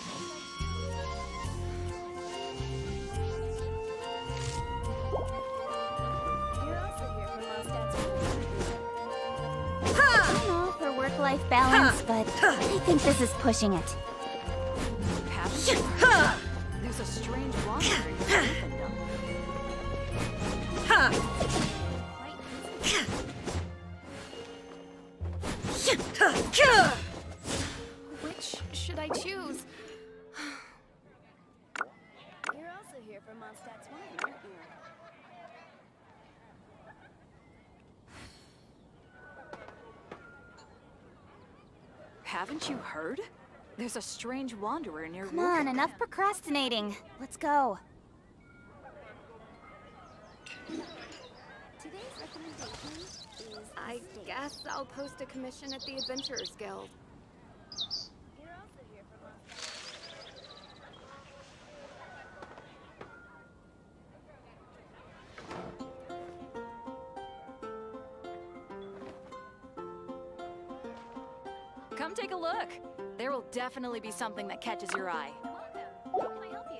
You're also here for Mondstadt's I'm all for work-life balance, but I think this is pushing it. Haven't you heard? There's a strange wanderer near Wolfendom. Which should I choose? You're also here for Mondstadt's wine, aren't you? Haven't you heard? There's a strange wanderer near Come on, enough procrastinating. Let's go. Today's recommendation is I guess I'll post a commission at the Adventurers Guild. You're also here for Come take a look. There will definitely be something that catches your eye. How can I help you?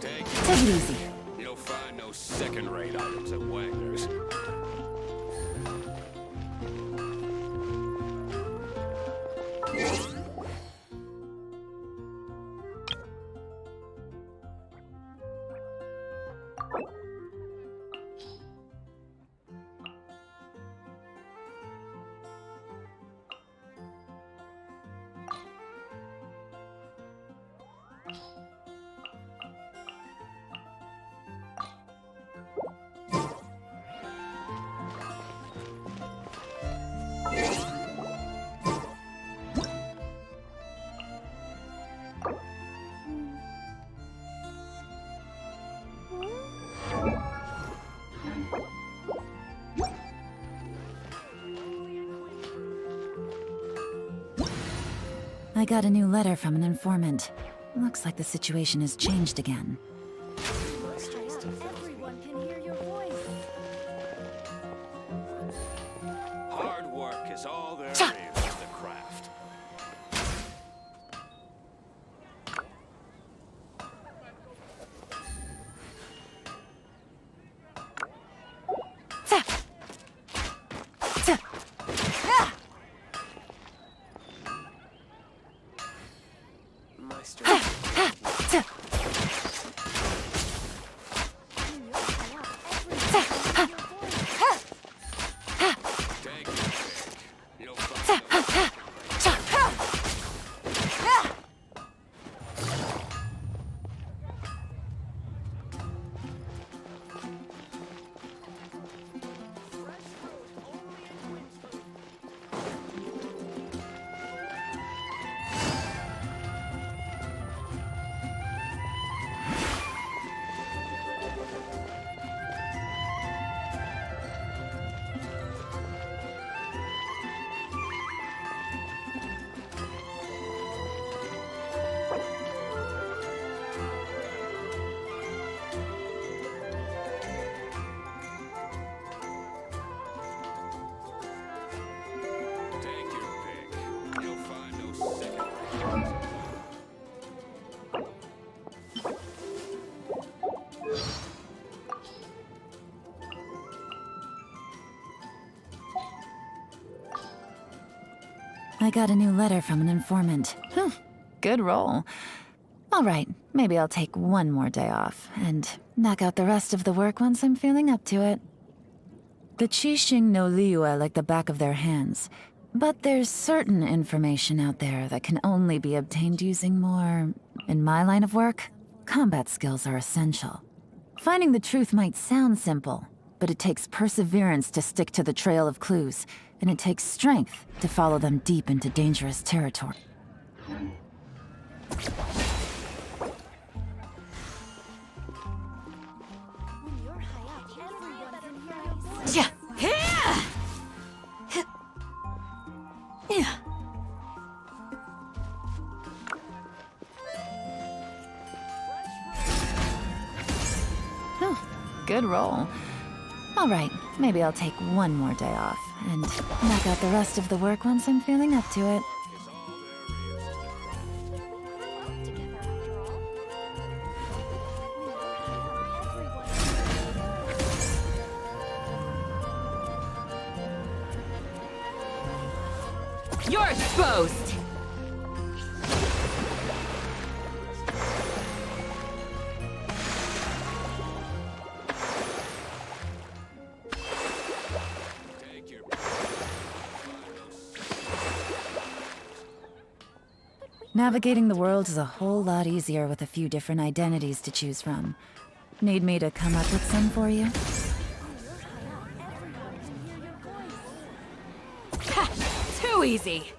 Take it easy. You'll find no second-rate items at Wagner's. I got a new letter from an informant. Looks like the situation has changed again. Everyone can hear your voice. Hard work is all there is to the craft. I got a new letter from an informant. Good roll. All right, maybe I'll take one more day off and knock out the rest of the work once I'm feeling up to it. The Qixing know Liyue like the back of their hands, but there's certain information out there that can only be obtained using more... In my line of work, combat skills are essential. Finding the truth might sound simple, but it takes perseverance to stick to the trail of clues, and it takes strength to follow them deep into dangerous territory. Yeah. Yeah. Good roll. All right, maybe I'll take one more day off and knock out the rest of the work once I'm feeling up to it. You're exposed! Navigating the world is a whole lot easier with a few different identities to choose from. Need me to come up with some for you? Too easy!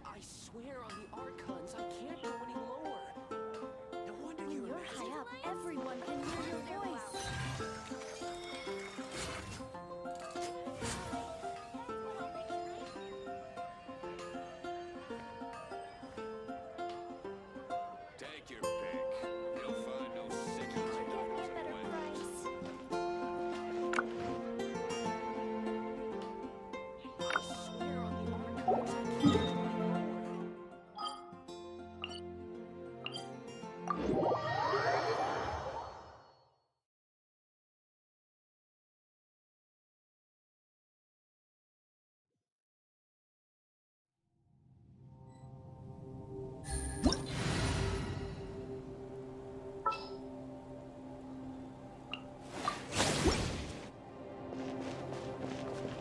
I swear on the Archons, I can't go any lower. No wonder you're high up. Everyone can hear your voice. Take your pick. You'll find no sickie items I swear on the Archons, I can't go any lower.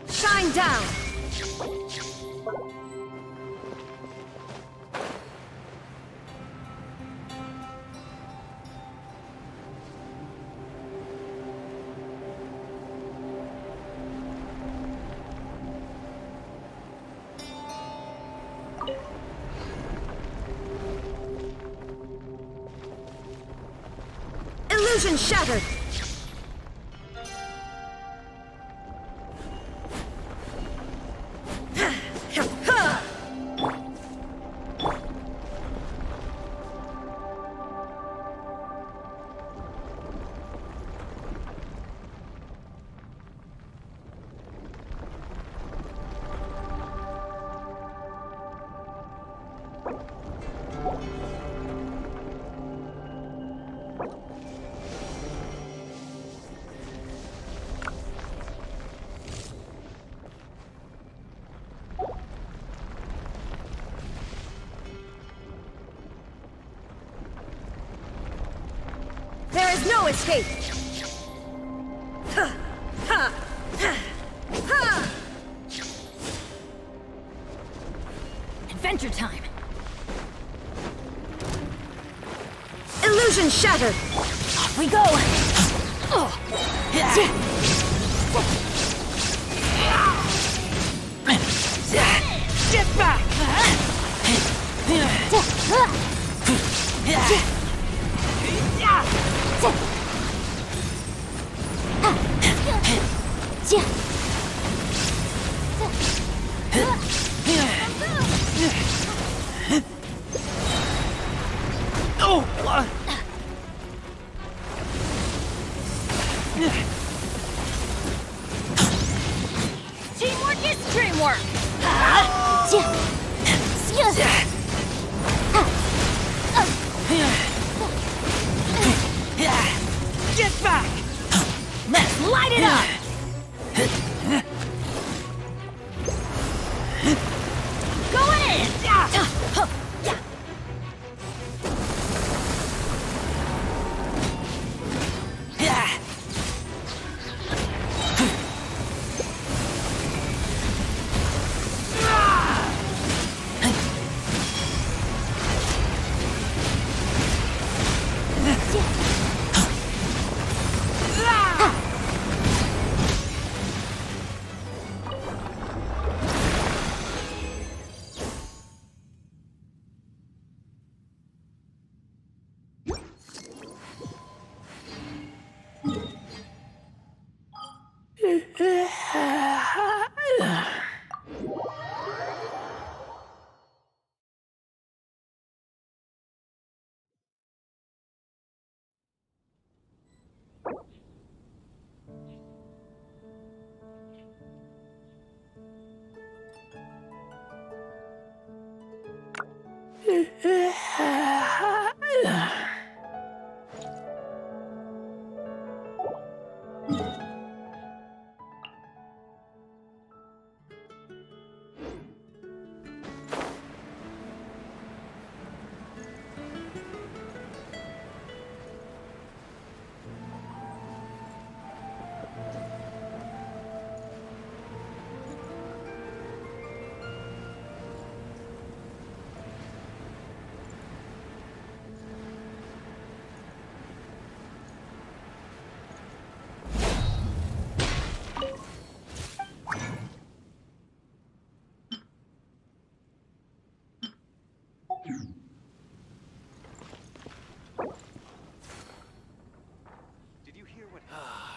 Shine down! Illusion shattered! There is no escape! Adventure time! Illusion shattered! Off we go! Get back! Teamwork is Dreamwork! Get back! Let's light it up! Go in!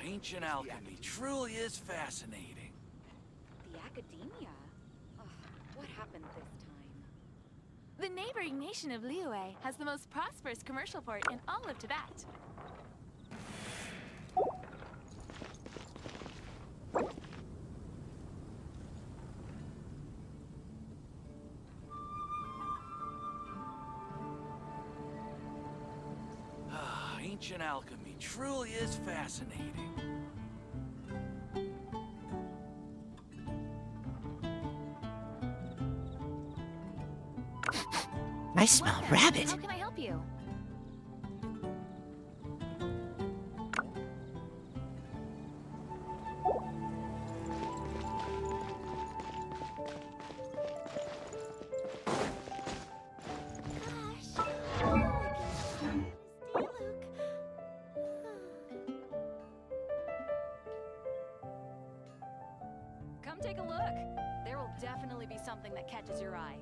Ancient alchemy truly is fascinating. The academia? Ugh, what happened this time? The neighboring nation of Liyue has the most prosperous commercial port in all of Tibet. Ancient alchemy truly is fascinating. I smell rabbit. How can I help you? Come take a look. There will definitely be something that catches your eye.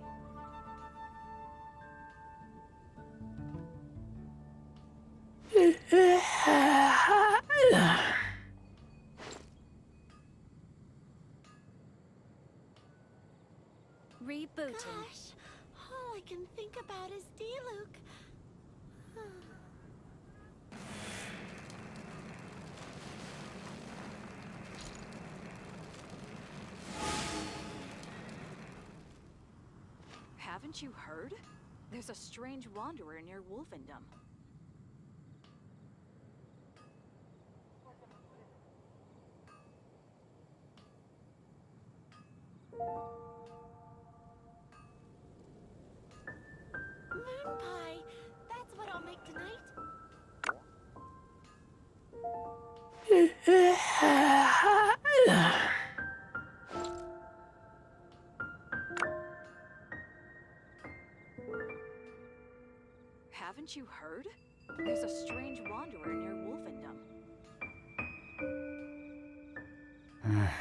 Rebooting. Gosh, all I can think about is D-Luke. Haven't you heard? There's a strange wanderer near Wolfendom. Moon pie. That's what I'll make tonight. Haven't you heard? There's a strange wanderer near Wolfendom.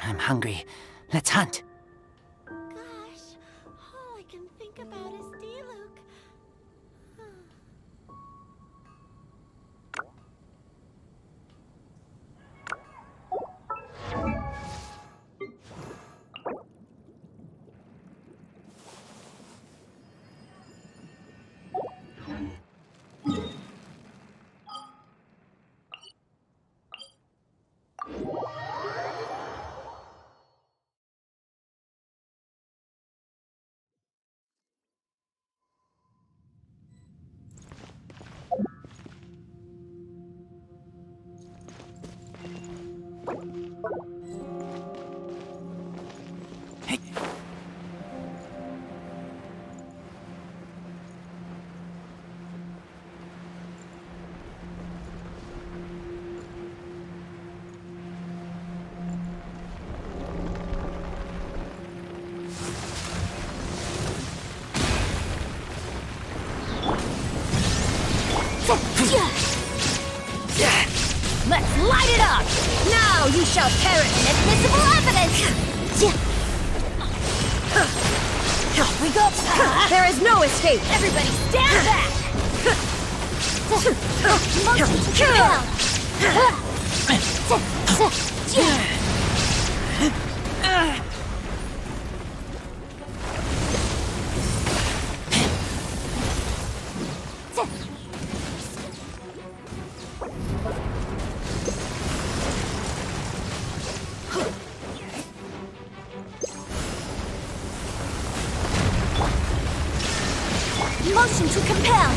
I'm hungry. Let's hunt. Gosh, all I can think about is D-Luke. Let's light it up! Now you shall perish in admissible evidence! Off we go! There is no escape! Everybody stand back! Motion to compel.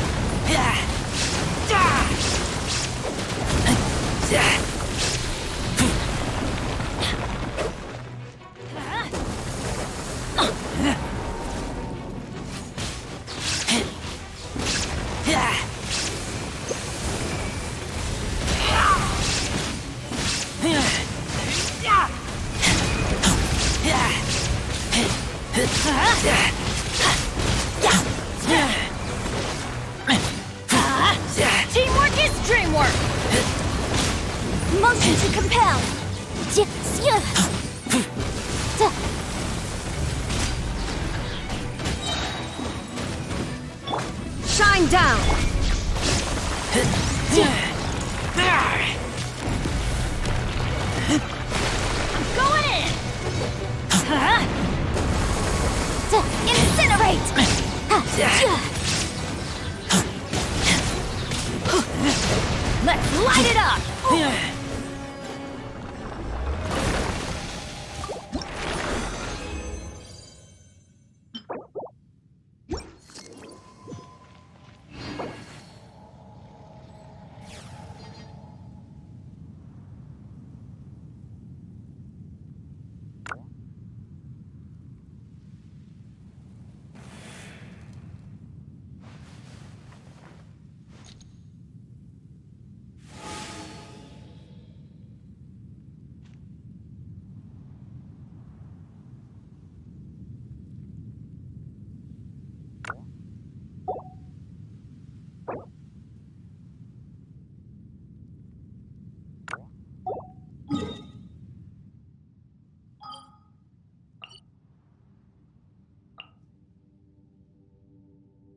Teamwork is dreamwork! Motion to compel! Shine down! Going in! Incinerate! Let's light it up!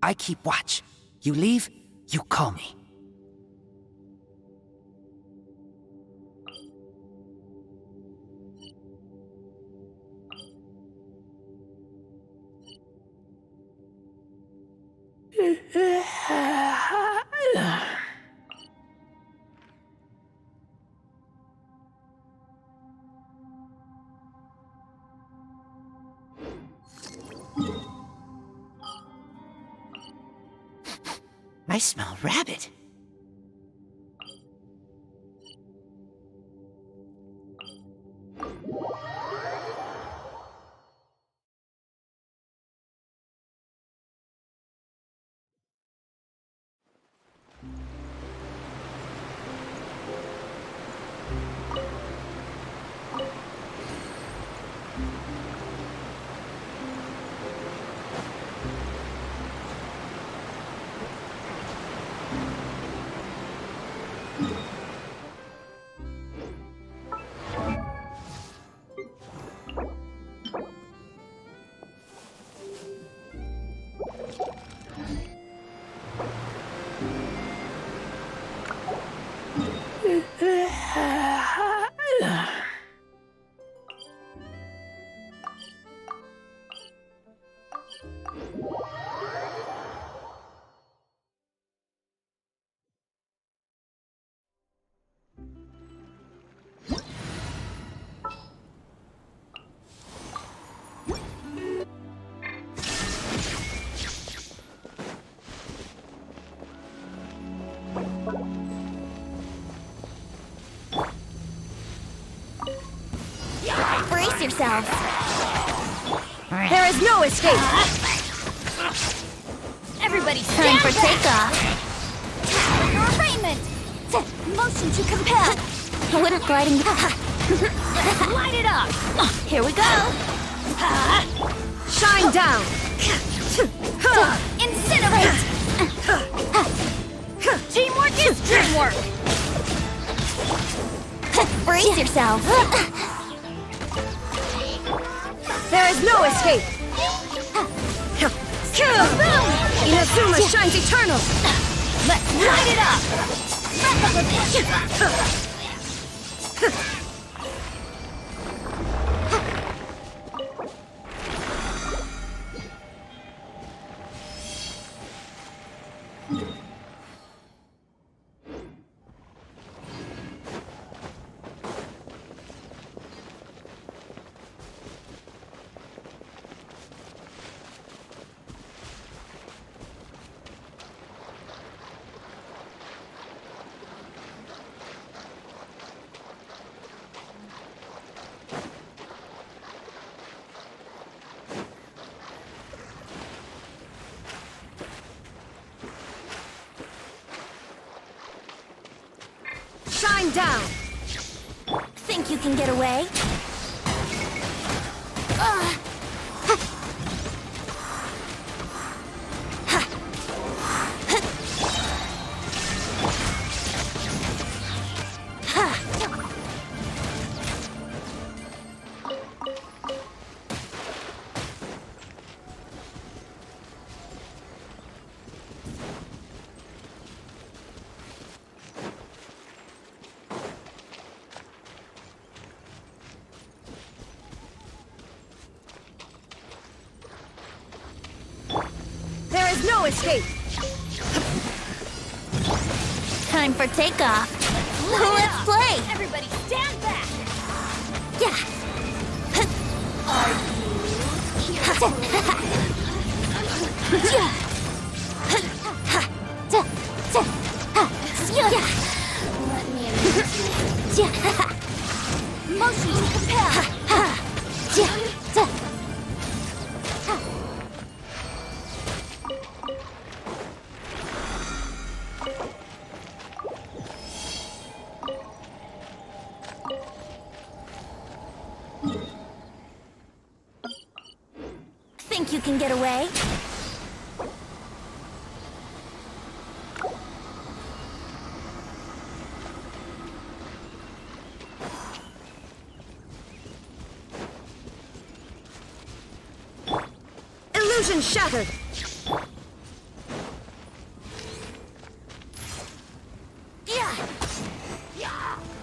I keep watch. You leave, you call me. I smell rabbit. yourselves! There is no escape! Everybody time for takeoff! Your arraignment! Motion to compel! I wouldn't gliding... Light it up! Here we go! Shine down! Incinerate! Teamwork is dreamwork! Brace yourself! There is no escape! Inazuma shines eternal! Let's light it up! Shine down! Think you can get away? No escape! Time for takeoff. Let's play! Everybody stand back! Yeah! Motion to compel! Think you can get away? Illusion shattered!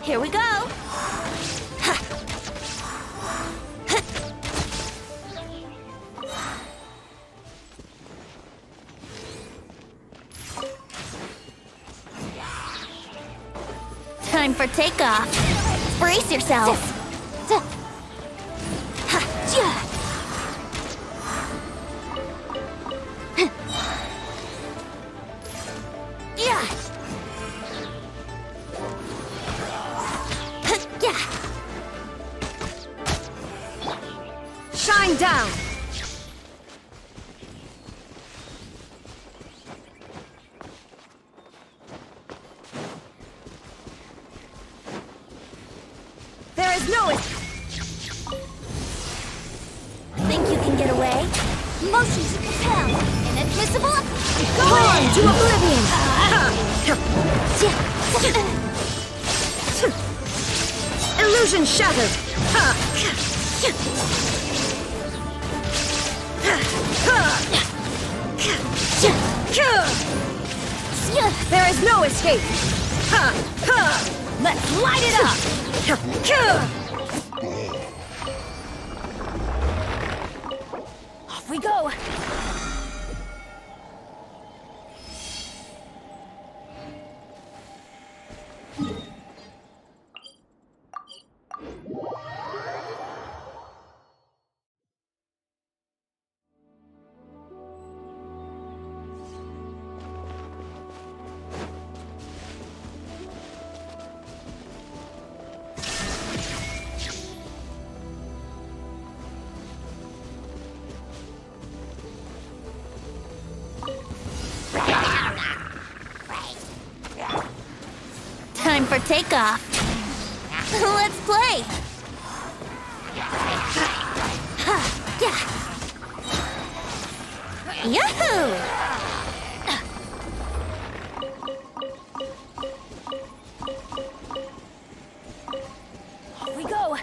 Here we go! Time for takeoff. Brace yourself. Shine down. There is no it. Think you can get away? Motion to compel. Inadmissible. Go on to oblivion. Illusion shattered. There is no escape. Let's light it up. Off we go. Time for takeoff. Let's play. Yahoo! Off we go.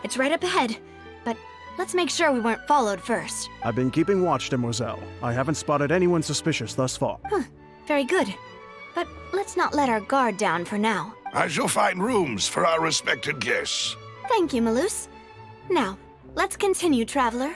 It's right up ahead, but let's make sure we weren't followed first. I've been keeping watch, Demoiselle. I haven't spotted anyone suspicious thus far. Very good. But let's not let our guard down for now. I shall find rooms for our respected guests. Thank you, Malus. Now, let's continue, traveler.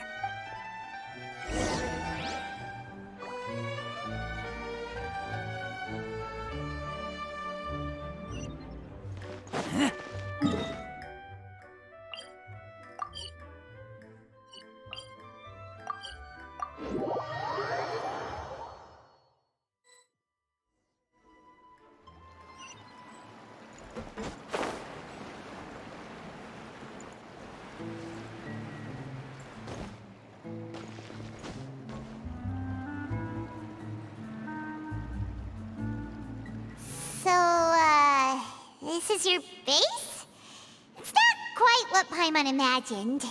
This is your base? It's not quite what Paimon imagined.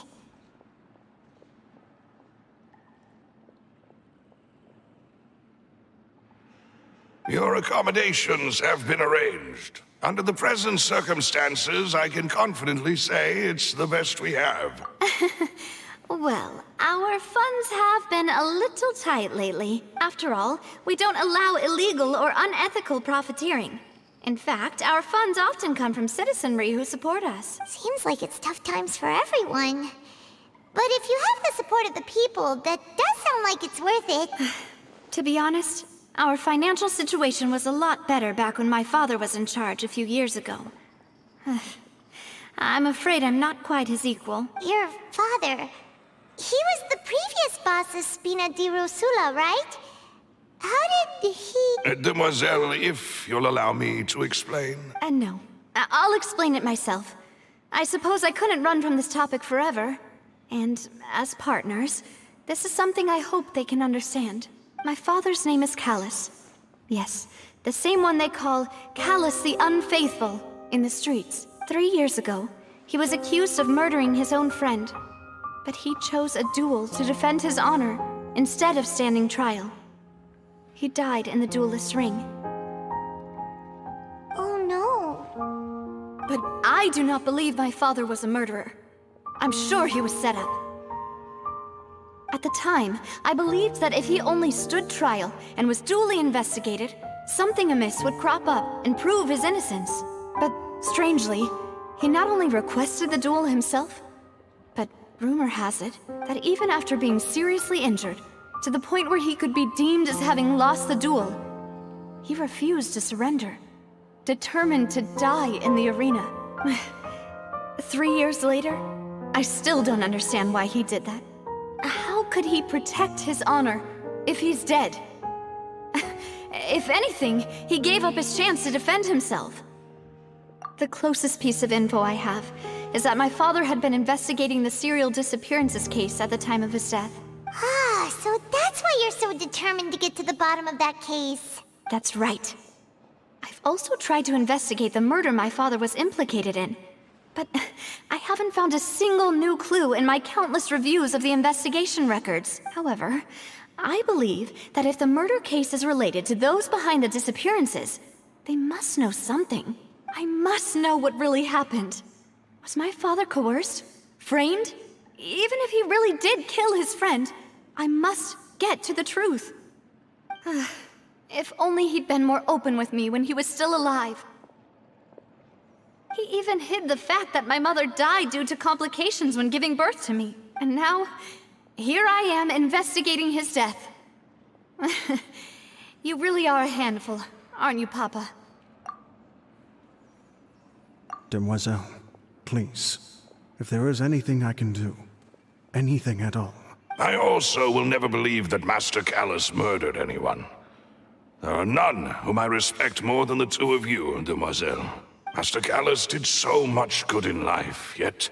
Your accommodations have been arranged. Under the present circumstances, I can confidently say it's the best we have. Well, our funds have been a little tight lately. After all, we don't allow illegal or unethical profiteering. In fact, our funds often come from citizenry who support us. Seems like it's tough times for everyone. But if you have the support of the people, that does sound like it's worth it. To be honest, our financial situation was a lot better back when my father was in charge a few years ago. I'm afraid I'm not quite his equal. Your father... He was the previous boss of Spina di Rosula, right? How did he... Demoiselle, if you'll allow me to explain. No. I'll explain it myself. I suppose I couldn't run from this topic forever. And as partners, this is something I hope they can understand. My father's name is Callus. Yes, the same one they call Callus the Unfaithful in the streets. 3 years ago, he was accused of murdering his own friend. But he chose a duel to defend his honor instead of standing trial. He died in the duelist's ring. Oh no. But I do not believe my father was a murderer. I'm sure he was set up. At the time, I believed that if he only stood trial and was duly investigated, something amiss would crop up and prove his innocence. But strangely, he not only requested the duel himself, but rumor has it that even after being seriously injured, to the point where he could be deemed as having lost the duel, he refused to surrender, determined to die in the arena. 3 years later, I still don't understand why he did that. How could he protect his honor if he's dead? If anything, he gave up his chance to defend himself. The closest piece of info I have is that my father had been investigating the serial disappearances case at the time of his death. Ah, so that's why you're so determined to get to the bottom of that case. That's right. I've also tried to investigate the murder my father was implicated in, but I haven't found a single new clue in my countless reviews of the investigation records. However, I believe that if the murder case is related to those behind the disappearances, they must know something. I must know what really happened. Was my father coerced? Framed? Even if he really did kill his friend, I must get to the truth. If only he'd been more open with me when he was still alive. He even hid the fact that my mother died due to complications when giving birth to me. And now, here I am investigating his death. You really are a handful, aren't you, Papa? Demoiselle, please, if there is anything I can do, anything at all. I also will never believe that Master Callus murdered anyone. There are none whom I respect more than the two of you, Demoiselle. Master Callus did so much good in life, yet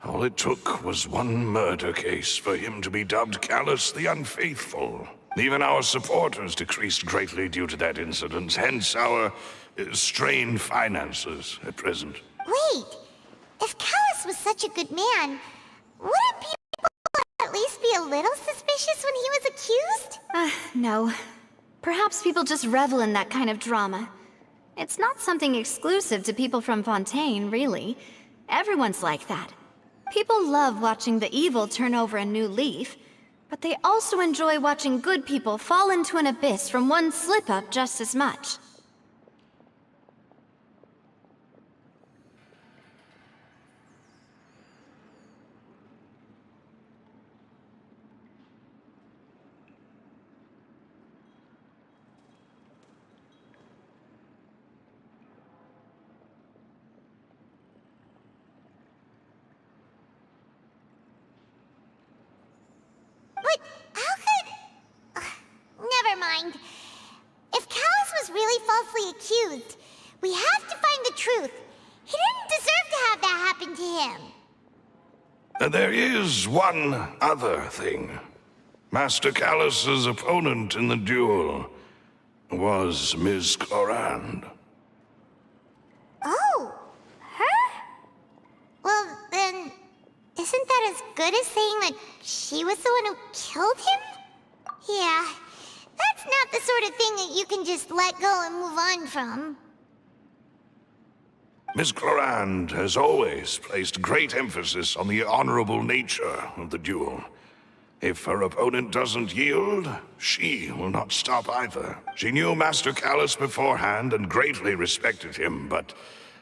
all it took was one murder case for him to be dubbed Callus the Unfaithful. Even our supporters decreased greatly due to that incident, hence our strained finances at present. Wait, if Callus was such a good man, wouldn't people at least be a little suspicious when he was accused? No. Perhaps people just revel in that kind of drama. It's not something exclusive to people from Fontaine, really. Everyone's like that. People love watching the evil turn over a new leaf, but they also enjoy watching good people fall into an abyss from one slip-up just as much. But how could... never mind. If Callus was really falsely accused, we have to find the truth. He didn't deserve to have that happen to him. There is one other thing. Master Callus's opponent in the duel was Ms. Clorand. Oh, her? Well, then, isn't that as good as saying that she was the one who killed him? Yeah, that's not the sort of thing that you can just let go and move on from. Ms. Clorand has always placed great emphasis on the honorable nature of the duel. If her opponent doesn't yield, she will not stop either. She knew Master Callus beforehand and greatly respected him, but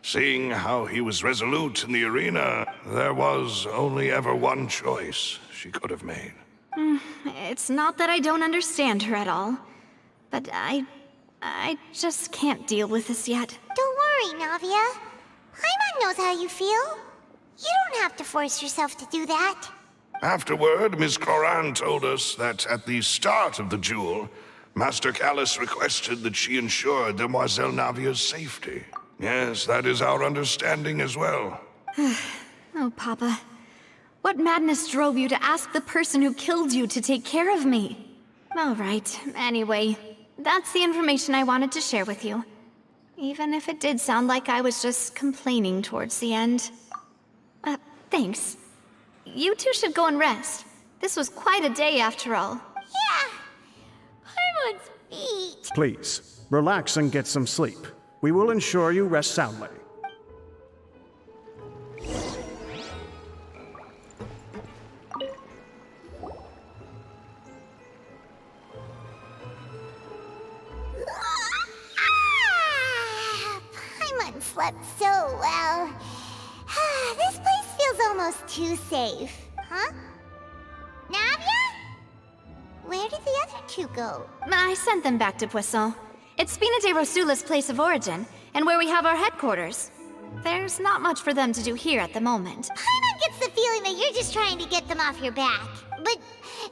seeing how he was resolute in the arena, there was only ever one choice she could have made. It's not that I don't understand her at all, but I just can't deal with this yet. Don't worry, Navia. Paimon knows how you feel. You don't have to force yourself to do that. Afterward, Ms. Clorand told us that at the start of the duel, Master Callus requested that she ensure Demoiselle Navia's safety. Yes, that is our understanding as well. Oh, Papa. What madness drove you to ask the person who killed you to take care of me? All right, anyway, that's the information I wanted to share with you. Even if it did sound like I was just complaining towards the end. Thanks. You two should go and rest. This was quite a day after all. Yeah! Paimon's feet! Please, relax and get some sleep. We will ensure you rest soundly. Paimon slept so well. This place feels almost too safe. Huh? Navia? Where did the other two go? I sent them back to Poisson. It's Spina de Rosula's place of origin, and where we have our headquarters. There's not much for them to do here at the moment. Paimon gets the feeling that you're just trying to get them off your back. But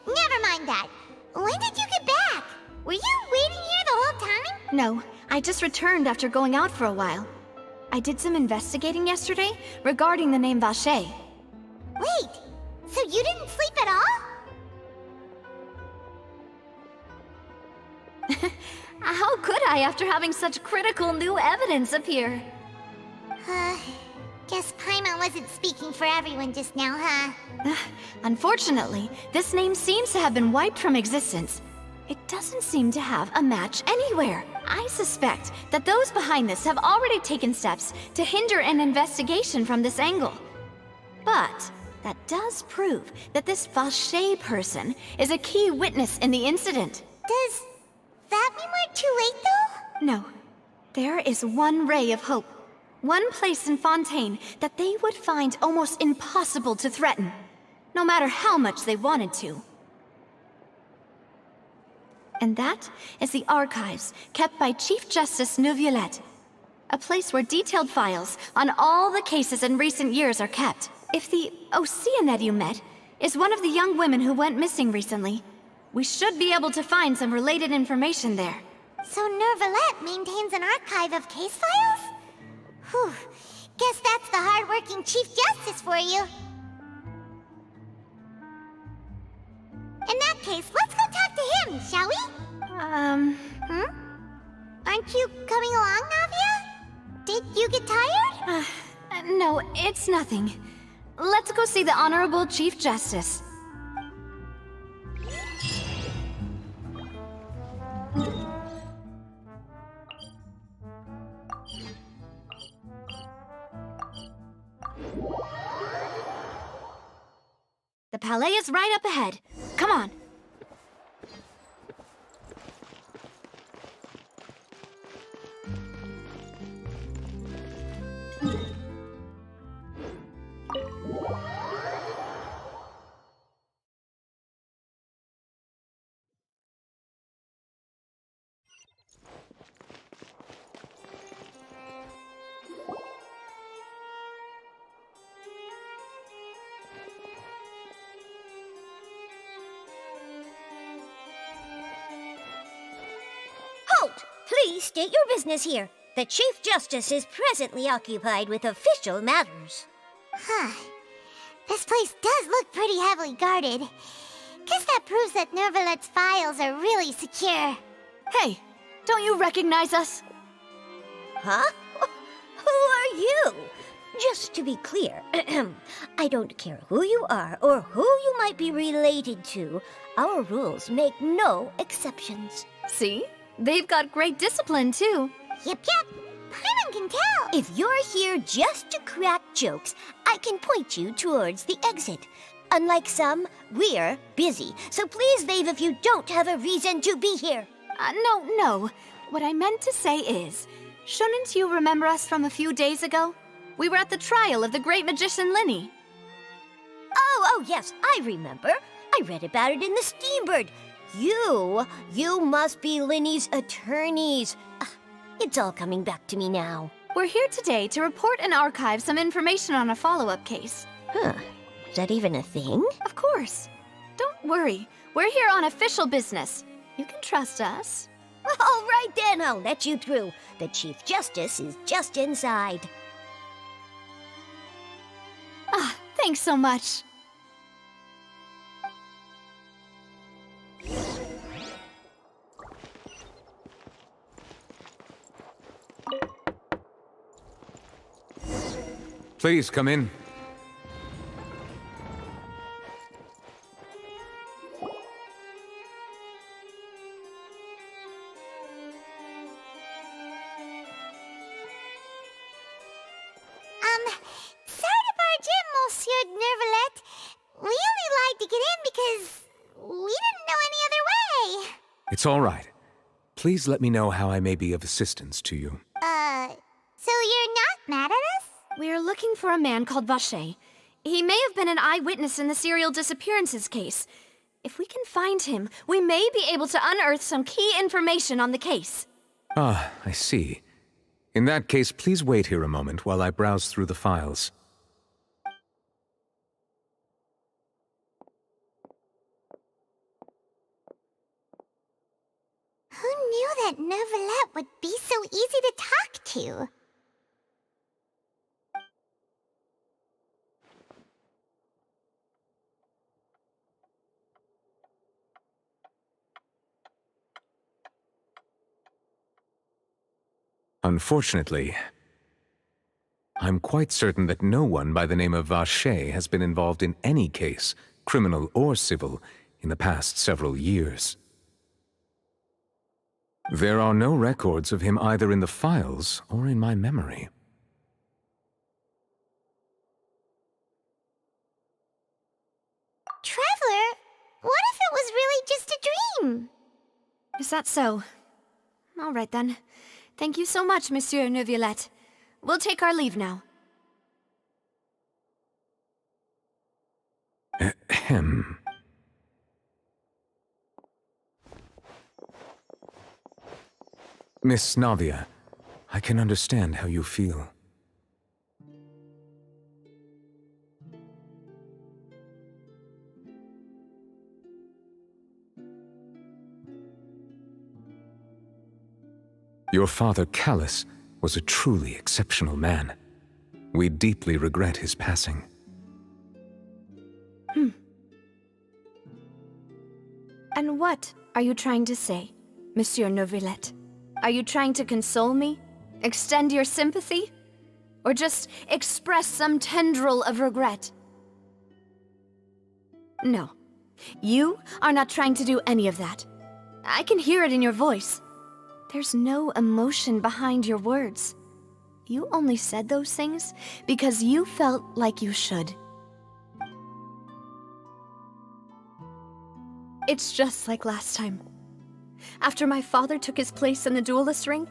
never mind that. When did you get back? Were you waiting here the whole time? No, I just returned after going out for a while. I did some investigating yesterday regarding the name Vache. Wait, so you didn't sleep at all? How could I after having such critical new evidence appear? Guess Paimon wasn't speaking for everyone just now, huh? Unfortunately, this name seems to have been wiped from existence. It doesn't seem to have a match anywhere. I suspect that those behind this have already taken steps to hinder an investigation from this angle. But that does prove that this Vache person is a key witness in the incident. Does that mean we're too late, though? No. There is one ray of hope. One place in Fontaine that they would find almost impossible to threaten, no matter how much they wanted to. And that is the archives kept by Chief Justice Neuvillette, a place where detailed files on all the cases in recent years are kept. If the Oceanette you met is one of the young women who went missing recently, we should be able to find some related information there. So Neuvillette maintains an archive of case files? Whew. Guess that's the hard-working Chief Justice for you. In that case, let's go talk to him, shall we? Aren't you coming along, Navia? Did you get tired? No, it's nothing. Let's go see the Honorable Chief Justice. The Palais is right up ahead. Come on. Halt! Please state your business here. The Chief Justice is presently occupied with official matters. Huh. This place does look pretty heavily guarded. Guess that proves that Neuvillette's files are really secure. Hey, don't you recognize us? Huh? Who are you? Just to be clear, I don't care who you are or who you might be related to. Our rules make no exceptions. See? They've got great discipline, too. Yep. Paimon can tell. If you're here just to crack jokes, I can point you towards the exit. Unlike some, we're busy, so please leave if you don't have a reason to be here. No. What I meant to say is, shouldn't you remember us from a few days ago? We were at the trial of the great magician Linny. Oh, yes, I remember. I read about it in the Steambird. You must be Linny's attorneys. It's all coming back to me now. We're here today to report and archive some information on a follow-up case. Huh. Is that even a thing? Of course. Don't worry. We're here on official business. You can trust us. All right then, I'll let you through. The Chief Justice is just inside. Thanks so much. Please come in. Sorry to barge in, Monsieur Neuvillette. We only lied to get in because we didn't know any other way. It's all right. Please let me know how I may be of assistance to you. So you're not mad at us? We're looking for a man called Vache. He may have been an eyewitness in the serial disappearances case. If we can find him, we may be able to unearth some key information on the case. Ah, I see. In that case, please wait here a moment while I browse through the files. Who knew that Neuvillette would be so easy to talk to? Unfortunately, I'm quite certain that no one by the name of Vache has been involved in any case, criminal or civil, in the past several years. There are no records of him either in the files or in my memory. Traveler, what if it was really just a dream? Is that so? All right then. Thank you so much, Monsieur Neuvillette. We'll take our leave now. Ahem. Miss Navia, I can understand how you feel. Your father, Callus, was a truly exceptional man. We deeply regret his passing. And what are you trying to say, Monsieur Neuvillette? Are you trying to console me? Extend your sympathy? Or just express some tendril of regret? No. You are not trying to do any of that. I can hear it in your voice. There's no emotion behind your words. You only said those things because you felt like you should. It's just like last time. After my father took his place in the duelist ring,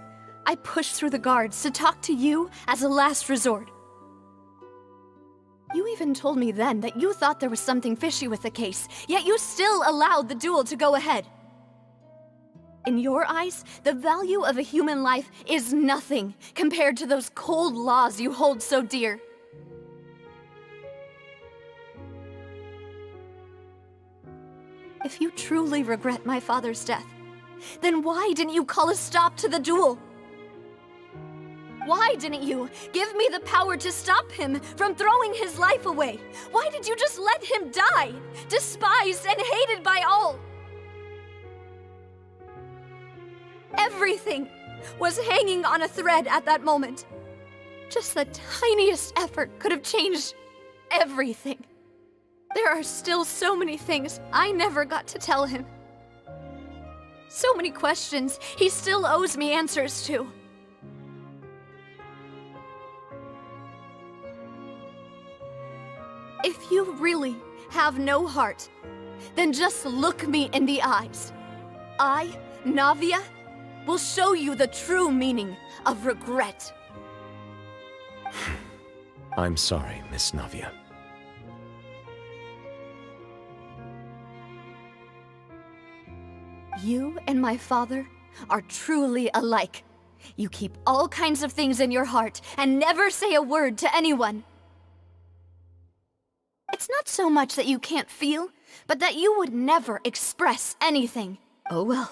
I pushed through the guards to talk to you as a last resort. You even told me then that you thought there was something fishy with the case, yet you still allowed the duel to go ahead. In your eyes, the value of a human life is nothing compared to those cold laws you hold so dear. If you truly regret my father's death, then why didn't you call a stop to the duel? Why didn't you give me the power to stop him from throwing his life away? Why did you just let him die, despised and hated by all? Everything was hanging on a thread at that moment. Just the tiniest effort could have changed everything. There are still so many things I never got to tell him. So many questions he still owes me answers to. If you really have no heart, then just look me in the eyes. I, Navia, will show you the true meaning of regret. I'm sorry, Miss Navia. You and my father are truly alike. You keep all kinds of things in your heart and never say a word to anyone. It's not so much that you can't feel, but that you would never express anything. Oh well.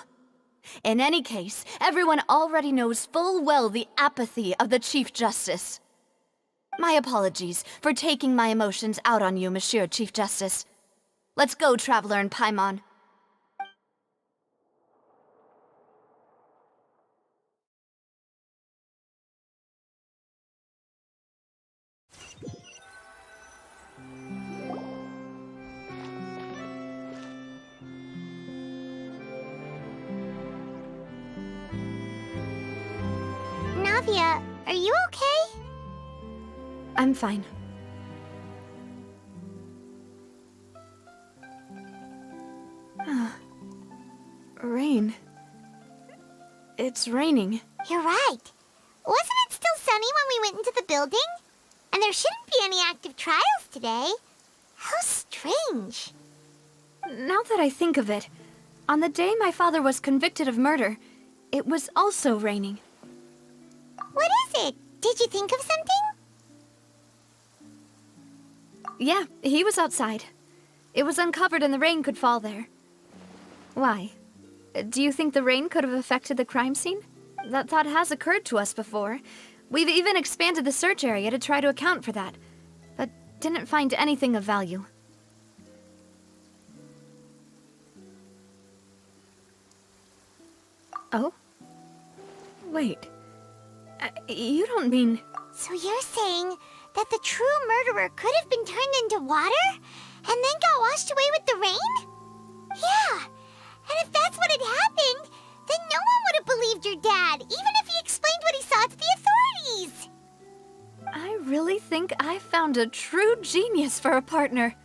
In any case, everyone already knows full well the apathy of the Chief Justice. My apologies for taking my emotions out on you, Monsieur Chief Justice. Let's go, Traveler and Paimon. Navia, are you okay? I'm fine. Rain. It's raining. You're right. Wasn't it still sunny when we went into the building? And there shouldn't be any active trials today. How strange. Now that I think of it, on the day my father was convicted of murder, it was also raining. What is it? Did you think of something? Yeah, he was outside. It was uncovered and the rain could fall there. Why? Do you think the rain could have affected the crime scene? That thought has occurred to us before. We've even expanded the search area to try to account for that, but didn't find anything of value. Oh? Wait. You don't mean... So you're saying that the true murderer could have been turned into water and then got washed away with the rain? Yeah, and if that's what had happened, then no one would have believed your dad, even if he explained what he saw to the authorities. I really think I found a true genius for a partner.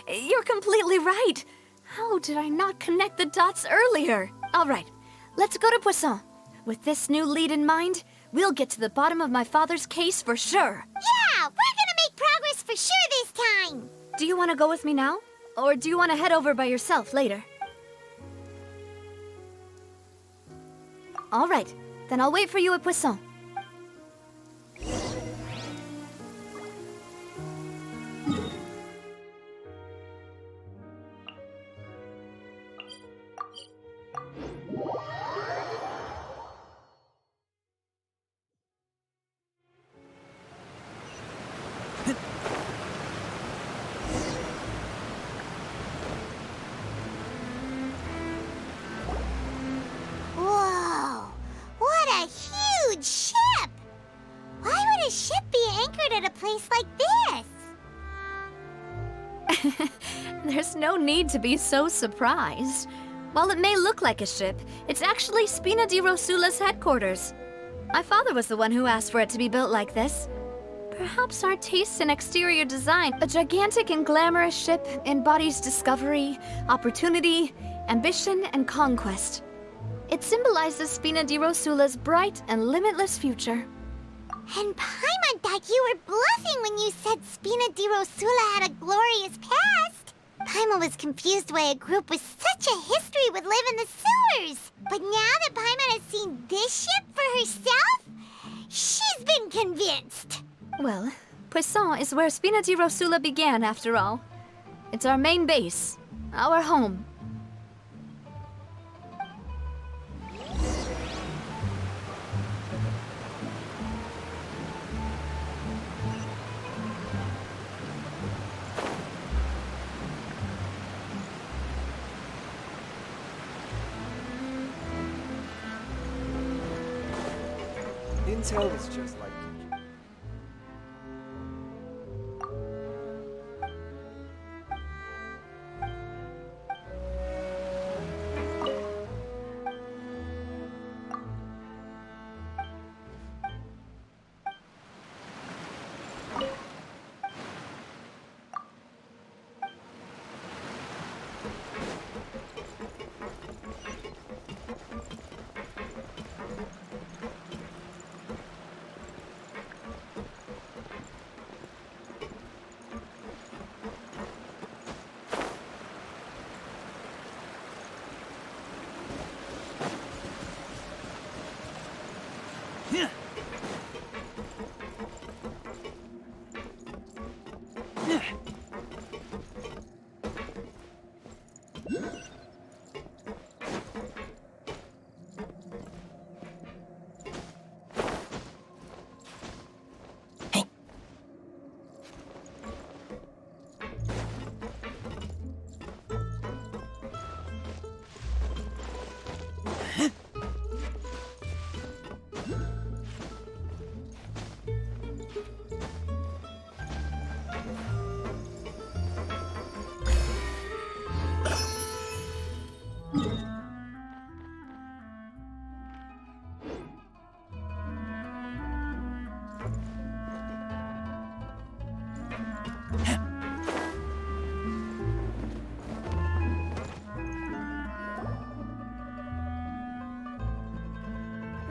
You're completely right. How did I not connect the dots earlier? All right, let's go to Poisson. With this new lead in mind, we'll get to the bottom of my father's case for sure. Yeah, we're gonna make progress for sure this time. Do you want to go with me now? Or do you want to head over by yourself later? All right, then I'll wait for you at Poisson. Whoa, what a huge ship! Why would a ship be anchored at a place like this? There's no need to be so surprised. While it may look like a ship, it's actually Spina di Rosula's headquarters. My father was the one who asked for it to be built like this. Perhaps our taste in exterior design, a gigantic and glamorous ship embodies discovery, opportunity, ambition, and conquest. It symbolizes Spina di Rosula's bright and limitless future. And Paimon thought you were bluffing when you said Spina di Rosula had a glorious past. Paimon was confused why a group with such a history would live in the sewers. But now that Paimon has seen this ship for herself, she's been convinced. Well, Poisson is where Spina di Rosula began, after all. It's our main base, our home. Intel is just like...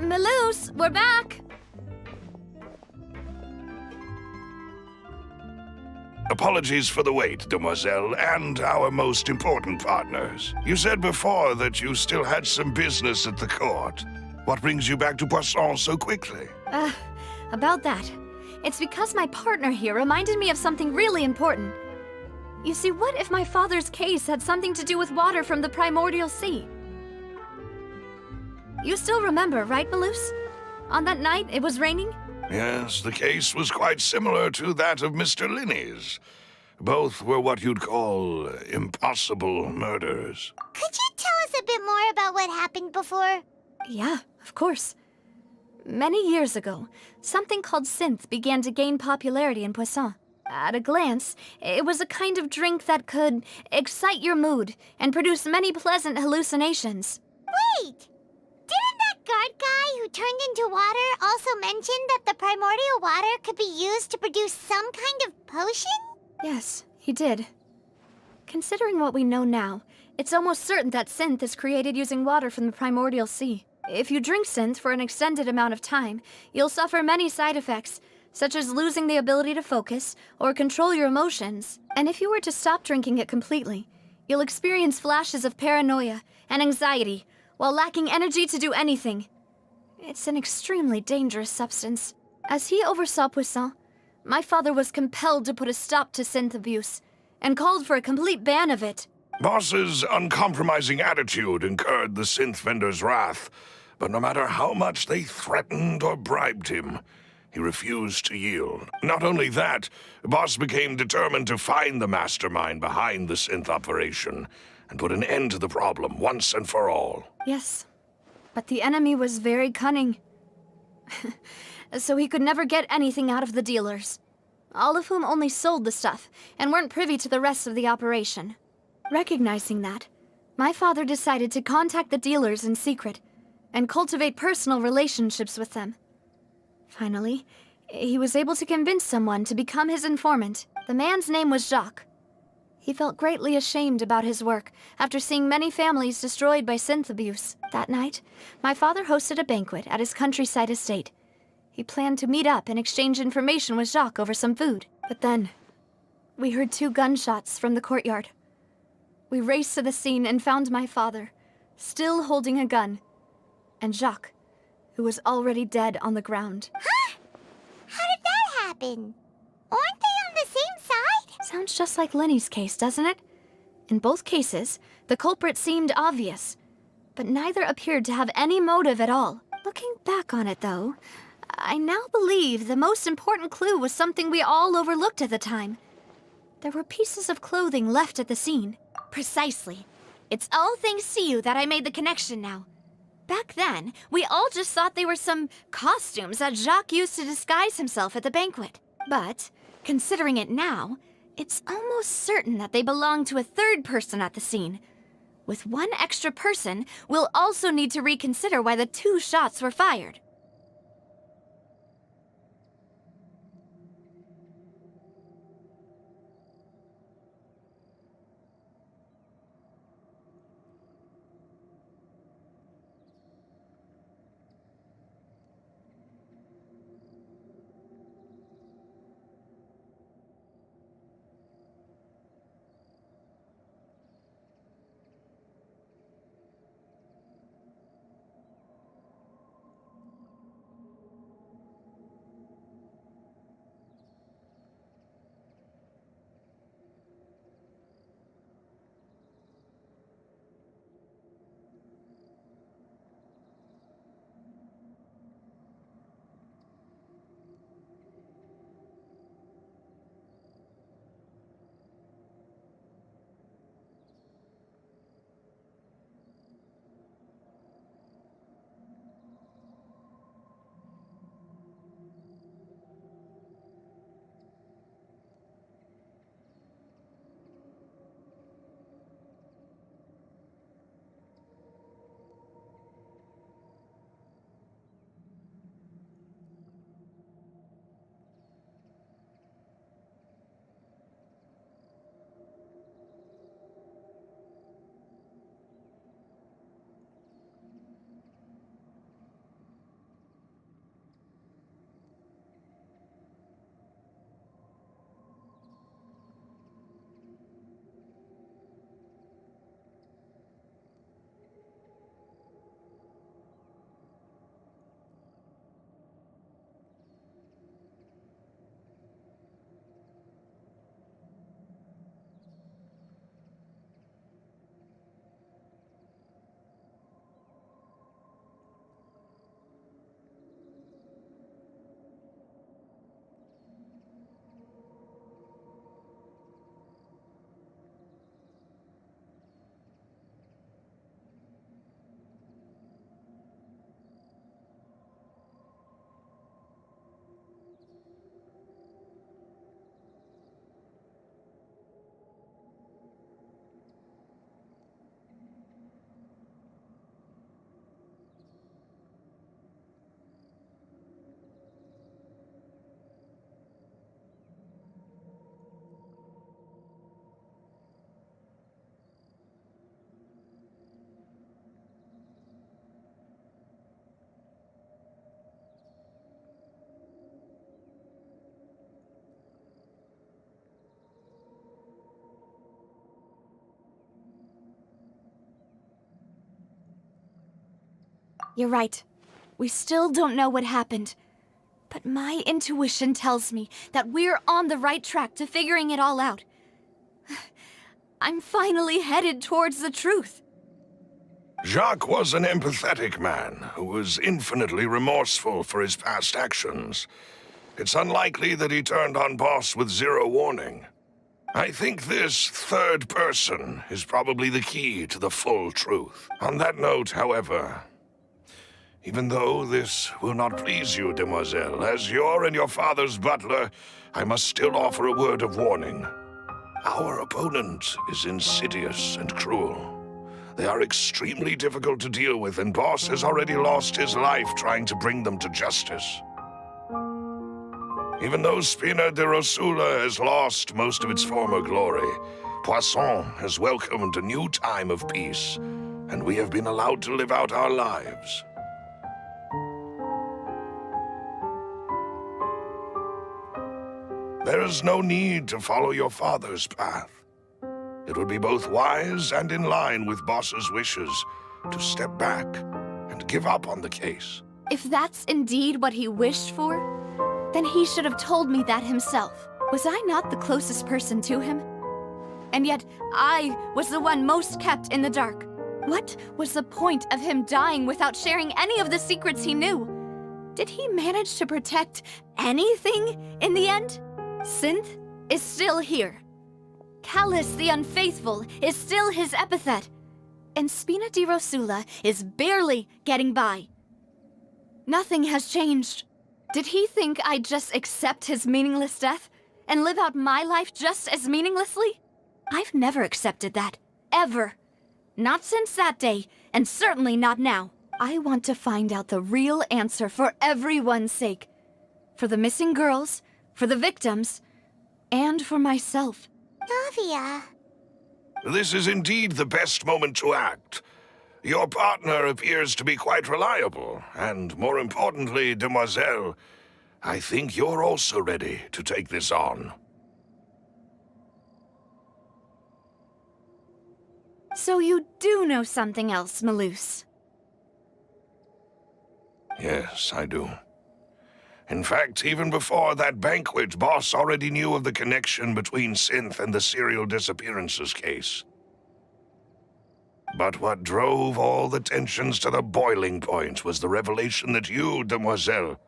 Melus, we're back! Apologies for the wait, demoiselle, and our most important partners. You said before that you still had some business at the court. What brings you back to Poisson so quickly? About that. It's because my partner here reminded me of something really important. You see, what if my father's case had something to do with water from the primordial sea? You still remember, right, Melus? On that night, it was raining? Yes, the case was quite similar to that of Mr. Linney's. Both were what you'd call impossible murders. Could you tell us a bit more about what happened before? Yeah, of course. Many years ago, something called synth began to gain popularity in Poisson. At a glance, it was a kind of drink that could excite your mood and produce many pleasant hallucinations. Wait! Didn't that guard guy who turned into water also mention that the primordial water could be used to produce some kind of potion? Yes, he did. Considering what we know now, it's almost certain that synth is created using water from the primordial sea. If you drink synth for an extended amount of time, you'll suffer many side effects, such as losing the ability to focus or control your emotions. And if you were to stop drinking it completely, you'll experience flashes of paranoia and anxiety while lacking energy to do anything. It's an extremely dangerous substance. As he oversaw Poisson, my father was compelled to put a stop to synth abuse and called for a complete ban of it. Boss's uncompromising attitude incurred the synth vendor's wrath, but no matter how much they threatened or bribed him, he refused to yield. Not only that, Boss became determined to find the mastermind behind the synth operation and put an end to the problem once and for all. Yes, but the enemy was very cunning. So he could never get anything out of the dealers, all of whom only sold the stuff and weren't privy to the rest of the operation. Recognizing that, my father decided to contact the dealers in secret and cultivate personal relationships with them. Finally, he was able to convince someone to become his informant. The man's name was Jacques. He felt greatly ashamed about his work after seeing many families destroyed by synth abuse. That night, my father hosted a banquet at his countryside estate. He planned to meet up and exchange information with Jacques over some food. But then, we heard 2 gunshots from the courtyard. We raced to the scene and found my father, still holding a gun, and Jacques, who was already dead on the ground. Huh? How did that happen? Aren't they on the same side? Sounds just like Lenny's case, doesn't it? In both cases, the culprit seemed obvious, but neither appeared to have any motive at all. Looking back on it, though, I now believe the most important clue was something we all overlooked at the time. There were pieces of clothing left at the scene. Precisely. It's all thanks to you that I made the connection now. Back then, we all just thought they were some costumes that Jacques used to disguise himself at the banquet. But, considering it now, it's almost certain that they belong to a third person at the scene. With one extra person, we'll also need to reconsider why the 2 shots were fired. You're right. We still don't know what happened. But my intuition tells me that we're on the right track to figuring it all out. I'm finally headed towards the truth. Jacques was an empathetic man who was infinitely remorseful for his past actions. It's unlikely that he turned on Boss with zero warning. I think this third person is probably the key to the full truth. On that note, however, even though this will not please you, demoiselle, as your and your father's butler, I must still offer a word of warning. Our opponent is insidious and cruel. They are extremely difficult to deal with, and Boss has already lost his life trying to bring them to justice. Even though Spina de Rosula has lost most of its former glory, Poisson has welcomed a new time of peace, and we have been allowed to live out our lives. There is no need to follow your father's path. It would be both wise and in line with Boss's wishes to step back and give up on the case. If that's indeed what he wished for, then he should have told me that himself. Was I not the closest person to him? And yet, I was the one most kept in the dark. What was the point of him dying without sharing any of the secrets he knew? Did he manage to protect anything in the end? Synth is still here. Callus the Unfaithful is still his epithet. And Spina di Rosula is barely getting by. Nothing has changed. Did he think I'd just accept his meaningless death and live out my life just as meaninglessly? I've never accepted that. Ever. Not since that day, and certainly not now. I want to find out the real answer for everyone's sake. For the missing girls, for the victims, and for myself. Navia. This is indeed the best moment to act. Your partner appears to be quite reliable, and more importantly, demoiselle, I think you're also ready to take this on. So you do know something else, Maloose? Yes, I do. In fact, even before that banquet, Boss already knew of the connection between Synth and the serial disappearances case. But what drove all the tensions to the boiling point was the revelation that you, demoiselle,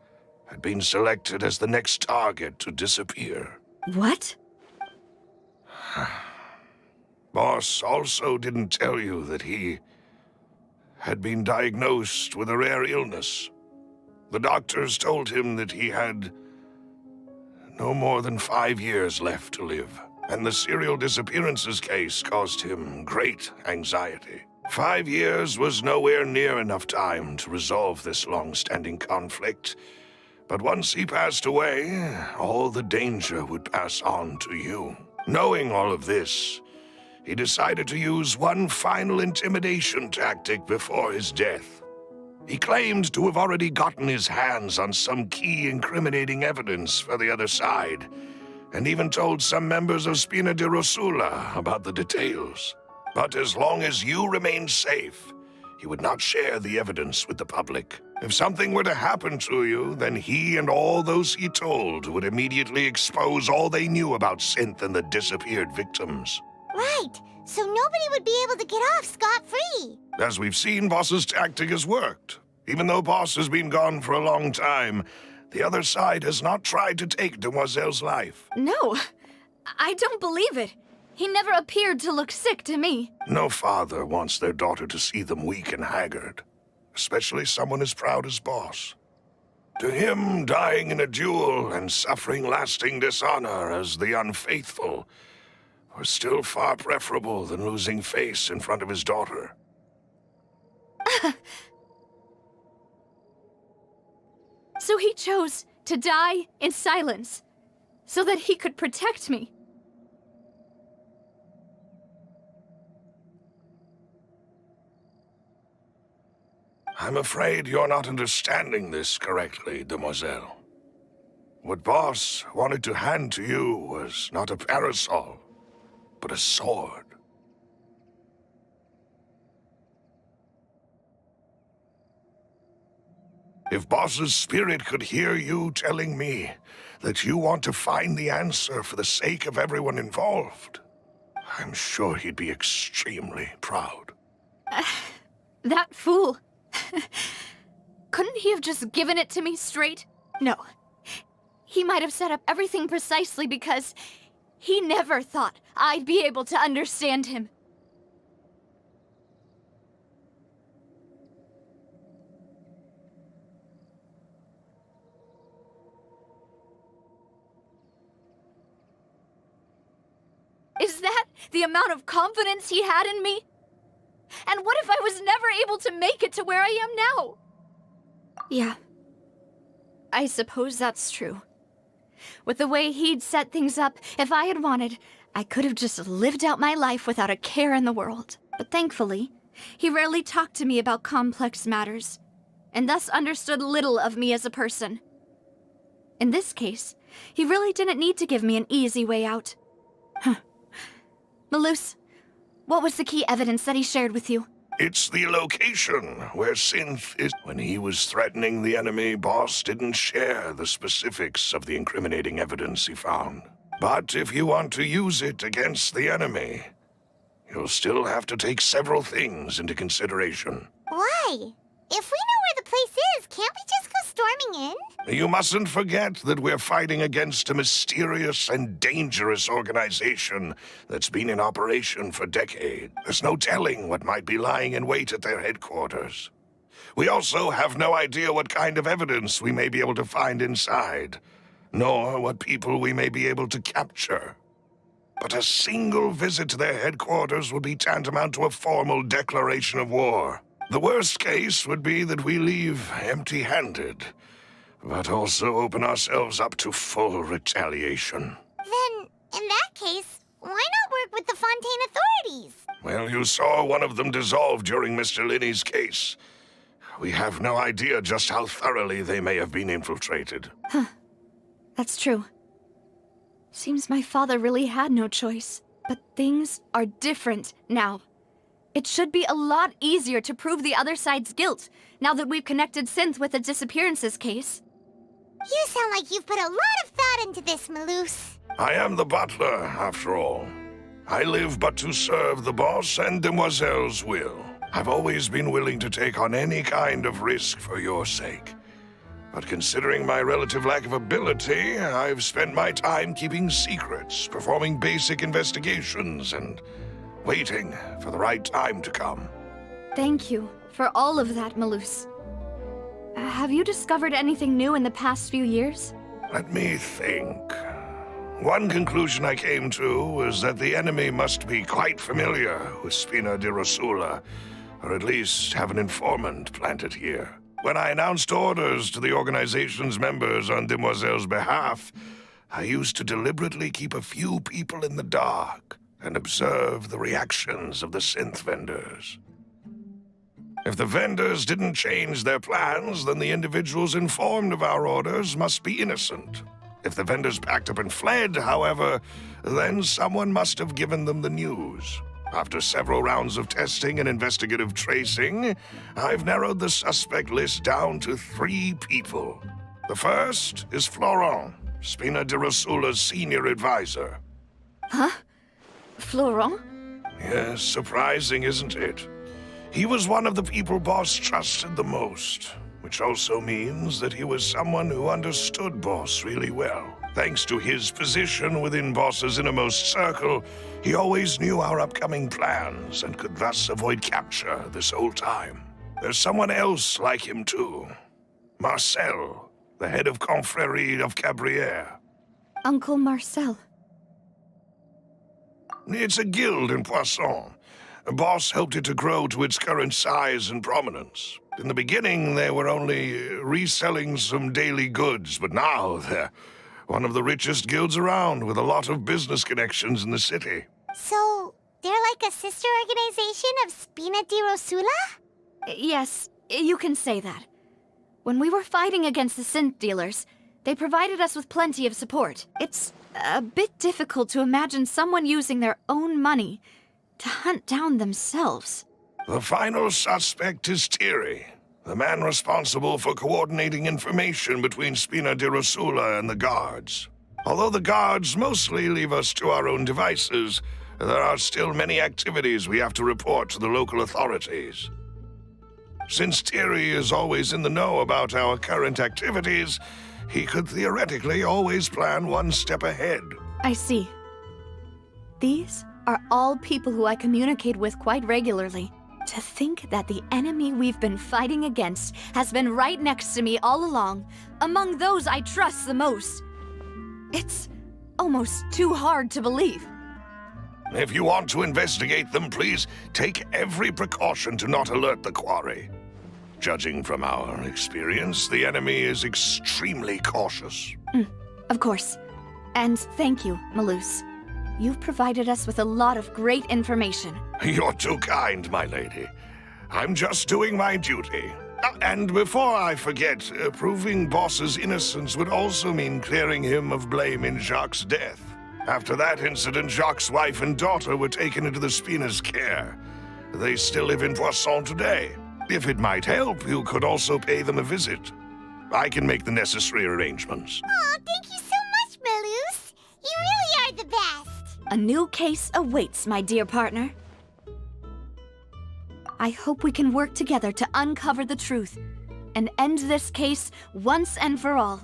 had been selected as the next target to disappear. What? Boss also didn't tell you that he had been diagnosed with a rare illness. The doctors told him that he had no more than 5 years left to live, and the serial disappearances case caused him great anxiety. 5 years was nowhere near enough time to resolve this long-standing conflict, but once he passed away, all the danger would pass on to you. Knowing all of this, he decided to use one final intimidation tactic before his death. He claimed to have already gotten his hands on some key incriminating evidence for the other side, and even told some members of Spina di Rosula about the details. But as long as you remained safe, he would not share the evidence with the public. If something were to happen to you, then he and all those he told would immediately expose all they knew about Synth and the disappeared victims. Right, so nobody would be able to get off scot-free. As we've seen, Boss's tactic has worked. Even though Boss has been gone for a long time, the other side has not tried to take Demoiselle's life. No, I don't believe it. He never appeared to look sick to me. No father wants their daughter to see them weak and haggard, especially someone as proud as Boss. To him, dying in a duel and suffering lasting dishonor as the unfaithful was still far preferable than losing face in front of his daughter. So he chose to die in silence, so that he could protect me. I'm afraid you're not understanding this correctly, demoiselle. What Boss wanted to hand to you was not a parasol, but a sword. If Boss's spirit could hear you telling me that you want to find the answer for the sake of everyone involved, I'm sure he'd be extremely proud. That fool. Couldn't he have just given it to me straight? No. He might have set up everything precisely because he never thought I'd be able to understand him. Is that the amount of confidence he had in me? And what if I was never able to make it to where I am now? Yeah. I suppose that's true. With the way he'd set things up, if I had wanted, I could have just lived out my life without a care in the world. But thankfully, he rarely talked to me about complex matters, and thus understood little of me as a person. In this case, he really didn't need to give me an easy way out. Huh. Malus, what was the key evidence that he shared with you? It's the location where Synth is. When he was threatening the enemy, Boss didn't share the specifics of the incriminating evidence he found. But if you want to use it against the enemy, you'll still have to take several things into consideration. Why? If we know where the place is, can't we just go storming in? You mustn't forget that we're fighting against a mysterious and dangerous organization that's been in operation for decades. There's no telling what might be lying in wait at their headquarters. We also have no idea what kind of evidence we may be able to find inside, nor what people we may be able to capture. But a single visit to their headquarters would be tantamount to a formal declaration of war. The worst case would be that we leave empty-handed, but also open ourselves up to full retaliation. Then, in that case, why not work with the Fontaine authorities? Well, you saw one of them dissolve during Mr. Linney's case. We have no idea just how thoroughly they may have been infiltrated. Huh. That's true. Seems my father really had no choice. But things are different now. It should be a lot easier to prove the other side's guilt, now that we've connected Synth with the disappearances case. You sound like you've put a lot of thought into this, Malus. I am the butler, after all. I live but to serve the boss and Demoiselle's will. I've always been willing to take on any kind of risk for your sake. But considering my relative lack of ability, I've spent my time keeping secrets, performing basic investigations, and waiting for the right time to come. Thank you for all of that, Malus. Have you discovered anything new in the past few years? Let me think. One conclusion I came to was that the enemy must be quite familiar with Spina di Rosula, or at least have an informant planted here. When I announced orders to the organization's members on Demoiselle's behalf, I used to deliberately keep a few people in the dark and observe the reactions of the synth vendors. If the vendors didn't change their plans, then the individuals informed of our orders must be innocent. If the vendors packed up and fled, however, then someone must have given them the news. After several rounds of testing and investigative tracing, I've narrowed the suspect list down to 3 people. The first is Florent, Spina di Rosula's senior advisor. Huh? Florent? Yes, surprising, isn't it? He was one of the people Boss trusted the most, which also means that he was someone who understood Boss really well. Thanks to his position within Boss's innermost circle, he always knew our upcoming plans and could thus avoid capture this whole time. There's someone else like him too. Marcel, the head of Confrérie of Cabrières. Uncle Marcel. It's a guild in Poisson. Boss helped it to grow to its current size and prominence. In the beginning, they were only reselling some daily goods, but now they're one of the richest guilds around, with a lot of business connections in the city. So, they're like a sister organization of Spina di Rosula? Yes, you can say that. When we were fighting against the synth dealers, they provided us with plenty of support. It's a bit difficult to imagine someone using their own money to hunt down themselves. The final suspect is Thierry, the man responsible for coordinating information between Spina di Rosula and the guards. Although the guards mostly leave us to our own devices, there are still many activities we have to report to the local authorities. Since Thierry is always in the know about our current activities, he could theoretically always plan one step ahead. I see. These are all people who I communicate with quite regularly. To think that the enemy we've been fighting against has been right next to me all along, among those I trust the most. It's almost too hard to believe. If you want to investigate them, please take every precaution to not alert the quarry. Judging from our experience, the enemy is extremely cautious. Of course. And thank you, Malus. You've provided us with a lot of great information. You're too kind, my lady. I'm just doing my duty. And before I forget, proving Boss's innocence would also mean clearing him of blame in Jacques' death. After that incident, Jacques' wife and daughter were taken into the Spina's care. They still live in Poisson today. If it might help, you could also pay them a visit. I can make the necessary arrangements. Oh, thank you so much, Malus. You really are the best. A new case awaits, my dear partner. I hope we can work together to uncover the truth and end this case once and for all.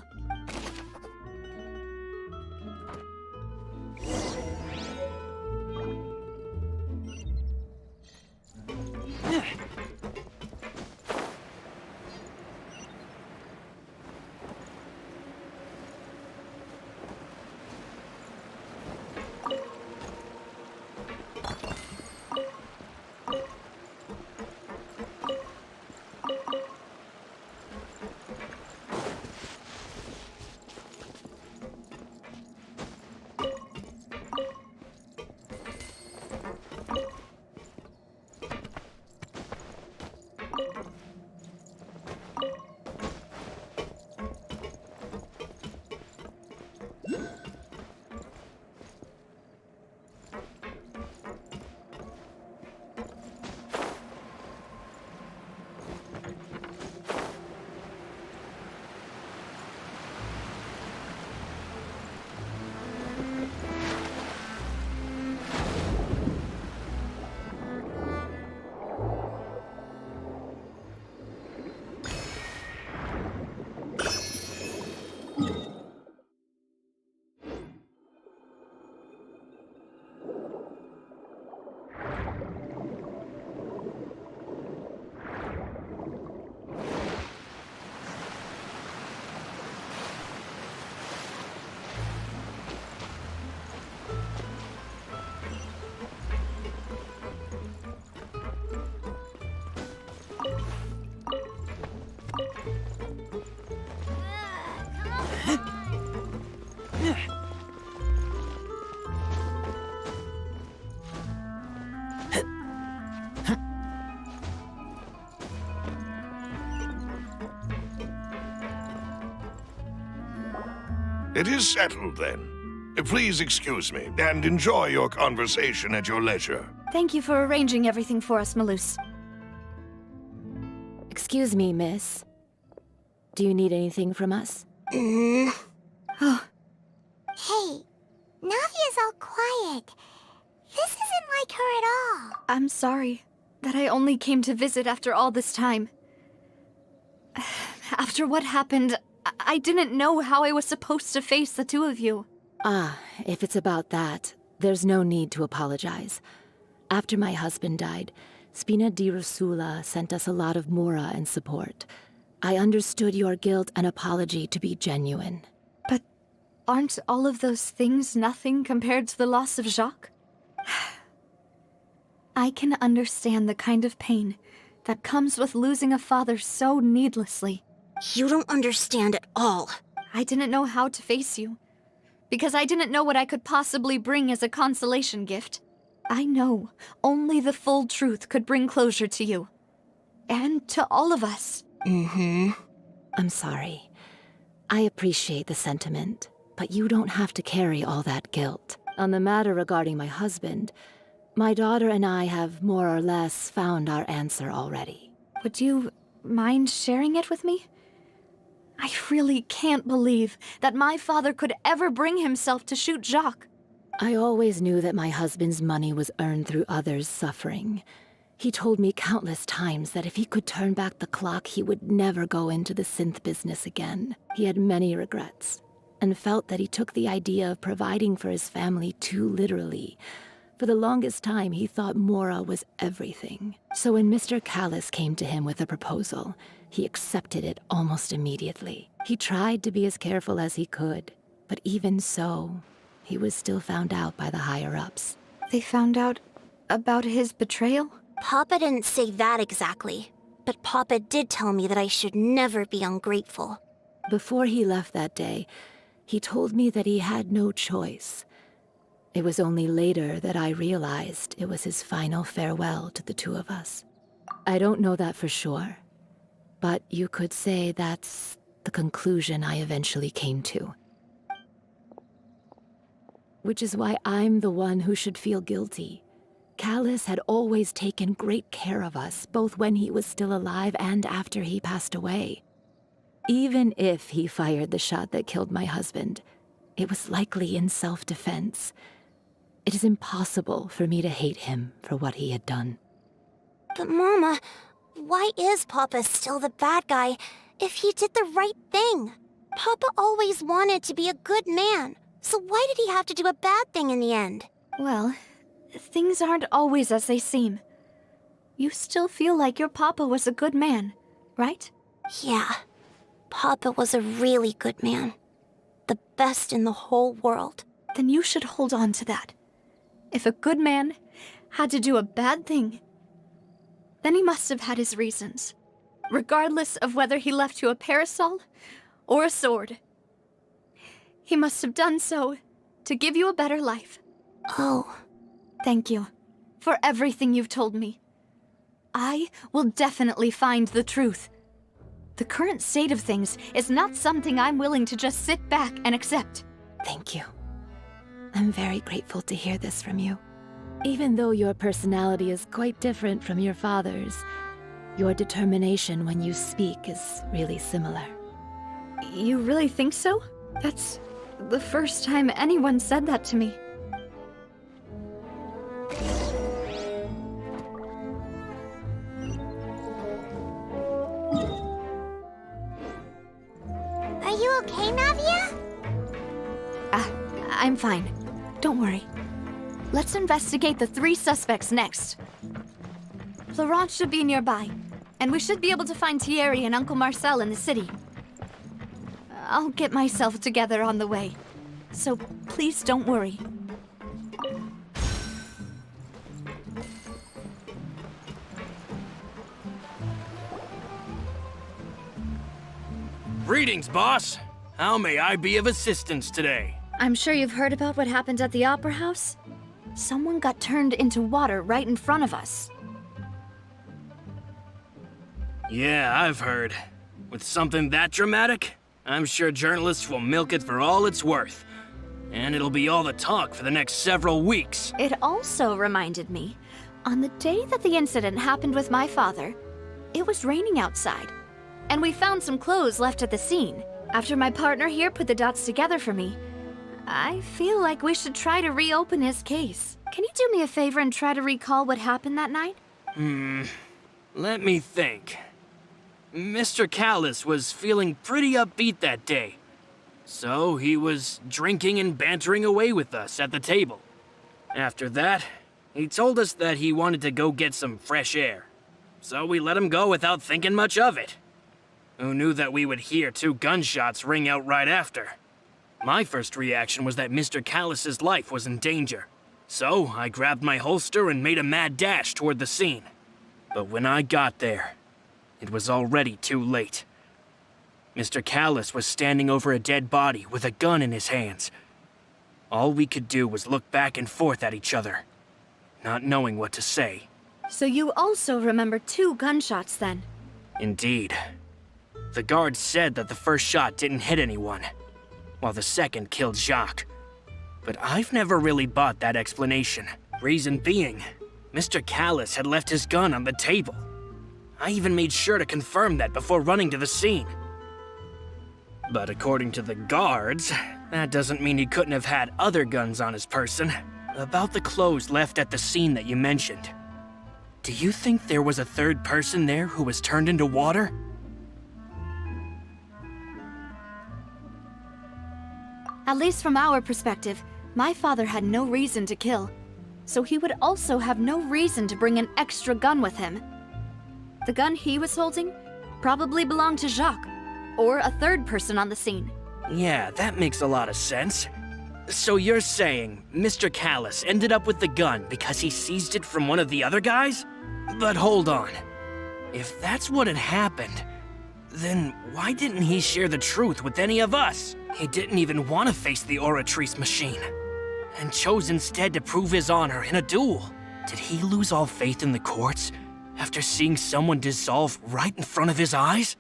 It is settled, then. Please excuse me, and enjoy your conversation at your leisure. Thank you for arranging everything for us, Malus. Excuse me, miss. Do you need anything from us? Hey, Navia's all quiet. This isn't like her at all. I'm sorry that I only came to visit after all this time. After what happened, I didn't know how I was supposed to face the two of you. Ah, if it's about that, there's no need to apologize. After my husband died, Spina di Rosula sent us a lot of mora and support. I understood your guilt and apology to be genuine. But aren't all of those things nothing compared to the loss of Jacques? I can understand the kind of pain that comes with losing a father so needlessly. You don't understand at all. I didn't know how to face you, because I didn't know what I could possibly bring as a consolation gift. I know only the full truth could bring closure to you. And to all of us. I'm sorry. I appreciate the sentiment, but you don't have to carry all that guilt. On the matter regarding my husband, my daughter and I have more or less found our answer already. Would you mind sharing it with me? I really can't believe that my father could ever bring himself to shoot Jacques. I always knew that my husband's money was earned through others' suffering. He told me countless times that if he could turn back the clock, he would never go into the synth business again. He had many regrets, and felt that he took the idea of providing for his family too literally. For the longest time, he thought Mora was everything. So when Mr. Callis came to him with a proposal, he accepted it almost immediately. He tried to be as careful as he could, but even so, he was still found out by the higher-ups. They found out about his betrayal? Papa didn't say that exactly, but Papa did tell me that I should never be ungrateful. Before he left that day, he told me that he had no choice. It was only later that I realized it was his final farewell to the two of us. I don't know that for sure, but you could say that's the conclusion I eventually came to. Which is why I'm the one who should feel guilty. Callis had always taken great care of us, both when he was still alive and after he passed away. Even if he fired the shot that killed my husband, it was likely in self-defense. It is impossible for me to hate him for what he had done. But Mama, why is Papa still the bad guy if he did the right thing? Papa always wanted to be a good man, so why did he have to do a bad thing in the end? Well, things aren't always as they seem. You still feel like your papa was a good man, right? Yeah, Papa was a really good man. The best in the whole world. Then you should hold on to that. If a good man had to do a bad thing, then he must have had his reasons, regardless of whether he left you a parasol or a sword. He must have done so to give you a better life. Oh. Thank you for everything you've told me. I will definitely find the truth. The current state of things is not something I'm willing to just sit back and accept. Thank you. I'm very grateful to hear this from you. Even though your personality is quite different from your father's, your determination when you speak is really similar. You really think so? That's the first time anyone said that to me. Are you okay, Navia? I'm fine. Don't worry. Let's investigate the 3 suspects next. Florent should be nearby, and we should be able to find Thierry and Uncle Marcel in the city. I'll get myself together on the way, so please don't worry. Greetings, boss. How may I be of assistance today? I'm sure you've heard about what happened at the Opera House. Someone got turned into water right in front of us. Yeah, I've heard. With something that dramatic, I'm sure journalists will milk it for all it's worth. And it'll be all the talk for the next several weeks. It also reminded me, on the day that the incident happened with my father, it was raining outside, and we found some clothes left at the scene. After my partner here put the dots together for me, I feel like we should try to reopen his case. Can you do me a favor and try to recall what happened that night? Let me think. Mr. Callis was feeling pretty upbeat that day. So he was drinking and bantering away with us at the table. After that, he told us that he wanted to go get some fresh air. So we let him go without thinking much of it. Who knew that we would hear 2 gunshots ring out right after? My first reaction was that Mr. Callis's life was in danger. So I grabbed my holster and made a mad dash toward the scene. But when I got there, it was already too late. Mr. Callis was standing over a dead body with a gun in his hands. All we could do was look back and forth at each other, not knowing what to say. So you also remember 2 gunshots then? Indeed. The guard said that the first shot didn't hit anyone, while the second killed Jacques. But I've never really bought that explanation. Reason being, Mr. Callis had left his gun on the table. I even made sure to confirm that before running to the scene. But according to the guards, that doesn't mean he couldn't have had other guns on his person. About the clothes left at the scene that you mentioned, do you think there was a third person there who was turned into water? At least from our perspective, my father had no reason to kill, so he would also have no reason to bring an extra gun with him. The gun he was holding probably belonged to Jacques, or a third person on the scene. Yeah, that makes a lot of sense. So you're saying Mr. Callis ended up with the gun because he seized it from one of the other guys? But hold on. If that's what had happened, then why didn't he share the truth with any of us? He didn't even want to face the Oratrice machine, and chose instead to prove his honor in a duel. Did he lose all faith in the courts after seeing someone dissolve right in front of his eyes?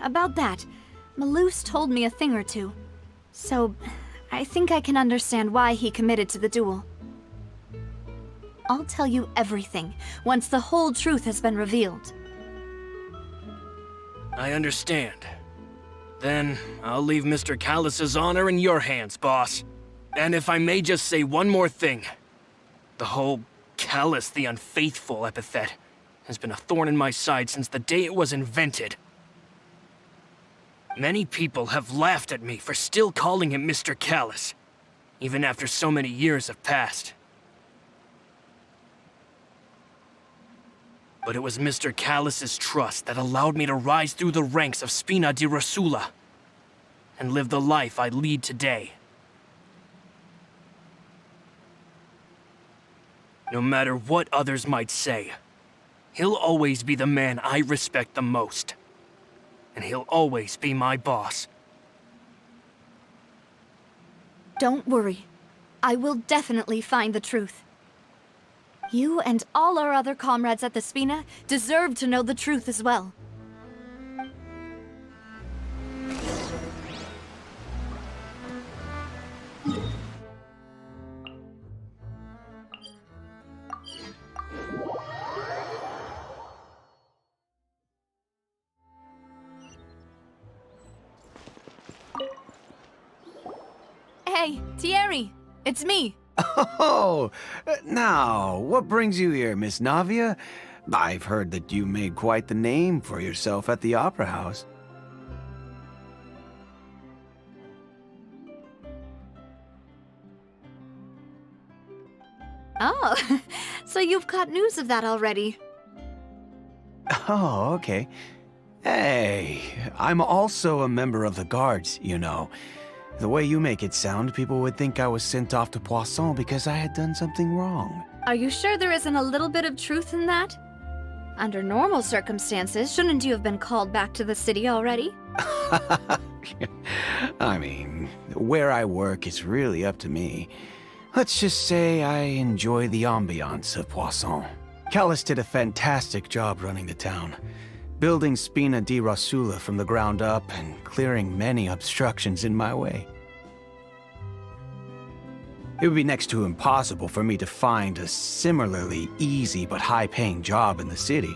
About that, Malus told me a thing or two. So, I think I can understand why he committed to the duel. I'll tell you everything once the whole truth has been revealed. I understand. Then I'll leave Mr. Callis's honor in your hands, boss. And if I may just say one more thing. The whole Callis the Unfaithful epithet has been a thorn in my side since the day it was invented. Many people have laughed at me for still calling him Mr. Callis, even after so many years have passed. But it was Mr. Callis's trust that allowed me to rise through the ranks of Spina di Rosula and live the life I lead today. No matter what others might say, he'll always be the man I respect the most. And he'll always be my boss. Don't worry. I will definitely find the truth. You and all our other comrades at the Spina deserve to know the truth as well. Hey, Thierry, it's me. Oh, now, what brings you here, Miss Navia? I've heard that you made quite the name for yourself at the Opera House. Oh, so you've caught news of that already. Oh, okay. Hey, I'm also a member of the Guards, you know. The way you make it sound, people would think I was sent off to Poisson because I had done something wrong. Are you sure there isn't a little bit of truth in that? Under normal circumstances, shouldn't you have been called back to the city already? I mean, where I work is really up to me. Let's just say I enjoy the ambiance of Poisson. Callis did a fantastic job running the town, building Spina di Rosula from the ground up and clearing many obstructions in my way. It would be next to impossible for me to find a similarly easy but high-paying job in the city.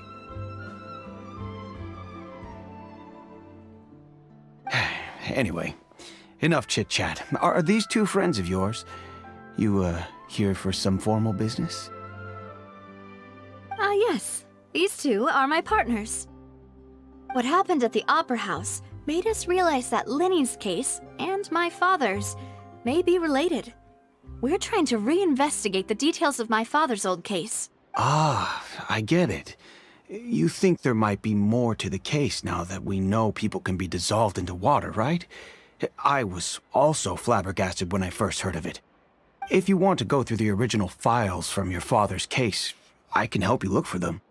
Anyway, enough chit-chat. Are these two friends of yours? You, here for some formal business? Yes. These two are my partners. What happened at the Opera House made us realize that Linny's case and my father's may be related. We're trying to reinvestigate the details of my father's old case. Ah, I get it. You think there might be more to the case now that we know people can be dissolved into water, right? I was also flabbergasted when I first heard of it. If you want to go through the original files from your father's case, I can help you look for them.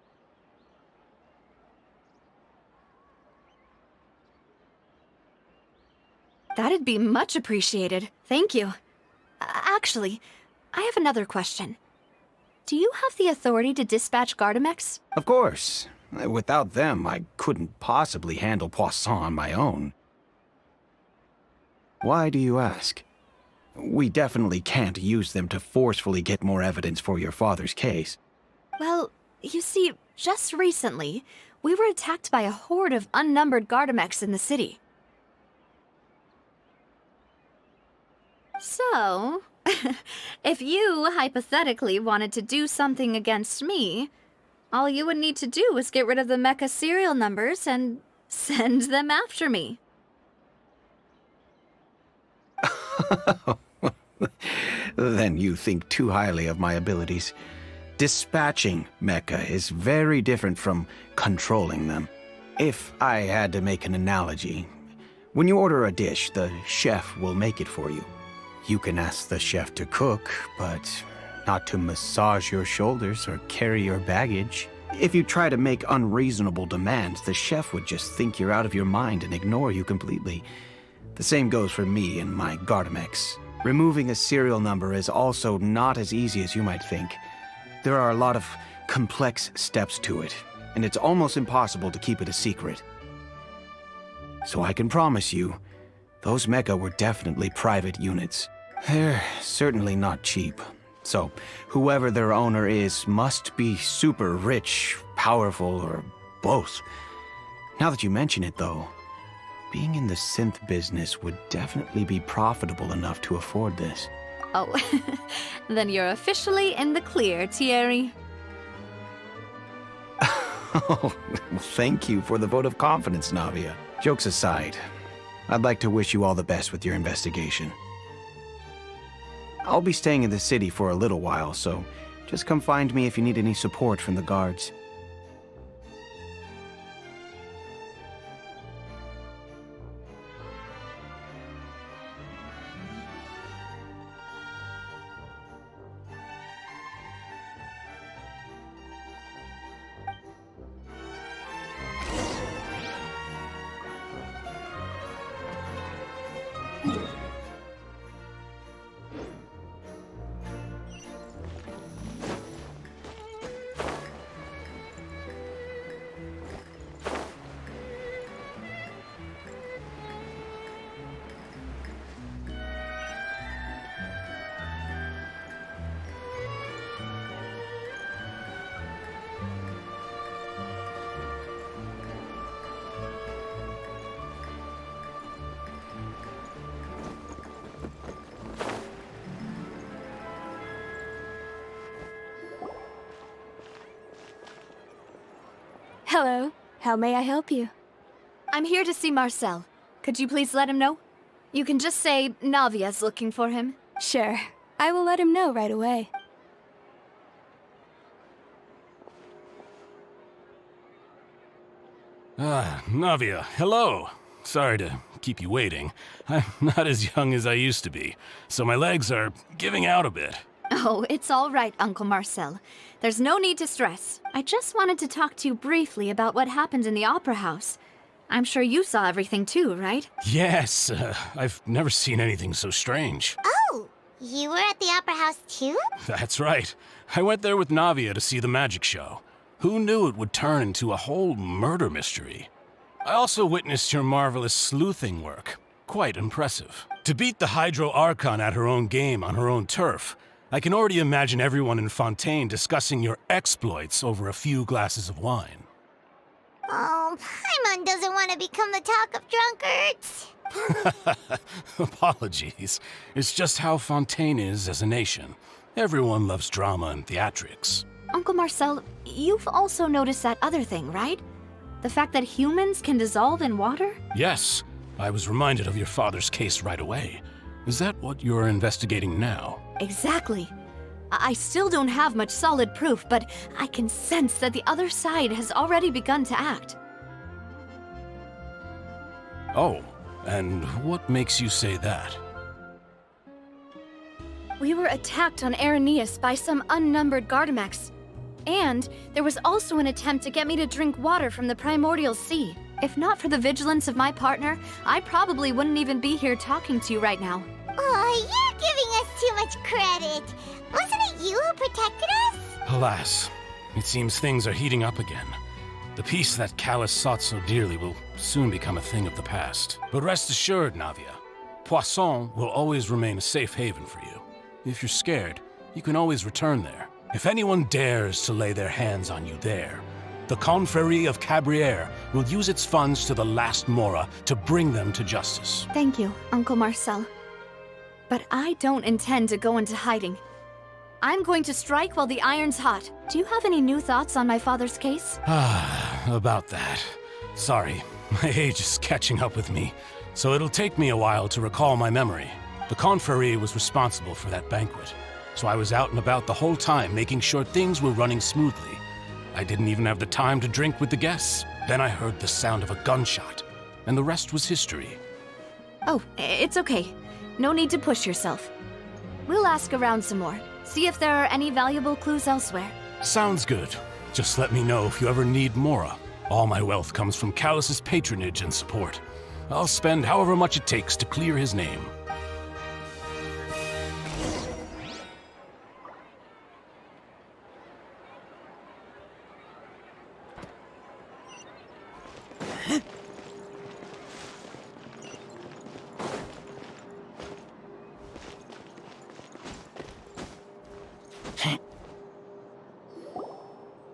That'd be much appreciated. Thank you. Actually, I have another question. Do you have the authority to dispatch Gardamex? Of course. Without them, I couldn't possibly handle Poisson on my own. Why do you ask? We definitely can't use them to forcefully get more evidence for your father's case. Well, you see, Just recently, we were attacked by a horde of unnumbered Gardamex in the city. So, if you hypothetically wanted to do something against me, all you would need to do is get rid of the mecha serial numbers and send them after me. Then you think too highly of my abilities. Dispatching mecha is very different from controlling them. If I had to make an analogy, when you order a dish, the chef will make it for you. You can ask the chef to cook, but not to massage your shoulders or carry your baggage. If you try to make unreasonable demands, the chef would just think you're out of your mind and ignore you completely. The same goes for me and my Gardamex. Removing a serial number is also not as easy as you might think. There are a lot of complex steps to it, and it's almost impossible to keep it a secret. So I can promise you, those mecha were definitely private units. They're certainly not cheap. So, whoever their owner is must be super rich, powerful, or both. Now that you mention it, though, being in the synth business would definitely be profitable enough to afford this. Oh, then you're officially in the clear, Thierry. Oh, thank you for the vote of confidence, Navia. Jokes aside, I'd like to wish you all the best with your investigation. I'll be staying in the city for a little while, so just come find me if you need any support from the guards. Hello. How may I help you? I'm here to see Marcel. Could you please let him know? You can just say Navia's looking for him. Sure. I will let him know right away. Ah, Navia, hello. Sorry to keep you waiting. I'm not as young as I used to be, so my legs are giving out a bit. Oh, it's all right, Uncle Marcel. There's no need to stress. I just wanted to talk to you briefly about what happened in the Opera House. I'm sure you saw everything too, right? Yes, I've never seen anything so strange. Oh, you were at the Opera House too? That's right. I went there with Navia to see the magic show. Who knew it would turn into a whole murder mystery? I also witnessed your marvelous sleuthing work. Quite impressive. To beat the Hydro Archon at her own game on her own turf, I can already imagine everyone in Fontaine discussing your exploits over a few glasses of wine. Oh, Paimon doesn't want to become the talk of drunkards. Apologies. It's just how Fontaine is as a nation. Everyone loves drama and theatrics. Uncle Marcel, you've also noticed that other thing, right? The fact that humans can dissolve in water? Yes, I was reminded of your father's case right away. Is that what you're investigating now? Exactly. I still don't have much solid proof, but I can sense that the other side has already begun to act. Oh, and what makes you say that? We were attacked on Araneus by some unnumbered Gardamex. And there was also an attempt to get me to drink water from the primordial sea. If not for the vigilance of my partner, I probably wouldn't even be here talking to you right now. Oh, you're giving us too much credit. Wasn't it you who protected us? Alas, it seems things are heating up again. The peace that Callus sought so dearly will soon become a thing of the past. But rest assured, Navia, Poisson will always remain a safe haven for you. If you're scared, you can always return there. If anyone dares to lay their hands on you there, The Confrérie of Cabriere will use its funds to the last Mora to bring them to justice. Thank you, Uncle Marcel. But I don't intend to go into hiding. I'm going to strike while the iron's hot. Do you have any new thoughts on my father's case? About that. Sorry, my age is catching up with me, so it'll take me a while to recall my memory. The Confrérie was responsible for that banquet, so I was out and about the whole time making sure things were running smoothly. I didn't even have the time to drink with the guests. Then I heard the sound of a gunshot, and the rest was history. Oh, it's okay. No need to push yourself. We'll ask around some more. See if there are any valuable clues elsewhere. Sounds good. Just let me know if you ever need Mora. All my wealth comes from Callus's patronage and support. I'll spend however much it takes to clear his name.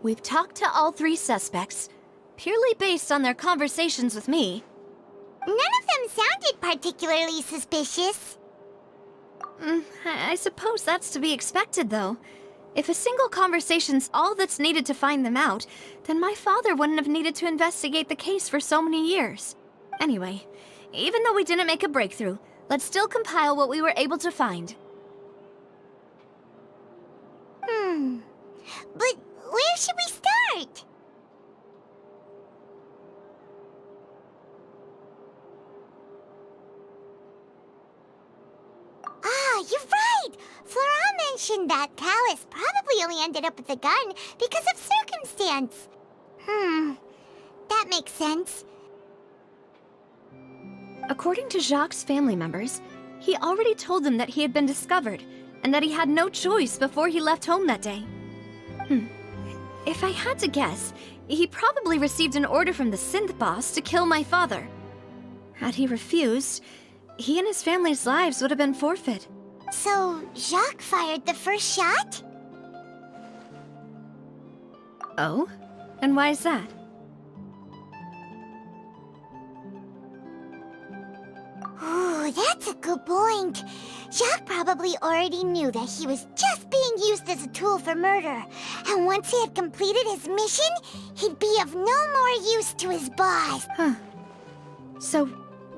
We've talked to all 3 suspects, purely based on their conversations with me. None of them sounded particularly suspicious. I suppose that's to be expected, though. If a single conversation's all that's needed to find them out, then my father wouldn't have needed to investigate the case for so many years. Anyway, even though we didn't make a breakthrough, let's still compile what we were able to find. But where should we start? You're right! Flora mentioned that Callus probably only ended up with the gun because of circumstance. That makes sense. According to Jacques' family members, he already told them that he had been discovered, and that he had no choice before he left home that day. If I had to guess, he probably received an order from the synth boss to kill my father. Had he refused, he and his family's lives would have been forfeit. So, Jacques fired the first shot? Oh? And why is that? Ooh, that's a good point. Jacques probably already knew that he was just being used as a tool for murder. And once he had completed his mission, he'd be of no more use to his boss. So,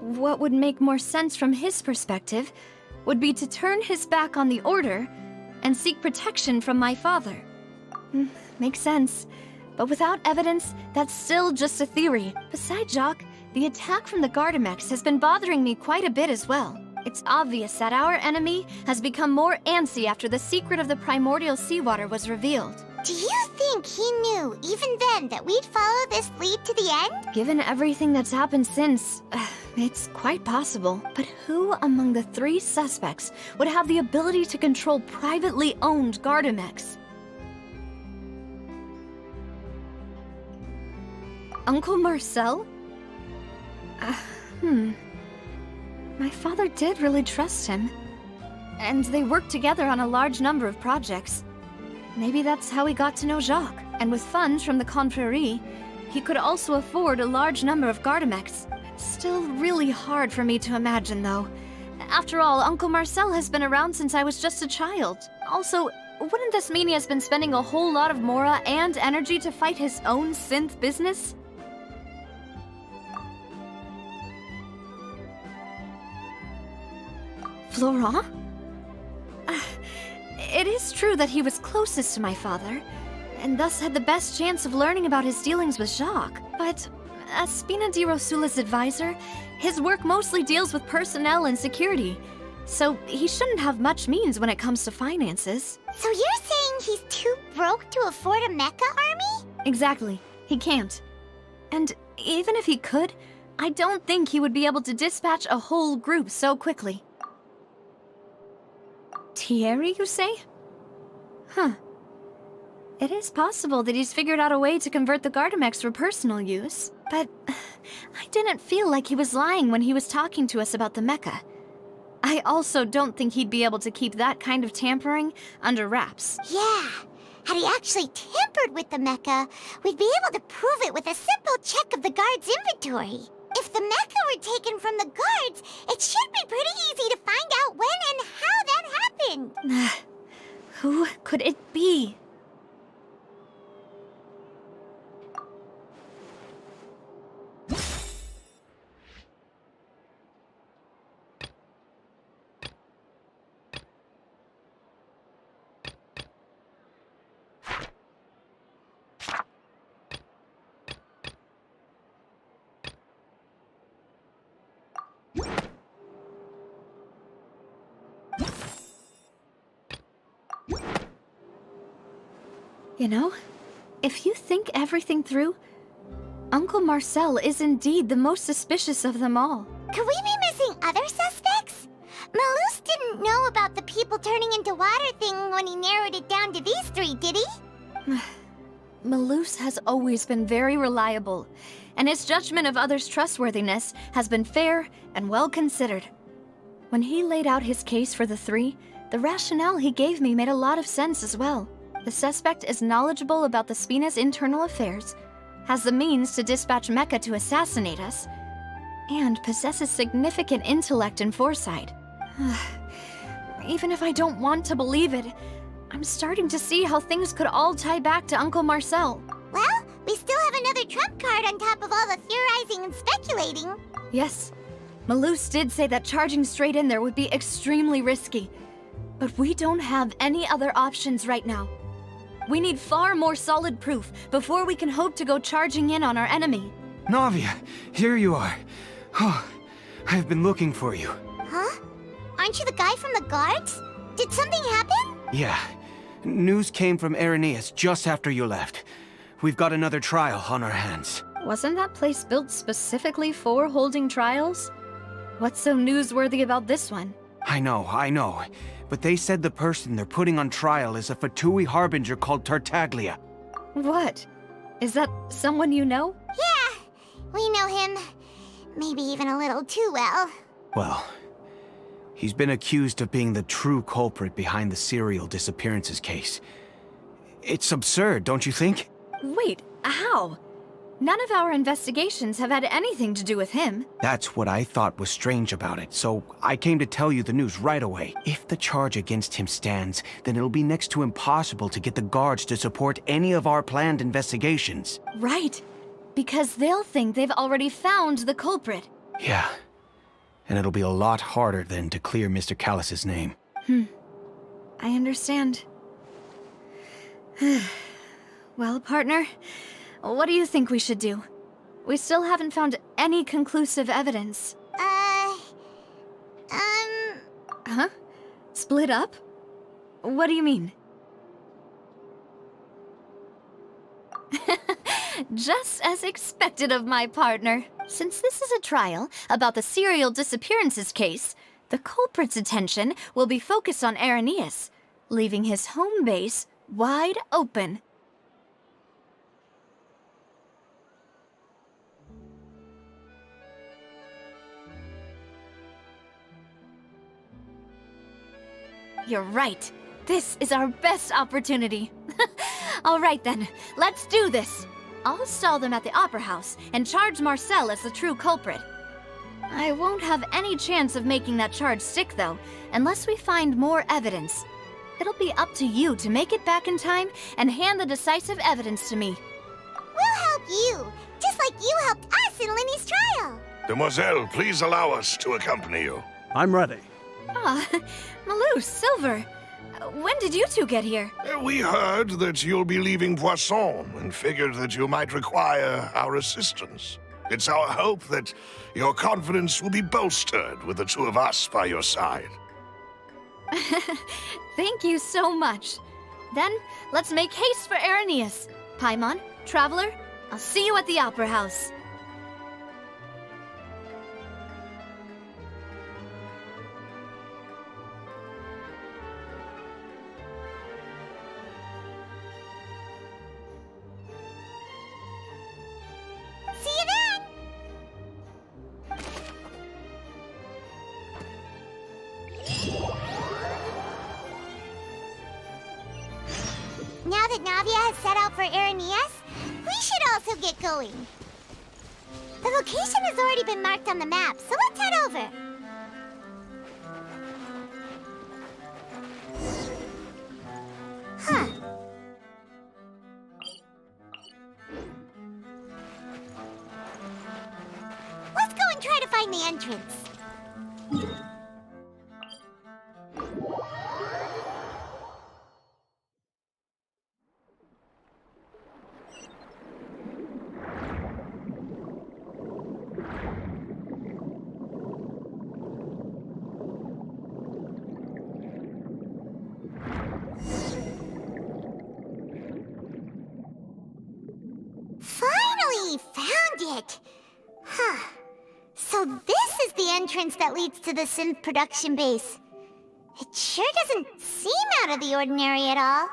what would make more sense from his perspective would be to turn his back on the Order and seek protection from my father. Makes sense. But without evidence, that's still just a theory. Besides Jacques, the attack from the Gardamex has been bothering me quite a bit as well. It's obvious that our enemy has become more antsy after the secret of the primordial seawater was revealed. Do you think he knew, even then, that we'd follow this lead to the end? Given everything that's happened since, it's quite possible. But who among the 3 suspects would have the ability to control privately owned Gardamex? Uncle Marcel? My father did really trust him. And they worked together on a large number of projects. Maybe that's how he got to know Jacques. And with funds from the Confrérie, he could also afford a large number of Gardamex. It's still really hard for me to imagine, though. After all, Uncle Marcel has been around since I was just a child. Also, wouldn't this mean he has been spending a whole lot of Mora and energy to fight his own synth business? Florent? It is true that he was closest to my father, and thus had the best chance of learning about his dealings with Jacques. But as Spina di Rosula's advisor, his work mostly deals with personnel and security, so he shouldn't have much means when it comes to finances. So you're saying he's too broke to afford a mecha army? Exactly. He can't. And even if he could, I don't think he would be able to dispatch a whole group so quickly. Thierry, you say? It is possible that he's figured out a way to convert the Gardamex for personal use, but I didn't feel like he was lying when he was talking to us about the mecha. I also don't think he'd be able to keep that kind of tampering under wraps. Yeah, Had he actually tampered with the mecha, we'd be able to prove it with a simple check of the guard's inventory. If the mecha were taken from the guards, it should be pretty easy to find out when and how that happened. Who could it be? You know, if you think everything through, Uncle Marcel is indeed the most suspicious of them all. Could we be missing other suspects? Malus didn't know about the people turning into water thing when he narrowed it down to these three, did he? Malus has always been very reliable, and his judgment of others' trustworthiness has been fair and well considered. When he laid out his case for the three, the rationale he gave me made a lot of sense as well. The suspect is knowledgeable about the Spina's internal affairs, has the means to dispatch Mecha to assassinate us, and possesses significant intellect and foresight. Even if I don't want to believe it, I'm starting to see how things could all tie back to Uncle Marcel. Well, we still have another trump card on top of all the theorizing and speculating. Yes, Malus did say that charging straight in there would be extremely risky, but we don't have any other options right now. We need far more solid proof before we can hope to go charging in on our enemy. Navia, here you are. Oh, I've been looking for you. Huh? Aren't you the guy from the guards? Did something happen? Yeah. News came from Irenaeus just after you left. We've got another trial on our hands. Wasn't that place built specifically for holding trials? What's so newsworthy about this one? I know. But they said the person they're putting on trial is a Fatui harbinger called Tartaglia. What? Is that someone you know? Yeah, we know him. Maybe even a little too well. Well, he's been accused of being the true culprit behind the serial disappearances case. It's absurd, don't you think? Wait, how? None of our investigations have had anything to do with him. That's what I thought was strange about it, so I came to tell you the news right away. If the charge against him stands, then it'll be next to impossible to get the guards to support any of our planned investigations. Right, because they'll think they've already found the culprit. Yeah, and it'll be a lot harder then to clear Mr. Callus's name. I understand. Well, partner, what do you think we should do? We still haven't found any conclusive evidence. Huh? Split up? What do you mean? Just as expected of my partner. Since this is a trial about the serial disappearances case, the culprit's attention will be focused on Irenaeus, leaving his home base wide open. You're right. This is our best opportunity. All right then, let's do this. I'll stall them at the Opera House and charge Marcel as the true culprit. I won't have any chance of making that charge stick, though, unless we find more evidence. It'll be up to you to make it back in time and hand the decisive evidence to me. We'll help you, just like you helped us in Linny's trial. Demoiselle, please allow us to accompany you. I'm ready. Ah, Malus, Silver, when did you two get here? We heard that you'll be leaving Poisson and figured that you might require our assistance. It's our hope that your confidence will be bolstered with the two of us by your side. Thank you so much. Then, let's make haste for Irenaeus. Paimon, Traveler, I'll see you at the Opera House. See you then! now that Navia has set out for Araneas, we should also get going. The location has already been marked on the map, so let's head over. Huh. Let's go and try to find the entrance. Finally found it! Huh. So this is the entrance that leads to the synth production base. It sure doesn't seem out of the ordinary at all.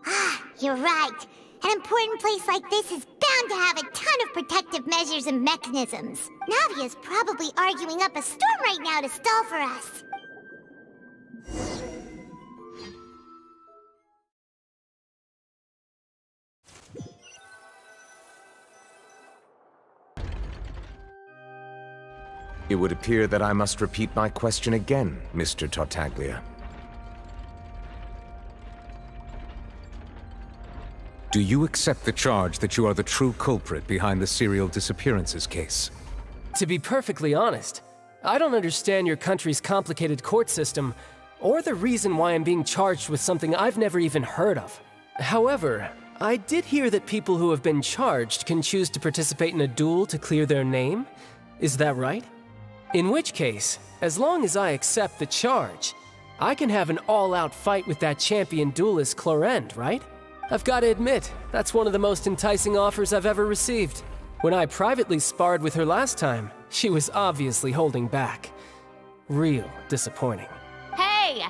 Ah, you're right. An important place like this is bound to have a ton of protective measures and mechanisms. Navia's probably arguing up a storm right now to stall for us. It would appear that I must repeat my question again, Mr. Tartaglia. Do you accept the charge that you are the true culprit behind the serial disappearances case? To be perfectly honest, I don't understand your country's complicated court system, or the reason why I'm being charged with something I've never even heard of. However, I did hear that people who have been charged can choose to participate in a duel to clear their name. Is that right? In which case, as long as I accept the charge, I can have an all-out fight with that champion duelist Clorend, right? I've got to admit, that's one of the most enticing offers I've ever received. When I privately sparred with her last time, she was obviously holding back. Real disappointing. Hey!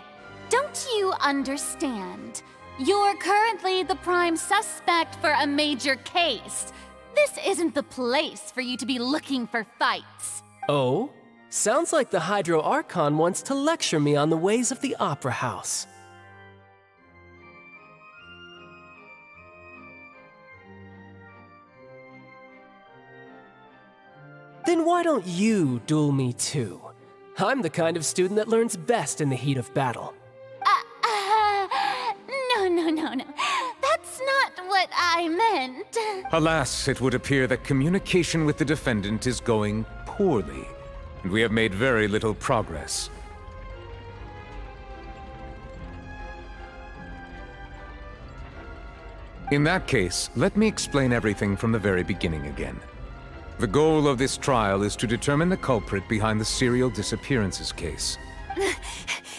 Don't you understand? You're currently the prime suspect for a major case. This isn't the place for you to be looking for fights. Oh? Sounds like the Hydro Archon wants to lecture me on the ways of the Opera House. Then why don't you duel me too? I'm the kind of student that learns best in the heat of battle. No. That's not what I meant. Alas, it would appear that communication with the defendant is going poorly, and we have made very little progress. In that case, let me explain everything from the very beginning again. The goal of this trial is to determine the culprit behind the serial disappearances case.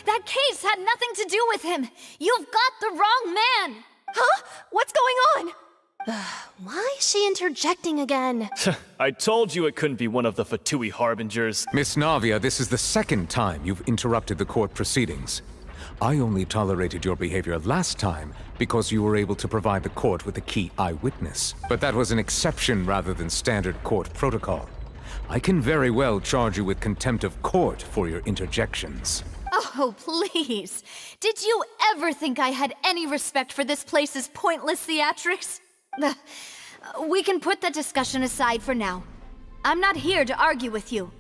That case had nothing to do with him. You've got the wrong man. Huh? What's going on? Why is she interjecting again? I told you it couldn't be one of the Fatui Harbingers. Miss Navia, this is the second time you've interrupted the court proceedings. I only tolerated your behavior last time because you were able to provide the court with a key eyewitness. But that was an exception rather than standard court protocol. I can very well charge you with contempt of court for your interjections. Oh, please. Did you ever think I had any respect for this place's pointless theatrics? We can put that discussion aside for now. I'm not here to argue with you.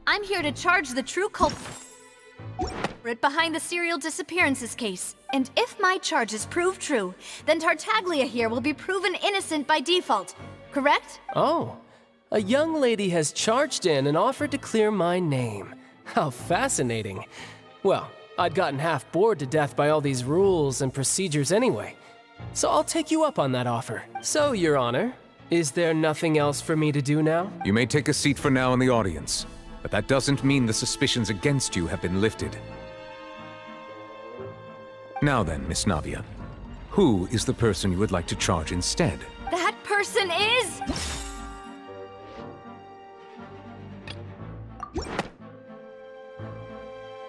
I'm here to charge the true culprit behind the serial disappearances case. And if my charges prove true, then Tartaglia here will be proven innocent by default, correct? Oh, a young lady has charged in and offered to clear my name. How fascinating. Well, I'd gotten half bored to death by all these rules and procedures anyway. So I'll take you up on that offer. So, Your Honor, is there nothing else for me to do now? You may take a seat for now in the audience, but that doesn't mean the suspicions against you have been lifted. Now then, Miss Navia, who is the person you would like to charge instead? That person is...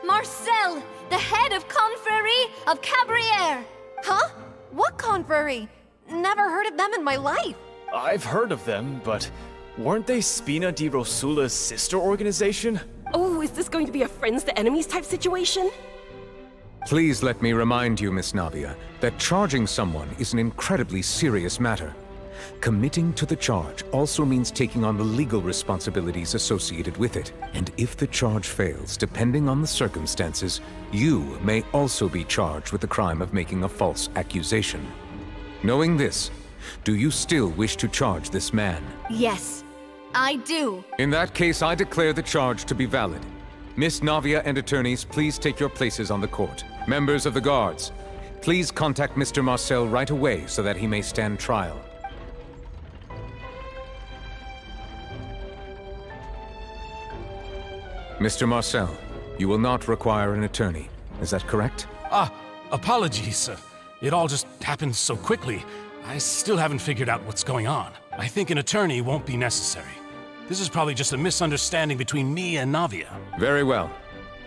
Marcel, the head of Confrérie of Cabrières! Huh? What confrérie? Never heard of them in my life. I've heard of them, but weren't they Spina di Rosula's sister organization? Oh, is this going to be a friends to enemies type situation? Please let me remind you, Miss Navia, that charging someone is an incredibly serious matter. Committing to the charge also means taking on the legal responsibilities associated with it. And if the charge fails, depending on the circumstances, you may also be charged with the crime of making a false accusation. Knowing this, do you still wish to charge this man? Yes, I do. In that case, I declare the charge to be valid. Miss Navia and attorneys, please take your places on the court. Members of the guards, please contact Mr. Marcel right away so that he may stand trial. Mr. Marcel, you will not require an attorney. Is that correct? Apologies, sir. It all just happened so quickly. I still haven't figured out what's going on. I think an attorney won't be necessary. This is probably just a misunderstanding between me and Navia. Very well.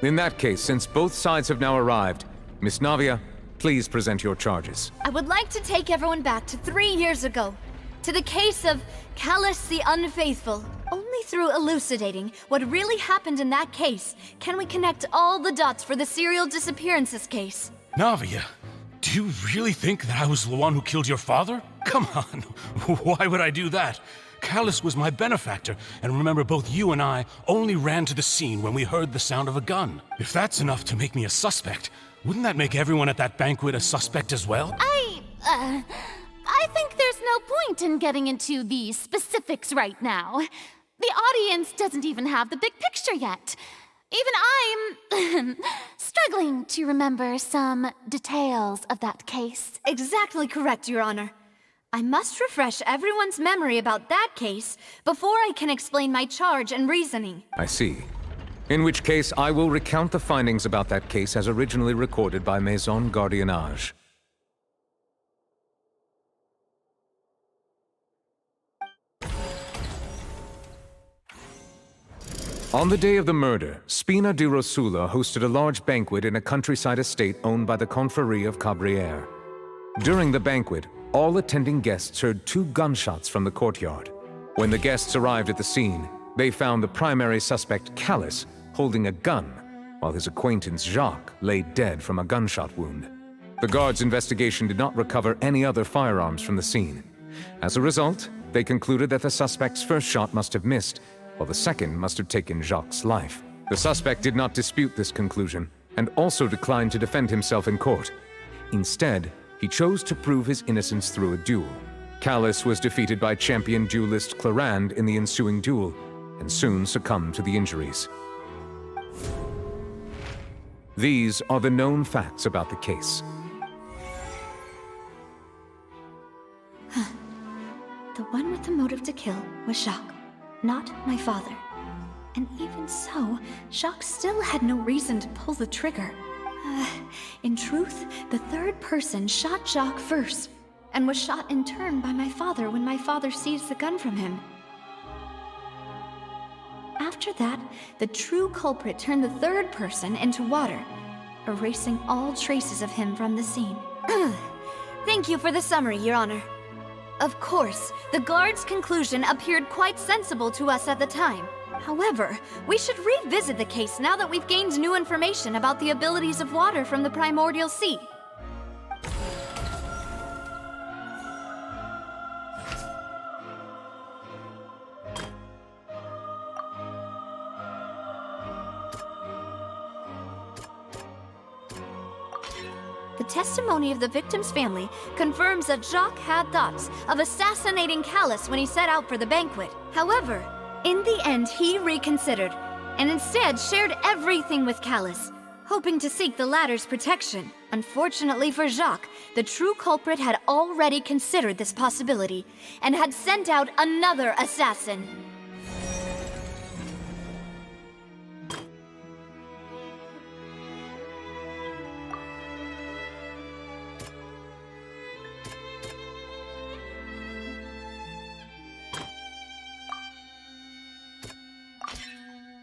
In that case, since both sides have now arrived, Miss Navia, please present your charges. I would like to take everyone back to 3 years ago, to the case of Callus the Unfaithful. Only through elucidating what really happened in that case can we connect all the dots for the serial disappearances case. Navia, do you really think that I was the one who killed your father? Come on, why would I do that? Callus was my benefactor, and remember, both you and I only ran to the scene when we heard the sound of a gun. If that's enough to make me a suspect, wouldn't that make everyone at that banquet a suspect as well? I think there's no point in getting into the specifics right now. The audience doesn't even have the big picture yet. Even I'm struggling to remember some details of that case. Exactly correct, Your Honor. I must refresh everyone's memory about that case before I can explain my charge and reasoning. I see. In which case, I will recount the findings about that case as originally recorded by Maison Gardiennage. On the day of the murder, Spina di Rosula hosted a large banquet in a countryside estate owned by the Confrérie of Cabrières. During the banquet, all attending guests heard 2 gunshots from the courtyard. When the guests arrived at the scene, they found the primary suspect, Callus, holding a gun, while his acquaintance, Jacques, lay dead from a gunshot wound. The guards' investigation did not recover any other firearms from the scene. As a result, they concluded that the suspect's first shot must have missed, while the second must have taken Jacques' life. The suspect did not dispute this conclusion, and also declined to defend himself in court. Instead, he chose to prove his innocence through a duel. Callus was defeated by champion duelist Clarande in the ensuing duel, and soon succumbed to the injuries. These are the known facts about the case. The one with the motive to kill was Jacques, not my father. And even so, Jacques still had no reason to pull the trigger. In truth, the third person shot Jacques first, and was shot in turn by my father when my father seized the gun from him. After that, the true culprit turned the third person into water, erasing all traces of him from the scene. Thank you for the summary, Your Honor. Of course, the guard's conclusion appeared quite sensible to us at the time. However, we should revisit the case now that we've gained new information about the abilities of water from the primordial sea. The testimony of the victim's family confirms that Jacques had thoughts of assassinating Callus when he set out for the banquet. However, in the end, he reconsidered, and instead shared everything with Callus, hoping to seek the latter's protection. Unfortunately for Jacques, the true culprit had already considered this possibility, and had sent out another assassin.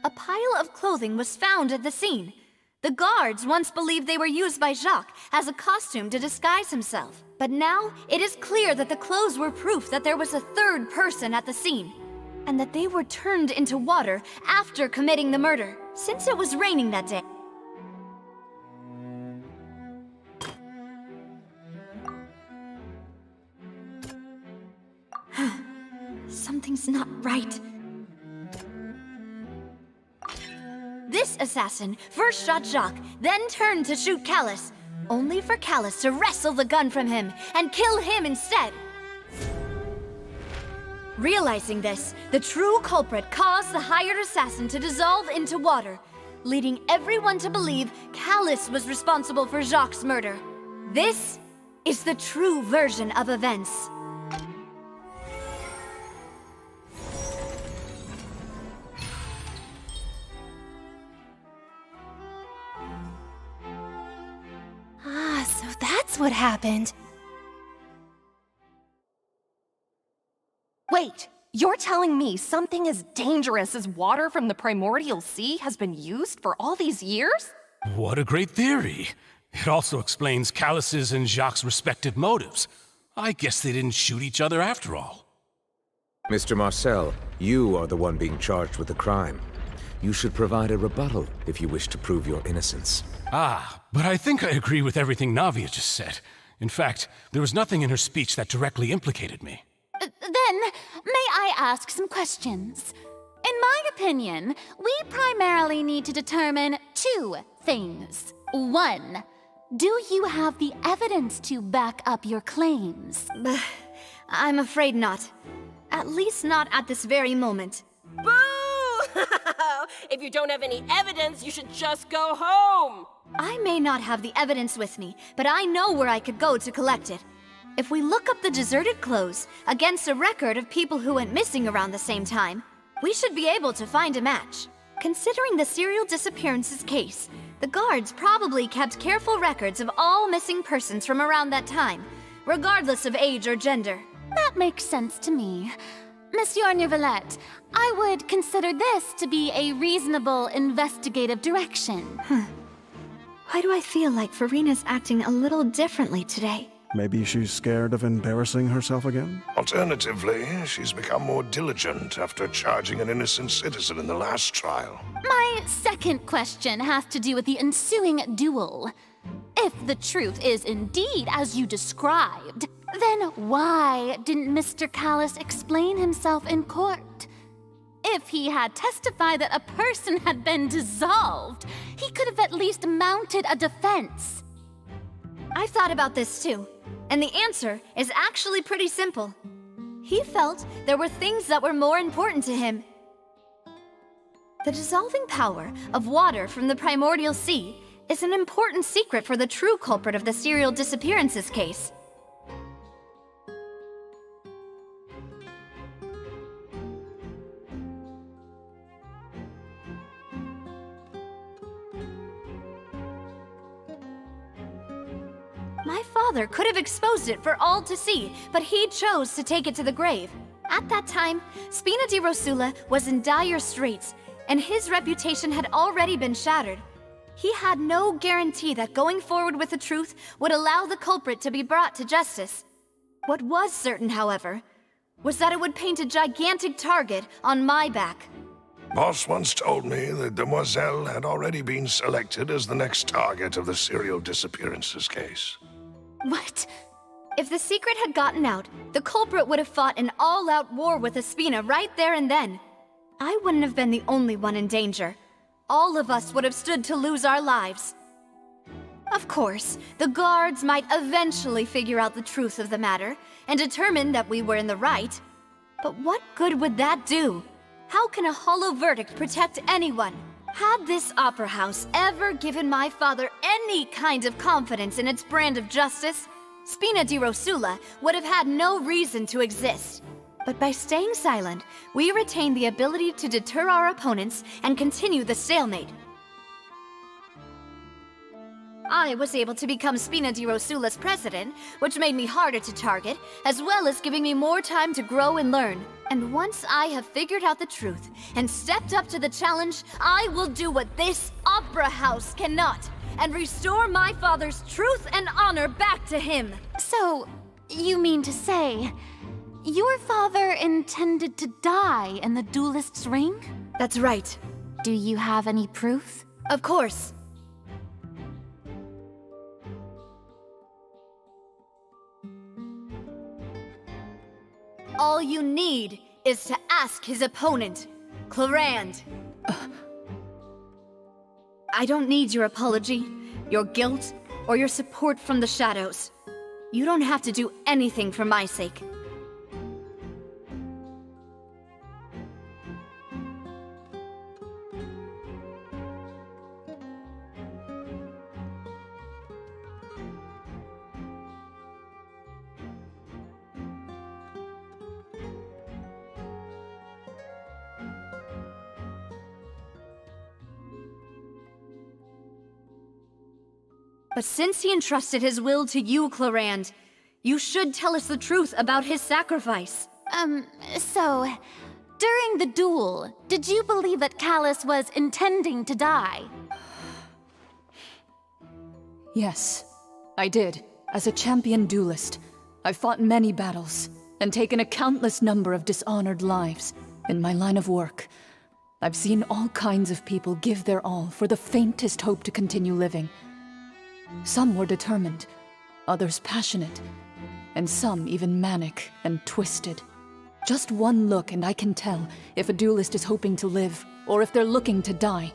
A pile of clothing was found at the scene. The guards once believed they were used by Jacques as a costume to disguise himself. But now, it is clear that the clothes were proof that there was a third person at the scene, and that they were turned into water after committing the murder, since it was raining that day. Something's not right. This assassin first shot Jacques, then turned to shoot Callus, only for Callus to wrestle the gun from him and kill him instead. Realizing this, the true culprit caused the hired assassin to dissolve into water, leading everyone to believe Callus was responsible for Jacques' murder. This is the true version of events. Ah, so that's what happened. Wait, you're telling me something as dangerous as water from the primordial sea has been used for all these years? What a great theory. It also explains Callus's and Jacques' respective motives. I guess they didn't shoot each other after all. Mr. Marcel, you are the one being charged with the crime. You should provide a rebuttal if you wish to prove your innocence. Ah, but I think I agree with everything Navia just said. In fact, there was nothing in her speech that directly implicated me. Then, may I ask some questions? In my opinion, we primarily need to determine two things. One, do you have the evidence to back up your claims? I'm afraid not. At least not at this very moment. Boo! If you don't have any evidence, you should just go home! I may not have the evidence with me, but I know where I could go to collect it. If we look up the deserted clothes against a record of people who went missing around the same time, we should be able to find a match. Considering the serial disappearances case, the guards probably kept careful records of all missing persons from around that time, regardless of age or gender. That makes sense to me. Monsieur Neuvillette, I would consider this to be a reasonable investigative direction. Why do I feel like Farina's acting a little differently today? Maybe she's scared of embarrassing herself again? Alternatively, she's become more diligent after charging an innocent citizen in the last trial. My second question has to do with the ensuing duel. If the truth is indeed as you described, then why didn't Mr. Callus explain himself in court? If he had testified that a person had been dissolved, he could have at least mounted a defense. I've thought about this too, and the answer is actually pretty simple. He felt there were things that were more important to him. The dissolving power of water from the primordial sea is an important secret for the true culprit of the serial disappearances case. My father could have exposed it for all to see, but he chose to take it to the grave. At that time, Spina di Rosula was in dire straits, and his reputation had already been shattered. He had no guarantee that going forward with the truth would allow the culprit to be brought to justice. What was certain, however, was that it would paint a gigantic target on my back. Boss once told me that Demoiselle had already been selected as the next target of the serial disappearances case. What? If the secret had gotten out, the culprit would have fought an all-out war with Espina right there and then. I wouldn't have been the only one in danger. All of us would have stood to lose our lives. Of course, the guards might eventually figure out the truth of the matter and determine that we were in the right. But what good would that do? How can a hollow verdict protect anyone? Had this opera house ever given my father any kind of confidence in its brand of justice, Spina di Rosula would have had no reason to exist. But by staying silent, we retain the ability to deter our opponents and continue the stalemate. I was able to become Spina di Rosula's president, which made me harder to target, as well as giving me more time to grow and learn. And once I have figured out the truth and stepped up to the challenge, I will do what this opera house cannot, and restore my father's truth and honor back to him. So, you mean to say, your father intended to die in the duelist's ring? That's right. Do you have any proof? Of course. All you need is to ask his opponent, Clarand. I don't need your apology, your guilt, or your support from the shadows. You don't have to do anything for my sake. But since he entrusted his will to you, Clarand, you should tell us the truth about his sacrifice. So, during the duel, did you believe that Callus was intending to die? Yes, I did. As a champion duelist, I've fought many battles and taken a countless number of dishonored lives in my line of work. I've seen all kinds of people give their all for the faintest hope to continue living. Some were determined, others passionate, and some even manic and twisted. Just one look and I can tell if a duelist is hoping to live or if they're looking to die.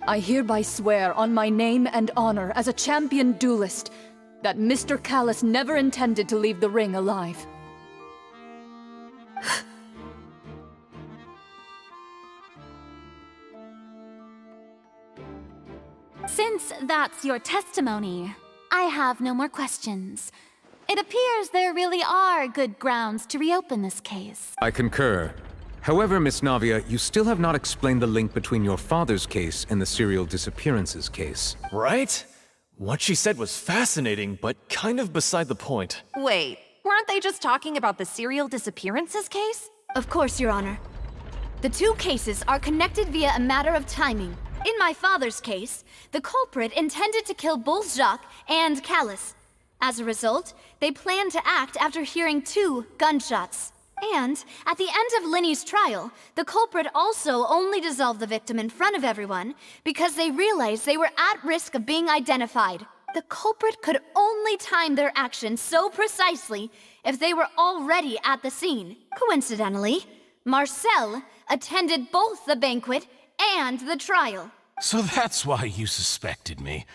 I hereby swear on my name and honor as a champion duelist that Mr. Callus never intended to leave the ring alive. Since that's your testimony, I have no more questions. It appears there really are good grounds to reopen this case. I concur. However, Miss Navia, you still have not explained the link between your father's case and the serial disappearances case. Right? What she said was fascinating, but kind of beside the point. Wait, weren't they just talking about the serial disappearances case? Of course, Your Honor. The two cases are connected via a matter of timing. In my father's case, the culprit intended to kill both Jacques and Callus. As a result, they planned to act after hearing 2 gunshots. And at the end of Linny's trial, the culprit also only dissolved the victim in front of everyone because they realized they were at risk of being identified. The culprit could only time their actions so precisely if they were already at the scene. Coincidentally, Marcel attended both the banquet and the trial. So that's why you suspected me.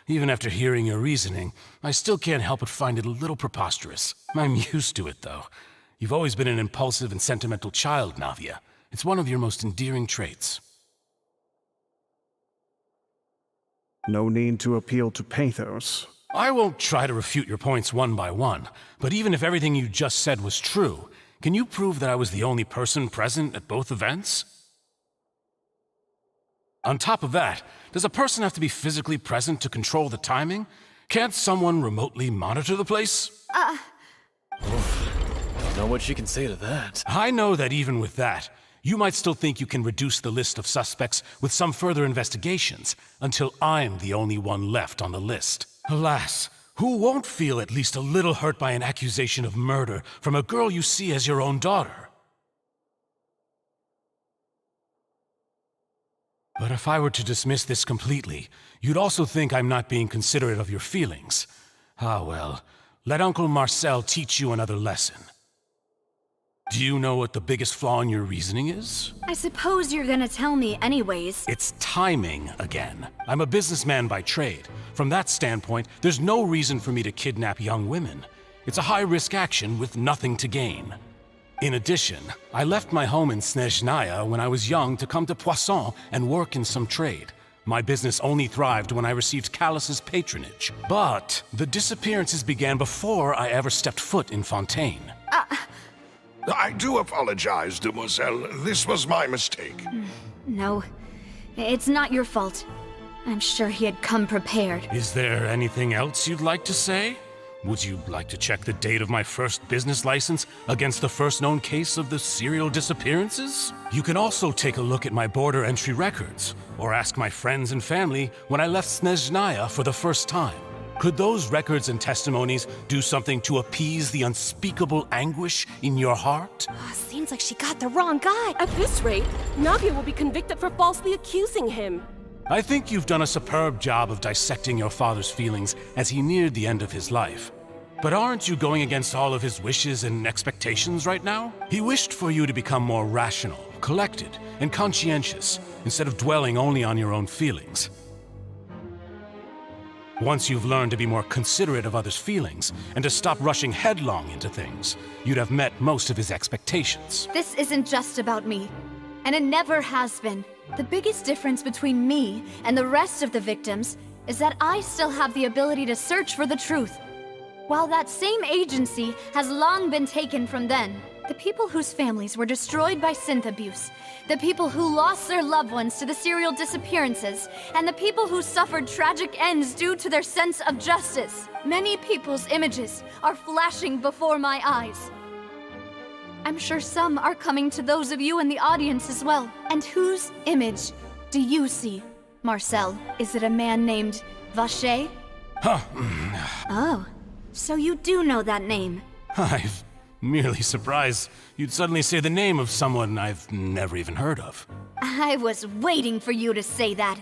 Even after hearing your reasoning, I still can't help but find it a little preposterous. I'm used to it, though. You've always been an impulsive and sentimental child, Navia. It's one of your most endearing traits. No need to appeal to pathos. I won't try to refute your points one by one, but even if everything you just said was true, can you prove that I was the only person present at both events? On top of that, does a person have to be physically present to control the timing? Can't someone remotely monitor the place? Don't know what she can say to that. I know that even with that, you might still think you can reduce the list of suspects with some further investigations, until I'm the only one left on the list. Alas, who won't feel at least a little hurt by an accusation of murder from a girl you see as your own daughter? But if I were to dismiss this completely, you'd also think I'm not being considerate of your feelings. Ah well, let Uncle Marcel teach you another lesson. Do you know what the biggest flaw in your reasoning is? I suppose you're gonna tell me anyways. It's timing again. I'm a businessman by trade. From that standpoint, there's no reason for me to kidnap young women. It's a high-risk action with nothing to gain. In addition, I left my home in Snezhnaya when I was young to come to Poisson and work in some trade. My business only thrived when I received Callus's patronage. But the disappearances began before I ever stepped foot in Fontaine. I do apologize, demoiselle. This was my mistake. No, it's not your fault. I'm sure he had come prepared. Is there anything else you'd like to say? Would you like to check the date of my first business license against the first known case of the serial disappearances? You can also take a look at my border entry records, or ask my friends and family when I left Snezhnaya for the first time. Could those records and testimonies do something to appease the unspeakable anguish in your heart? Seems like she got the wrong guy. At this rate, Navia will be convicted for falsely accusing him. I think you've done a superb job of dissecting your father's feelings as he neared the end of his life. But aren't you going against all of his wishes and expectations right now? He wished for you to become more rational, collected, and conscientious, instead of dwelling only on your own feelings. Once you've learned to be more considerate of others' feelings, and to stop rushing headlong into things, you'd have met most of his expectations. This isn't just about me, and it never has been. The biggest difference between me and the rest of the victims is that I still have the ability to search for the truth. While that same agency has long been taken from them, the people whose families were destroyed by synth abuse, the people who lost their loved ones to the serial disappearances, and the people who suffered tragic ends due to their sense of justice. Many people's images are flashing before my eyes. I'm sure some are coming to those of you in the audience as well. And whose image do you see, Marcel? Is it a man named Vacher? Huh. Oh, so you do know that name. I'm merely surprised you'd suddenly say the name of someone I've never even heard of. I was waiting for you to say that.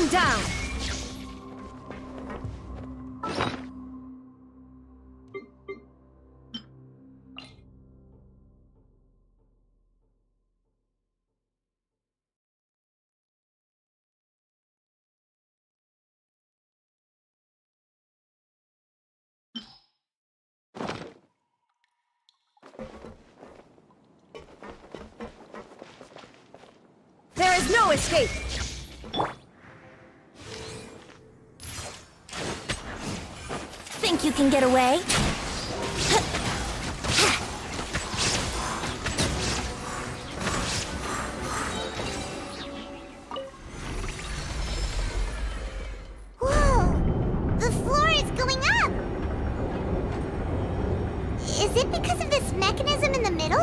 Shine down! There is no escape! Think you can get away? Whoa! The floor is going up! Is it because of this mechanism in the middle?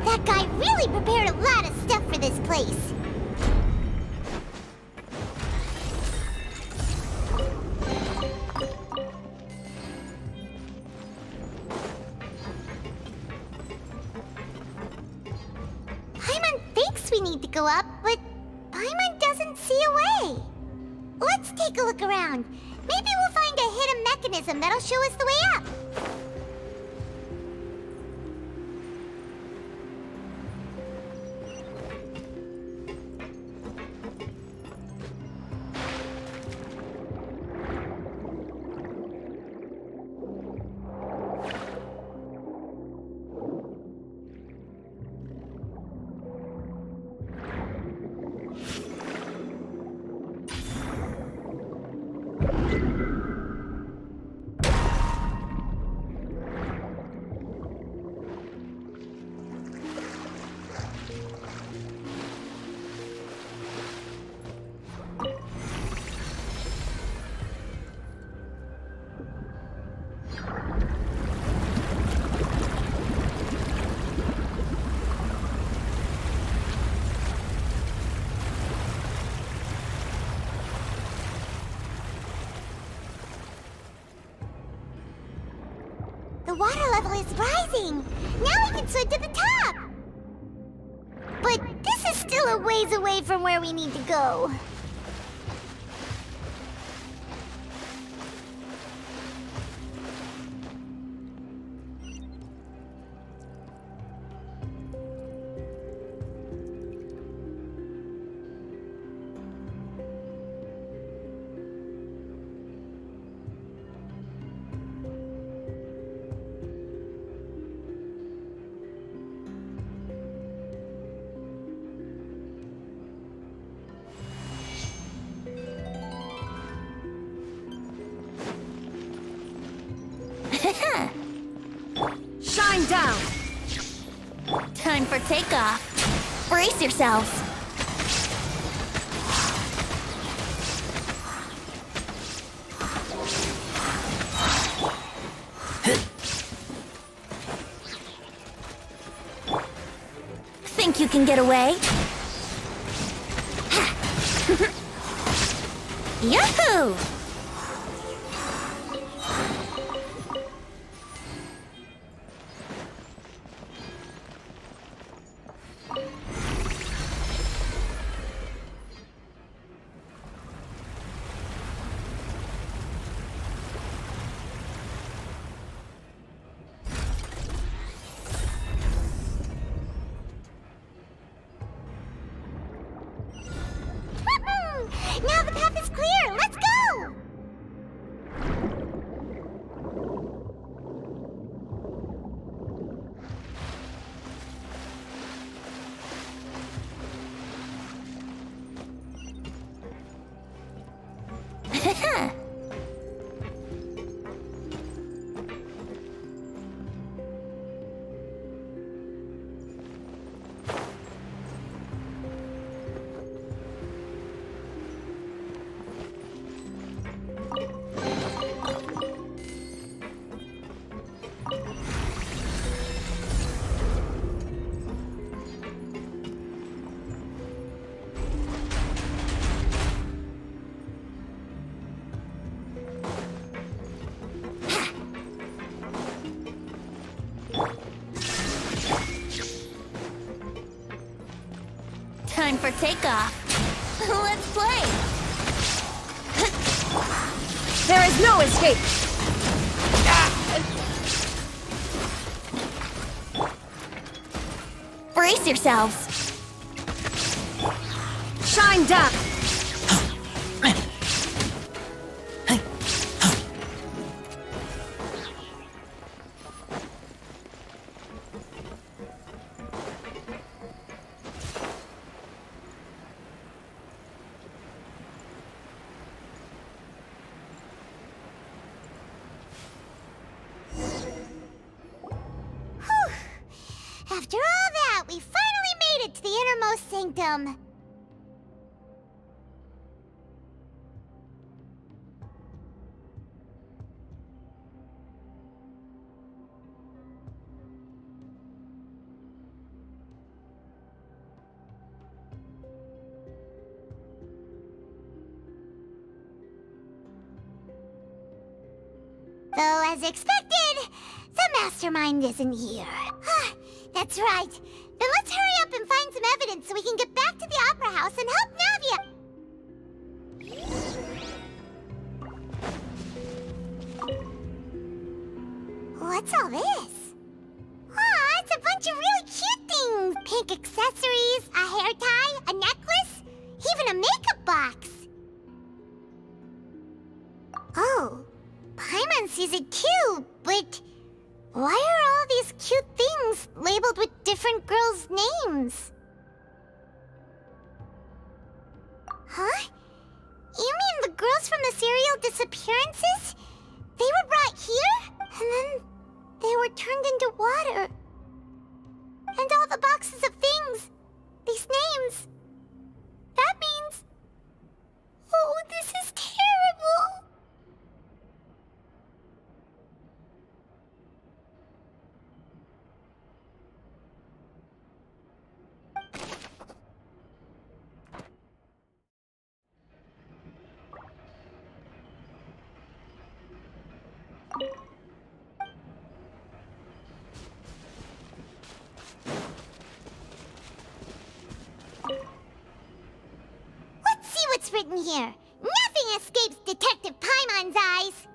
That guy really prepared a lot of stuff for this place. Paimon thinks we need to go up, but Paimon doesn't see a way. Let's take a look around. Maybe we'll find a hidden mechanism that'll show us the way up. The water level is rising! Now we can swim to the top! But this is still a ways away from where we need to go. Shine down! Time for takeoff. Brace yourselves. Think you can get away? Yahoo! Now the path is clear! Let's go! Time for takeoff. Let's play. There is no escape! Brace yourselves! Shine down! After all that, we finally made it to the innermost sanctum. Though, as expected, the mastermind isn't here. That's right. Then let's hurry up and find some evidence so we can get back to the Opera House and help Navia. What's all this? Aw, it's a bunch of really cute things. Pink accessories, a hair tie, a necklace, even a makeup box. Oh, Paimon sees it too, but why are all these cute things labeled with different girls' names? Huh? You mean the girls from the serial disappearances? They were brought here, and then they were turned into water. And all the boxes of things, these names, that means... Oh, this is terrible! Let's see what's written here. Nothing escapes Detective Paimon's eyes.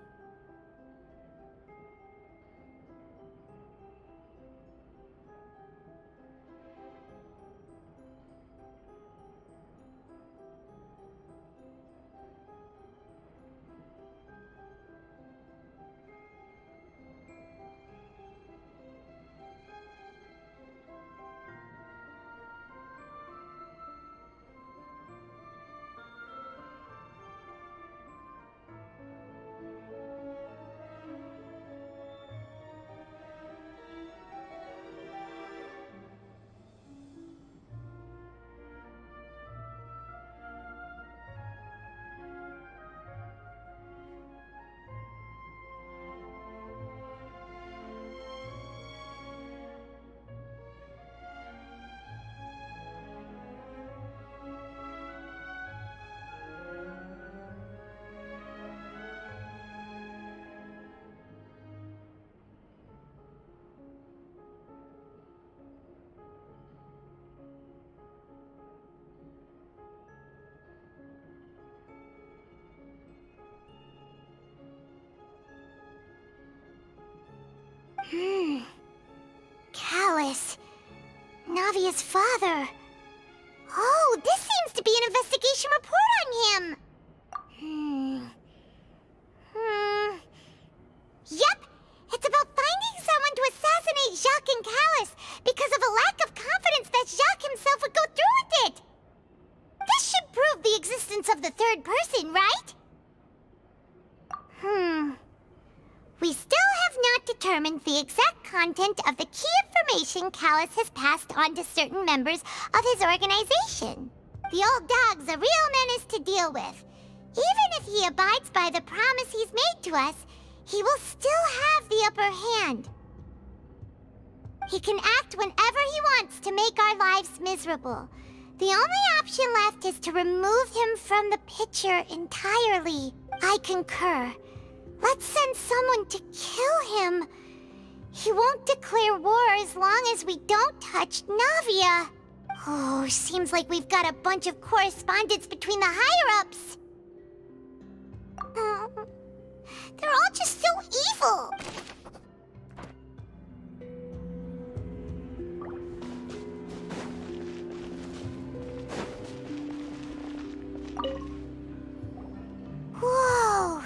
Callus. Navia's father. Oh, this seems to be an investigation report on him. Yep, it's about finding someone to assassinate Jacques and Callus because of a lack of confidence that Jacques himself would go through with it. This should prove the existence of the third person, right? We still have not determined the exact content of the key information Callus has passed on to certain members of his organization. The old dog's a real menace to deal with. Even if he abides by the promise he's made to us, he will still have the upper hand. He can act whenever he wants to make our lives miserable. The only option left is to remove him from the picture entirely. I concur. Let's send someone to kill him. He won't declare war as long as we don't touch Navia. Oh, seems like we've got a bunch of correspondence between the higher-ups. They're all just so evil. Whoa!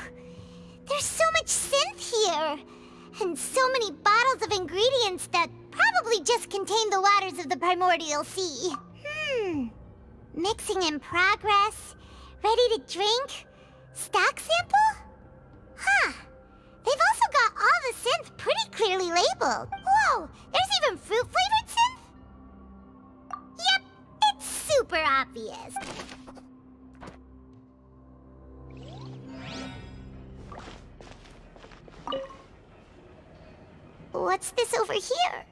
There's so much synth here! And so many bottles of ingredients that probably just contain the waters of the primordial sea. Mixing in progress? Ready to drink? Stock sample? Huh. They've also got all the synth pretty clearly labeled. Whoa! There's even fruit-flavored synth? Yep, it's super obvious. What's this over here?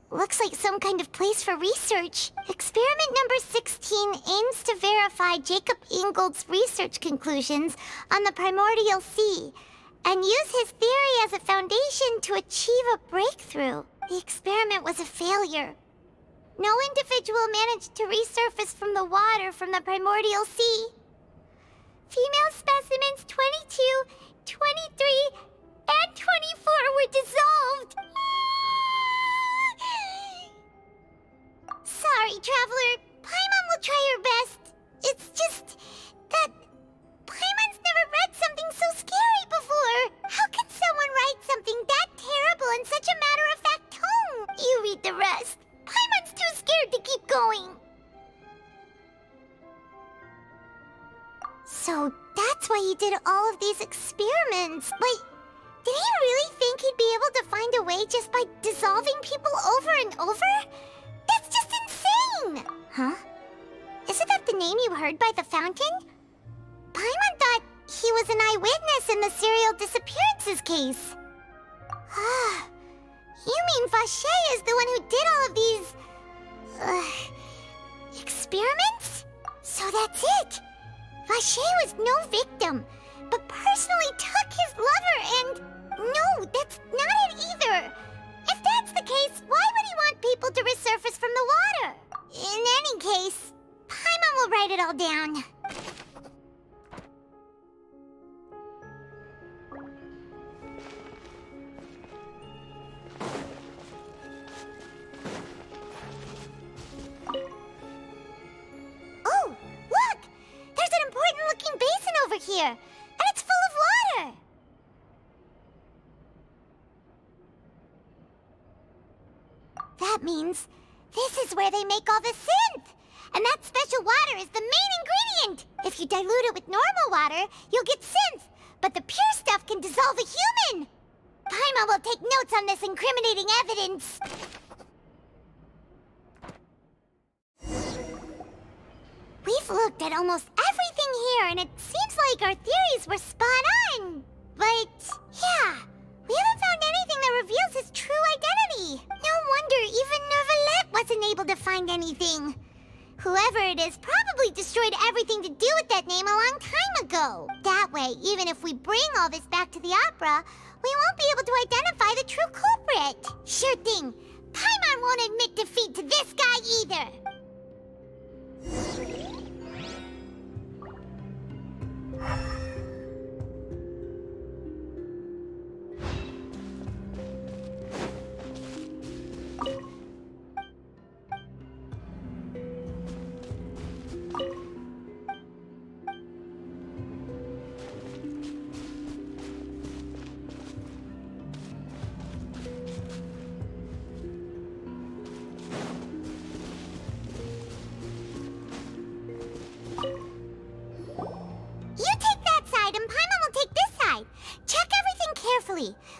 Looks like some kind of place for research. Experiment number 16 aims to verify Jacob Ingold's research conclusions on the primordial sea and use his theory as a foundation to achieve a breakthrough. The experiment was a failure. No individual managed to resurface from the water from the primordial sea. Female specimens 22, 23, and 24 were dissolved. Sorry, Traveler. Paimon will try her best. It's just that Paimon's never read something so scary before. How can someone write something that terrible in such a matter-of-fact tone? You read the rest. Paimon's too scared to keep going. So that's why he did all of these experiments. But did he really think he'd be able to find a way just by dissolving people over and over? That's just insane! Huh? Isn't that the name you heard by the fountain? Paimon thought he was an eyewitness in the serial disappearances case. You mean Vache is the one who did all of these... experiments? So that's it! Vache was no victim, but personally took his lover and... No, that's not it either! If that's the case, why would he want people to resurface from the water? In any case, Paimon will write it all down. Oh, look! There's an important-looking basin over here, and it's full of water! That means this is where they make all the synth! And that special water is the main ingredient! If you dilute it with normal water, you'll get synth, but the pure stuff can dissolve a human! Paimon will take notes on this incriminating evidence! We've looked at almost everything here, and it seems like our theories were spot on! But, yeah, we haven't found anything that reveals his true identity! No wonder even Neuvillette wasn't able to find anything! Whoever it is probably destroyed everything to do with that name a long time ago! That way, even if we bring all this back to the opera, we won't be able to identify the true culprit! Sure thing! Paimon won't admit defeat to this guy either!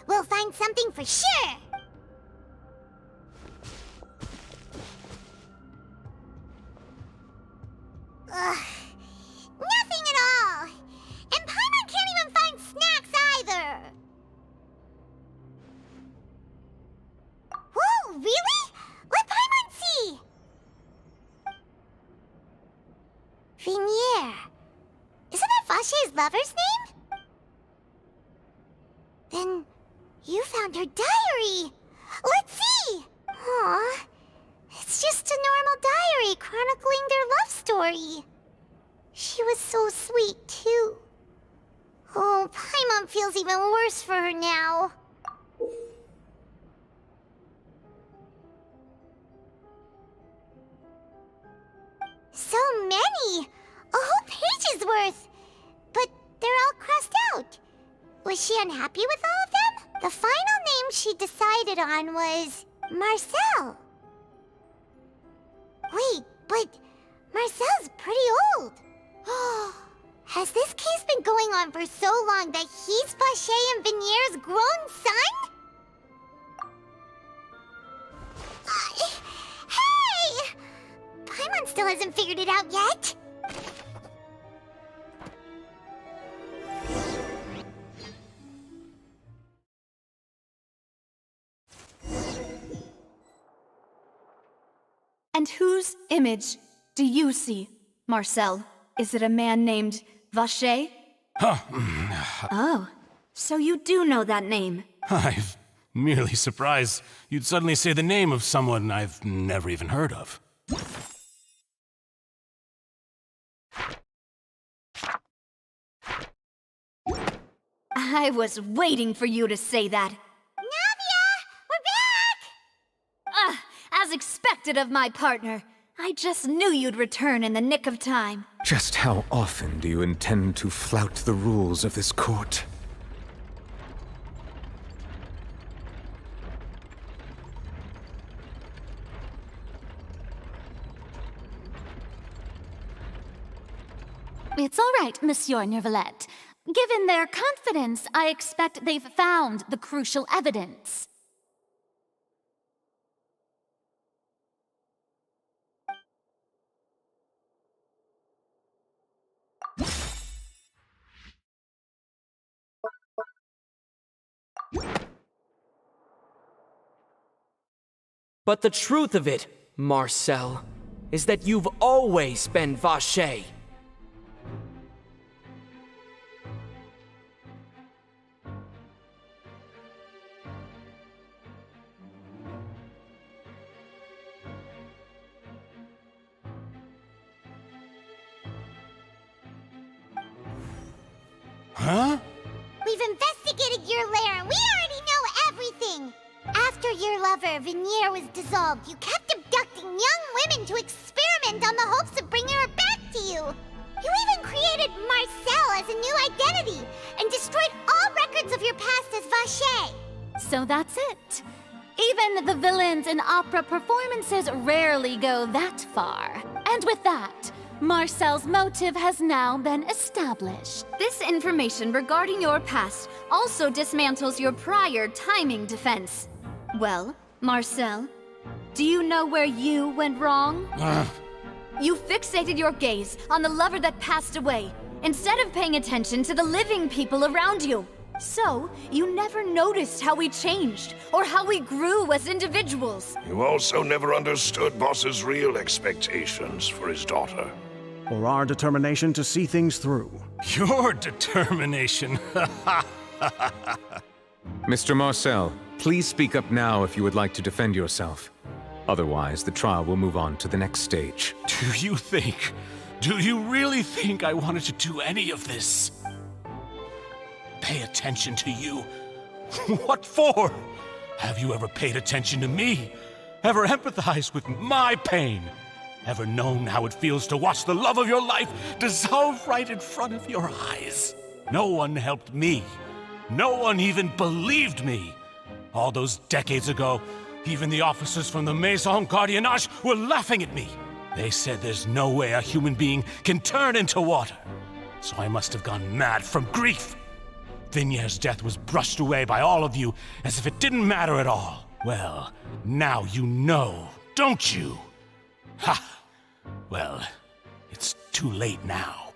We'll find something for sure! Ugh. Nothing at all! And Paimon can't even find snacks either! Whoa, really? Let Paimon see! Vignier. Isn't that Vache's lover's name? Then you found her diary! Let's see! Aw, it's just a normal diary chronicling their love story. She was so sweet, too. Oh, Paimon feels even worse for her now. So many! A whole page's worth! But they're all crossed out. Was she unhappy with all of them? The final name she decided on was Marcel. Wait, but Marcel's pretty old. Has this case been going on for so long that he's Vacher and Venier's grown son? Hey! Paimon still hasn't figured it out yet. And whose image do you see, Marcel? Is it a man named Vacher? Oh, so you do know that name. I'm merely surprised you'd suddenly say the name of someone I've never even heard of. I was waiting for you to say that. Navia! We're back! As expected of my partner. I just knew you'd return in the nick of time. Just how often do you intend to flout the rules of this court? It's all right, Monsieur Nervalette. Given their confidence, I expect they've found the crucial evidence. But the truth of it, Marcel, is that you've always been Vacher. Huh? We've investigated your lair and we already know everything! After your lover, Venier, was dissolved, you kept abducting young women to experiment on the hopes of bringing her back to you! You even created Marcel as a new identity and destroyed all records of your past as Vacher! So that's it. Even the villains in opera performances rarely go that far. And with that, Marcel's motive has now been established. This information regarding your past also dismantles your prior timing defense. Well, Marcel, do you know where you went wrong? You fixated your gaze on the lover that passed away, instead of paying attention to the living people around you. So, you never noticed how we changed, or how we grew as individuals. You also never understood Boss's real expectations for his daughter. Or our determination to see things through. Your determination. Mr. Marcel, please speak up now if you would like to defend yourself. Otherwise, the trial will move on to the next stage. Do you really think I wanted to do any of this? Pay attention to you? What for? Have you ever paid attention to me? Ever empathized with my pain? Ever known how it feels to watch the love of your life dissolve right in front of your eyes? No one helped me. No one even believed me. All those decades ago, even the officers from the Maison Gardiennage were laughing at me. They said there's no way a human being can turn into water. So I must have gone mad from grief. Vinier's death was brushed away by all of you as if it didn't matter at all. Well, now you know, don't you? Ha! Well, it's too late now.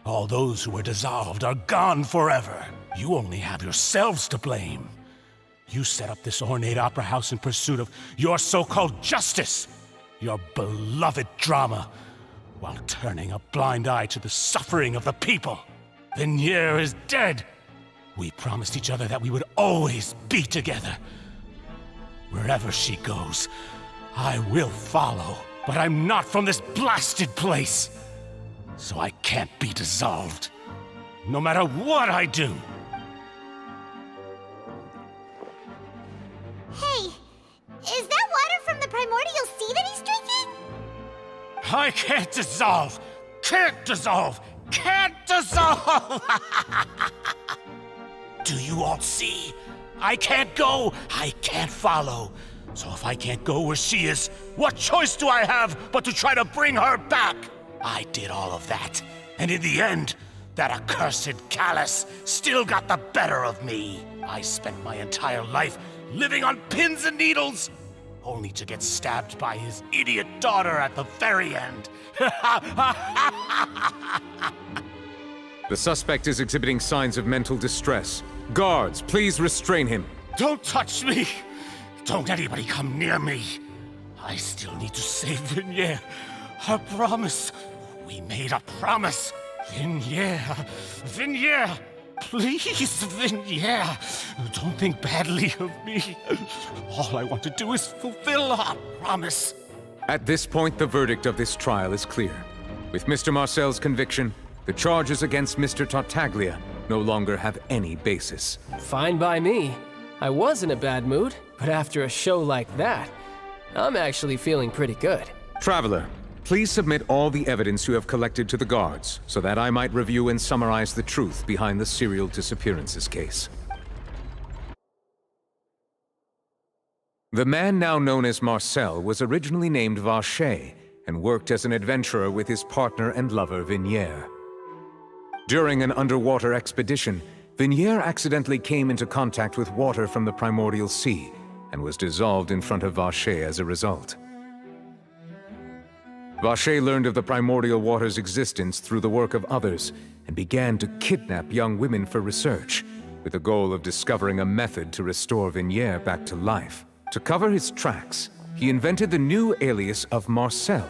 All those who were dissolved are gone forever. You only have yourselves to blame. You set up this ornate opera house in pursuit of your so-called justice, your beloved drama, while turning a blind eye to the suffering of the people. Venier is dead. We promised each other that we would always be together. Wherever she goes, I will follow. But I'm not from this blasted place, so I can't be dissolved. no matter what I do. Hey, is that water from the primordial sea that he's drinking? I can't dissolve! Can't dissolve! Can't dissolve! Do you all see? I can't go, I can't follow. So if I can't go where she is, what choice do I have but to try to bring her back? I did all of that, and in the end, that accursed Callus still got the better of me. I spent my entire life living on pins and needles, only to get stabbed by his idiot daughter at the very end. The suspect is exhibiting signs of mental distress. Guards, please restrain him. Don't touch me! Don't anybody come near me! I still need to save Vignier. I promise. We made a promise. Vignier. Vignier! Please, Vignier! Don't think badly of me. All I want to do is fulfill our promise. At this point, the verdict of this trial is clear. With Mr. Marcel's conviction, the charges against Mr. Tartaglia no longer have any basis. Fine by me. I was in a bad mood, but after a show like that, I'm actually feeling pretty good. Traveler, please submit all the evidence you have collected to the guards, so that I might review and summarize the truth behind the serial disappearances case. The man now known as Marcel was originally named Vacher and worked as an adventurer with his partner and lover Vignier. During an underwater expedition, Vignier accidentally came into contact with water from the primordial sea and was dissolved in front of Vacher as a result. Vacher learned of the primordial water's existence through the work of others and began to kidnap young women for research, with the goal of discovering a method to restore Vignier back to life. To cover his tracks, he invented the new alias of Marcel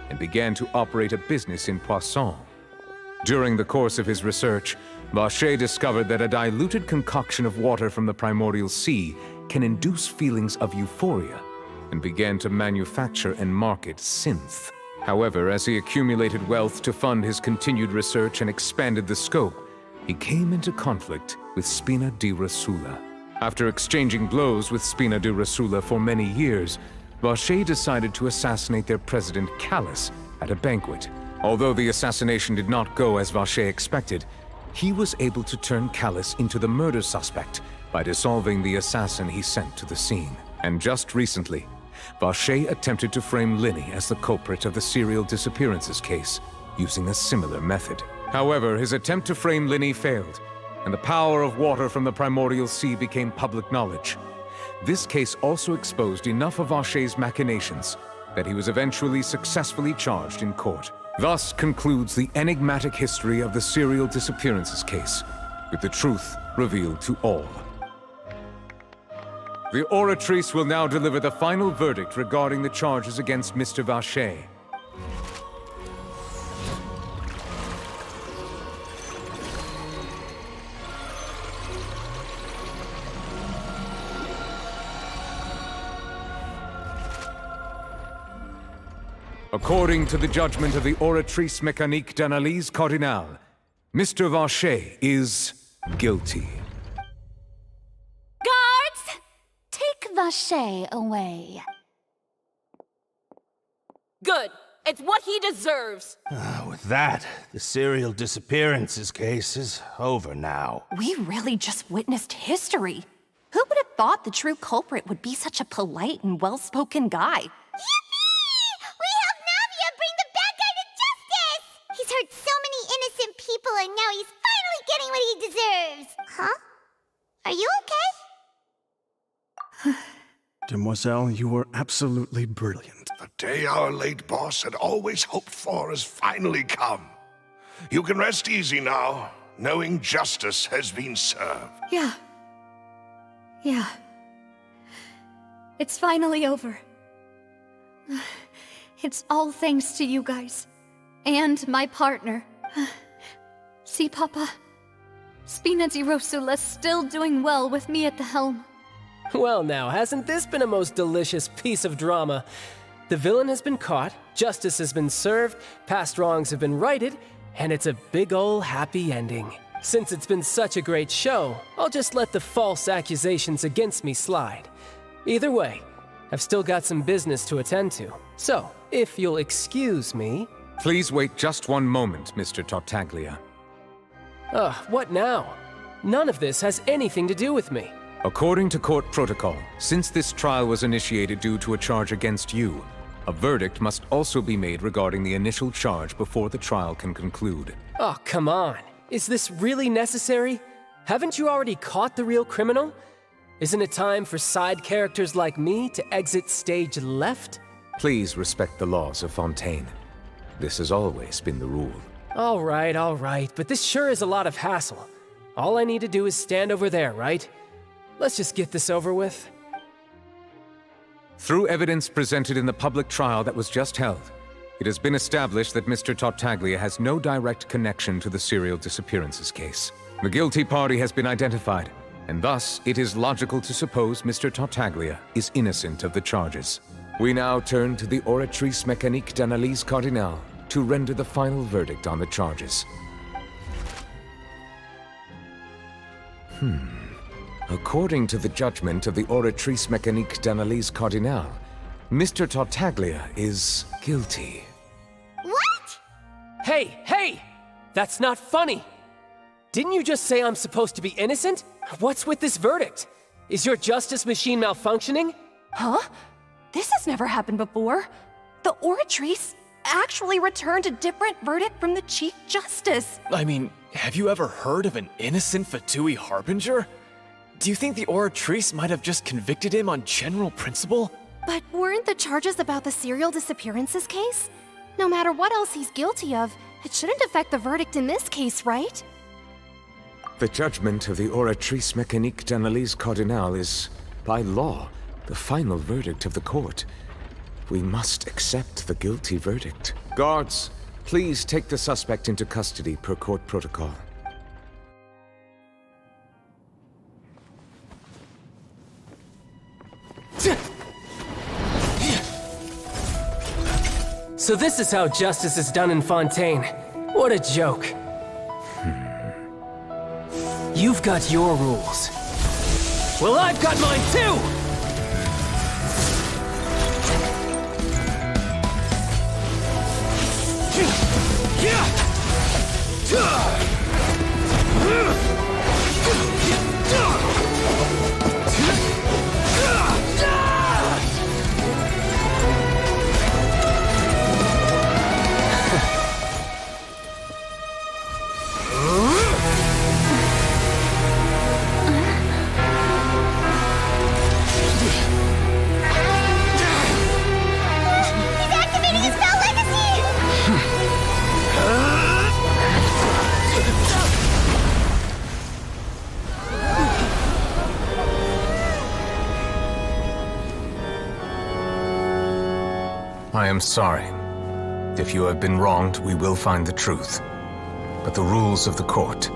and began to operate a business in Poisson. During the course of his research, Vacher discovered that a diluted concoction of water from the primordial sea can induce feelings of euphoria, and began to manufacture and market synth. However, as he accumulated wealth to fund his continued research and expanded the scope, he came into conflict with Spina di Rosula. After exchanging blows with Spina di Rosula for many years, Vacher decided to assassinate their president Callus at a banquet. Although the assassination did not go as Vacher expected, he was able to turn Callus into the murder suspect by dissolving the assassin he sent to the scene. And just recently, Vacher attempted to frame Linny as the culprit of the serial disappearances case, using a similar method. However, his attempt to frame Linny failed, and the power of water from the primordial sea became public knowledge. This case also exposed enough of Vacher's machinations that he was eventually successfully charged in court. Thus concludes the enigmatic history of the serial disappearances case, with the truth revealed to all. The Oratrice will now deliver the final verdict regarding the charges against Mr. Vacher. According to the judgment of the Oratrice Mécanique d'Analyse Cardinale, Mr. Vacher is guilty. Guards! Take Vacher away. Good. It's what he deserves. With that, the serial disappearances case is over now. We really just witnessed history. Who would have thought the true culprit would be such a polite and well-spoken guy? He's hurt so many innocent people, and now he's finally getting what he deserves. Huh? Are you okay? Demoiselle, you were absolutely brilliant. The day our late boss had always hoped for has finally come. You can rest easy now, knowing justice has been served. Yeah. It's finally over. It's all thanks to you guys. And my partner. See, Papa? Spina di Rosula's still doing well with me at the helm. Well now, hasn't this been a most delicious piece of drama? The villain has been caught, justice has been served, past wrongs have been righted, and it's a big ol' happy ending. Since it's been such a great show, I'll just let the false accusations against me slide. Either way, I've still got some business to attend to. So, if you'll excuse me... Please wait just one moment, Mr. Tartaglia. What now? None of this has anything to do with me. According to court protocol, since this trial was initiated due to a charge against you, a verdict must also be made regarding the initial charge before the trial can conclude. Oh, come on. Is this really necessary? Haven't you already caught the real criminal? Isn't it time for side characters like me to exit stage left? Please respect the laws of Fontaine. This has always been the rule. All right, but this sure is a lot of hassle. All I need to do is stand over there, right? Let's just get this over with. Through evidence presented in the public trial that was just held, it has been established that Mr. Tartaglia has no direct connection to the serial disappearances case. The guilty party has been identified, and thus it is logical to suppose Mr. Tartaglia is innocent of the charges. We now turn to the Oratrice Mécanique d'Analyse Cardinale to render the final verdict on the charges. According to the judgment of the Oratrice Mécanique d'Analyse Cardinale, Mr. Tartaglia is guilty. What? Hey! That's not funny! Didn't you just say I'm supposed to be innocent? What's with this verdict? Is your justice machine malfunctioning? Huh? This has never happened before. The Oratrice actually returned a different verdict from the Chief Justice. I mean, have you ever heard of an innocent Fatui Harbinger? Do you think the Oratrice might have just convicted him on general principle? But weren't the charges about the serial disappearances case? No matter what else he's guilty of, it shouldn't affect the verdict in this case, right? The judgment of the Oratrice Mécanique d'Analyse Cardinale is, by law, the final verdict of the court. We must accept the guilty verdict. Guards, please take the suspect into custody per court protocol. So this is how justice is done in Fontaine. What a joke. You've got your rules. Well, I've got mine too! I am sorry. If you have been wronged, we will find the truth. But the rules of the court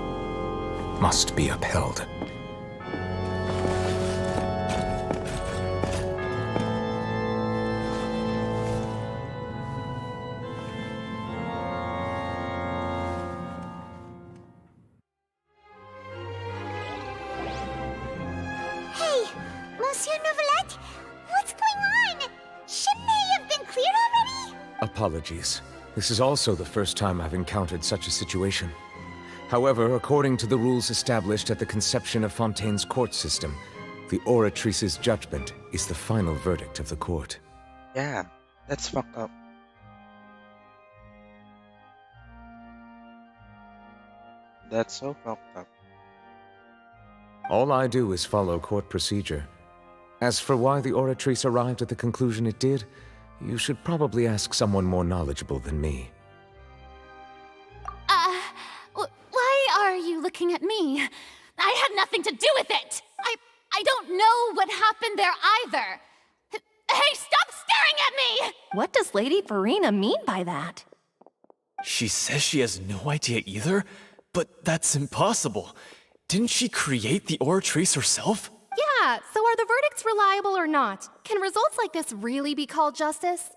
must be upheld. Hey, Monsieur Novelette, what's going on? Shouldn't they have been cleared already? Apologies. This is also the first time I've encountered such a situation. However, according to the rules established at the conception of Fontaine's court system, the Oratrice's judgment is the final verdict of the court. Yeah, that's fucked up. That's so fucked up. All I do is follow court procedure. As for why the Oratrice arrived at the conclusion it did, you should probably ask someone more knowledgeable than me. Why are you looking at me? I had nothing to do with it! I don't know what happened there either! Hey, stop staring at me! What does Lady Farina mean by that? She says she has no idea either, but that's impossible. Didn't she create the Oratrice herself? Yeah, so are the verdicts reliable or not? Can results like this really be called justice?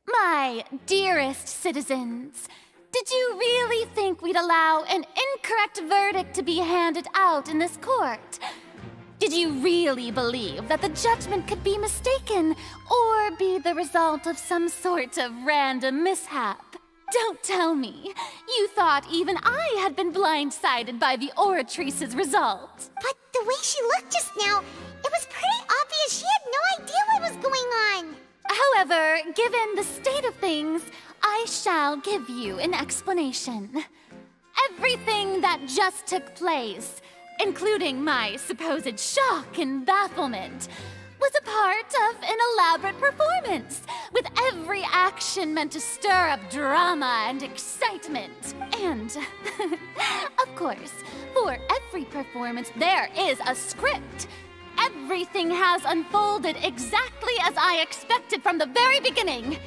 My dearest citizens, Did you really think we'd allow an incorrect verdict to be handed out in this court? Did you really believe that the judgment could be mistaken or be the result of some sort of random mishap? Don't tell me. You thought even I had been blindsided by the Oratrice's result. But the way she looked just now, it was pretty obvious she had no idea what was going on. However, given the state of things, I shall give you an explanation. Everything that just took place, including my supposed shock and bafflement, was a part of an elaborate performance, with every action meant to stir up drama and excitement. And, of course, for every performance, there is a script. Everything has unfolded exactly as I expected from the very beginning.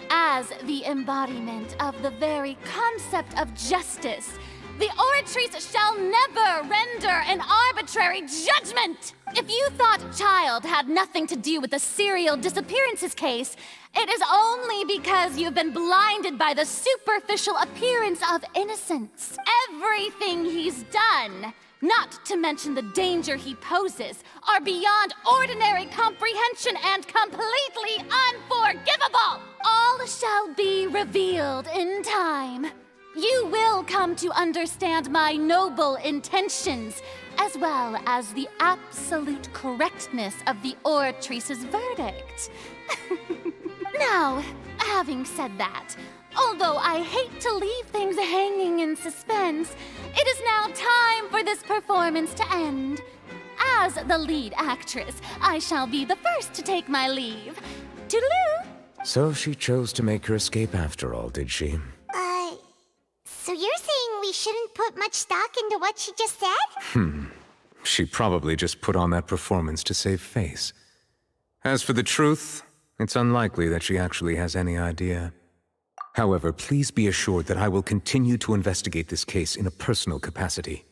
As the embodiment of the very concept of justice, the Oratrice shall never render an arbitrary judgment! If you thought Child had nothing to do with the serial disappearances case, it is only because you've been blinded by the superficial appearance of innocence. Everything he's done, not to mention the danger he poses, are beyond ordinary comprehension and completely unforgivable! All shall be revealed in time. You will come to understand my noble intentions, as well as the absolute correctness of the Oratrice's verdict. Now, having said that, although I hate to leave things hanging in suspense, it is now time for this performance to end. As the lead actress, I shall be the first to take my leave. Toodaloo! So she chose to make her escape after all, did she? So you're saying we shouldn't put much stock into what she just said? She probably just put on that performance to save face. As for the truth, it's unlikely that she actually has any idea. However, please be assured that I will continue to investigate this case in a personal capacity.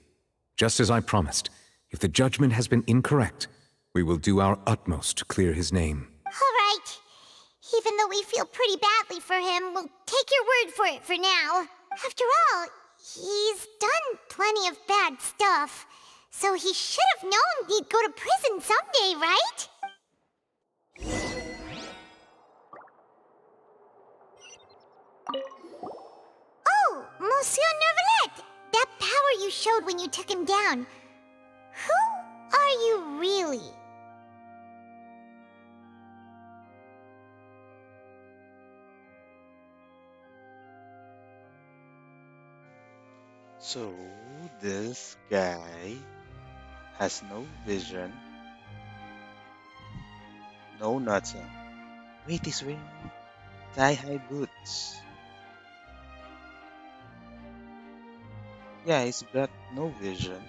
Just as I promised, if the judgment has been incorrect, we will do our utmost to clear his name. All right. Even though we feel pretty badly for him, we'll take your word for it for now. After all, he's done plenty of bad stuff, so he should have known he'd go to prison someday, right? Oh, Monsieur Neuvillette! That power you showed when you took him down. Who are you really? So, this guy has no vision, no nothing. Wait, he's wearing thigh-high boots. Yeah, he's got no vision.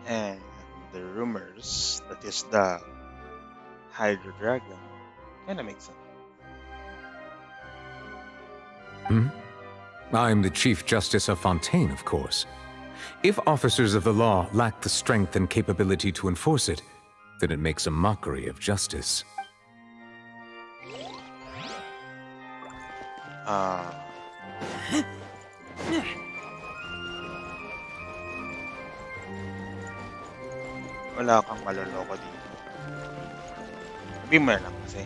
And the rumors that is the Hydro Dragon kinda makes sense. I'm the Chief Justice of Fontaine, of course. If officers of the law lack the strength and capability to enforce it, then it makes a mockery of justice. Wala kang maloloko dito. Sabihin mo na lang kasi.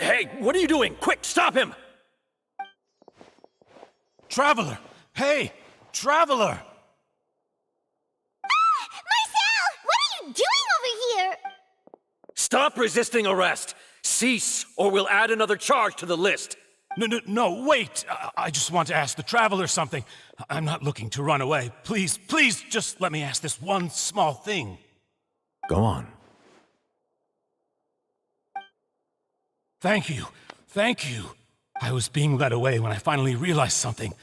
Hey, what are you doing? Quick, stop him! Traveler! Hey! Traveler! Marcel! What are you doing over here? Stop resisting arrest! Cease, or we'll add another charge to the list. No, wait! I just want to ask the Traveler something. I'm not looking to run away. Please, just let me ask this one small thing. Go on. Thank you. I was being led away when I finally realized something.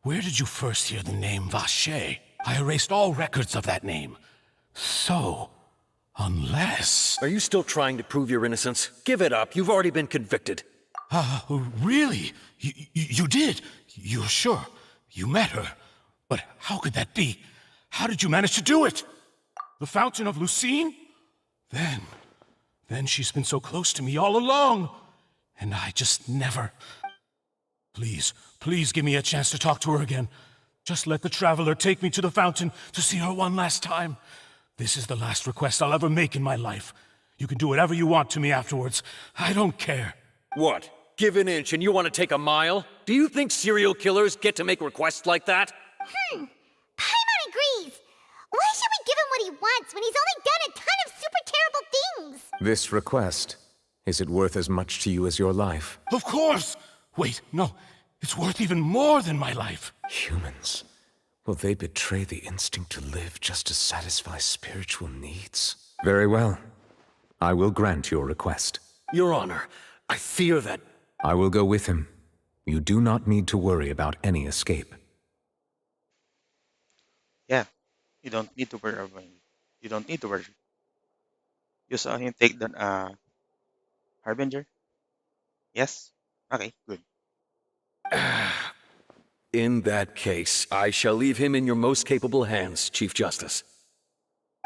Where did you first hear the name Vacher? I erased all records of that name. So, unless... Are you still trying to prove your innocence? Give it up. You've already been convicted. Really? You did? You're sure? You met her? But how could that be? How did you manage to do it? The Fountain of Lucine? Then she's been so close to me all along. And I just never... Please give me a chance to talk to her again. Just let the Traveler take me to the fountain to see her one last time. This is the last request I'll ever make in my life. You can do whatever you want to me afterwards. I don't care. What? Give an inch and you want to take a mile? Do you think serial killers get to make requests like that? Paimon agrees. Why should we give him what he wants when he's only done a ton of super terrible things? This request, is it worth as much to you as your life? Of course! Wait, no. It's worth even more than my life. Humans. Will they betray the instinct to live just to satisfy spiritual needs? Very well. I will grant your request. Your Honor, I fear that... I will go with him. You do not need to worry about any escape. Yeah, you don't need to worry about it. You don't need to worry. You saw him take the Harbinger? Yes? Okay, good. In that case, I shall leave him in your most capable hands, Chief Justice.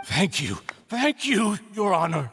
Thank you, Your Honor.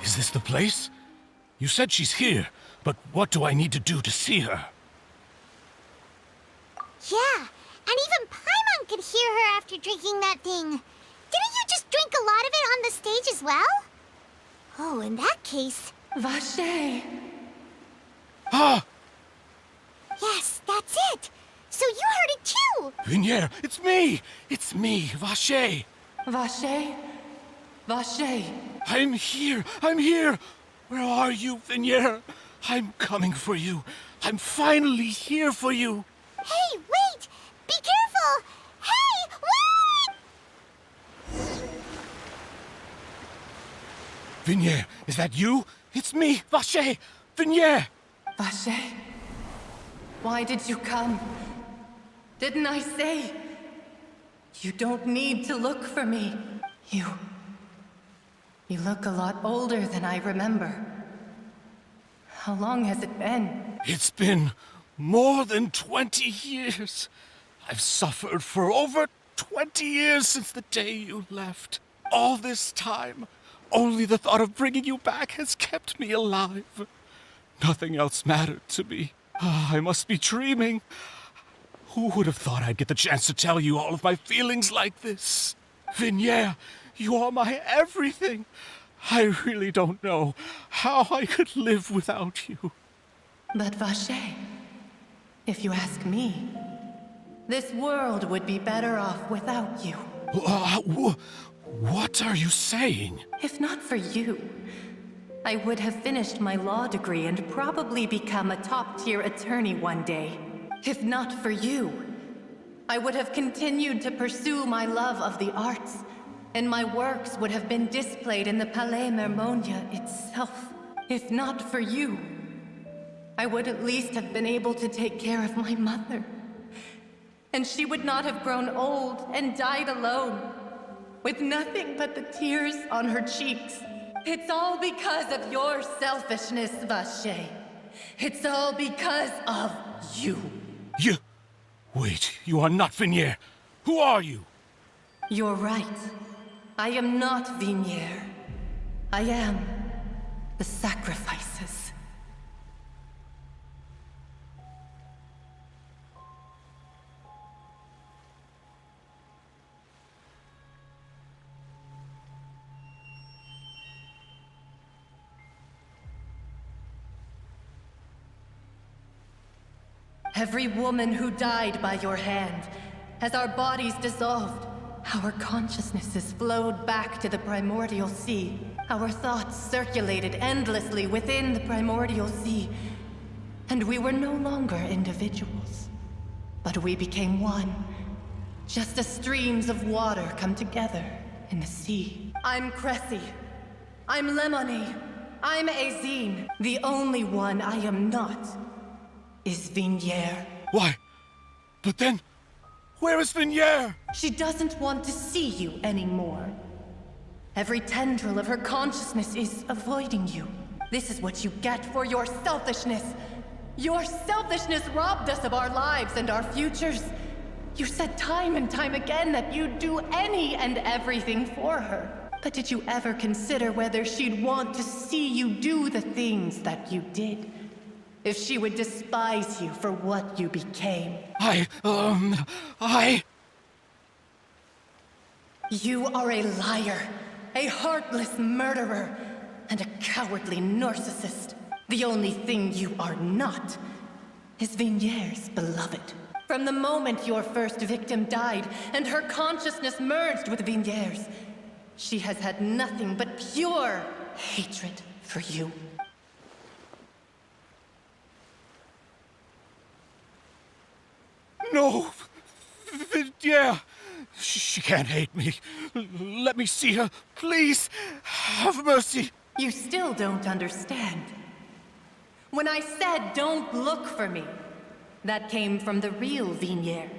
Is this the place? You said she's here, but what do I need to do to see her? Yeah, and even Paimon could hear her after drinking that thing. Didn't you just drink a lot of it on the stage as well? Oh, in that case... Vache! Ah! Yes, that's it! So you heard it too! Vinier, it's me! It's me, Vache! Vache? Vache! I'm here! Where are you, Vinier? I'm coming for you. I'm finally here for you. Hey, wait! Be careful! Hey, wait! Vinier, is that you? It's me, Vache! Vinier! Vache? Why did you come? Didn't I say? You don't need to look for me. You look a lot older than I remember. How long has it been? It's been more than 20 years. I've suffered for over 20 years since the day you left. All this time, only the thought of bringing you back has kept me alive. Nothing else mattered to me. I must be dreaming. Who would have thought I'd get the chance to tell you all of my feelings like this? Vinier, you are my everything. I really don't know how I could live without you. But Vache, if you ask me, this world would be better off without you. What are you saying? If not for you, I would have finished my law degree and probably become a top-tier attorney one day. If not for you, I would have continued to pursue my love of the arts, and my works would have been displayed in the Palais Mermonia itself. If not for you, I would at least have been able to take care of my mother. And she would not have grown old and died alone, with nothing but the tears on her cheeks. It's all because of your selfishness, Vache. It's all because of you. You... Wait, you are not Vinier. Who are you? You're right. I am not Vinier. I am the sacrifices. Every woman who died by your hand, as our bodies dissolved, our consciousnesses flowed back to the primordial sea. Our thoughts circulated endlessly within the primordial sea. and we were no longer individuals. But we became one, just as streams of water come together in the sea. I'm Cressy. I'm Lemony. I'm Azine. The only one I am not is Vignier. Why? But then, where is Vignier? She doesn't want to see you anymore. Every tendril of her consciousness is avoiding you. This is what you get for your selfishness. Your selfishness robbed us of our lives and our futures. You said time and time again that you'd do any and everything for her. But did you ever consider whether she'd want to see you do the things that you did? If she would despise you for what you became? You are a liar, a heartless murderer, and a cowardly narcissist. The only thing you are not is Vignier's beloved. From the moment your first victim died and her consciousness merged with Vignier's, she has had nothing but pure hatred for you. No! Vignier! She can't hate me. Let me see her, please. Have mercy. You still don't understand. When I said don't look for me, that came from the real Vignier.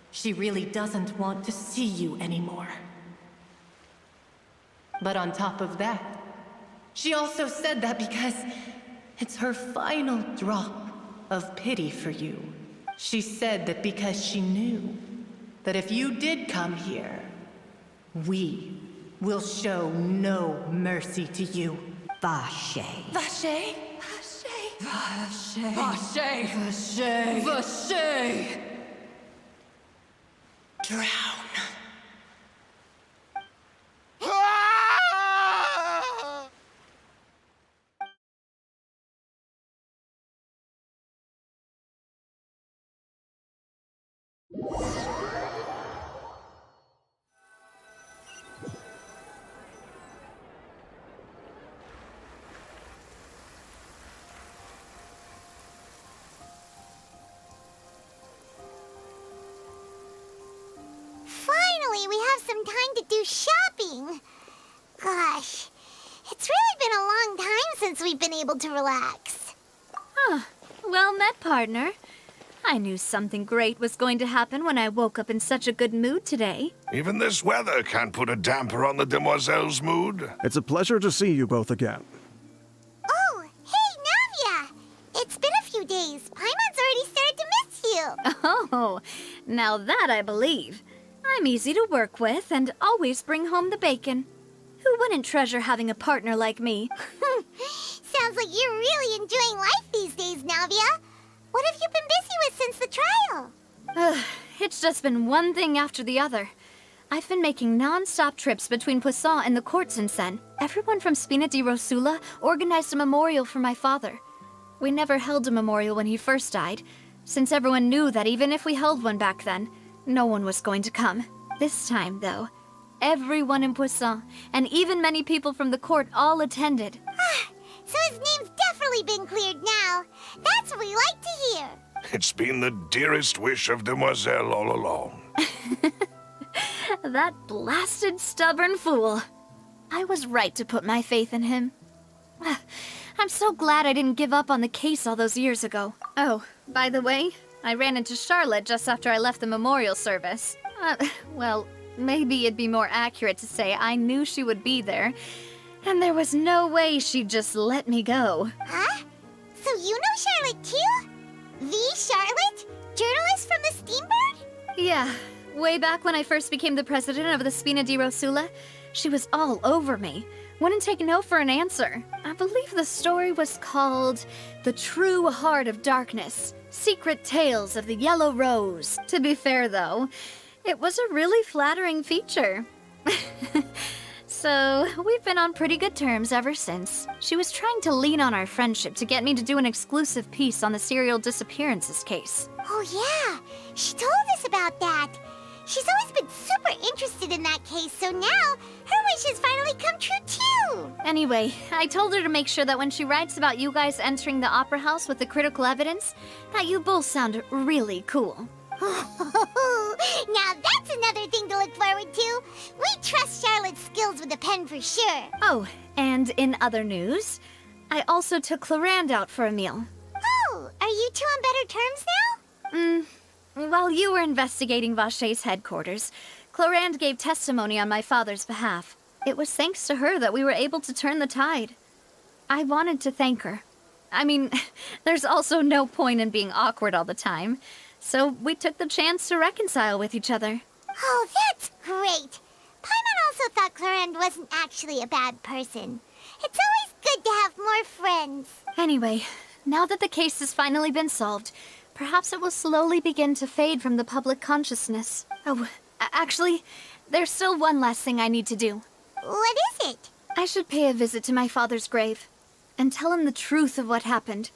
She really doesn't want to see you anymore. But on top of that, she also said that because it's her final drop of pity for you. She said that because she knew that if you did come here, we will show no mercy to you. Vache. Vache? Vache. Vache. Vache. Vache. Drown. Finally, we have some time to do shopping. Gosh, it's really been a long time since we've been able to relax. Huh. Well met, partner. I knew something great was going to happen when I woke up in such a good mood today. Even this weather can't put a damper on the demoiselle's mood. It's a pleasure to see you both again. Oh, hey, Navia! It's been a few days. Paimon's already started to miss you. Oh, now that I believe. I'm easy to work with and always bring home the bacon. Who wouldn't treasure having a partner like me? Sounds like you're really enjoying life these days, Navia. What have you been busy with since the trial? It's just been one thing after the other. I've been making non-stop trips between Poisson and the court since then. Everyone from Spina di Rosula organized a memorial for my father. We never held a memorial when he first died, since everyone knew that even if we held one back then, no one was going to come. This time, though, everyone in Poisson, and even many people from the court, all attended. So his name's definitely been cleared now. That's what we like to hear. It's been the dearest wish of Demoiselle all along. That blasted stubborn fool. I was right to put my faith in him. I'm so glad I didn't give up on the case all those years ago. Oh, by the way, I ran into Charlotte just after I left the memorial service. Well, maybe it'd be more accurate to say I knew she would be there, and there was no way she'd just let me go. Huh? So you know Charlotte too? The Charlotte? Journalist from the Steambird? Yeah, way back when I first became the president of the Spina di Rosula, she was all over me. Wouldn't take no for an answer. I believe the story was called The True Heart of Darkness, Secret Tales of the Yellow Rose. To be fair, though, it was a really flattering feature. So, we've been on pretty good terms ever since. She was trying to lean on our friendship to get me to do an exclusive piece on the serial disappearances case. Oh yeah, she told us about that. She's always been super interested in that case, so now her wishes finally come true too! Anyway, I told her to make sure that when she writes about you guys entering the opera house with the critical evidence, that you both sound really cool. Now that's another thing to look forward to. We trust Charlotte's skills with a pen for sure. Oh, and in other news, I also took Clarande out for a meal. Oh, are you two on better terms now? While you were investigating Vache's headquarters, Clarande gave testimony on my father's behalf. It was thanks to her that we were able to turn the tide. I wanted to thank her. I mean, there's also no point in being awkward all the time, so we took the chance to reconcile with each other. Oh, that's great. Paimon also thought Clarande wasn't actually a bad person. It's always good to have more friends. Anyway, now that the case has finally been solved, perhaps it will slowly begin to fade from the public consciousness. Oh, actually, there's still one last thing I need to do. What is it? I should pay a visit to my father's grave and tell him the truth of what happened,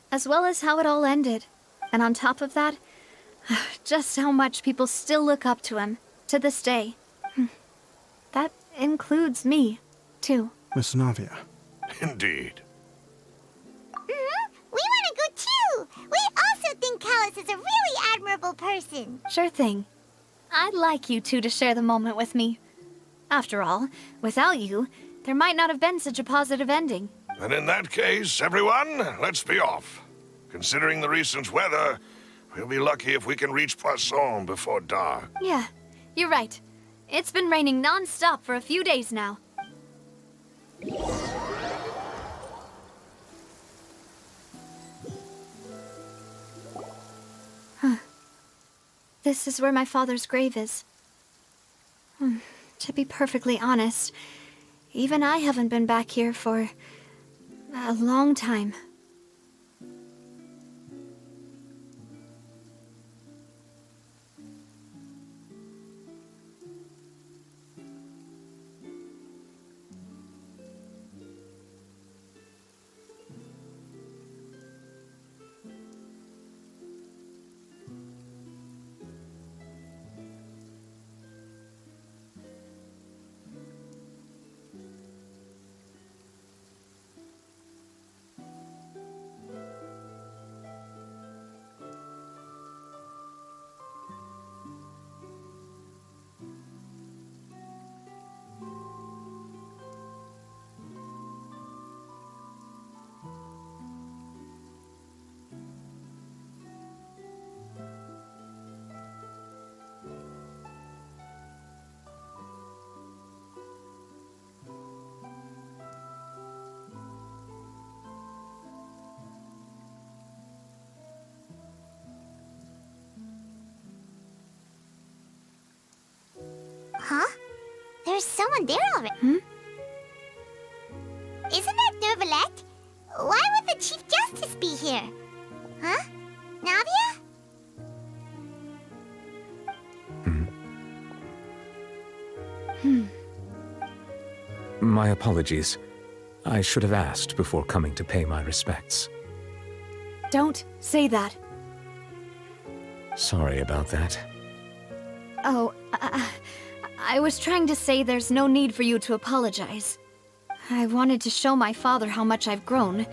as well as how it all ended. And on top of that, just how much people still look up to him to this day. That includes me, too. Miss Navia. Indeed. We want to go too! We also think Callus is a really admirable person. Sure thing. I'd like you two to share the moment with me. After all, without you, there might not have been such a positive ending. And in that case, everyone, let's be off. Considering the recent weather, we'll be lucky if we can reach Poisson before dark. Yeah, you're right. It's been raining non-stop for a few days now. Huh. This is where my father's grave is. To be perfectly honest, even I haven't been back here for a long time. Huh? There's someone there already. Isn't that Neuvillette? Why would the Chief Justice be here? Huh? Navia? My apologies. I should have asked before coming to pay my respects. Don't say that. Sorry about that. Oh, I was trying to say there's no need for you to apologize. I wanted to show my father how much I've grown,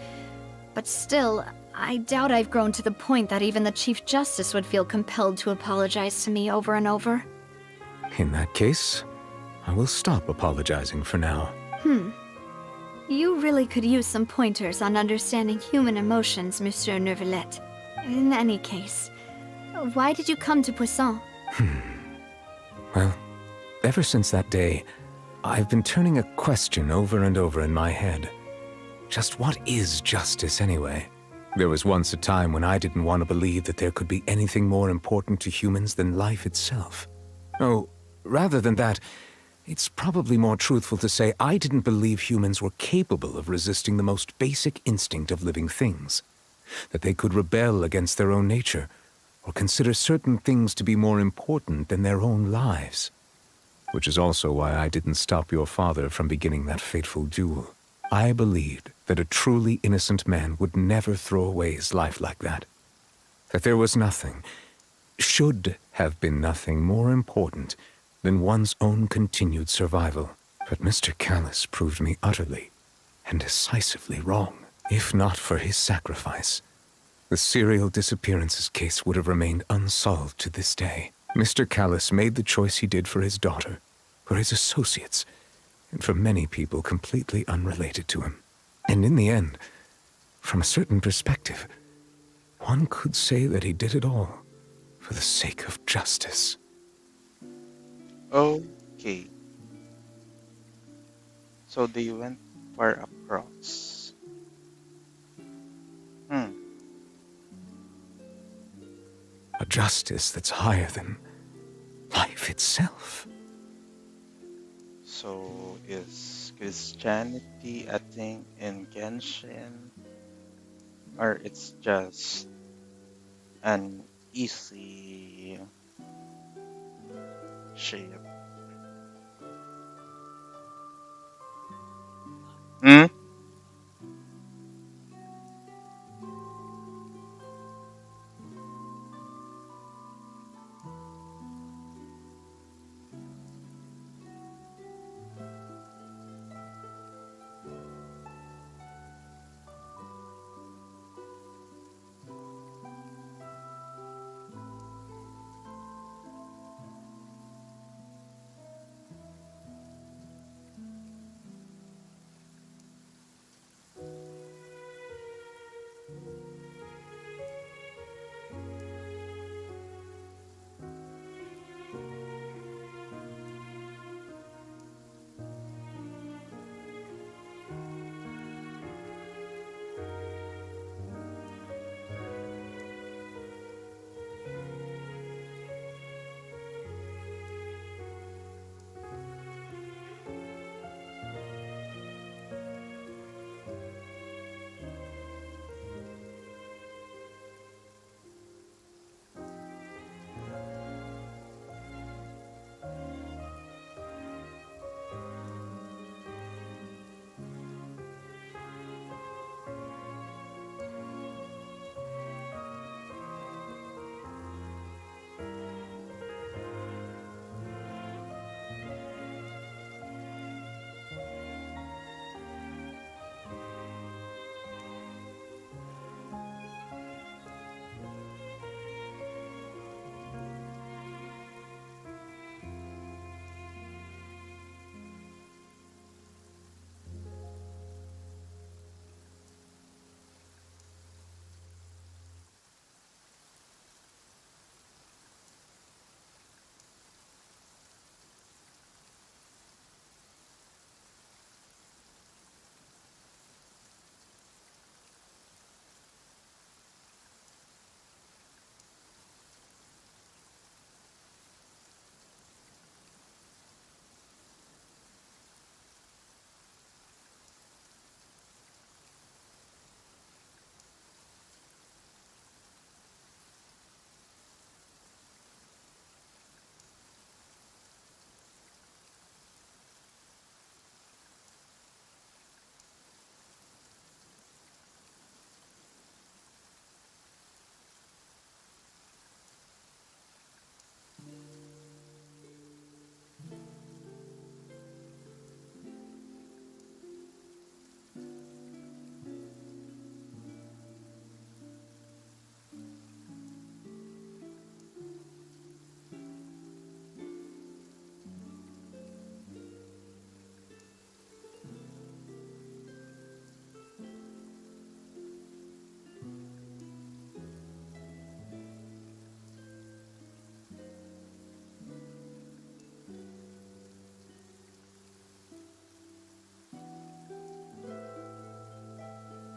but still, I doubt I've grown to the point that even the Chief Justice would feel compelled to apologize to me over and over. In that case, I will stop apologizing for now. You really could use some pointers on understanding human emotions, Monsieur Neuvillette. In any case, why did you come to Poisson? Well, ever since that day, I've been turning a question over and over in my head. Just what is justice anyway? There was once a time when I didn't want to believe that there could be anything more important to humans than life itself. Oh, rather than that, it's probably more truthful to say I didn't believe humans were capable of resisting the most basic instinct of living things. That they could rebel against their own nature, or consider certain things to be more important than their own lives. Which is also why I didn't stop your father from beginning that fateful duel. I believed that a truly innocent man would never throw away his life like that. That there was nothing, should have been nothing more important than one's own continued survival. But Mr. Callis proved me utterly and decisively wrong. If not for his sacrifice, the serial disappearances case would have remained unsolved to this day. Mr. Callis made the choice he did for his daughter, for his associates, and for many people completely unrelated to him. And in the end, from a certain perspective, one could say that he did it all for the sake of justice. Okay. So they went far across. A justice that's higher than life itself. So is Christianity a thing in Genshin? Or it's just an easy shape? Hmm?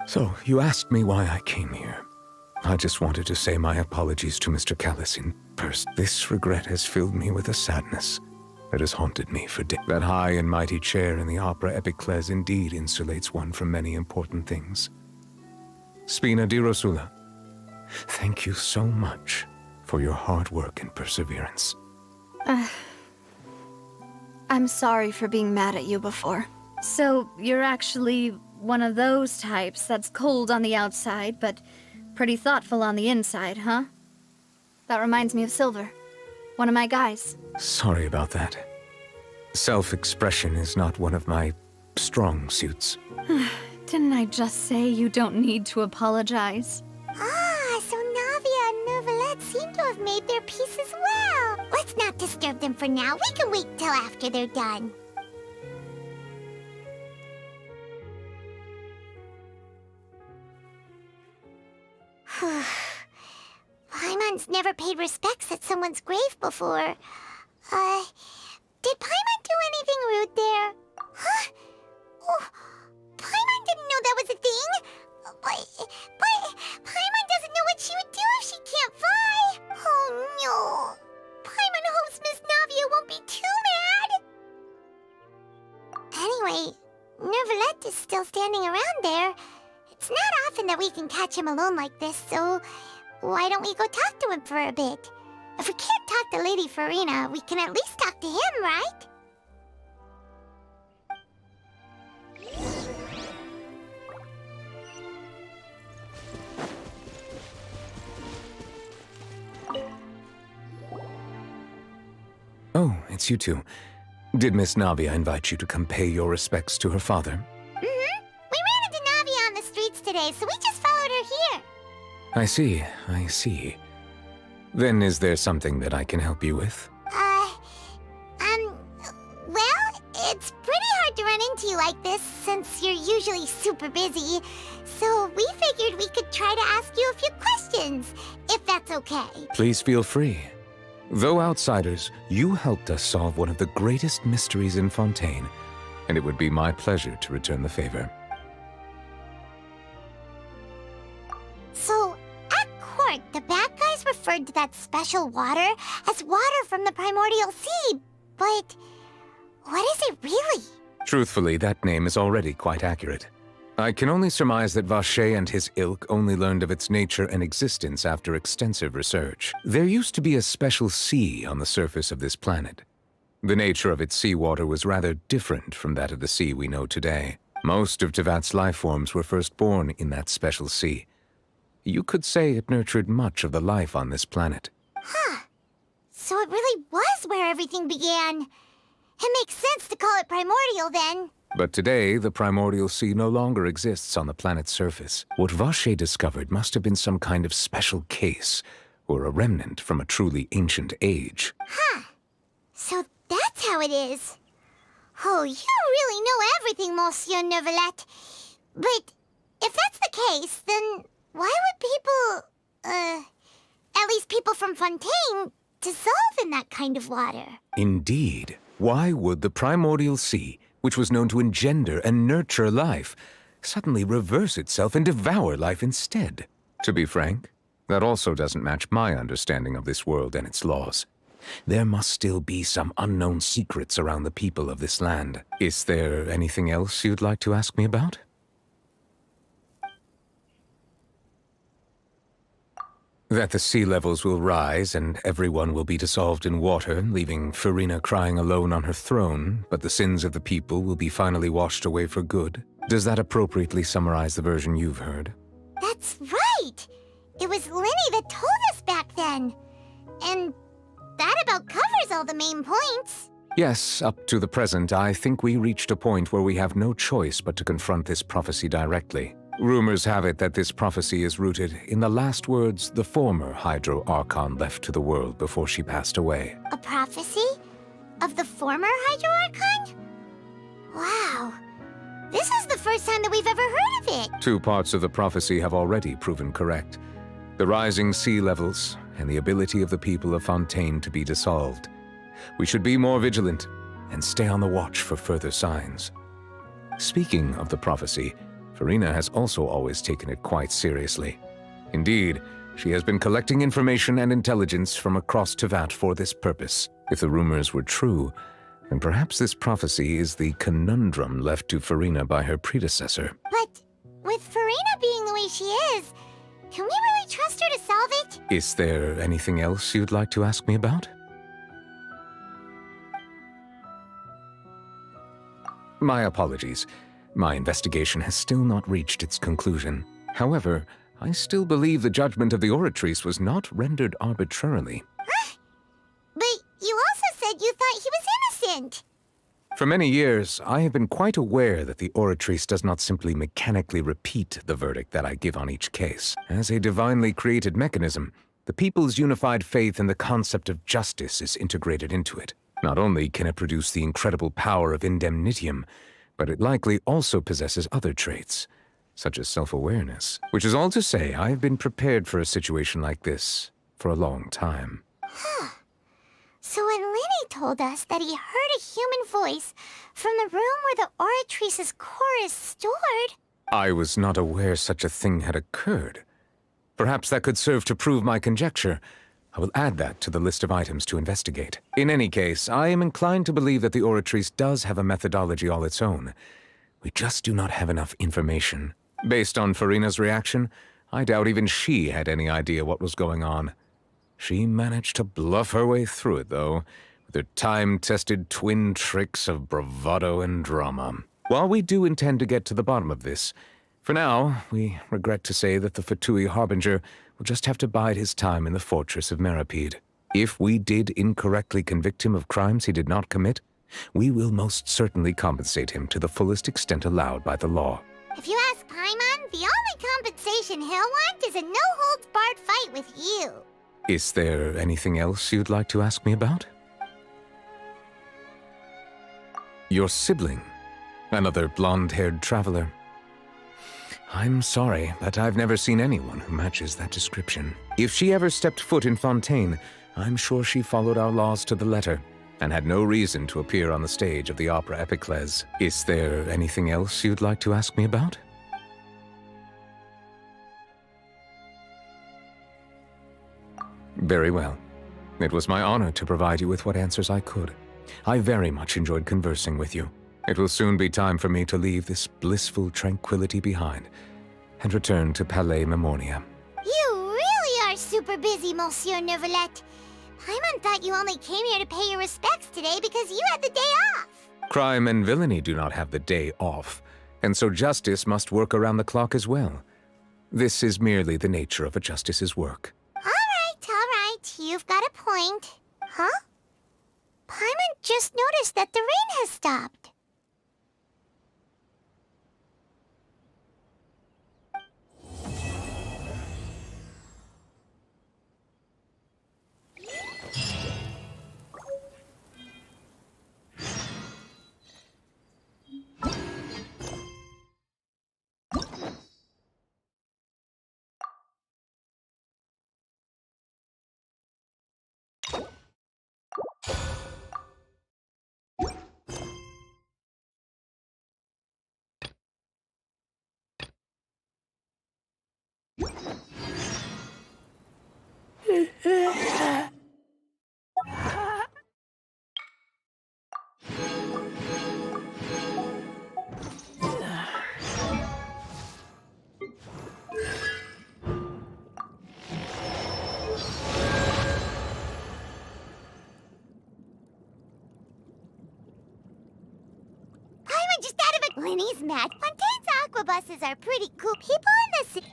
So, you asked me why I came here. I just wanted to say my apologies to Mr. Callis in first. This regret has filled me with a sadness that has haunted me for days. That high and mighty chair in the opera Epicles indeed insulates one from many important things. Spina di Rosula, thank you so much for your hard work and perseverance. I'm sorry for being mad at you before. So, you're actually one of those types that's cold on the outside, but pretty thoughtful on the inside, huh? That reminds me of Silver, one of my guys. Sorry about that. Self-expression is not one of my strong suits. Didn't I just say you don't need to apologize? Ah, so Navia and Neuvillette seem to have made their peace as well. Let's not disturb them for now. We can wait till after they're done. Paimon's never paid respects at someone's grave before. Did Paimon do anything rude there? Huh? Oh, Paimon didn't know that was a thing. But Paimon doesn't know what she would do if she can't fly. Oh no. Paimon hopes Miss Navia won't be too mad. Anyway, Neuvillette is still standing around there. It's not often that we can catch him alone like this, so why don't we go talk to him for a bit? If we can't talk to Lady Farina, we can at least talk to him, right? Oh, it's you two. Did Miss Navia invite you to come pay your respects to her father? Mm-hmm. We ran into Navia on the streets today, so we just followed her here. I see. Then is there something that I can help you with? Well, it's pretty hard to run into you like this since you're usually super busy. So we figured we could try to ask you a few questions, if that's okay. Please feel free. Though outsiders, you helped us solve one of the greatest mysteries in Fontaine, and it would be my pleasure to return the favor. So, at court, the bad guys referred to that special water as water from the primordial sea, but what is it really? Truthfully, that name is already quite accurate. I can only surmise that Vacher and his ilk only learned of its nature and existence after extensive research. There used to be a special sea on the surface of this planet. The nature of its seawater was rather different from that of the sea we know today. Most of Tevat's life forms were first born in that special sea. You could say it nurtured much of the life on this planet. Huh. So it really was where everything began. It makes sense to call it primordial then. But today, the primordial sea no longer exists on the planet's surface. What Vacher discovered must have been some kind of special case, or a remnant from a truly ancient age. Huh. So that's how it is. Oh, you really know everything, Monsieur Neuvillette. But if that's the case, then why would people, at least people from Fontaine, dissolve in that kind of water? Indeed. Why would the primordial sea, which was known to engender and nurture life, suddenly reverse itself and devour life instead? To be frank, that also doesn't match my understanding of this world and its laws. There must still be some unknown secrets around the people of this land. Is there anything else you'd like to ask me about? That the sea levels will rise and everyone will be dissolved in water, leaving Farina crying alone on her throne, but the sins of the people will be finally washed away for good. Does that appropriately summarize the version you've heard? That's right! It was Linny that told us back then. And that about covers all the main points. Yes, up to the present, I think we reached a point where we have no choice but to confront this prophecy directly. Rumors have it that this prophecy is rooted in the last words the former Hydro Archon left to the world before she passed away. A prophecy? Of the former Hydro Archon? Wow. This is the first time that we've ever heard of it. 2 parts of the prophecy have already proven correct. The rising sea levels and the ability of the people of Fontaine to be dissolved. We should be more vigilant and stay on the watch for further signs. Speaking of the prophecy, Farina has also always taken it quite seriously. Indeed, she has been collecting information and intelligence from across Tevat for this purpose. If the rumors were true, then perhaps this prophecy is the conundrum left to Farina by her predecessor. But with Farina being the way she is, can we really trust her to solve it? Is there anything else you'd like to ask me about? My apologies. My investigation has still not reached its conclusion. However, I still believe the judgment of the Oratrice was not rendered arbitrarily. But you also said you thought he was innocent. For many years, I have been quite aware that the Oratrice does not simply mechanically repeat the verdict that I give on each case. As a divinely created mechanism, the people's unified faith in the concept of justice is integrated into it. Not only can it produce the incredible power of indemnitium, but it likely also possesses other traits, such as self-awareness. Which is all to say, I have been prepared for a situation like this for a long time. So when Lenny told us that he heard a human voice from the room where the Oratrice's core is stored... I was not aware such a thing had occurred. Perhaps that could serve to prove my conjecture. I will add that to the list of items to investigate. In any case, I am inclined to believe that the Oratrice does have a methodology all its own. We just do not have enough information. Based on Farina's reaction, I doubt even she had any idea what was going on. She managed to bluff her way through it, though, with her time-tested twin tricks of bravado and drama. While we do intend to get to the bottom of this, for now, we regret to say that the Fatui Harbinger will just have to bide his time in the fortress of Meripede. If we did incorrectly convict him of crimes he did not commit, we will most certainly compensate him to the fullest extent allowed by the law. If you ask Paimon, the only compensation he'll want is a no-holds-barred fight with you. Is there anything else you'd like to ask me about? Your sibling, another blonde-haired traveler. I'm sorry, but I've never seen anyone who matches that description. If she ever stepped foot in Fontaine, I'm sure she followed our laws to the letter, and had no reason to appear on the stage of the opera Epiclese. Is there anything else you'd like to ask me about? Very well. It was my honor to provide you with what answers I could. I very much enjoyed conversing with you. It will soon be time for me to leave this blissful tranquility behind and return to Palais Memornia. You really are super busy, Monsieur Neuvillette. Paimon thought you only came here to pay your respects today because you had the day off. Crime and villainy do not have the day off, and so justice must work around the clock as well. This is merely the nature of a justice's work. All right, you've got a point. Huh? Paimon just noticed that the rain has stopped. Lenny's mad. Fontaine's aqua buses are pretty cool. People in the city...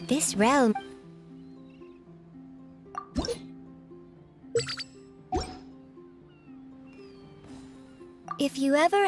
This realm... If you ever...